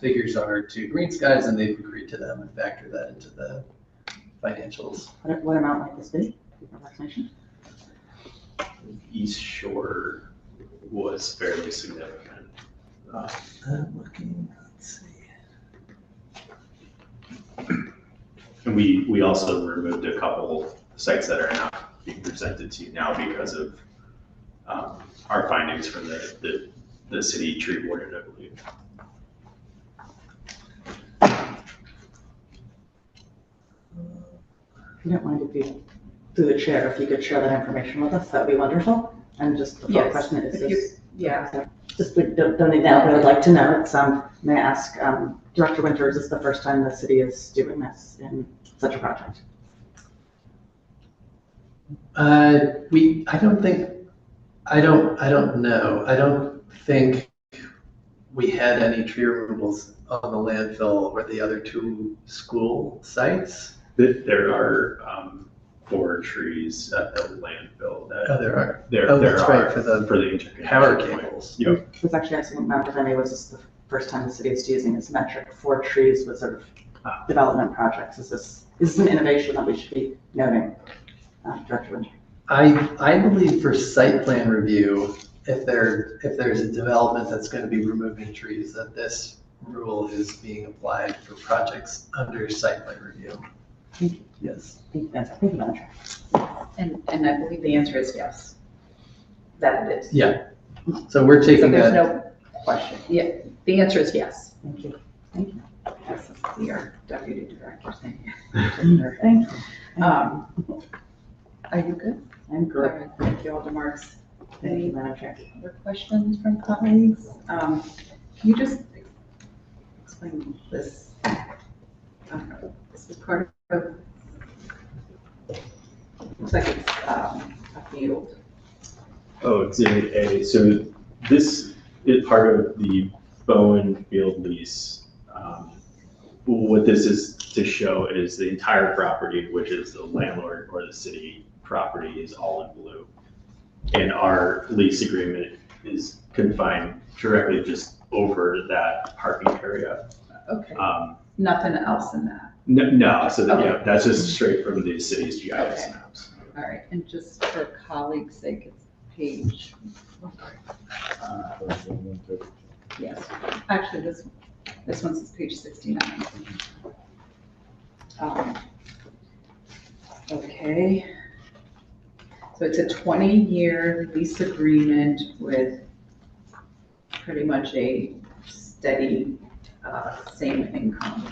figures are to Green Skies, and they've agreed to them and factor that into the financials. What amount might this be? Approximation? East Shore was fairly significant. I'm looking, let's see. And we also removed a couple sites that are not being presented to you now because of our findings from the city tree warden, I believe. If you don't mind, if you, through the chair, if you could share that information with us, that would be wonderful. And just the Yes, question is if this. you- yeah. Just, we don't need that, but I'd like to know. It's, may I ask, Director Winter, is this the first time the city is doing this in such a project? I don't know. I don't think we had any tree removals on the landfill or the other two school sites. There are 4 trees at the landfill. Oh, there are. There That's are right, for the interconnection power point. cables. Yep. I was actually asking Member Benny, was this the first time the city is using this metric for trees with sort of development projects? Is this an innovation that we should be noting, Director Winter? I believe for site plan review, if there's a development that's going to be removing trees, that this rule is being applied for projects under site plan review. Thank you. Yes. Thank you, Madam Chair. And I believe the answer is yes, that it is. Yeah. So we're taking So there's that. no question. Yeah, the answer is yes. Thank you. Thank you. Yes, we are deputy director. Thank you. Thank you. Are you good? I'm All good. right, thank you, Alderman Marks. Thank you, Madam Chair. Other questions from colleagues? Can you just explain this? This is part of, looks like it's a field. Oh, Exhibit A. So this is part of the Bowen field lease. What this is to show is the entire property, which is the landlord or the city property, is all in blue. And our lease agreement is confined directly just over that parking area. Okay. Nothing else in that. No, so that, Okay. yeah, that's just straight from the city's GIS Okay. maps. All right, and just for colleagues' sake, it's page. Yes, actually, this one says page 69. Okay. So it's a 20-year lease agreement with pretty much a steady, same income.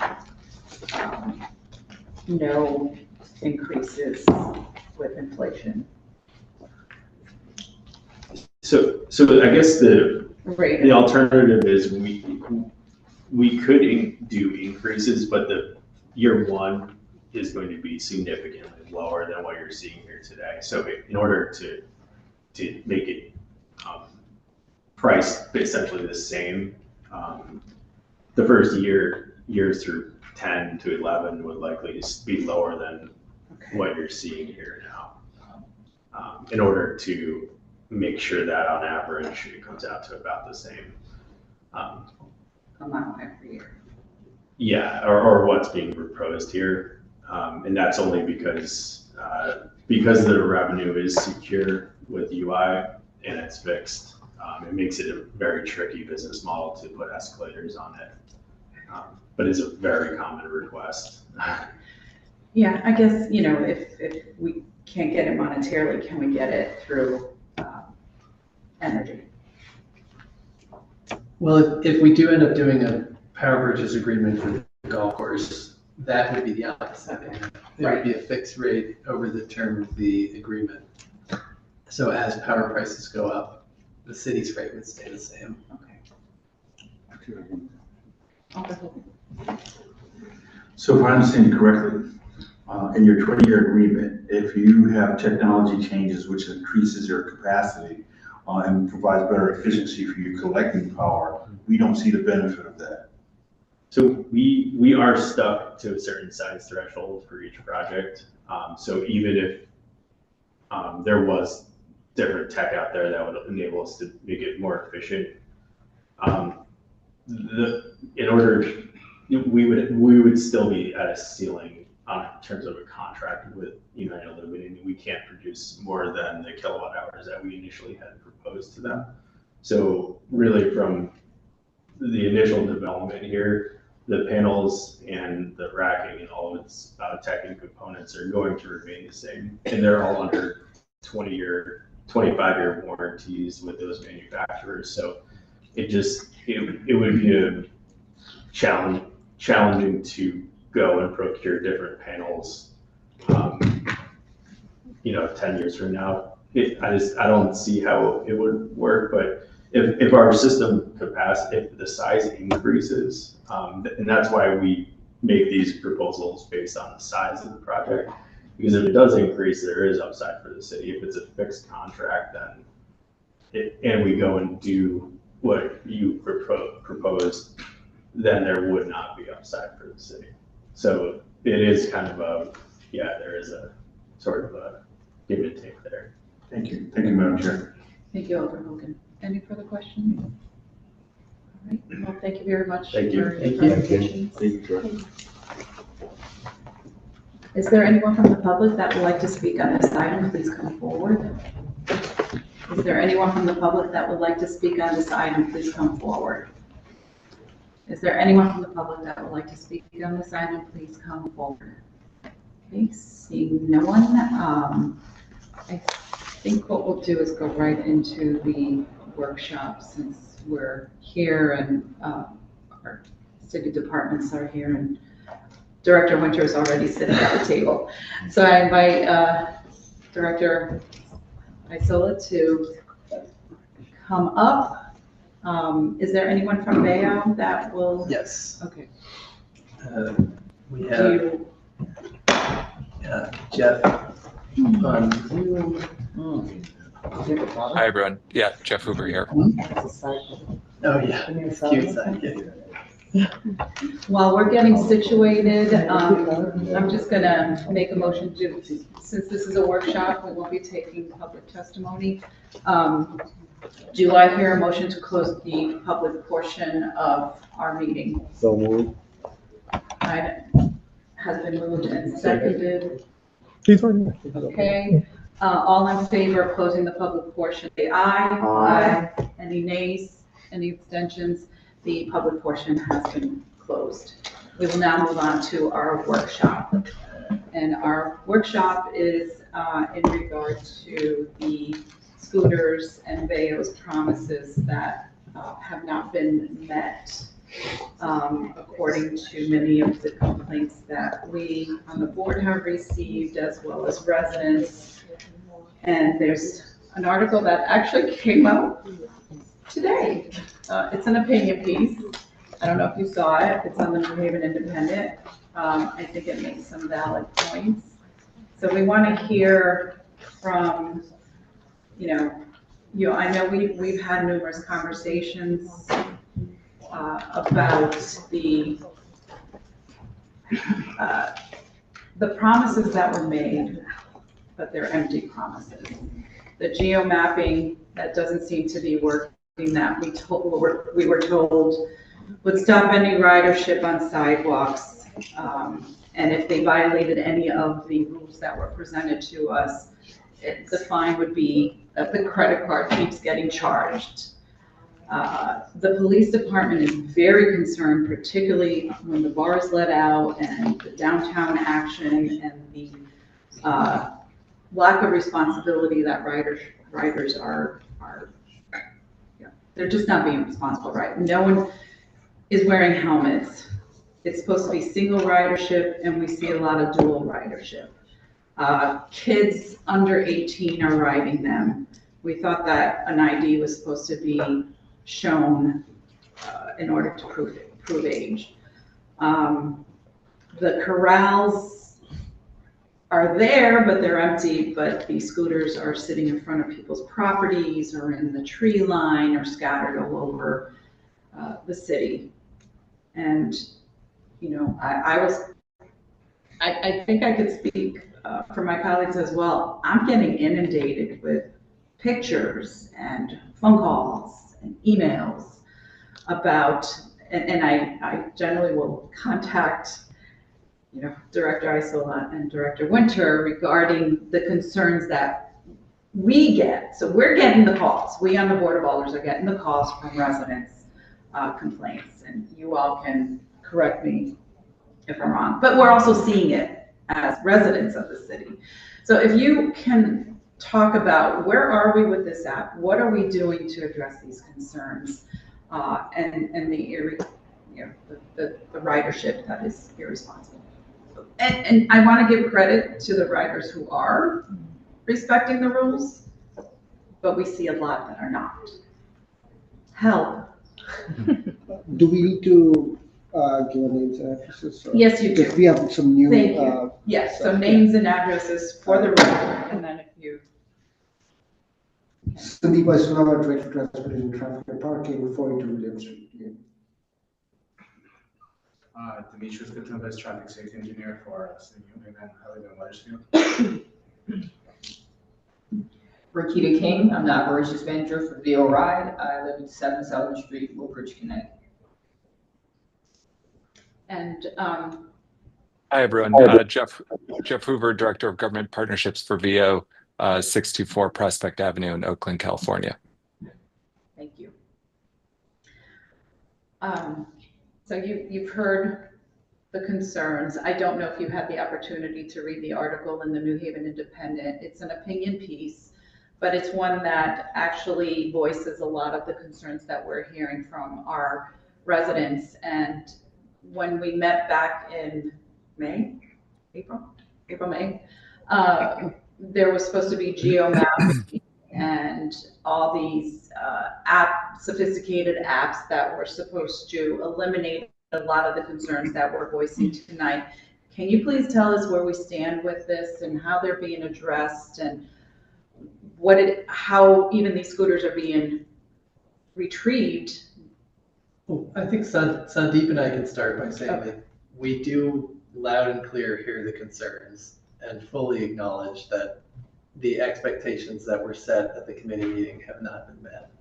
No increases with inflation. So I guess the Right. alternative is we could do increases, but the year one is going to be significantly lower than what you're seeing here today. So in order to make it priced essentially the same, the first years through 10 to 11 would likely be lower than what you're seeing here now. In order to make sure that on average it comes out to about the same. Amount every year. Yeah, or what's being proposed here. And that's only because the revenue is secure with UI and it's fixed. It makes it a very tricky business model to put escalators on it. But it's a very common request. Yeah, I guess, if we can't get it monetarily, can we get it through energy? Well, if we do end up doing a power purchase agreement for the golf course, that would be the opposite. It would be a fixed rate over the term of the agreement. So as power prices go up, the city's rate would stay the same. So if I understand you correctly, in your 20-year agreement, if you have technology changes which increases your capacity and provides better efficiency for you collecting power, we don't see the benefit of that. So we are stuck to a certain size threshold for each project. So even if there was different tech out there that would enable us to make it more efficient, in order, we would still be at a ceiling in terms of a contract with United Illuminating. We can't produce more than the kilowatt hours that we initially had proposed to them. So really from the initial development here, the panels and the racking and all of its tech and components are going to remain the same. And they're all under 20-year, 25-year warranties with those manufacturers. So it would be a challenging to go and procure different panels, 10 years from now. I don't see how it would work, but if our system capacity, if the size increases, and that's why we make these proposals based on the size of the project, because if it does increase, there is upside for the city. If it's a fixed contract, then and we go and do what you proposed, then there would not be upside for the city. So it is kind of there is a sort of a give and take there. Thank you. Thank you, Madam Chair. Thank you, Alder Hogan. Any further questions? All right, well, thank you very much. Thank you. for your Thank you. presentation. Thank you. Is there anyone from the public that would like to speak on this item? Please come forward. Is there anyone from the public that would like to speak on this item? Please come forward. Is there anyone from the public that would like to speak on this item? Please come forward. Okay, seeing no one, I think what we'll do is go right into the workshop since we're here and our city departments are here and Director Winter is already sitting at the table. So I invite Director Isola to come up. Is there anyone from Bayo that will? Yes. Okay. We have Jeff on Zoom. Hi, everyone. Yeah, Jeff Hoover here. Oh, yeah. Cute side. While we're getting situated, I'm just gonna make a motion to, since this is a workshop, we won't be taking public testimony. Do I hear a motion to close the public portion of our meeting? So moved. Has been moved and seconded. Please join me. Okay, all in favor of closing the public portion, say aye. Aye. Any nays, any abstentions? The public portion has been closed. We will now move on to our workshop. And our workshop is in regard to the scooters and Bayo's promises that have not been met according to many of the complaints that we on the board have received as well as residents. And there's an article that actually came out today. It's an opinion piece. I don't know if you saw it. It's on the New Haven Independent. I think it makes some valid points. So we want to hear from, I know we've had numerous conversations about the promises that were made, but they're empty promises. The geo-mapping that doesn't seem to be working, that we were told would stop any ridership on sidewalks, and if they violated any of the rules that were presented to us, the fine would be that the credit card keeps getting charged. The police department is very concerned, particularly when the bars let out and the downtown action and the lack of responsibility that riders are they're just not being responsible, right? No one is wearing helmets. It's supposed to be single ridership, and we see a lot of dual ridership. Kids under 18 are riding them. We thought that an ID was supposed to be shown in order to prove age. The corrals are there, but they're empty, but the scooters are sitting in front of people's properties or in the tree line or scattered all over the city. And, you know, I think I could speak for my colleagues as well. I'm getting inundated with pictures and phone calls and emails about, and I generally will contact, you know, Director Isola and Director Winter regarding the concerns that we get. So we're getting the calls. We on the Board of Alders are getting the calls from residents, complaints, and you all can correct me if I'm wrong, but we're also seeing it as residents of the city. So if you can talk about where are we with this app? What are we doing to address these concerns and the ridership that is irresponsible? And I want to give credit to the riders who are respecting the rules, but we see a lot that are not. Help. Do we need to give names and addresses? Yes, you do. Because we have some new. Thank you. Yes, so names and addresses for the record, and then if you. Sandeep Isola, Director of Transportation, Traffic and Parking, 42 William Street. Demetrius Gutenberg, Traffic Safety Engineer for City of New Haven. I live in Wethersfield. Rakita King, I'm the Operations Manager for VO Ride. I live at 7 Southern Street, Woodbridge, Connecticut. And Hi, everyone. Jeff Hoover, Director of Government Partnerships for VO, 624 Prospect Avenue in Oakland, California. Thank you. So you've heard the concerns. I don't know if you had the opportunity to read the article in the New Haven Independent. It's an opinion piece, but it's one that actually voices a lot of the concerns that we're hearing from our residents. And when we met back in May, May, there was supposed to be geomapping and all these sophisticated apps that were supposed to eliminate a lot of the concerns that we're voicing tonight. Can you please tell us where we stand with this and how they're being addressed and how even these scooters are being retrieved? I think Sandeep and I can start by saying that we do loud and clear hear the concerns and fully acknowledge that the expectations that were set at the committee meeting have not been met.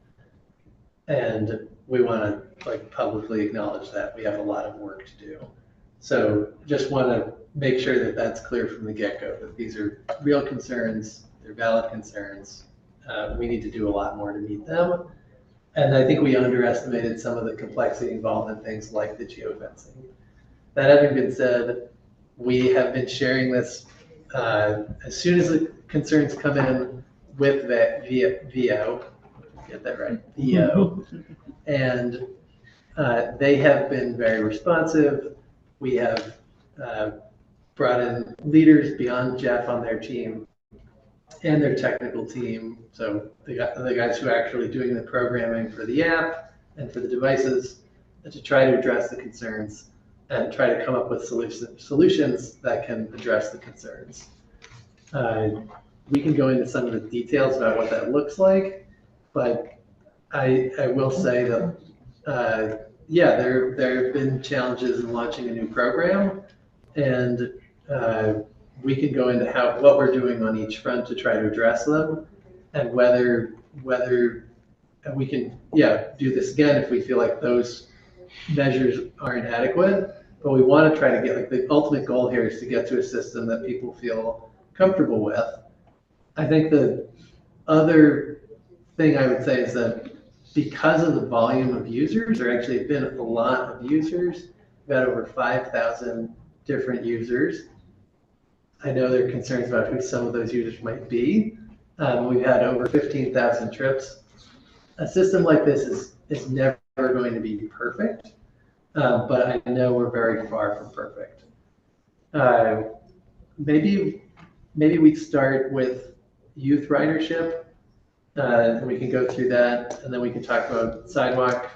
And we want to publicly acknowledge that we have a lot of work to do. So just want to make sure that that's clear from the get-go, that these are real concerns, they're valid concerns. We need to do a lot more to meet them. And I think we underestimated some of the complexity involved in things like the geofencing. That having been said, we have been sharing this as soon as the concerns come in with VO, get that right, VO, and they have been very responsive. We have brought in leaders beyond Jeff on their team and their technical team. So the guys who are actually doing the programming for the app and for the devices to try to address the concerns and try to come up with solutions that can address the concerns. We can go into some of the details about what that looks like, but I will say that, yeah, there have been challenges in launching a new program, and we can go into what we're doing on each front to try to address them, and whether we can, do this again if we feel like those measures aren't adequate. But we want to try to get, the ultimate goal here is to get to a system that people feel comfortable with. I think the other thing I would say is that because of the volume of users, there actually have been a lot of users. We've had over 5,000 different users. I know there are concerns about who some of those users might be. We've had over 15,000 trips. a system like this is never going to be perfect, but I know we're very far from perfect. Maybe we start with youth ridership, and we can go through that, and then we can talk about sidewalk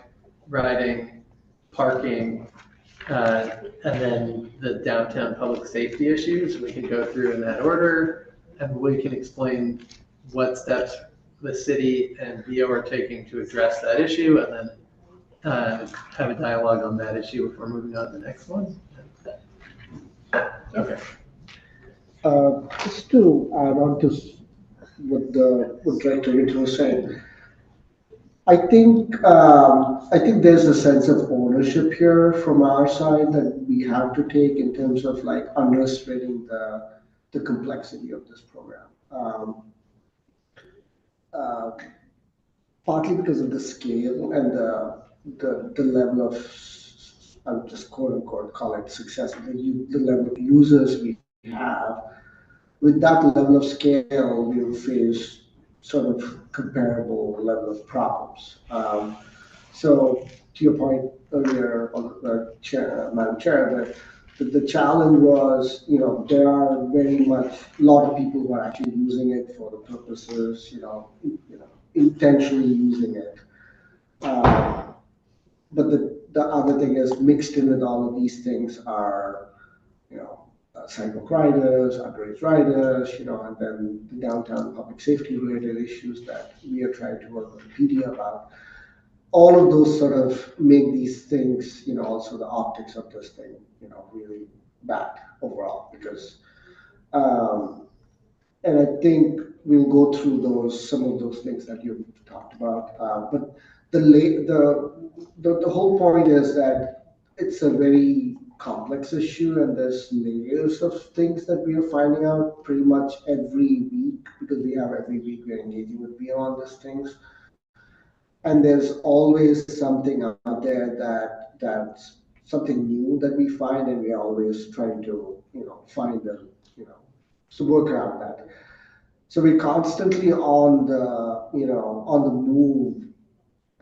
riding, parking, and then the downtown public safety issues. We can go through in that order, and we can explain what steps the city and VO are taking to address that issue, and then have a dialogue on that issue before moving on to the next one. Okay. Just to add on to what Director Winter was saying, I think there's a sense of ownership here from our side that we have to take in terms of like understanding the complexity of this program. Partly because of the scale and the level of, I'll just quote unquote call it success, the level of users we have. With that level of scale, we'll face sort of comparable level of problems. So to your point earlier, Madam Chair, the challenge was, there are very much a lot of people who are actually using it for the purposes, intentionally using it. But the other thing is mixed in with all of these things are, sidewalk riders, underage riders, and then the downtown public safety related issues that we are trying to work with the PD about. All of those sort of make these things, also the optics of this thing, really bad overall because, and I think we'll go through some of those things that you've talked about. But the whole point is that it's a very complex issue and there's layers of things that we are finding out pretty much every week because every week we're engaging with beyond these things. And there's always something out there that's something new that we find, and we're always trying to, find the, to work around that. So we're constantly on the move,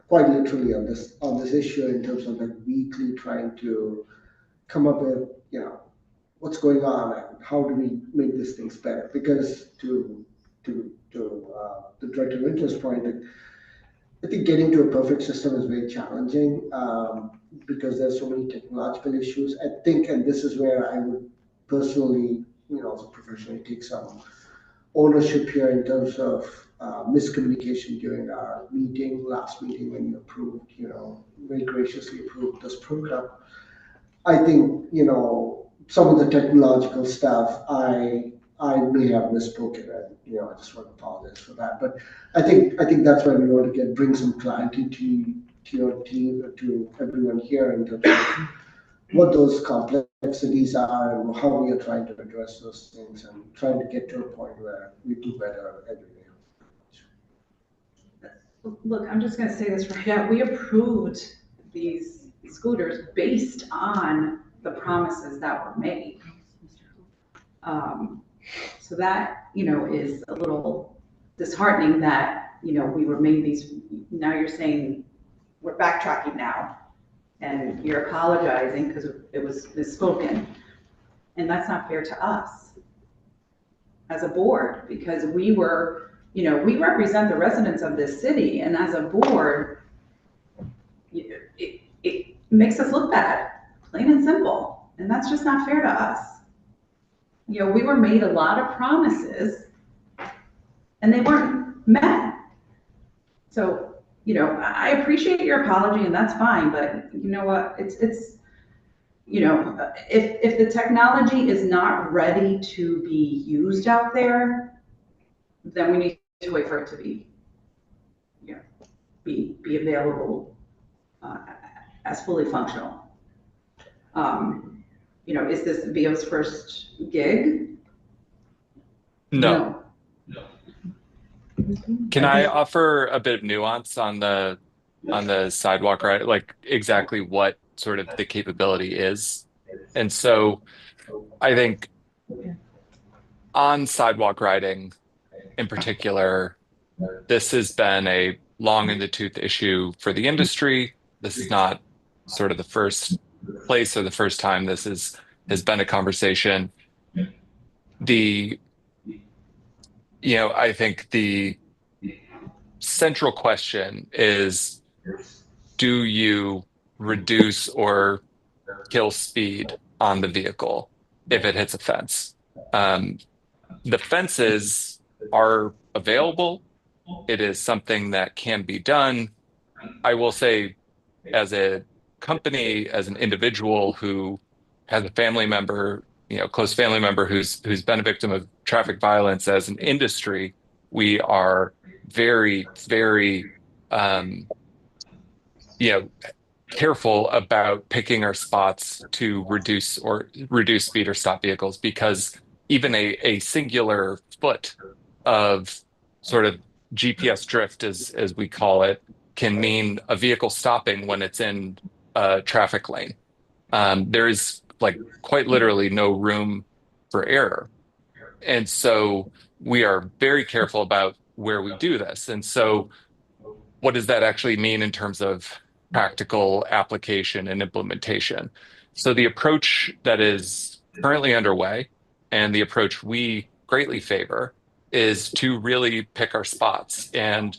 quite literally on this issue in terms of like weekly trying to come up with, what's going on and how do we make these things better? Because to the Director Winter's point, I think getting to a perfect system is very challenging because there's so many technological issues. I think, and this is where I would personally, also professionally take some ownership here in terms of miscommunication during our last meeting when you approved, very graciously approved this program. I think, some of the technological stuff, I may have misspoken and, I just want to apologize for that. But I think that's why we want to bring some clarity to your team, to everyone here in terms of what those complexities are and how we are trying to address those things and trying to get to a point where we do better every day. Look, I'm just going to say this right now. We approved these scooters based on the promises that were made. So that, is a little disheartening that, we were made these, now you're saying we're backtracking now and you're apologizing because it was misspoken. And that's not fair to us as a board because we were, we represent the residents of this city, and as a board, it makes us look bad, plain and simple. And that's just not fair to us. We were made a lot of promises and they weren't met. So, I appreciate your apology and that's fine, but you know what, it's if the technology is not ready to be used out there, then we need to wait for it to be available as fully functional. Is this VO's first gig? No. Can I offer a bit of nuance on the sidewalk, right? Like exactly what sort of the capability is. And so I think on sidewalk riding in particular, this has been a long in the tooth issue for the industry. This is not sort of the first place or the first time has been a conversation. I think the central question is, do you reduce or kill speed on the vehicle if it hits a fence? The fences are available. It is something that can be done. I will say, as a company, as an individual who has a family member, close family member who's been a victim of traffic violence, as an industry, we are very, very, um, you know, careful about picking our spots to reduce speed or stop vehicles, because even a singular foot of sort of GPS drift, as we call it, can mean a vehicle stopping when it's in a traffic lane. There is like quite literally no room for error. And so we are very careful about where we do this. And so what does that actually mean in terms of practical application and implementation? So the approach that is currently underway, and the approach we greatly favor, is to really pick our spots. And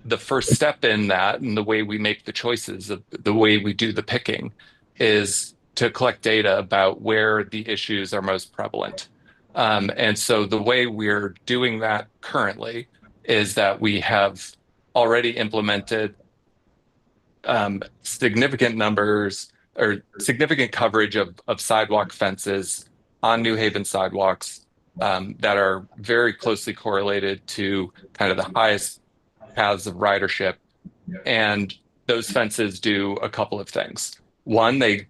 the first step in that, and the way we make the choices, of the way we do the picking, is to collect data about where the issues are most prevalent. And so the way we're doing that currently is that we have already implemented significant numbers or significant coverage of sidewalk fences on New Haven sidewalks, that are very closely correlated to kind of the highest paths of ridership. And those fences do a couple of things. One, they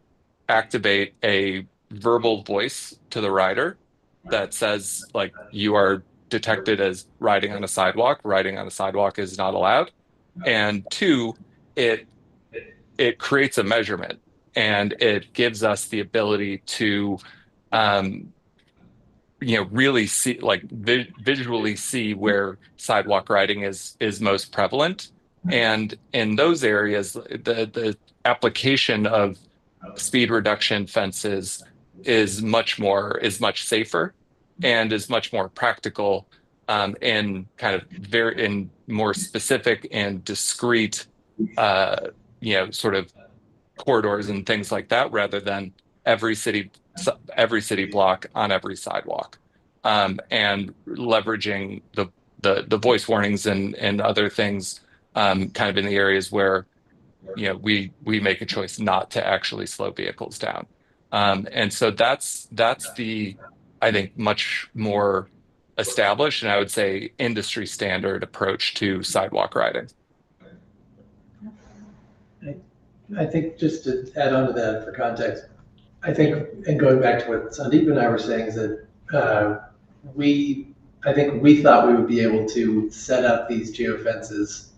activate a verbal voice to the rider that says, like, you are detected as riding on a sidewalk. Riding on a sidewalk is not allowed. And two, it creates a measurement, and it gives us the ability to really see, like, visually see where sidewalk riding is most prevalent. And in those areas, the application of speed reduction fences is much safer and is much more practical, in kind of in more specific and discrete, sort of corridors and things like that, rather than every city block on every sidewalk, and leveraging the voice warnings and other things, kind of in the areas where we make a choice not to actually slow vehicles down. And so that's the, I think, much more established, and I would say industry standard approach to sidewalk riding. I think, just to add on to that for context, I think, and going back to what Sandeep and I were saying, is that I think we thought we would be able to set up these geofences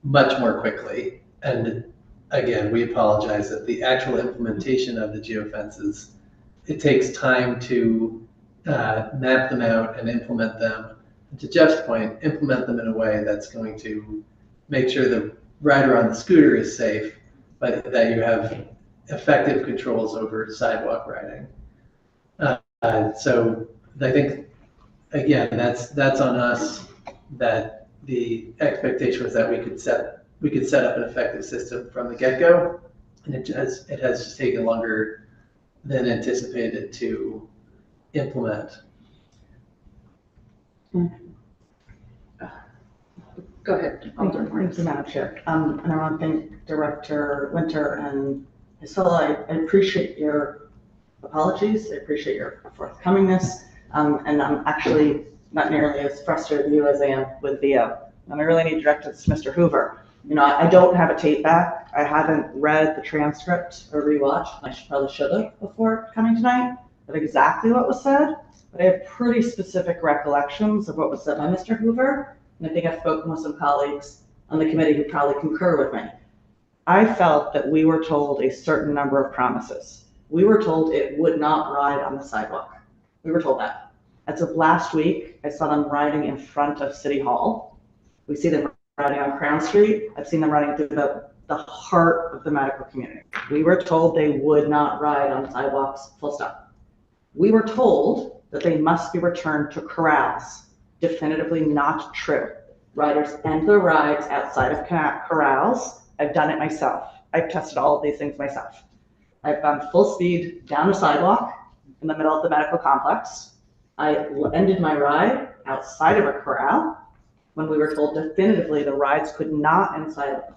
much more quickly. And again, we apologize that the actual implementation of the geofences, it takes time to map them out and implement them. And to Jeff's point, implement them in a way that's going to make sure the rider on the scooter is safe, but that you have effective controls over sidewalk riding. So I think, again, that's on us, that the expectation was that we could set up an effective system from the get-go, and it has just taken longer than anticipated to implement. Go ahead. Thank you, Madam Chair. And I want to thank Director Winter and Isola. I appreciate your apologies. I appreciate your forthcomingness. And I'm actually not nearly as frustrated with you as I am with Theo. And I really need to direct this to Mr. Hoover. I don't have a tape back. I haven't read the transcript or rewatched. I probably should have before coming tonight, of exactly what was said. But I have pretty specific recollections of what was said by Mr. Hoover. And I think I've spoken with some colleagues on the committee who probably concur with me. I felt that we were told a certain number of promises. We were told it would not ride on the sidewalk. We were told that. As of last week, I saw them riding in front of City Hall. We see them riding on Crown Street. I've seen them running through the heart of the medical community. We were told they would not ride on sidewalks, full stop. We were told that they must be returned to corrals. Definitively not true. Riders end their rides outside of corrals. I've done it myself. I've tested all of these things myself. I've gone full speed down a sidewalk in the middle of the medical complex. I ended my ride outside of a corral when we were told definitively the rides could not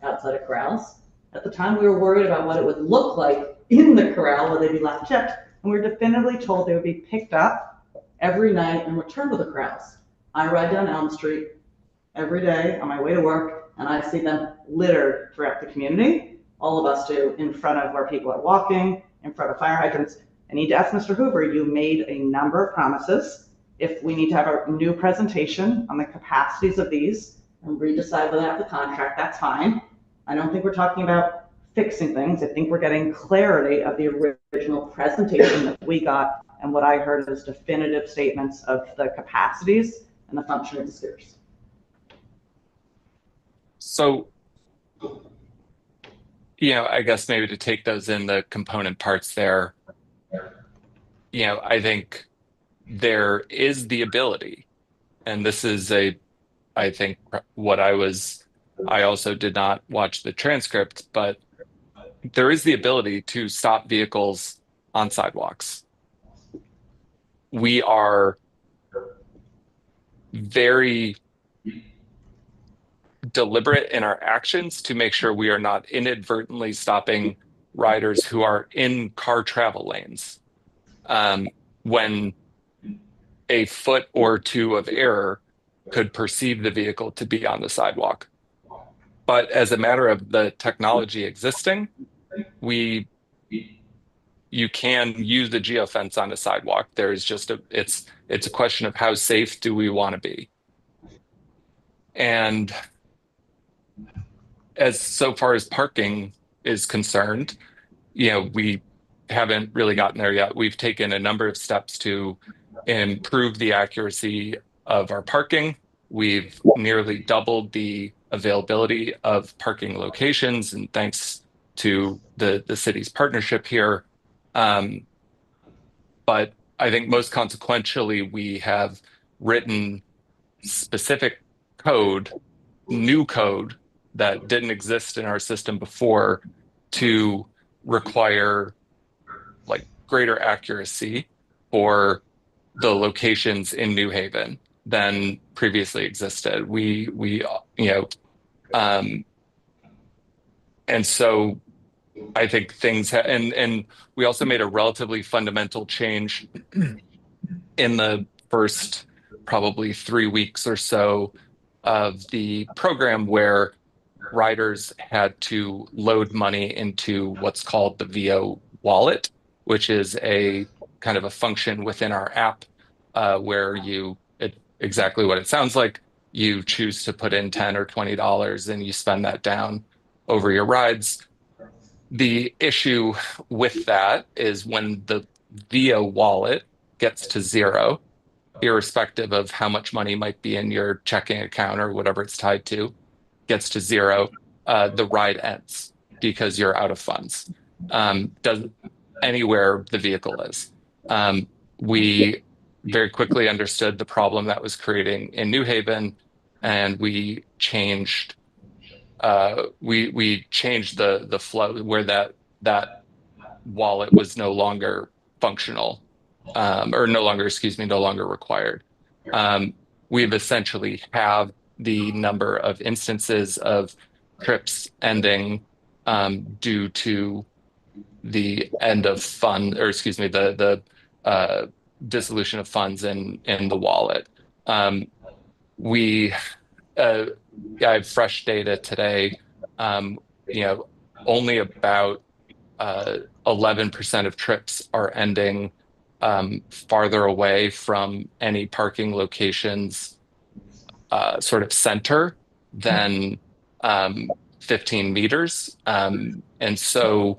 outside of corrals. At the time, we were worried about what it would look like in the corral where they'd be left checked, and we were definitively told they would be picked up every night and returned to the corrals. I ride down Elm Street every day on my way to work, and I see them littered throughout the community. All of us do, in front of where people are walking, in front of fire hydrants. I need to ask Mr. Hoover, you made a number of promises. If we need to have a new presentation on the capacities of these and redecide whether to have the contract, that's fine. I don't think we're talking about fixing things. I think we're getting clarity of the original presentation that we got and what I heard as definitive statements of the capacities and the function of the scooters. So, I guess maybe to take those in the component parts there, I think there is the ability, and this is I think what I also did not watch the transcript, but there is the ability to stop vehicles on sidewalks. We are very deliberate in our actions to make sure we are not inadvertently stopping riders who are in car travel lanes. When a foot or two of error could perceive the vehicle to be on the sidewalk. But as a matter of the technology existing, you can use the geofence on a sidewalk. There's just it's a question of how safe do we want to be. And so far as parking is concerned, we haven't really gotten there yet. We've taken a number of steps to improve the accuracy of our parking. We've nearly doubled the availability of parking locations, and thanks to the city's partnership here. But I think most consequentially, we have written specific code, new code that didn't exist in our system before to require greater accuracy for the locations in New Haven than previously existed. And so I think and we also made a relatively fundamental change in the first probably 3 weeks or so of the program, where riders had to load money into what's called the VO wallet, which is a kind of a function within our app where exactly what it sounds like. You choose to put in $10 or $20 and you spend that down over your rides. The issue with that is when the VO wallet gets to zero, irrespective of how much money might be in your checking account or whatever it's tied to, gets to zero, the ride ends because you're out of funds. Anywhere the vehicle is. We very quickly understood the problem that was creating in New Haven, and we changed the flow where that wallet was no longer functional, or no longer required. We've essentially have the number of instances of trips ending due to the end of fund, or the dissolution of funds in the wallet. I have fresh data today. Only about 11% of trips are ending farther away from any parking locations sort of center than 15 meters. And so,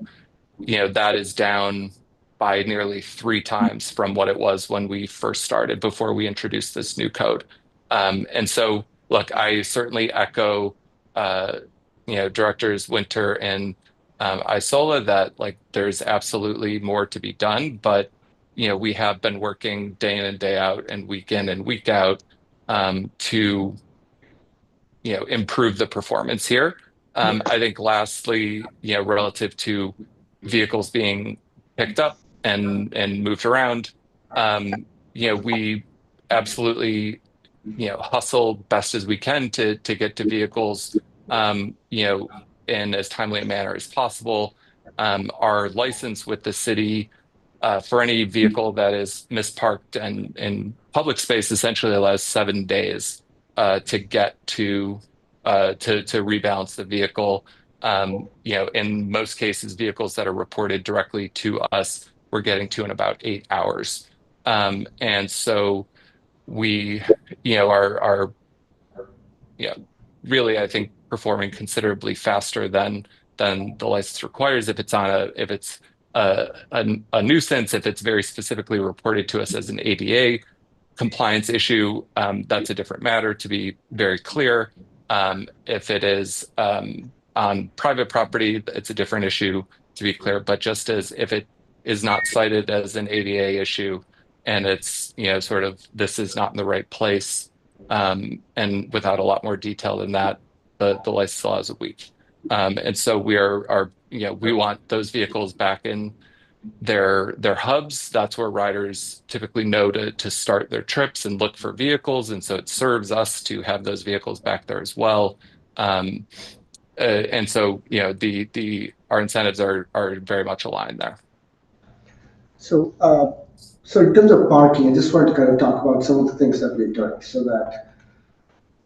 that is down by nearly 3 times from what it was when we first started, before we introduced this new code. And so, look, I certainly echo Directors Winter and Isola that like there's absolutely more to be done, but we have been working day in and day out and week in and week out to improve the performance here. I think lastly, relative to vehicles being picked up and moved around, we absolutely hustle best as we can to get to vehicles in as timely a manner as possible. Our license with the city for any vehicle that is misparked and in public space essentially allows 7 days to get to rebalance the vehicle. In most cases, vehicles that are reported directly to us, we're getting to in about 8 hours. And so we, are really, I think, performing considerably faster than the license requires. If it's a nuisance, if it's very specifically reported to us as an ADA compliance issue, that's a different matter, to be very clear. If it is on private property, it's a different issue, to be clear. But just as if it is not cited as an ADA issue and it's, sort of this is not in the right place, and without a lot more detail than that, the license allows a week. And so we want those vehicles back in their hubs. That's where riders typically know to start their trips and look for vehicles. And so it serves us to have those vehicles back there as well. And so, our incentives are very much aligned there. So, so in terms of parking, I just wanted to kind of talk about some of the things that we're doing. So that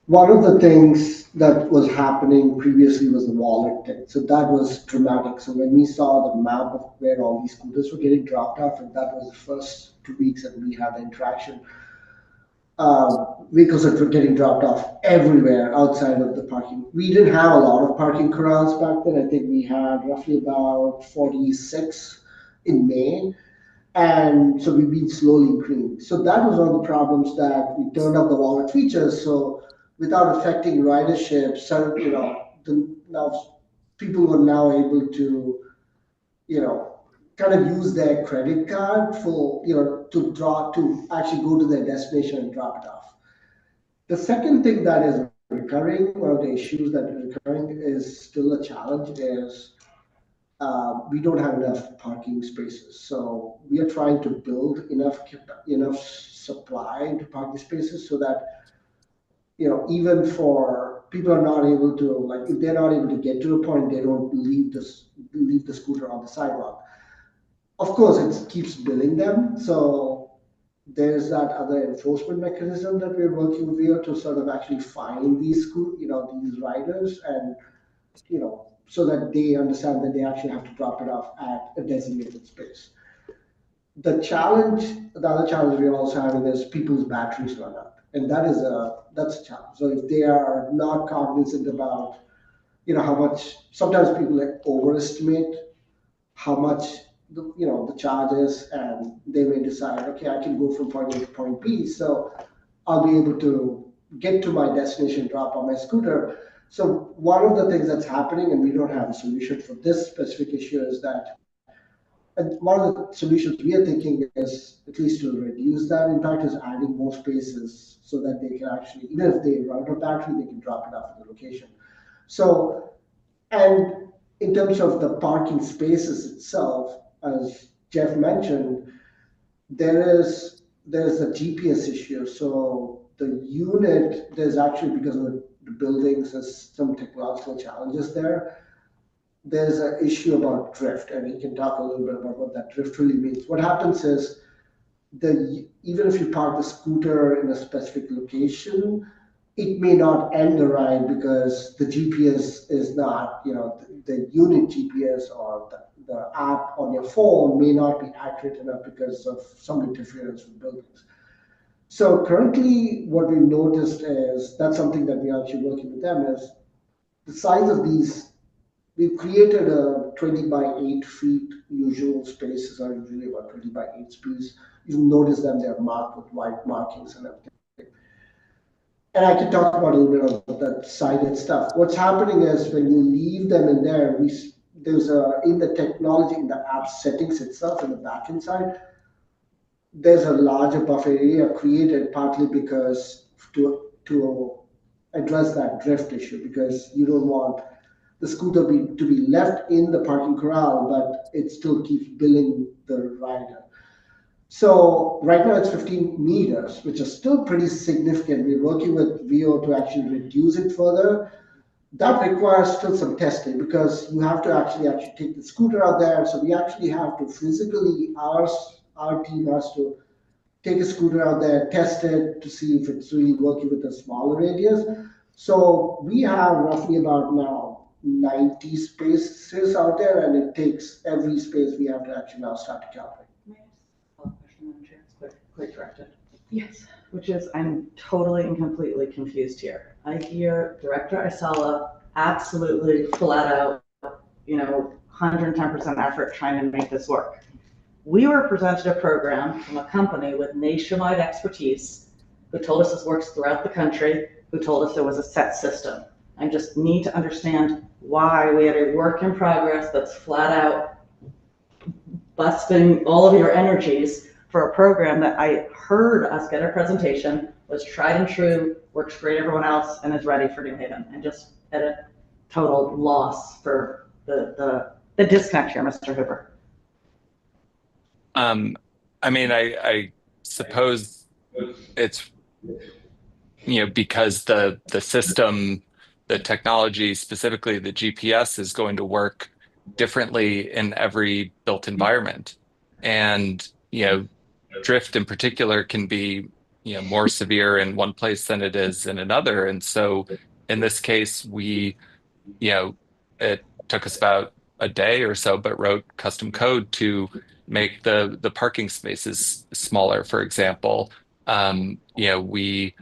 one of the things that was happening previously was the wallet thing. So that was dramatic. So when we saw the map of where all these scooters were getting dropped off, and that was the first 2 weeks that we had the interaction, vehicles that were getting dropped off everywhere outside of the parking. We didn't have a lot of parking corrals back then. I think we had roughly about 46 in May. And so we've been slowly increasing. So that was one of the problems, that we turned up the wallet features. So without affecting ridership, now people were now able to, kind of use their credit card for, to actually go to their destination and drop it off. The second thing that is recurring, one of the issues that is recurring is still a challenge, is we don't have enough parking spaces. So we are trying to build enough supply to parking spaces so that, even for people are not able to, like, if they're not able to get to a point, they don't leave the scooter on the sidewalk. Of course, it keeps billing them. So there's that other enforcement mechanism that we're working with here to sort of actually find these these riders, and so that they understand that they actually have to drop it off at a designated space. The other challenge we're also having is people's batteries run out, and that's a challenge. So if they are not cognizant about, how much, sometimes people overestimate how much the charge is, and they may decide, okay, I can go from point A to point B, so I'll be able to get to my destination, drop on my scooter. So one of the things that's happening, and we don't have a solution for this specific issue, is that, and one of the solutions we are thinking is, at least to reduce that impact, is adding more spaces so that they can actually, even if they run out of battery, they can drop it off at the location. So, and in terms of the parking spaces itself, as Jeff mentioned, there's a GPS issue. So the unit, there's actually, because of the buildings, there's some technological challenges there. There's an issue about drift, and we can talk a little bit about what that drift really means. What happens is, even if you park the scooter in a specific location, it may not end the ride because the GPS is not, the unit GPS or the app on your phone may not be accurate enough because of some interference with buildings. So currently, what we've noticed is, that's something that we're actually working with them, is the size of these. We've created a 20 by 8 feet. Usual spaces are usually about 20 by 8 spaces. You notice that they're marked with white markings and everything. and I can talk about a little bit of that sided stuff. What's happening is when you leave them in there, there's in the technology, in the app settings itself, in the backend side, there's a larger buffer area created partly because to address that drift issue, because you don't want the scooter to be left in the parking corral, but it still keeps billing the rider. So right now it's 15 meters, which is still pretty significant. We're working with VO to actually reduce it further. That requires still some testing because you have to actually take the scooter out there. So we actually have to physically, our team has to take a scooter out there, test it to see if it's really working with a smaller radius. So we have roughly about now 90 spaces out there, and it takes every space we have to actually now start to calculate. Quick directed. Yes. Which is, I'm totally and completely confused here. I hear Director Isella absolutely flat out, 110% effort trying to make this work. We were presented a program from a company with nationwide expertise who told us this works throughout the country, who told us there was a set system. I just need to understand why we had a work in progress that's flat out busting all of your energies for a program that I heard us get a presentation, was tried and true, works great everyone else, and is ready for New Haven. And just at a total loss for the disconnect here, Mr. Hoover. I suppose it's, because the system, the technology, specifically the GPS, is going to work differently in every built environment. And, drift in particular can be, more severe in one place than it is in another. And so in this case, it took us about a day or so, but wrote custom code to make the parking spaces smaller, for example. We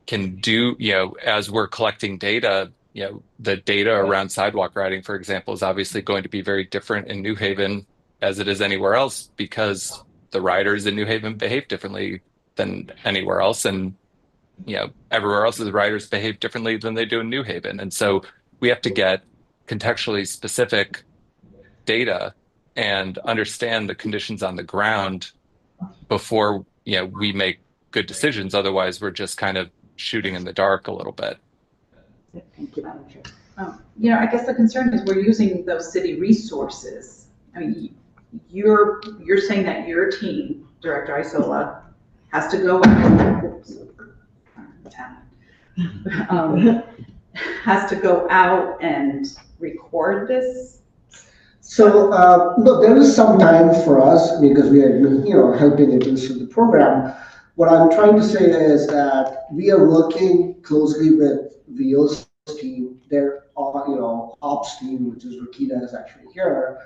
can do, as we're collecting data, the data around sidewalk riding, for example, is obviously going to be very different in New Haven as it is anywhere else, because the riders in New Haven behave differently than anywhere else. And, everywhere else, the riders behave differently than they do in New Haven. And so we have to get contextually specific data and understand the conditions on the ground before, we make good decisions. Otherwise, we're just kind of shooting in the dark a little bit. Thank you, Madam Chair. I guess the concern is we're using those city resources. I mean, you're saying that your team, Director Isola, has to go has to go out and record this. So no, there is some time for us because we are helping administer the program. What I'm trying to say is that we are working closely with VO's team, their ops team, which is Rakita is actually here.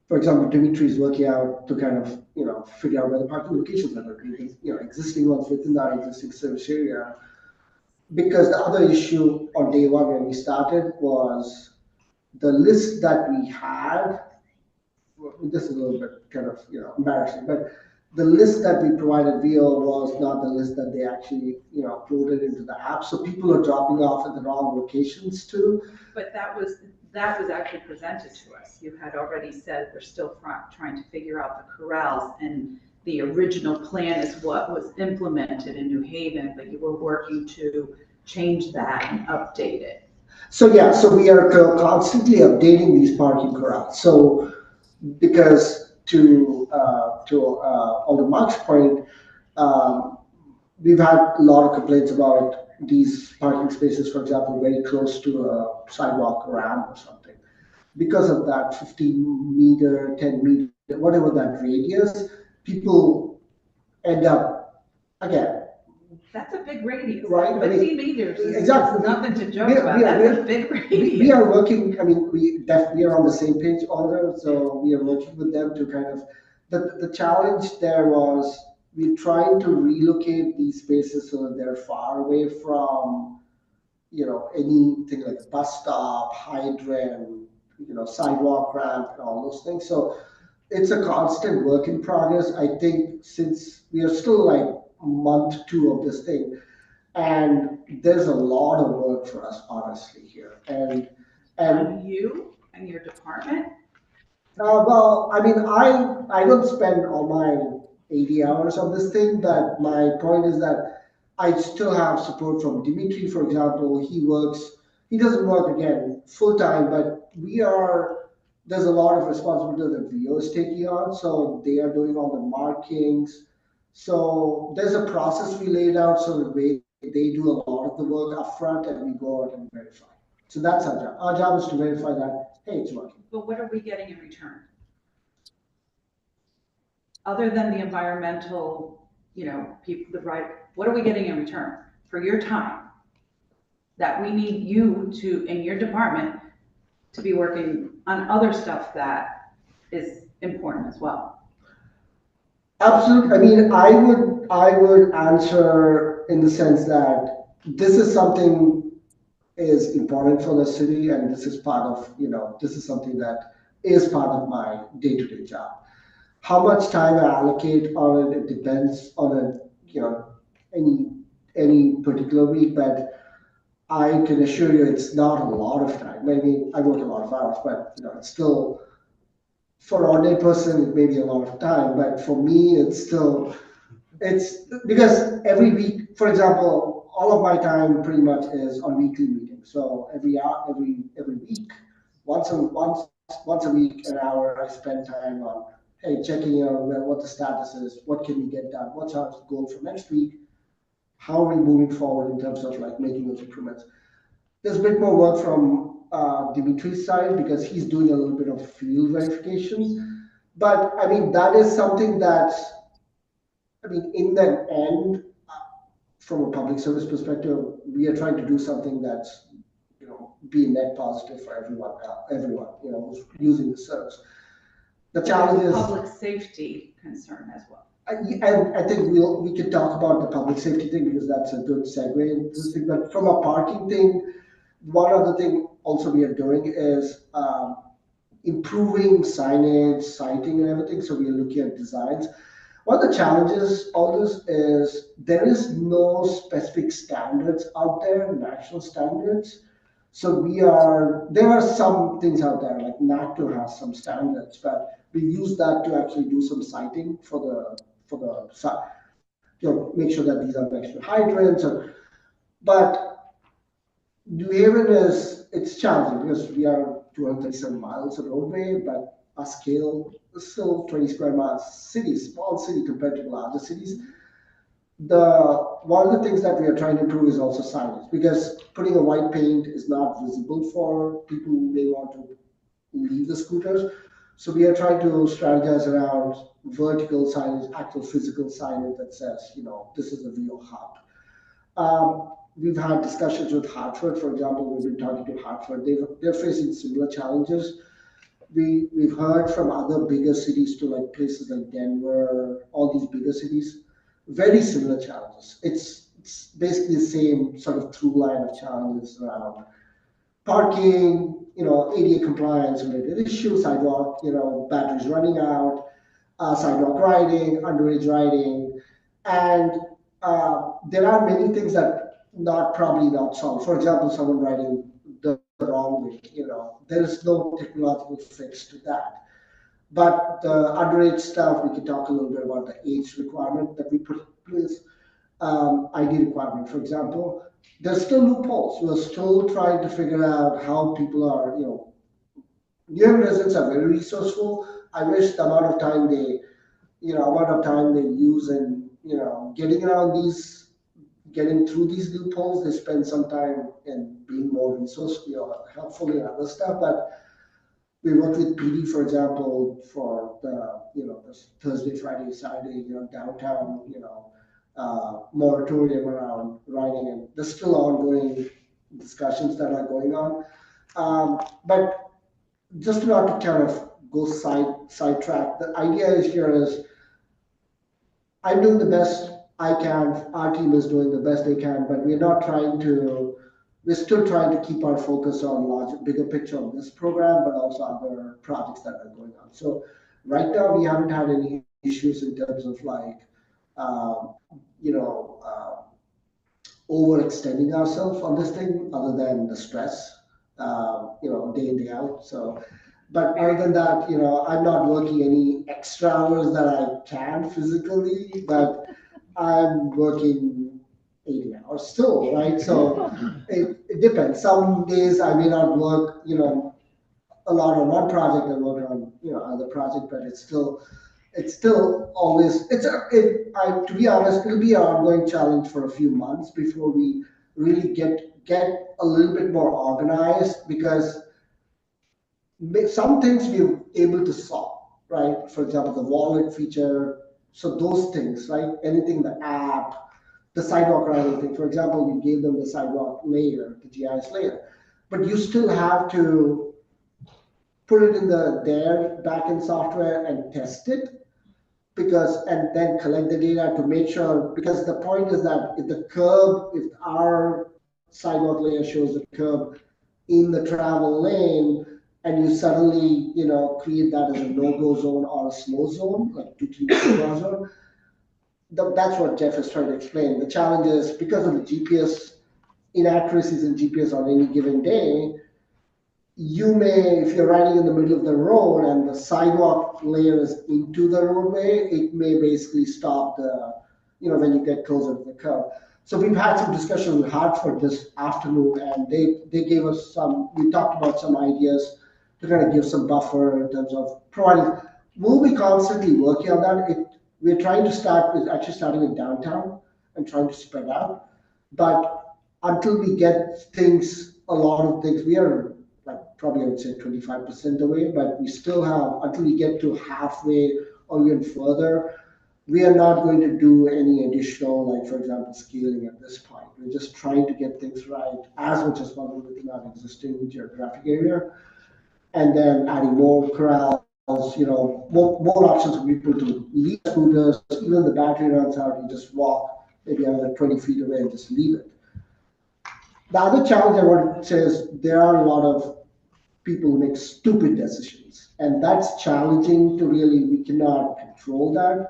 For example, Dimitri is working out to kind of figure out where the parking locations are, existing ones within our existing service area. Because the other issue on day one when we started was the list that we had. This is a little bit kind of embarrassing, but the list that we provided VO was not the list that they actually uploaded into the app. So people are dropping off at the wrong locations too. But that was actually presented to us. You had already said we're still trying to figure out the corrals, and the original plan is what was implemented in New Haven, but you were working to change that and update it. So yeah, so we are constantly updating these parking corrals. So because to Alder Mark's point, we've had a lot of complaints about these parking spaces, for example, very close to a sidewalk ramp or something. Because of that 15 meter, 10 meter, whatever that radius, people end up, again. That's a big radius. Right? 15 meters is exactly. Nothing to joke about. That's a big radius. We are working, we definitely are on the same page, Alder, so we are working with them to kind of, the challenge there was, we're trying to relocate these spaces so that they're far away from, anything like a bus stop, hydrant, sidewalk ramp, and all those things. So it's a constant work in progress. I think since we are still like month 2 of this thing, And there's a lot of work for us, honestly, here. And You and your department? well, I mean, I don't spend all my 80 hours on this thing, but my point is that I still have support from Dimitri, for example. He doesn't work again full time, but there's a lot of responsibility that VO is taking on. So they are doing all the markings. So there's a process we laid out so that they do a lot of the work upfront and we go out and verify. So that's our job. Our job is to verify that, hey, it's working. But what are we getting in return? Other than the environmental, people, what are we getting in return for your time? That we need you to, in your department, to be working on other stuff that is important as well. Absolutely. I mean, I would answer in the sense that this is something is important for the city, and this is part of, this is something that is part of my day-to-day job. How much time I allocate on it, it depends on any particular week, but I can assure you it's not a lot of time. Maybe I work a lot of hours, but it's still, for an ordinary person, it may be a lot of time, but for me, it's because every week, for example, all of my time pretty much is on weekly meetings. So every hour, every week, once a week, an hour, I spend time on, hey, checking what the status is, what can we get done, what's our goal for next week, how are we moving forward in terms of like making those improvements. There's a bit more work from Dimitri's side because he's doing a little bit of field verification. But I mean, that is something that, I mean, in the end, from a public service perspective, we are trying to do something that's, be a net positive for everyone, who's using the service. The challenge is public safety concern as well. I think we can talk about the public safety thing because that's a good segue into this thing. But from a parking thing, one other thing also we are doing is improving signage, sighting, and everything. So we are looking at designs. One of the challenges all this is there is no specific standards out there, national standards. So there are some things out there, like NACTO has some standards, but we use that to actually do some sighting for the make sure that these are next to hydrants. But New Haven it's challenging because we are 237 miles of roadway, but our scale is still 20 square miles. Small city compared to larger cities. One of the things that we are trying to improve is also signage because putting a white paint is not visible for people who may want to leave the scooters. So we are trying to strategize around vertical signage, actual physical signage that says, this is a VO hub. We've had discussions with Hartford, for example. We've been talking to Hartford. They're facing similar challenges. We've heard from other bigger cities to like places like Denver, all these bigger cities, very similar challenges. It's basically the same sort of through line of challenges around parking, ADA compliance related issues, sidewalk, batteries running out, sidewalk riding, underage riding, and there are many things that probably not solved. For example, someone riding the wrong way, there is no technological fix to that. But the underage stuff, we can talk a little bit about the age requirement that we put in place. ID requirement, for example. There's still loopholes. We're still trying to figure out how people are, New York residents are very resourceful. I wish the amount of time they use in, getting through these loopholes, they spend some time in being more resourceful, helpful in other stuff. But we worked with PD, for example, for this Thursday, Friday, Saturday, downtown, moratorium around riding, and there's still ongoing discussions that are going on. But just not to kind of go sidetrack, the idea here is I'm doing the best I can. Our team is doing the best they can, but we're still trying to keep our focus on bigger picture of this program, but also other projects that are going on. So right now we haven't had any issues in terms of like, overextending ourselves on this thing other than the stress, day in, day out. So, but other than that, I'm not working any extra hours that I can physically, but I'm working 80 hours still, right? So it depends. Some days I may not work, a lot on one project and work on, other project, but it's still always, to be honest, it'll be an ongoing challenge for a few months before we really get a little bit more organized, because some things we're able to solve, right? For example, the wallet feature, so those things, right? Anything, the app, the sidewalk routing thing. For example, we gave them the sidewalk layer, the GIS layer, but you still have to put it in their backend software and test it, and then collect the data to make sure, because the point is that if our sidewalk layer shows the curb in the travel lane, and you suddenly, create that as a no-go zone or a slow zone, like 2-3 zone, that's what Jeff is trying to explain. The challenge is because of the GPS inaccuracies in GPS on any given day, you may, if you're riding in the middle of the road and the sidewalk layer is into the roadway, it may basically stop when you get closer to the curb. So we've had some discussion with Hartford this afternoon, and they gave us we talked about some ideas to kind of give some buffer in terms of providing. We'll be constantly working on that. We're trying to starting in downtown and trying to spread out. But until we get a lot of things, we are probably I would say 25% away, but we still have, until we get to halfway or even further, we are not going to do any additional, for example, scaling at this point. We're just trying to get things right as much as possible within our existing geographic area, and then adding more corrals, more options for people to leave scooters. Even the battery runs out, you just walk maybe another 20 feet away and just leave it. The other challenge I want to say is there are a lot of people who make stupid decisions, and that's challenging to we cannot control that.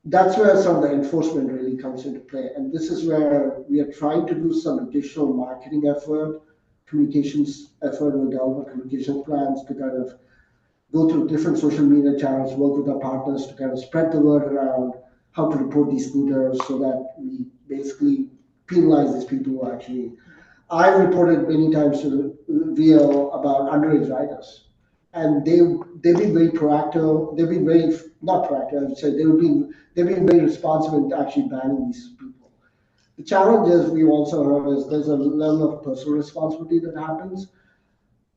That's where some of the enforcement really comes into play, and this is where we are trying to do some additional marketing effort, communications effort, with develop communication plans to kind of go through different social media channels, work with our partners to kind of spread the word around how to report these scooters, so that we basically penalize these people who actually. I've reported many times to VO about underage riders, and they've been very proactive. They've been very not proactive. I would say they've been very responsible in actually banning these people. The challenge is we've also heard is there's a level of personal responsibility that happens.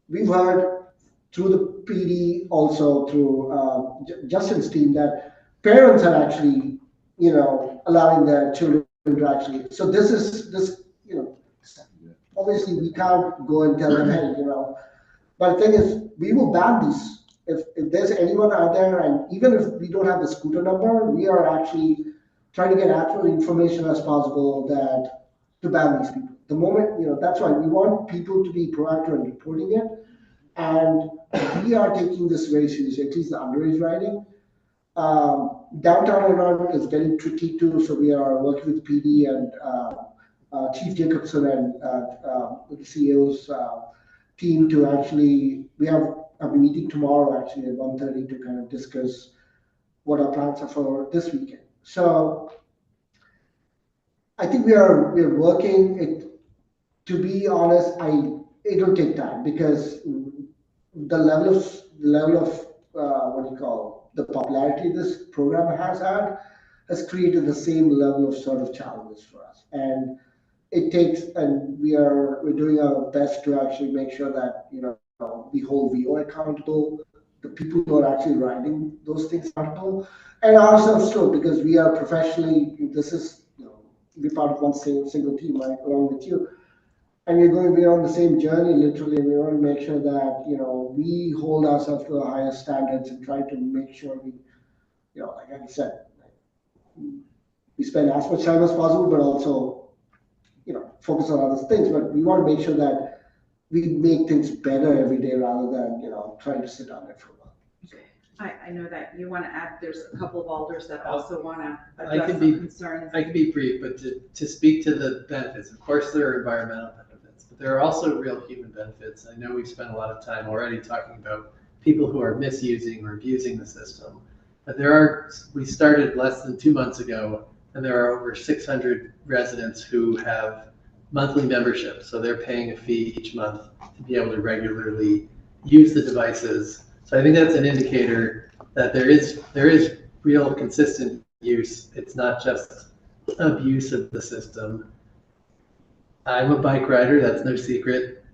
We've heard through the PD, also through Justin's team, that parents are actually allowing their children to actually. So this. Obviously, we can't go and tell them, hey, But the thing is, we will ban these. If there's anyone out there, and even if we don't have the scooter number, we are actually trying to get actual information as possible to ban these people. The moment, that's why we want people to be proactive in reporting it. And we are taking this very seriously, at least the underage riding. Downtown environment is getting tricky too, so we are working with PD and Chief Jacobson and the CEO's team to actually, we have a meeting tomorrow actually at 1:30 to kind of discuss what our plans are for this weekend. So I think we're working it. To be honest, it'll take time, because the level of the popularity this program has had has created the same level of sort of challenges for us. And it takes, and we're doing our best to actually make sure that we hold VO accountable, the people who are actually riding those things accountable, and ourselves too, because we are professionally. This is we're part of one single team, right, along with you, and we're on the same journey literally, and we want to make sure that we hold ourselves to the highest standards and try to make sure we, like I said, we spend as much time as possible, but also focus on other things. But we want to make sure that we make things better every day rather than trying to sit on it for a while. I know that you want to add, there's a couple of alders that also want to I address can some be, concerns. I can be brief, but to speak to the benefits, of course, there are environmental benefits, but there are also real human benefits. I know we've spent a lot of time already talking about people who are misusing or abusing the system. But we started less than 2 months ago, and there are over 600 residents who have monthly memberships. So they're paying a fee each month to be able to regularly use the devices. So I think that's an indicator that there is real consistent use. It's not just abuse of the system. I'm a bike rider, that's no secret.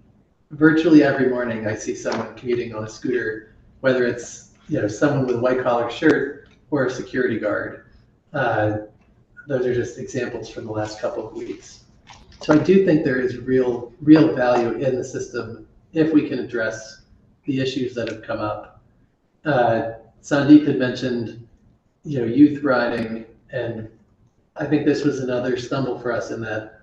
Virtually every morning I see someone commuting on a scooter, whether it's someone with a white collar shirt or a security guard. Those are just examples from the last couple of weeks. So I do think there is real value in the system if we can address the issues that have come up. Sandeep had mentioned, youth riding, and I think this was another stumble for us in that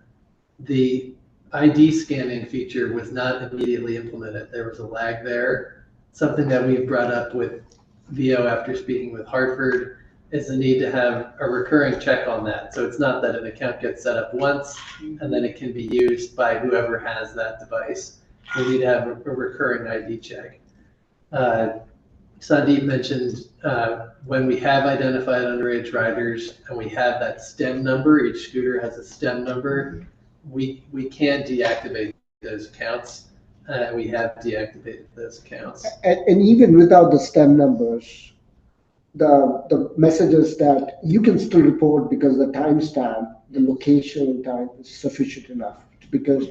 the ID scanning feature was not immediately implemented. There was a lag there. Something that we've brought up with VO after speaking with Hartford is the need to have a recurring check on that. So it's not that an account gets set up once and then it can be used by whoever has that device. We need to have a recurring ID check. Sandeep mentioned when we have identified underage riders and we have that STEM number, each scooter has a STEM number, we can deactivate those accounts. We have deactivated those accounts. And even without the STEM numbers, the messages that you can still report because the timestamp, the location and time is sufficient enough. Because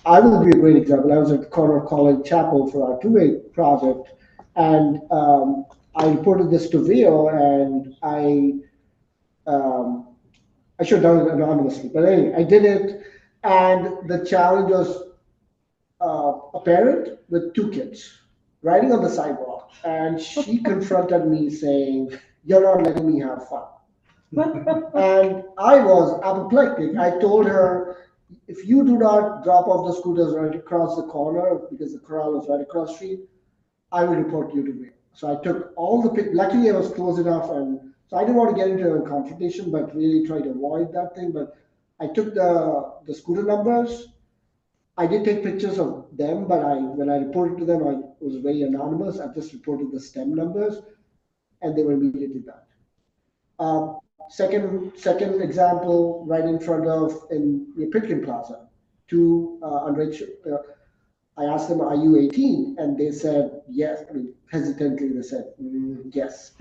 I will be a great example. I was at Corner College Chapel for our two-way project, and I reported this to VO, and I should have done it anonymously, but anyway, I did it, and the challenge was a parent with 2 kids riding on the sidewalk, and she confronted me saying, "You're not letting me have fun." And I was apoplectic. I told her, if you do not drop off the scooters right across the corner, because the corral is right across the street, I will report you to me. So I took all the pictures. Luckily, I was close enough, and so I didn't want to get into a confrontation, but really try to avoid that thing. But I took the scooter numbers. I did take pictures of them, but when I reported to them, I was very anonymous. I just reported the STEM numbers, and they were immediately banned. Second example, right in front of in Pitkin Plaza, 2 underage. I asked them, "Are you 18?" And they said yes. I mean, hesitantly they said yes.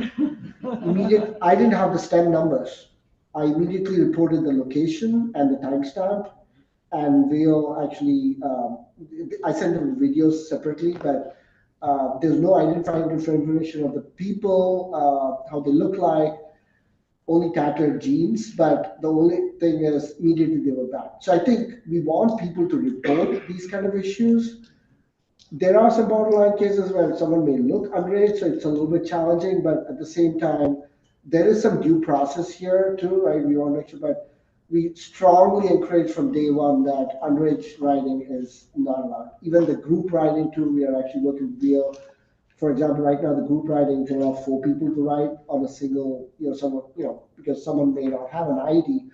I didn't have the STEM numbers. I immediately reported the location and the timestamp. And we'll actually, I sent them videos separately, but there's no identifying information of the people, how they look like, only tattered jeans, but the only thing is immediately they were back. So I think we want people to report these kind of issues. There are some borderline cases where someone may look underage, so it's a little bit challenging, but at the same time, there is some due process here too, right? We want to make sure, but we strongly encourage from day one that underage riding is not allowed. Even the group riding too, we are actually working with VO. For example, right now the group riding can allow 4 people to ride on a single, someone, because someone may not have an ID.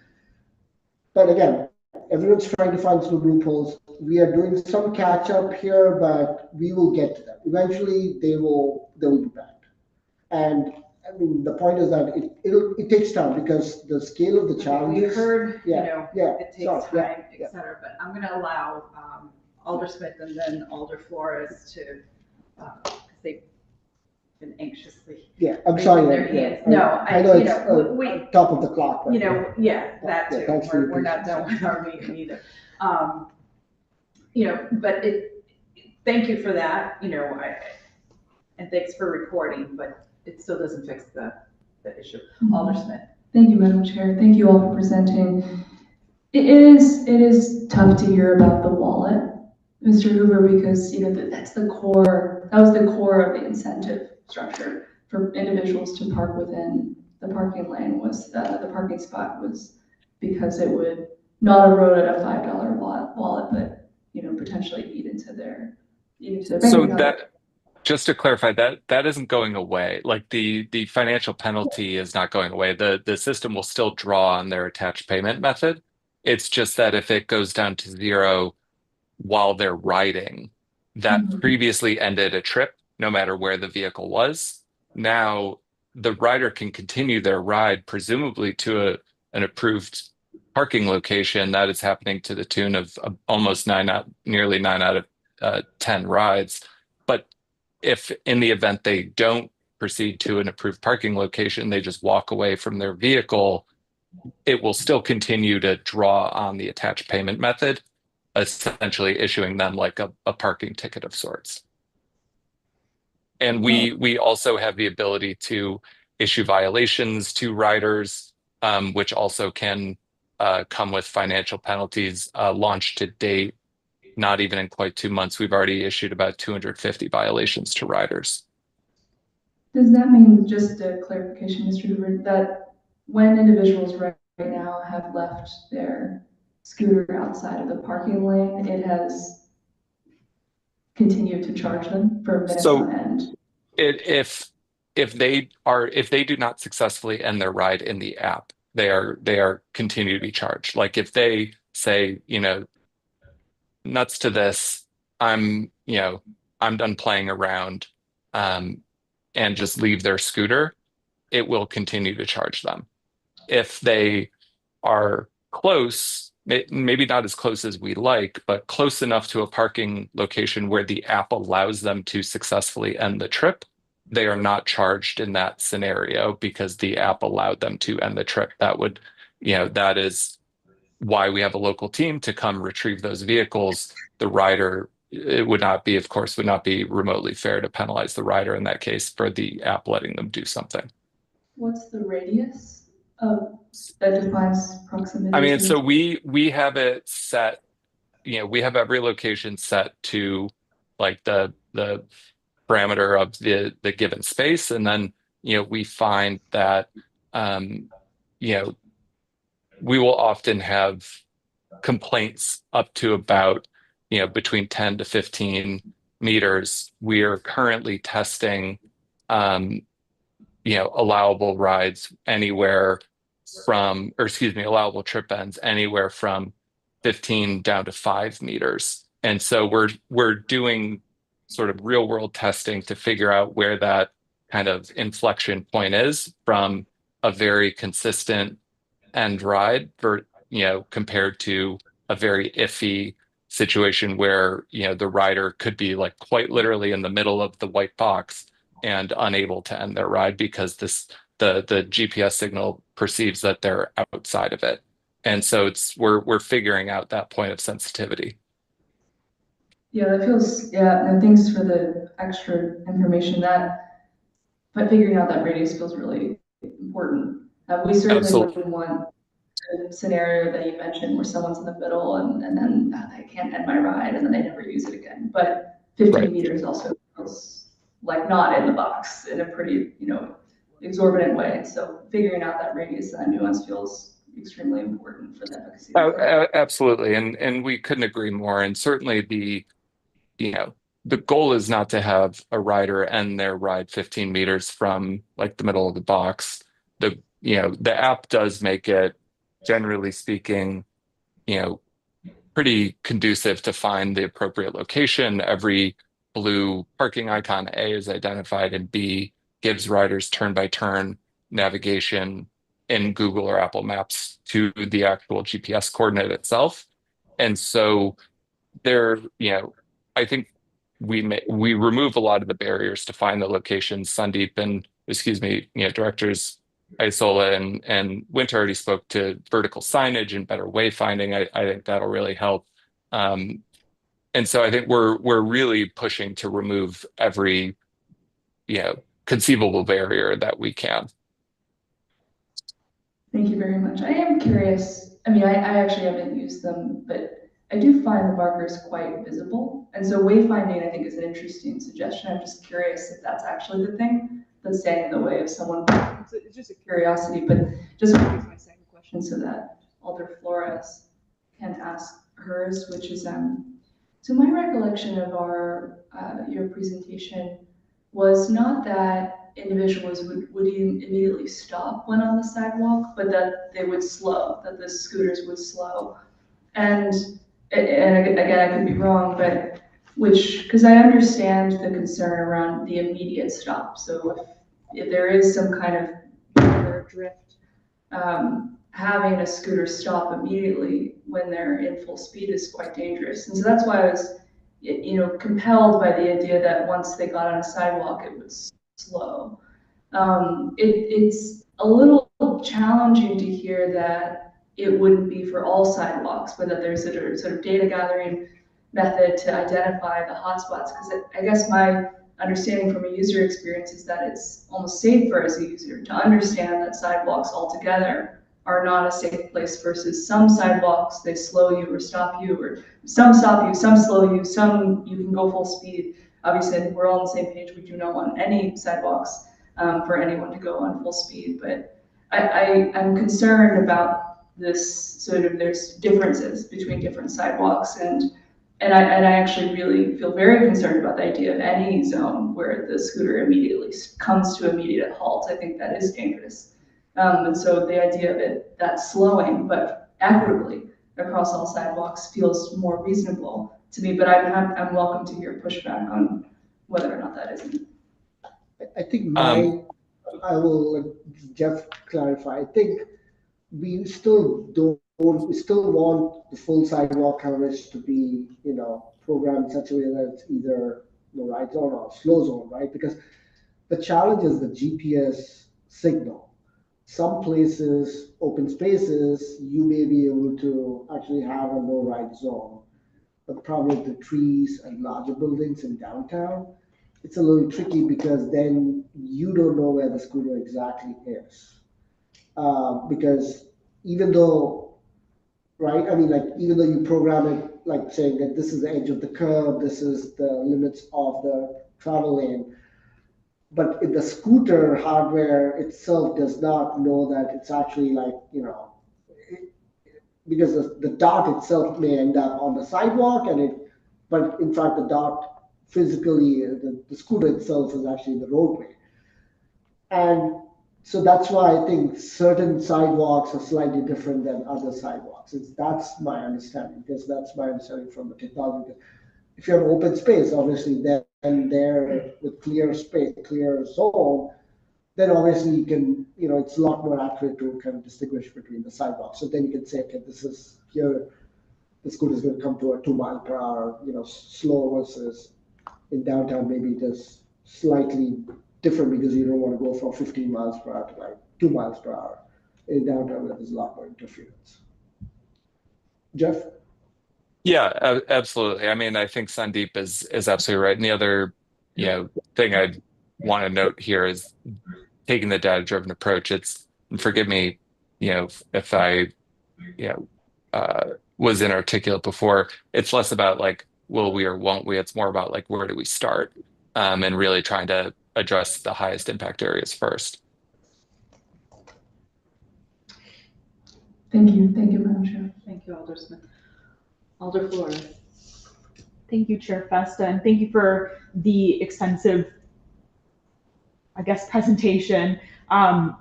But again, everyone's trying to find some loopholes. We are doing some catch up here, but we will get to them. Eventually, they will be banned. And I mean, the point is that it takes time because the scale of the challenges. We heard, it takes sorry, time, et cetera, but I'm going to allow Alder Smith and then Alder Flores to, because they've been anxiously. Yeah, I'm raising sorry. their hands. No, I know it's top of the clock. Right? That too. Thanks We're not done with our meeting either. But thank you for that, and thanks for reporting, but it still doesn't fix the issue. Alder Smith. Thank you, Madam Chair. Thank you all for presenting. It is tough to hear about the wallet, Mr. Hoover, because that was the core of the incentive structure for individuals to park within the parking lane. Was the parking spot was because it would not erode at a $5 wallet, but potentially eat into their bank account. So that just to clarify, that isn't going away. Like the financial penalty is not going away. The system will still draw on their attached payment method. It's just that if it goes down to zero while they're riding, that previously ended a trip, no matter where the vehicle was. Now the rider can continue their ride, presumably to an approved parking location. That is happening to the tune of almost nearly 9 out of 10 rides. But if in the event they don't proceed to an approved parking location, they just walk away from their vehicle, it will still continue to draw on the attached payment method, essentially issuing them like a parking ticket of sorts. And we also have the ability to issue violations to riders, which also can come with financial penalties. Launched to date, not even in quite 2 months, we've already issued about 250 violations to riders. Does that mean, just a clarification, Mr. Hoover, that when individuals right now have left their scooter outside of the parking lane, it has continued to charge them for minutes on end? If they do not successfully end their ride in the app, they are continue to be charged. Like if they say, nuts to this, I'm done playing around, and just leave their scooter, it will continue to charge them. If they are close, maybe not as close as we like, but close enough to a parking location where the app allows them to successfully end the trip, they are not charged in that scenario because the app allowed them to end the trip. That is why we have a local team to come retrieve those vehicles. The rider, it would not be remotely fair to penalize the rider in that case for the app letting them do something. What's the radius that defines proximity? I mean, so we have it set, we have every location set to like the parameter of the given space. And then, we find that, we will often have complaints up to about, between 10 to 15 meters. We are currently testing, allowable rides anywhere from, or excuse me, allowable trip ends anywhere from 15 down to 5 meters. And so we're doing sort of real world testing to figure out where that kind of inflection point is from a very consistent end ride for, compared to a very iffy situation where, the rider could be like quite literally in the middle of the white box and unable to end their ride because the GPS signal perceives that they're outside of it. And so we're figuring out that point of sensitivity. Yeah, no, thanks for the extra information. But figuring out that radius feels really important. We certainly wouldn't want the scenario that you mentioned where someone's in the middle and then I can't end my ride and then they never use it again. But 15 meters also feels like not in the box in a pretty, exorbitant way. So figuring out that radius and that nuance feels extremely important for the efficacy. Absolutely. And we couldn't agree more. And certainly the goal is not to have a rider end their ride 15 meters from like the middle of the box. The app does make it, generally speaking, pretty conducive to find the appropriate location. Every blue parking icon, A, is identified, and B, gives riders turn-by-turn navigation in Google or Apple Maps to the actual GPS coordinate itself. And so I think we remove a lot of the barriers to find the locations. Sandeep and, directors Isola and Winter already spoke to vertical signage and better wayfinding. I think that'll really help. And so I think we're really pushing to remove every, conceivable barrier that we can. Thank you very much. I am curious. I mean, I actually haven't used them, but I do find the markers quite visible. And so wayfinding, I think, is an interesting suggestion. I'm just curious if that's actually the thing that's standing in the way of someone. It's just a curiosity, but just my second question so that Alder Flores can ask hers, which is, so my recollection of your presentation was not that individuals would immediately stop when on the sidewalk, but that they would slow, that the scooters would slow. And, and again, I could be wrong, but because I understand the concern around the immediate stop. So if there is some kind of drift, having a scooter stop immediately when they're in full speed is quite dangerous. And so that's why I was, compelled by the idea that once they got on a sidewalk, it would slow. It's a little challenging to hear that it wouldn't be for all sidewalks, but that there's a sort of data gathering method to identify the hotspots. Because I guess my understanding from a user experience is that it's almost safer as a user to understand that sidewalks altogether are not a safe place versus some sidewalks, they slow you or stop you, or some stop you, some slow you, some you can go full speed. Obviously, I think we're all on the same page. We do not want any sidewalks for anyone to go on full speed. But I'm concerned about this sort of, there's differences between different sidewalks, and I actually really feel very concerned about the idea of any zone where the scooter immediately comes to immediate halt. I think that is dangerous. And so the idea of that slowing, but equitably across all sidewalks feels more reasonable to me, but I'm welcome to hear pushback on whether or not that isn't. I think I will let Jeff clarify. I think we still we still want the full sidewalk coverage to be, programmed in such a way that it's either the right zone or slow zone, right? Because the challenge is the GPS signal. Some places, open spaces, you may be able to actually have a no ride zone. But the problem with the trees and larger buildings in downtown, it's a little tricky because then you don't know where the scooter exactly is. Because even though, right, I mean, like, even though you program it, like saying that this is the edge of the curb, this is the limits of the travel lane, but if the scooter hardware itself does not know that it's actually like, because the dot itself may end up on the sidewalk but in fact the dot physically, the scooter itself is actually the roadway. And so that's why I think certain sidewalks are slightly different than other sidewalks. That's my understanding, because that's my understanding from the technology. If you have open space, obviously, then there with clear space, clear zone, then obviously you can, it's a lot more accurate to kind of distinguish between the sidewalks. So then you can say, okay, this is here, the scooter is going to come to a 2 mile per hour, slow, versus in downtown, maybe it is slightly different because you don't want to go from 15 miles per hour to like 2 miles per hour in downtown where there's a lot more interference. Jeff? Yeah, absolutely. I mean, I think Sandeep is absolutely right. And the other, thing I'd want to note here is taking the data-driven approach. And forgive me, if I, was inarticulate before. It's less about like, will we or won't we? It's more about like, where do we start? And really trying to address the highest impact areas first. Thank you, Madam Chair. Thank you, Alder Smith. Alder Flores. Thank you, Chair Festa, and thank you for the extensive, I guess, presentation.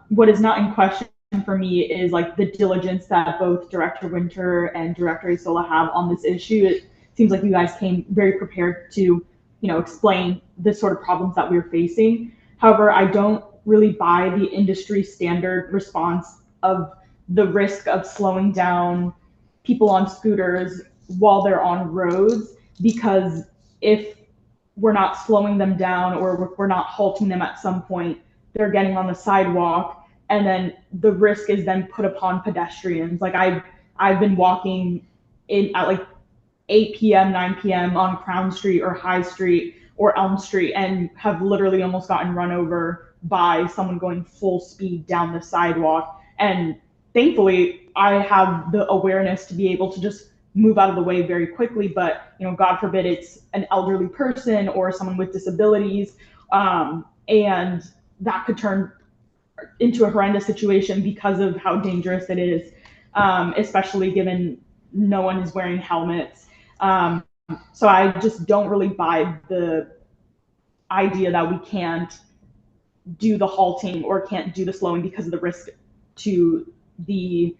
What is not in question for me is like the diligence that both Director Winter and Director Isola have on this issue. It seems like you guys came very prepared to, explain the sort of problems that we're facing. However, I don't really buy the industry standard response of the risk of slowing down people on scooters while they're on roads, because if we're not slowing them down or we're not halting them at some point, they're getting on the sidewalk, and then the risk is then put upon pedestrians. Like I've been walking in at like 8 p.m., 9 p.m. on Crown Street or High Street or Elm Street and have literally almost gotten run over by someone going full speed down the sidewalk. And thankfully, I have the awareness to be able to just move out of the way very quickly. But, God forbid it's an elderly person or someone with disabilities, and that could turn into a horrendous situation because of how dangerous it is, especially given no one is wearing helmets. So I just don't really buy the idea that we can't do the halting or can't do the slowing because of the risk to the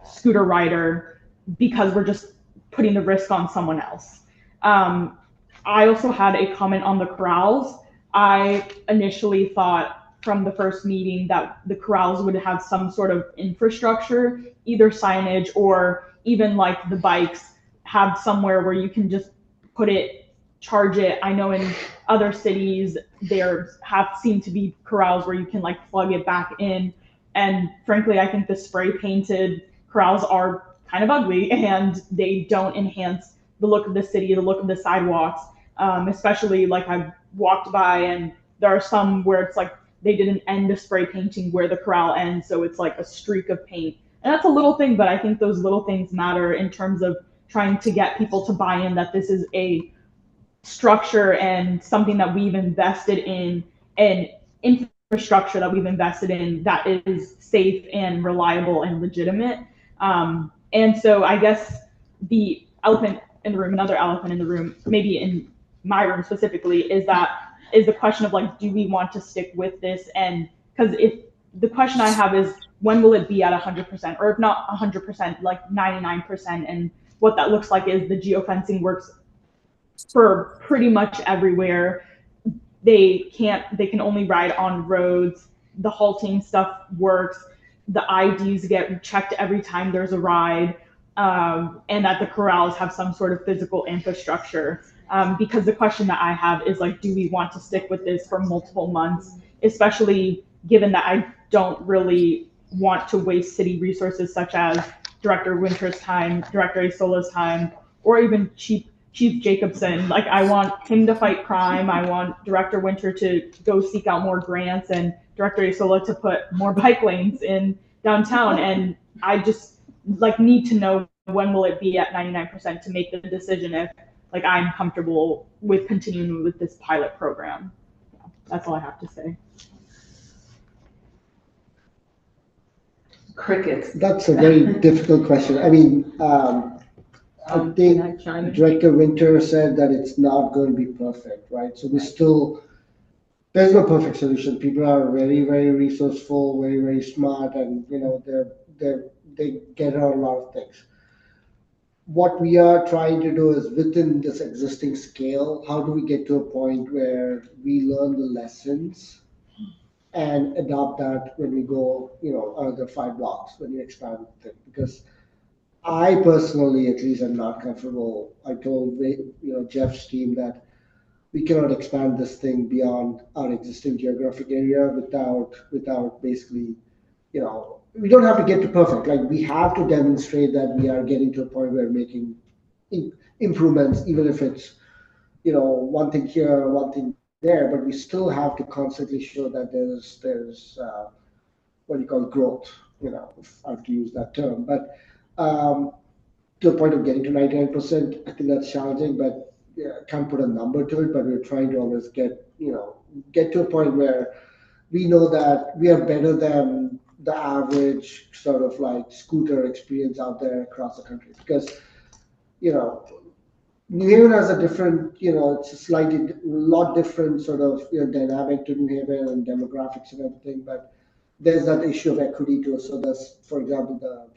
scooter rider, because we're just putting the risk on someone else. I also had a comment on the corrals. I initially thought from the first meeting that the corrals would have some sort of infrastructure, either signage or even like the bikes have somewhere where you can just put it, charge it. I know in other cities there seem to be corrals where you can like plug it back in. And frankly, I think the spray painted corrals are kind of ugly and they don't enhance the look of the city, the look of the sidewalks. Especially like I've walked by and there are some where it's like they didn't end the spray painting where the corral ends, so it's like a streak of paint. And that's a little thing, but I think those little things matter in terms of trying to get people to buy in that this is a structure and something that we've invested in, and infrastructure that we've invested in that is safe and reliable and legitimate. And so I guess the elephant in the room, another elephant in the room, maybe in my room specifically, is the question of like, do we want to stick with this? And because if the question I have is, when will it be at 100%, or if not 100%, like 99%? And what that looks like is the geofencing works for pretty much everywhere. They can only ride on roads. The halting stuff works. The IDs get checked every time there's a ride. And that the corrals have some sort of physical infrastructure. Because the question that I have is like, do we want to stick with this for multiple months, especially given that I don't really want to waste city resources such as Director Winter's time, Director Isola's time, or even Chief Jacobson. Like, I want him to fight crime. I want Director Winter to go seek out more grants and Director Isola to put more bike lanes in downtown. And I just like need to know, when will it be at 99% to make the decision if like I'm comfortable with continuing with this pilot program. Yeah, that's all I have to say. Crickets. That's a very difficult question. I mean, I think Director Winter said that it's not going to be perfect, right? So there's no perfect solution. People are very, very resourceful, very, very smart, and you know, they get around a lot of things. What we are trying to do is, within this existing scale, how do we get to a point where we learn the lessons and adopt that when we go, you know, another 5 blocks, when you expand it? Because I personally, at least, am not comfortable. I told Jeff's team that we cannot expand this thing beyond our existing geographic area without basically, you know, we don't have to get to perfect. Like, we have to demonstrate that we are getting to a point where we're making improvements, even if it's, you know, one thing here, one thing there, but we still have to constantly show that there's what you call growth, you know, if I have to use that term. But to the point of getting to 99%, I think that's challenging, but yeah, can't put a number to it, but we're trying to always get to a point where we know that we are better than the average sort of like scooter experience out there across the country. Because, you know, New Haven has a different, you know, it's a lot different sort of, you know, dynamic to New Haven and demographics and everything, but there's that issue of equity too. So there's, for example, the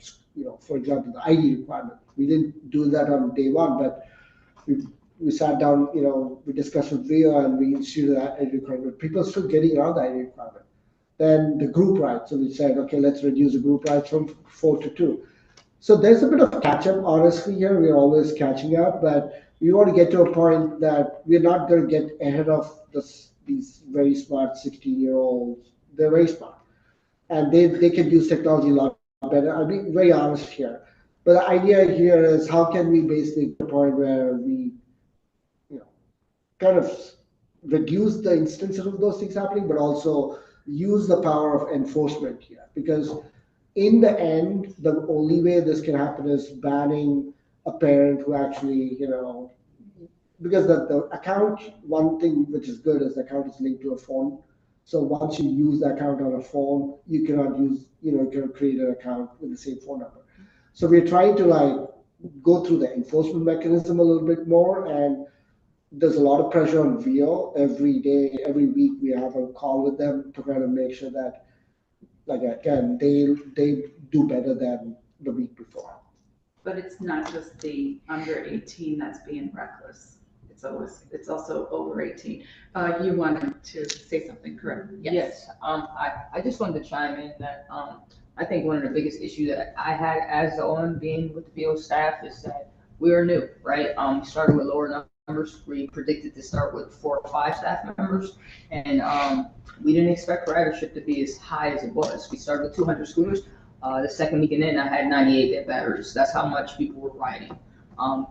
ID requirement. We didn't do that on day one, but we sat down, you know, we discussed with Rio and we instituted that ID requirement. People are still getting around the ID requirement. Then the group ride. So we said, okay, let's reduce the group rides from 4 to 2. So there's a bit of catch up, honestly, here. We're always catching up, but we want to get to a point that we're not going to get ahead of these very smart 16-year-olds. They're very smart. And they can use technology a lot better. I'll be very honest here. But the idea here is, how can we basically get to a point where we, you know, kind of reduce the instances of those things happening, but also use the power of enforcement here. Because in the end, the only way this can happen is banning a parent who actually, you know, because the account, one thing which is good is the account is linked to a phone. So once you use the account on a phone, you cannot use, you know, you can create an account with the same phone number. So we're trying to like go through the enforcement mechanism a little bit more and there's a lot of pressure on VO every day, every week. We have a call with them to kind of make sure that, like, again, they do better than the week before. But it's not just the under 18 that's being reckless. It's also over 18. You wanted to say something, correct? Yes, I just wanted to chime in that, I think one of the biggest issues that I had as the OM being with the VO staff is that we were new, right? We started with lower numbers. We predicted to start with 4 or 5 staff members, and we didn't expect ridership to be as high as it was. We started with 200 scooters. The second weekend in, I had 98 dead batteries. That's how much people were riding.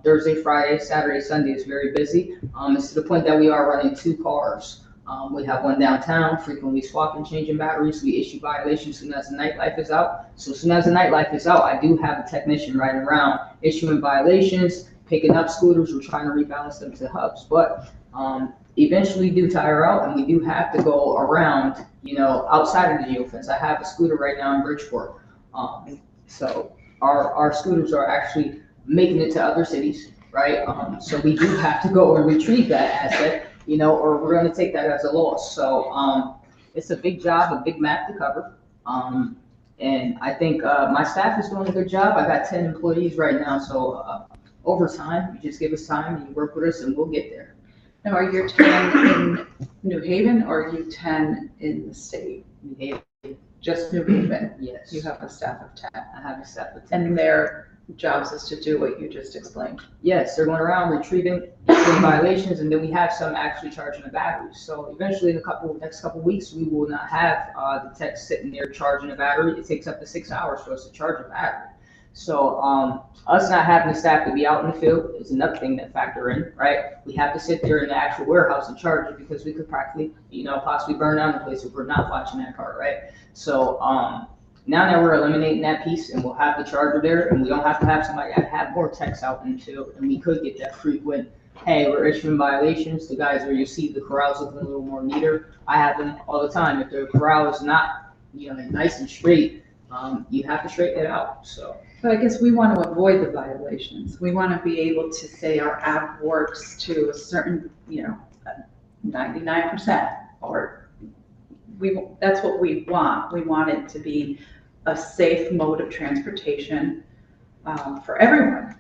Thursday, Friday, Saturday, Sunday is very busy. It's to the point that we are running 2 cars. We have one downtown, frequently swapping, changing batteries. We issue violations as soon as the nightlife is out. So as soon as the nightlife is out, I do have a technician riding around, issuing violations, picking up scooters. We're trying to rebalance them to hubs. But eventually do tire out, and we do have to go around, outside of the geofence. I have a scooter right now in Bridgeport. So our scooters are actually making it to other cities, right? So we do have to go and retrieve that asset, or we're going to take that as a loss. So it's a big job, a big map to cover. And I think my staff is doing a good job. I got 10 employees right now. So over time, you just give us time and you work with us and we'll get there. Now, are you 10 in New Haven or are you 10 in the state? New Haven. Just New Haven? Yes. You have a staff of 10. I have a staff of 10. And their jobs is to do what you just explained? Yes, they're going around retrieving violations, and then we have some actually charging the batteries. So eventually in the next couple weeks, we will not have the tech sitting there charging a battery. It takes up to 6 hours for us to charge a battery. So us not having the staff to be out in the field is another thing that factor in, right? We have to sit there in the actual warehouse and charge it because we could practically, possibly burn down the place if we're not watching that car, right? So now that we're eliminating that piece and we'll have the charger there and we don't have to have somebody have more techs out in the field, and we could get that frequent, hey, we're issuing violations. The guys where you see the corrals looking a little more neater, I have them all the time. If the corral is not, nice and straight, you have to straighten it out, so. But I guess we want to avoid the violations. We want to be able to say our app works to a certain, 99%, or that's what we want. We want it to be a safe mode of transportation for everyone.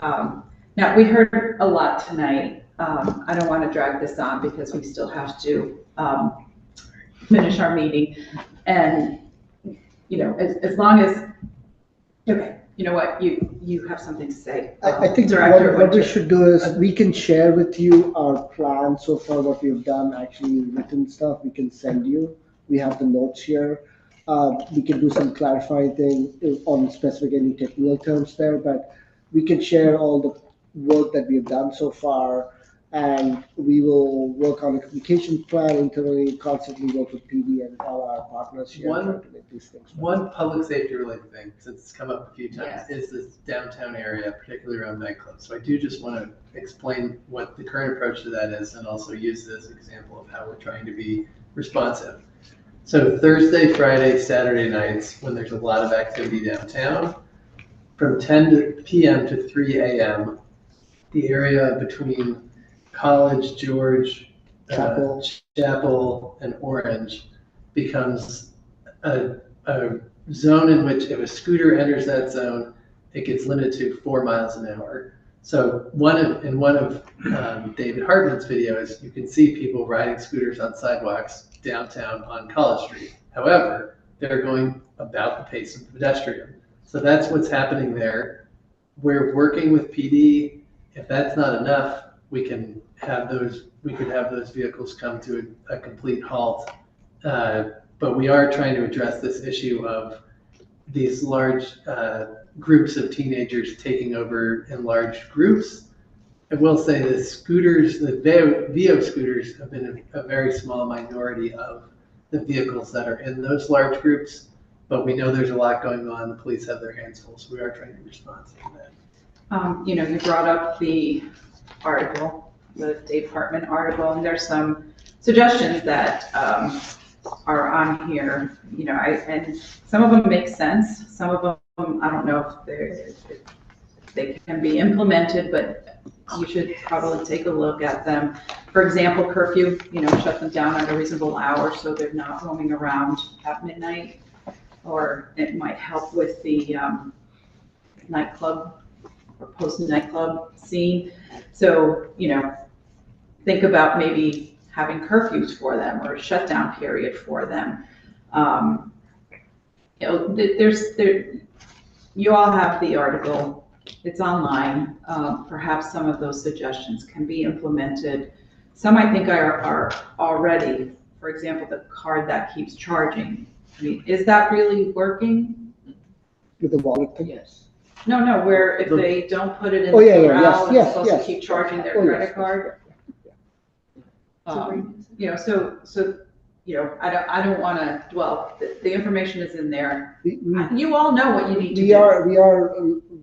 Now, we heard a lot tonight. I don't want to drag this on because we still have to finish our meeting. And, as long as, okay, you know what, you have something to say. I think Director, what we should do is we can share with you our plan so far, what we've done, actually written stuff, we can send you. We have the notes here. We can do some clarifying thing on specific any technical terms there, but we can share all the work that we've done so far, and we will work on the communication plan internally, constantly work with PD and all our partners here to make these things. One public safety related thing, since it's come up a few times, Yes. is this downtown area, particularly around nightclubs. So I do just want to explain what the current approach to that is and also use this example of how we're trying to be responsive. So Thursday, Friday, Saturday nights, when there's a lot of activity downtown, from 10 p.m. to 3 a.m., the area between College, George, Chapel, and Orange becomes a zone in which if a scooter enters that zone, it gets limited to 4 miles an hour. So in one of David Hartman's videos, you can see people riding scooters on sidewalks downtown on College Street. However, they're going about the pace of the pedestrian. So that's what's happening there. We're working with PD. If that's not enough, we could have those vehicles come to a complete halt. But we are trying to address this issue of these large groups of teenagers taking over in large groups. I will say the scooters, the VO scooters, have been a very small minority of the vehicles that are in those large groups, but we know there's a lot going on. The police have their hands full, so we are trying to respond to that. You brought up the article, the Dave Hartman article, and there's some suggestions that are on here, and some of them make sense. Some of them, I don't know if they can be implemented, but you should probably take a look at them. For example, curfew, shut them down at a reasonable hour so they're not roaming around at midnight. Or it might help with the nightclub or post-nightclub scene. So, think about maybe having curfews for them or a shutdown period for them. You all have the article, it's online. Perhaps some of those suggestions can be implemented. Some I think are already, for example, the card that keeps charging. I mean, is that really working? With the wallet thing? Yes. No, where if they don't put it in Oh, the yeah, yeah, corral, it's yes, supposed yes. to keep charging their Oh, yes. credit card. I don't want to dwell. The information is in there. You all know what you need to do.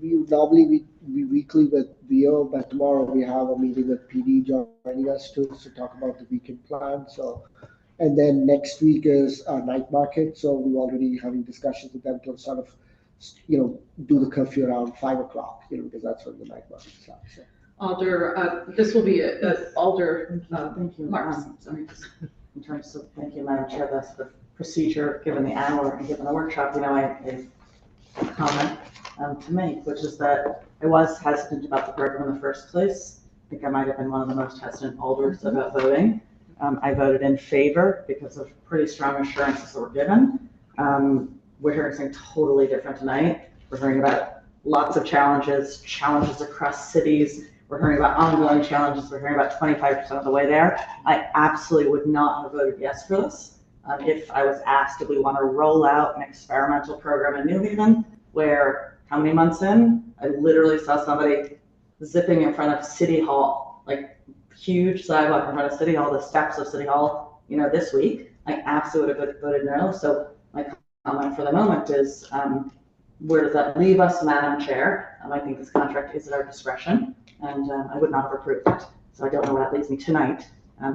We normally we weekly with VO, but tomorrow we have a meeting with PD joining us to talk about the weekend plan. So, and then next week is our night market. So we're already having discussions with them to sort of, do the curfew around 5 o'clock, because that's when the night market starts. So. Alder, this will be Alder, Thank you. Marks. Sorry. In terms of, thank you, Madam Chair, that's the procedure, given the hour and given the workshop, I have a comment to make, which is that I was hesitant about the program in the first place. I think I might have been one of the most hesitant alders about voting. I voted in favor because of pretty strong assurances that were given. We're hearing something totally different tonight. We're hearing about lots of challenges across cities. We're hearing about ongoing challenges. We're hearing about 25% of the way there. I absolutely would not have voted yes for this if I was asked if we want to roll out an experimental program in New Haven, where how many months in, I literally saw somebody zipping in front of City Hall, like huge sidewalk in front of City Hall, the steps of City Hall, this week. I absolutely would have voted no. So my comment for the moment is, where does that leave us, Madam Chair? I think this contract is at our discretion, and I would not have approved it. So I don't know where that leaves me tonight,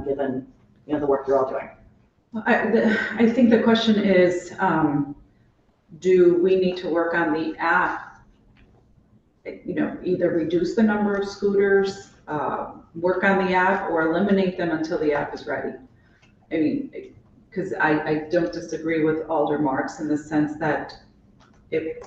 given the work you're all doing. I think the question is, do we need to work on the app? Either reduce the number of scooters, work on the app, or eliminate them until the app is ready. I mean, because I don't disagree with Alder Marks in the sense that if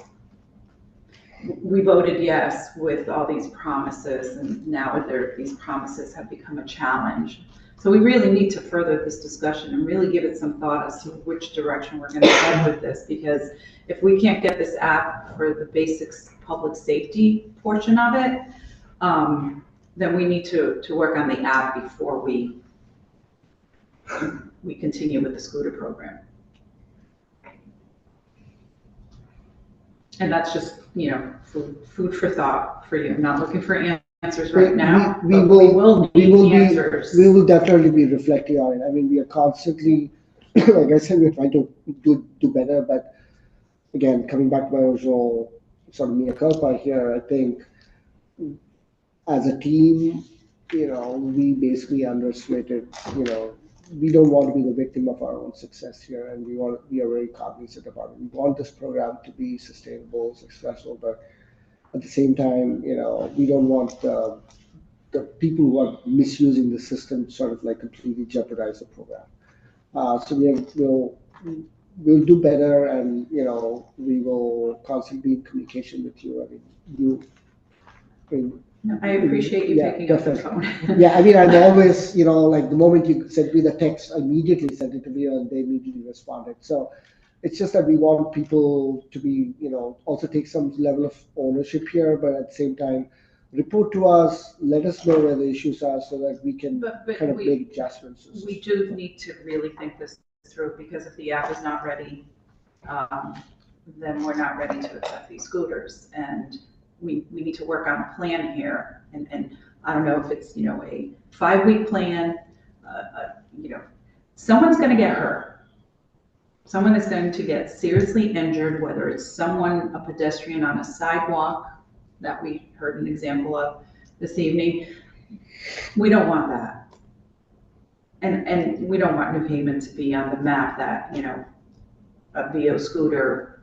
we voted yes with all these promises, and now these promises have become a challenge. So we really need to further this discussion and really give it some thought as to which direction we're going to head with this, because if we can't get this app for the basics public safety portion of it, then we need to work on the app before we continue with the scooter program. And that's just, food for thought for you. I'm not looking for answers right now. We will definitely be reflecting on it. I mean, we are constantly, like I said, we're trying to do better. But again, coming back to my original sort of mea culpa here, I think as a team, we basically underestimated, we don't want to be the victim of our own success here, and we are very cognizant about it. We want this program to be sustainable, successful, but at the same time, we don't want the people who are misusing the system sort of like completely jeopardize the program. So we'll do better, and we will constantly be in communication with you. I appreciate you picking up the phone. Yeah, I mean, I'm always, like the moment you sent me the text, I immediately sent it to me and they immediately responded. So it's just that we want people to be, also take some level of ownership here, but at the same time, report to us, let us know where the issues are so that we can kind of make adjustments. We do need to really think this through, because if the app is not ready, then we're not ready to accept these scooters. And we need to work on a plan here, and I don't know if it's a 5-week plan. Someone's going to get hurt. Someone is going to get seriously injured, whether it's a pedestrian on a sidewalk that we heard an example of this evening. We don't want that, and we don't want New Haven to be on the map that a VO scooter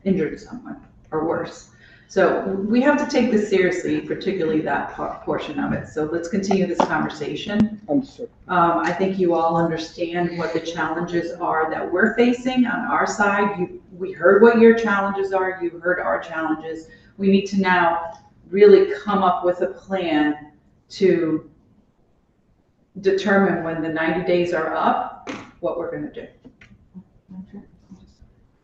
injured someone or worse. So we have to take this seriously, particularly that portion of it. So let's continue this conversation. I think you all understand what the challenges are that we're facing on our side. We heard what your challenges are. You heard our challenges. We need to now really come up with a plan to determine when the 90 days are up, what we're going to do.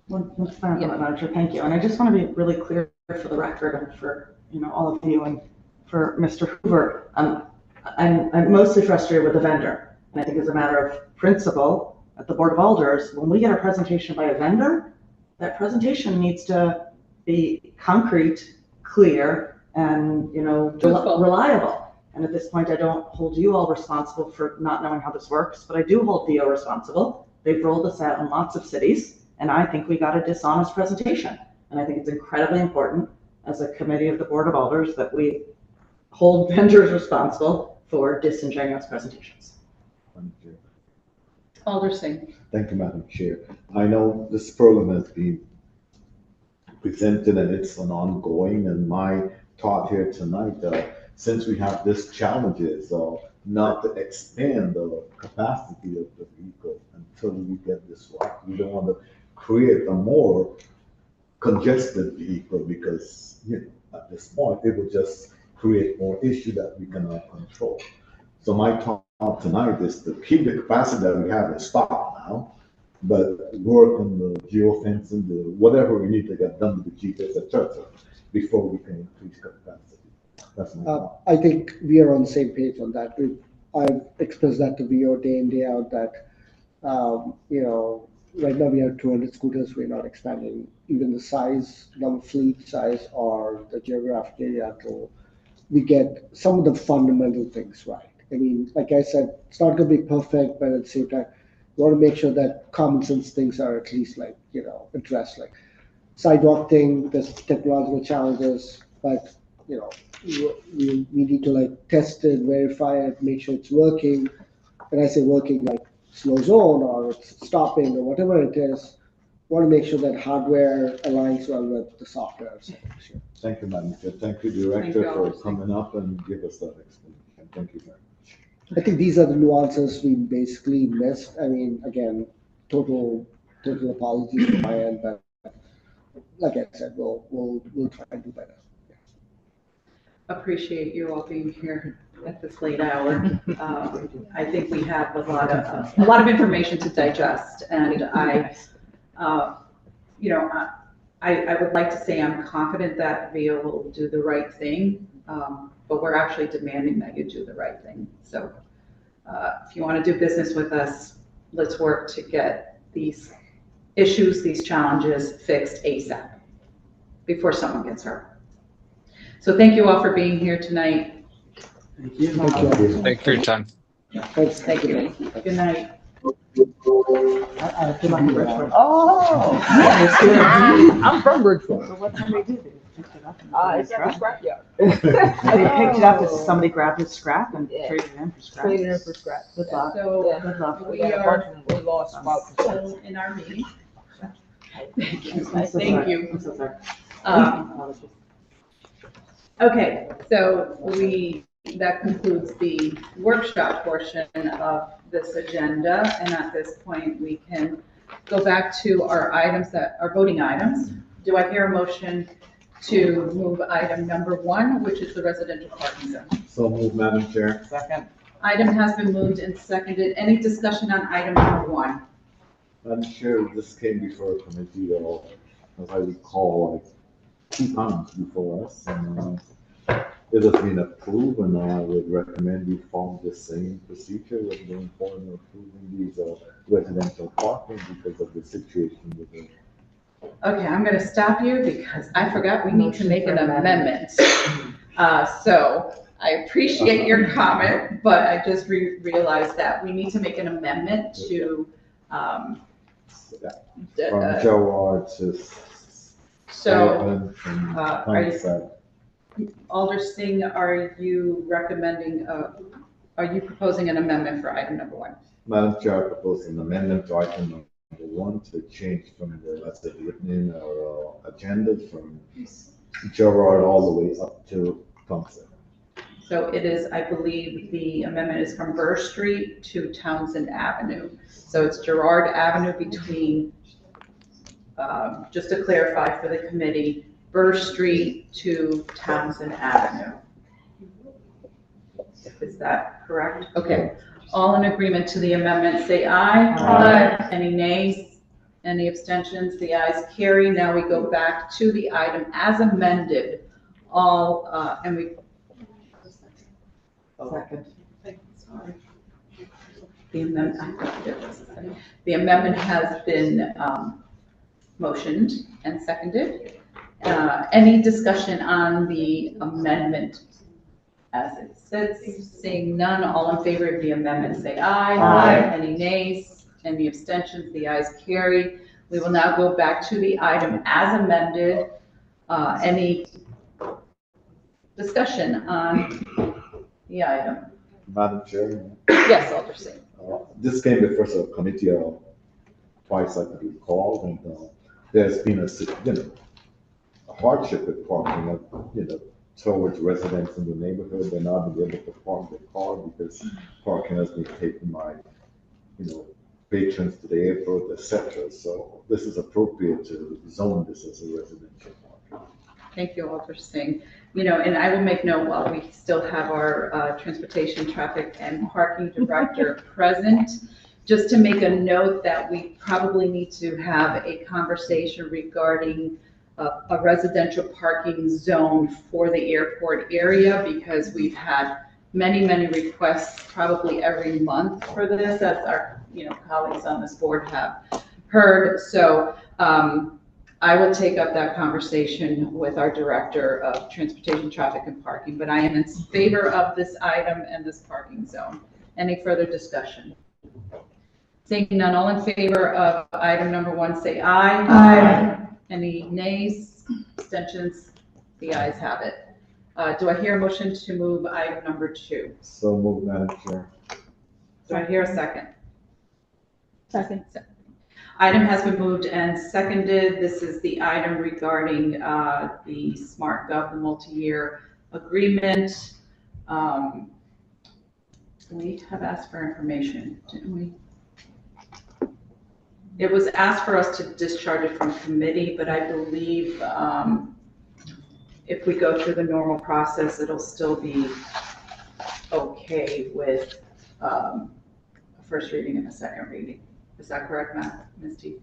One final comment, Madam Chair, thank you. And I just want to be really clear for the record and for, all of you and for Mr. Hoover. I'm mostly frustrated with the vendor. And I think as a matter of principle at the Board of Alders, when we get a presentation by a vendor, that presentation needs to be concrete, clear, and, reliable. And at this point, I don't hold you all responsible for not knowing how this works, but I do hold DO responsible. They've rolled this out in lots of cities. And I think we got a dishonest presentation. And I think it's incredibly important as a committee of the Board of Alders that we hold vendors responsible for disingenuous presentations. Thank you. Alder Singh. Thank you, Madam Chair. I know this program has been presented and it's an ongoing, and my thought here tonight, since we have this challenges, not to expand the capacity of the vehicle until we get this right. We don't want to create a more congested vehicle because, at this point, it will just create more issue that we cannot control. So my thought tonight is to keep the capacity that we have in stock now, but work on the geofencing, whatever we need to get done with the GPS, etc., before we can increase capacity. That's my thought. I think we are on the same page on that. I've expressed that to VO day in, day out that, right now we have 200 scooters. We're not expanding even the size, fleet size, or the geographic area till we get some of the fundamental things right. I mean, like I said, it's not going to be perfect, but at the same time, we want to make sure that common sense things are at least addressed, like sidewalk thing, there's technological challenges, but, we need to test it, verify it, make sure it's working. When I say working, like slow zone or it's stopping or whatever it is, want to make sure that hardware aligns well with the software. Thank you, Madam Chair. Thank you, Director, for coming up and give us that explanation. Thank you very much. I think these are the nuances we basically missed. I mean, again, total apologies from my end, but like I said, we'll try and do better. Appreciate you all being here at this late hour. I think we have a lot of information to digest, and I would like to say I'm confident that VO will do the right thing, but we're actually demanding that you do the right thing. So if you want to do business with us, let's work to get these issues, these challenges fixed ASAP before someone gets hurt. So thank you all for being here tonight. Thank you. Thank you for your time. Thank you. Good night. Oh, I'm from Bridgeport. So what time they do? It's at the scrapyard. They picked it up as somebody grabbed his scrap and traded it in for scrap. Traded in for scrap. Good luck. So Good luck. we are We lost about still in our meeting. Thank you. I'm so Thank sorry. you. I'm so sorry. Okay, so that concludes the workshop portion of this agenda, and at this point, we can go back to our voting items. Do I hear a motion to move item number 1, which is the residential parking zone? So move, Madam Chair. Second. Item has been moved and seconded. Any discussion on item number 1? Madam Chair, this came before a committee, as I recall, like 2 times before us, and it has been approved, and I would recommend you follow the same procedure with going forward and approving these residential parking because of the situation with the. Okay, I'm going to stop you because I forgot we need to make an amendment. So I appreciate your comment, but I just realized that we need to make an amendment to From Joe to. So, from Alder Singh, are you proposing an amendment for item number 1? Madam Chair, I propose an amendment to item number 1 to change from the, let's say, written in our agenda from Gerard all the way up to Thompson. So it is, I believe, the amendment is from Burr Street to Townsend Avenue. So it's Gerard Avenue between, just to clarify for the committee, Burr Street to Townsend Avenue. Is that correct? Okay. All in agreement to the amendment, say aye. Aye. Any nays? Any abstentions? The ayes carry. Now we go back to the item as amended. All, and we. Second. Sorry. The amendment has been motioned and seconded. Any discussion on the amendment as it sits? Seeing none, all in favor of the amendment say aye. Aye. Any nays? Any abstentions? The ayes carry. We will now go back to the item as amended. Any discussion on the item? Madam Chair? Yes, Alder Singh. This came before the committee twice, I could recall, and there's been a hardship with parking, towards residents in the neighborhood. They're not being able to park their car because parking has been taken by, patrons to the airport, etc. So this is appropriate to zone this as a residential park. Thank you, Alder Singh. And I will make note while we still have our transportation, traffic, and parking director present, just to make a note that we probably need to have a conversation regarding a residential parking zone for the airport area, because we've had many, many requests probably every month for this, as our colleagues on this board have heard. So I will take up that conversation with our Director of Transportation, Traffic, and Parking, but I am in favor of this item and this parking zone. Any further discussion? Seeing none, all in favor of item number 1, say aye. Aye. Any nays, abstentions? The ayes have it. Do I hear a motion to move item number 2? So moved, Madam Chair. Do I hear a second? Second. Item has been moved and seconded. This is the item regarding the SmartGov multi-year agreement. We have asked for information, didn't we? It was asked for us to discharge it from committee, but I believe if we go through the normal process, it'll still be okay with a first reading and a second reading. Is that correct, Misty?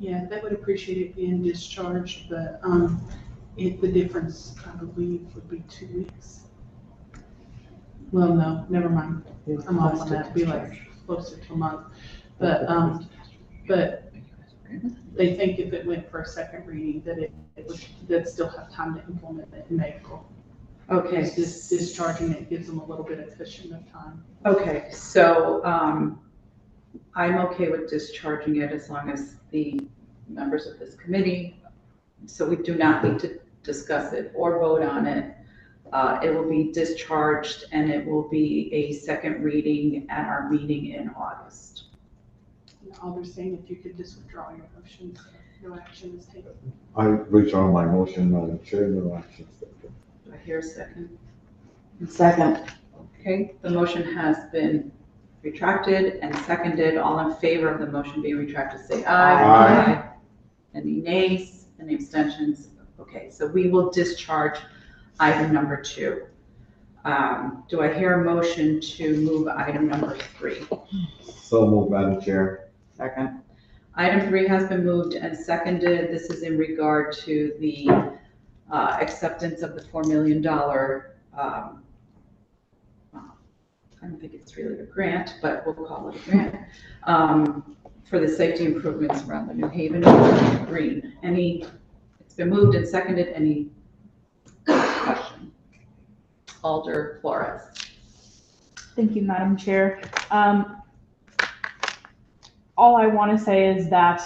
Yeah, they would appreciate it being discharged, but the difference, I believe, would be 2 weeks. Well, no, never mind. I'm off on that. It'd be like closer to a month. But they think if it went for a second reading, that they'd still have time to implement it in April. Okay. Just discharging it gives them a little bit of cushion of time. Okay, so I'm okay with discharging it as long as the members of this committee, so we do not need to discuss it or vote on it. It will be discharged and it will be a second reading at our meeting in August. Alder Singh, if you could just withdraw your motion, no action is taken. I withdraw my motion, Madam Chair, no action is taken. Do I hear a second? Second. Okay, the motion has been retracted and seconded. All in favor of the motion being retracted, say aye. Aye. Any nays? Any abstentions? Okay, so we will discharge item number 2. Do I hear a motion to move item number 3? So moved, Madam Chair. Second. Item 3 has been moved and seconded. This is in regard to the acceptance of the $4 million I don't think it's really a grant, but we'll call it a grant, for the safety improvements around the New Haven Green. It's been moved and seconded. Any question? Alder Flores. Thank you, Madam Chair. All I want to say is that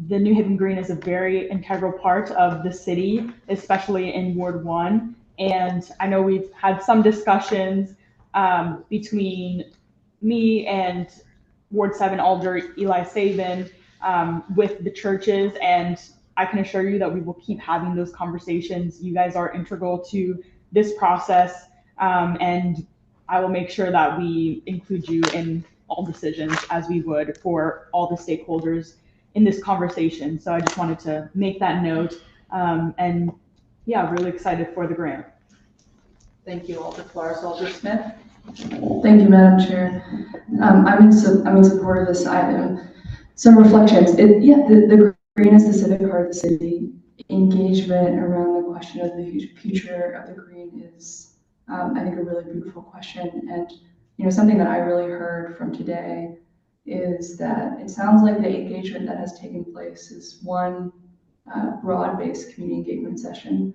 the New Haven Green is a very integral part of the city, especially in Ward 1. And I know we've had some discussions between me and Ward 7 Alder Eli Sabin with the churches and I can assure you that we will keep having those conversations. You guys are integral to this process, and I will make sure that we include you in all decisions as we would for all the stakeholders in this conversation. So I just wanted to make that note, and yeah, really excited for the grant. Thank you, Alder Flores. Alder Smith? Thank you, Madam Chair. I'm in support of this item. Some reflections. The green is the civic heart of the city. Engagement around the question of the future of the green is, I think, a really beautiful question. And something that I really heard from today is that it sounds like the engagement that has taken place is one broad-based community engagement session,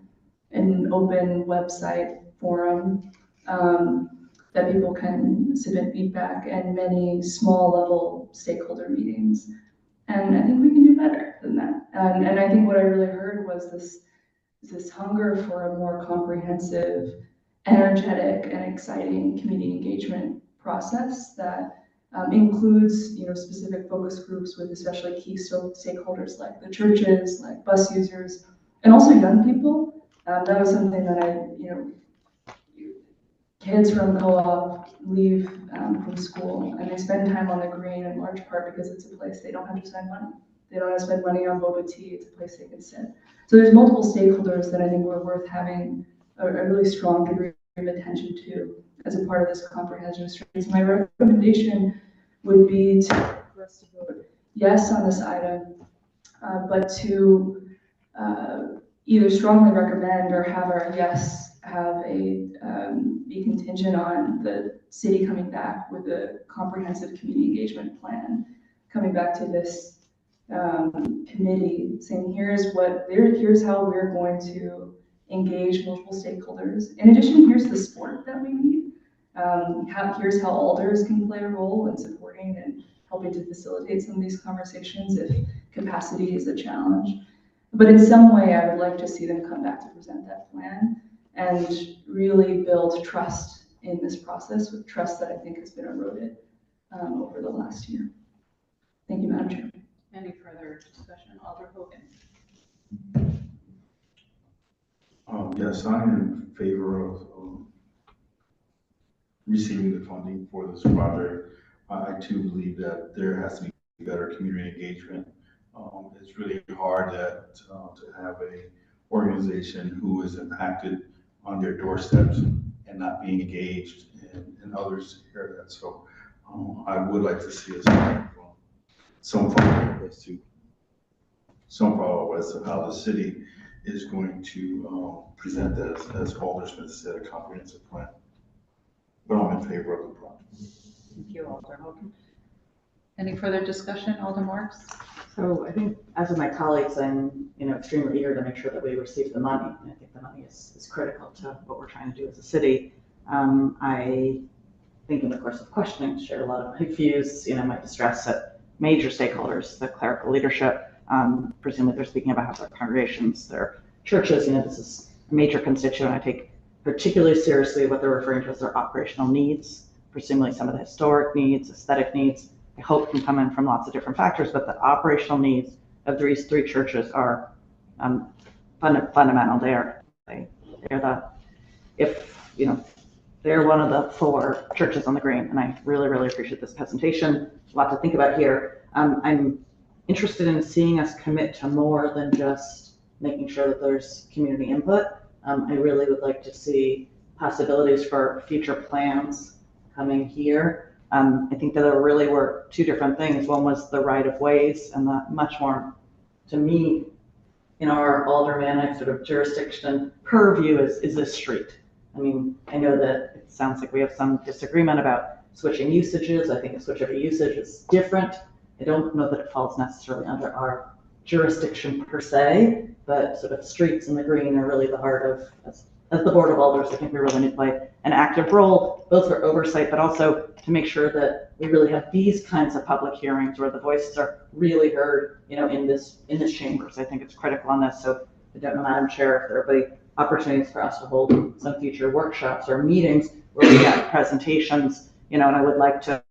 an open website forum that people can submit feedback, and many small-level stakeholder meetings. And I think we can do better than that. And I think what I really heard was this hunger for a more comprehensive, energetic, and exciting community engagement process that includes, specific focus groups with especially key stakeholders like the churches, like bus users, and also young people. That was something that kids from co-op leave from school and they spend time on the green in large part because it's a place they don't have to spend money. They don't have to spend money on boba tea. It's a place they can sit. So there's multiple stakeholders that I think were worth having a really strong degree of attention to as a part of this comprehensive strategy. So my recommendation would be for us to vote yes on this item, but to either strongly recommend or have our yes be contingent on the city coming back with a comprehensive community engagement plan, coming back to this committee saying here's how we're going to engage multiple stakeholders. In addition, here's the support that we need. Here's how alders can play a role in supporting and helping to facilitate some of these conversations if capacity is a challenge. But in some way, I would like to see them come back to present that plan and really build trust in this process, with trust that I think has been eroded over the last year. Thank you, Madam Chair. Any further discussion? Alder Hogan? Yes, I'm in favor of receiving the funding for this project. I too believe that there has to be better community engagement. It's really hard to have a organization who is impacted on their doorsteps and not being engaged, and others hear that. So I would like to see us some follow-up as to how the city is going to present that, as Alder Smith said, a comprehensive plan. But I'm in favor of the project. Thank you, Alder Hogan. Any further discussion, Alder Marks? So I think, as with my colleagues, I'm extremely eager to make sure that we receive the money. And I think the money is critical to what we're trying to do as a city. I think in the course of questioning, shared a lot of my views, my distress at major stakeholders, the clerical leadership. Presumably they're speaking about their congregations, their churches. This is a major constituent. I take particularly seriously what they're referring to as their operational needs, presumably some of the historic needs, aesthetic needs. I hope can come in from lots of different factors, but the operational needs of these three churches are fundamental. They're one of the four churches on the green, and I really, really appreciate this presentation. A lot to think about here. I'm interested in seeing us commit to more than just making sure that there's community input. I really would like to see possibilities for future plans coming here. I think that there really were two different things. One was the right of ways, and the much more, to me, in our aldermanic sort of jurisdiction purview is this street. I mean, I know that it sounds like we have some disagreement about switching usages. I think a switch of a usage is different. I don't know that it falls necessarily under our jurisdiction per se, but sort of streets and the green are really the heart of, as the Board of Alders, I think we really need to play an active role, both for oversight, but also to make sure that we really have these kinds of public hearings where the voices are really heard, in this chamber. So I think it's critical on this. So I don't know, Madam Chair, if there will be opportunities for us to hold some future workshops or meetings where we have presentations, and I would like to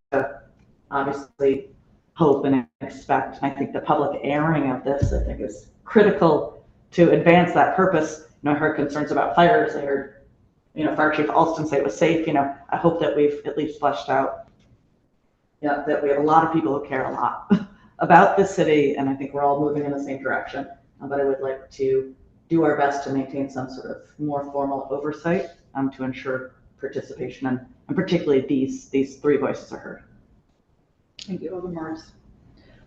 obviously hope and expect. And I think the public airing of this, I think, is critical to advance that purpose. You know, I heard concerns about fires. I heard, Fire Chief Alston say it was safe. I hope that we've at least fleshed out, that we have a lot of people who care a lot about the city, and I think we're all moving in the same direction. But I would like to do our best to maintain some sort of more formal oversight to ensure participation, and particularly these three voices are heard. Thank you, Alder Morris.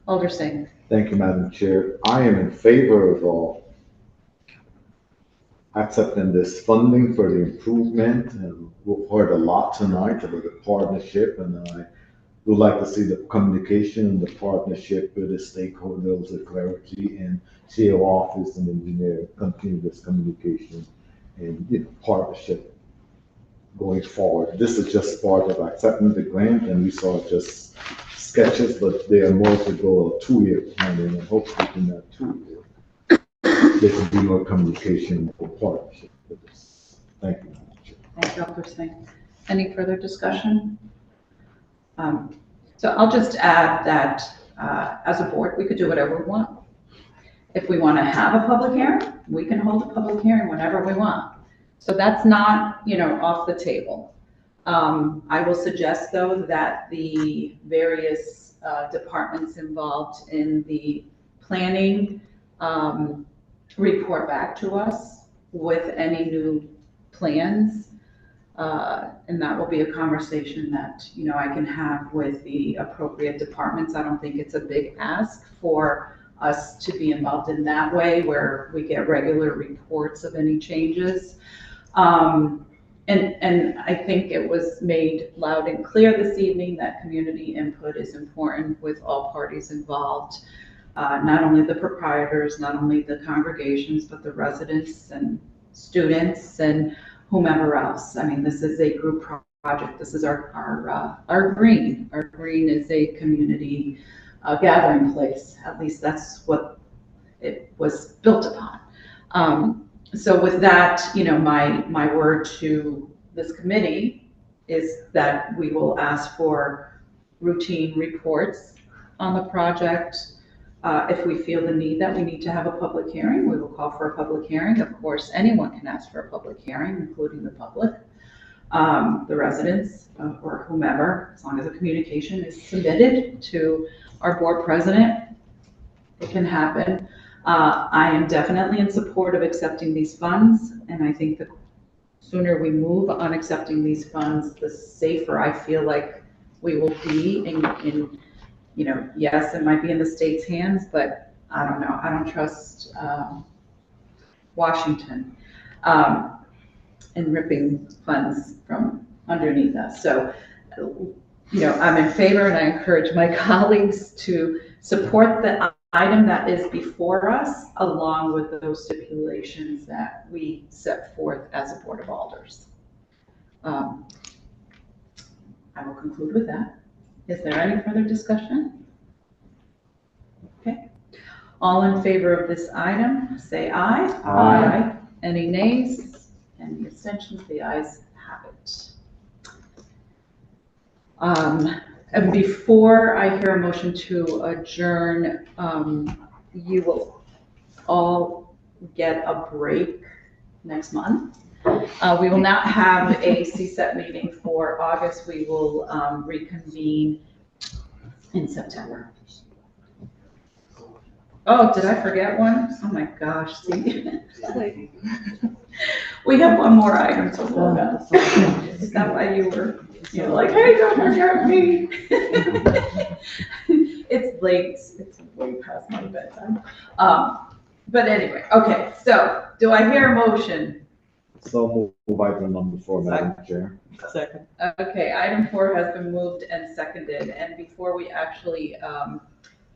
Alder Singh. Thank you, Madam Chair. I am in favor of accepting this funding for the improvement, and we've heard a lot tonight about the partnership, and I would like to see the communication and the partnership with the stakeholders, the clarity, and CEO office and engineer continue this communication and partnership going forward. This is just part of accepting the grant, and we saw just sketches, but there are more to go, a 2-year planning, and hopefully in that 2 years, there can be more communication or partnership with this. Thank you. Thank you, Alder Singh. Any further discussion? So I'll just add that as a board, we could do whatever we want. If we want to have a public hearing, we can hold a public hearing whenever we want. So that's not, off the table. I will suggest, though, that the various departments involved in the planning report back to us with any new plans. And that will be a conversation that, I can have with the appropriate departments. I don't think it's a big ask for us to be involved in that way, where we get regular reports of any changes. And I think it was made loud and clear this evening that community input is important with all parties involved. Not only the proprietors, not only the congregations, but the residents and students and whomever else. I mean, this is a group project. This is our green. Our green is a community gathering place. At least that's what it was built upon. So with that, my word to this committee is that we will ask for routine reports on the project. If we feel the need that we need to have a public hearing, we will call for a public hearing. Of course, anyone can ask for a public hearing, including the public, the residents, or whomever, as long as a communication is submitted to our board president, it can happen. I am definitely in support of accepting these funds, and I think the sooner we move on accepting these funds, the safer I feel like we will be in yes, it might be in the state's hands, but I don't know. I don't trust Washington in ripping funds from underneath us. So, I'm in favor, and I encourage my colleagues to support the item that is before us, along with those stipulations that we set forth as a Board of Alders. I will conclude with that. Is there any further discussion? Okay. All in favor of this item, say aye. Aye. Any nays? Any abstentions? The ayes have it. And before I hear a motion to adjourn, you will all get a break next month. We will not have a CSEP meeting for August. We will reconvene in September. Oh, did I forget one? Oh my gosh, see? We have one more item to look at. Is that why you were like, hey, don't forget me? It's late, it's way past my bedtime. But anyway, okay, so do I hear a motion? So move item number 4, Madam Chair. Second. Okay, item 4 has been moved and seconded, and before we actually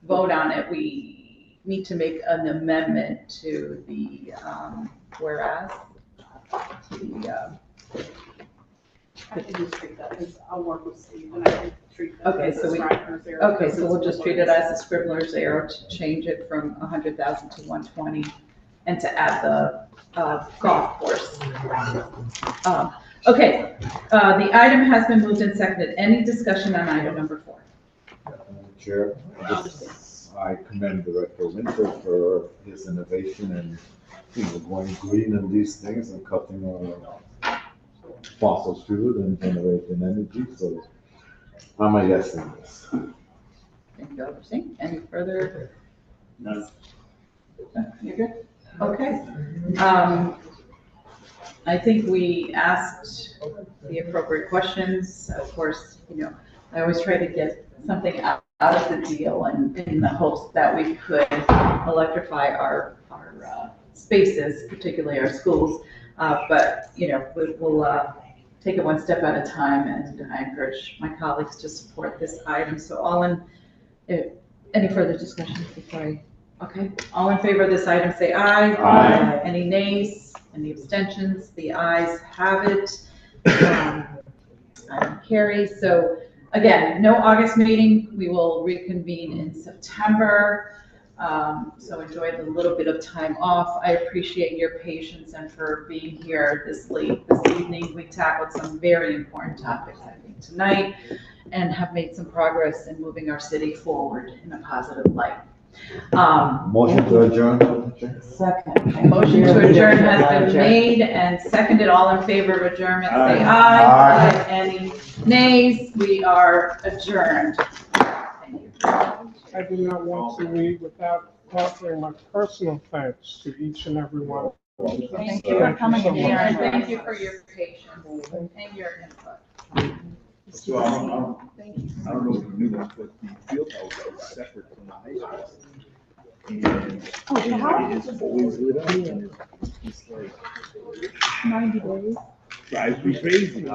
vote on it, we need to make an amendment to the whereas. I can just treat that as, I'll work with Steve and I can treat that. Okay, so we'll just treat it as a scribbler's error to change it from 100,000 to 120 and to add the golf course. Okay, the item has been moved and seconded. Any discussion on item number 4? Chair. I commend Director Winter for his innovation and going green in these things and cutting on fossil fuel and generating energy. So I'm a yes in this. Thank you, Dr. Singh. Any further? No. You're good? Okay. I think we asked the appropriate questions. Of course, I always try to get something out of the deal and in the hopes that we could electrify our spaces, particularly our schools. But, we'll take it one step at a time, and I encourage my colleagues to support this item. So any further discussion before okay, all in favor of this item, say aye. Aye. Any nays, any abstentions? The ayes have it. Item carries. So again, no August meeting. We will reconvene in September. So enjoy the little bit of time off. I appreciate your patience and for being here this late this evening. We tackled some very important topics, I think, tonight, and have made some progress in moving our city forward in a positive light. Motion to adjourn. Second. Motion to adjourn has been made and seconded. All in favor of adjournment, say aye. Aye. Any nays? We are adjourned. Thank you. I do not want to leave without offering my personal thanks to each and every one. Thank you for coming in here, and thank you for your patience and your input. So I don't know if you knew this, but the field house is separate from the high school. And it is always lit up, and it's like 90 days. drives me crazy.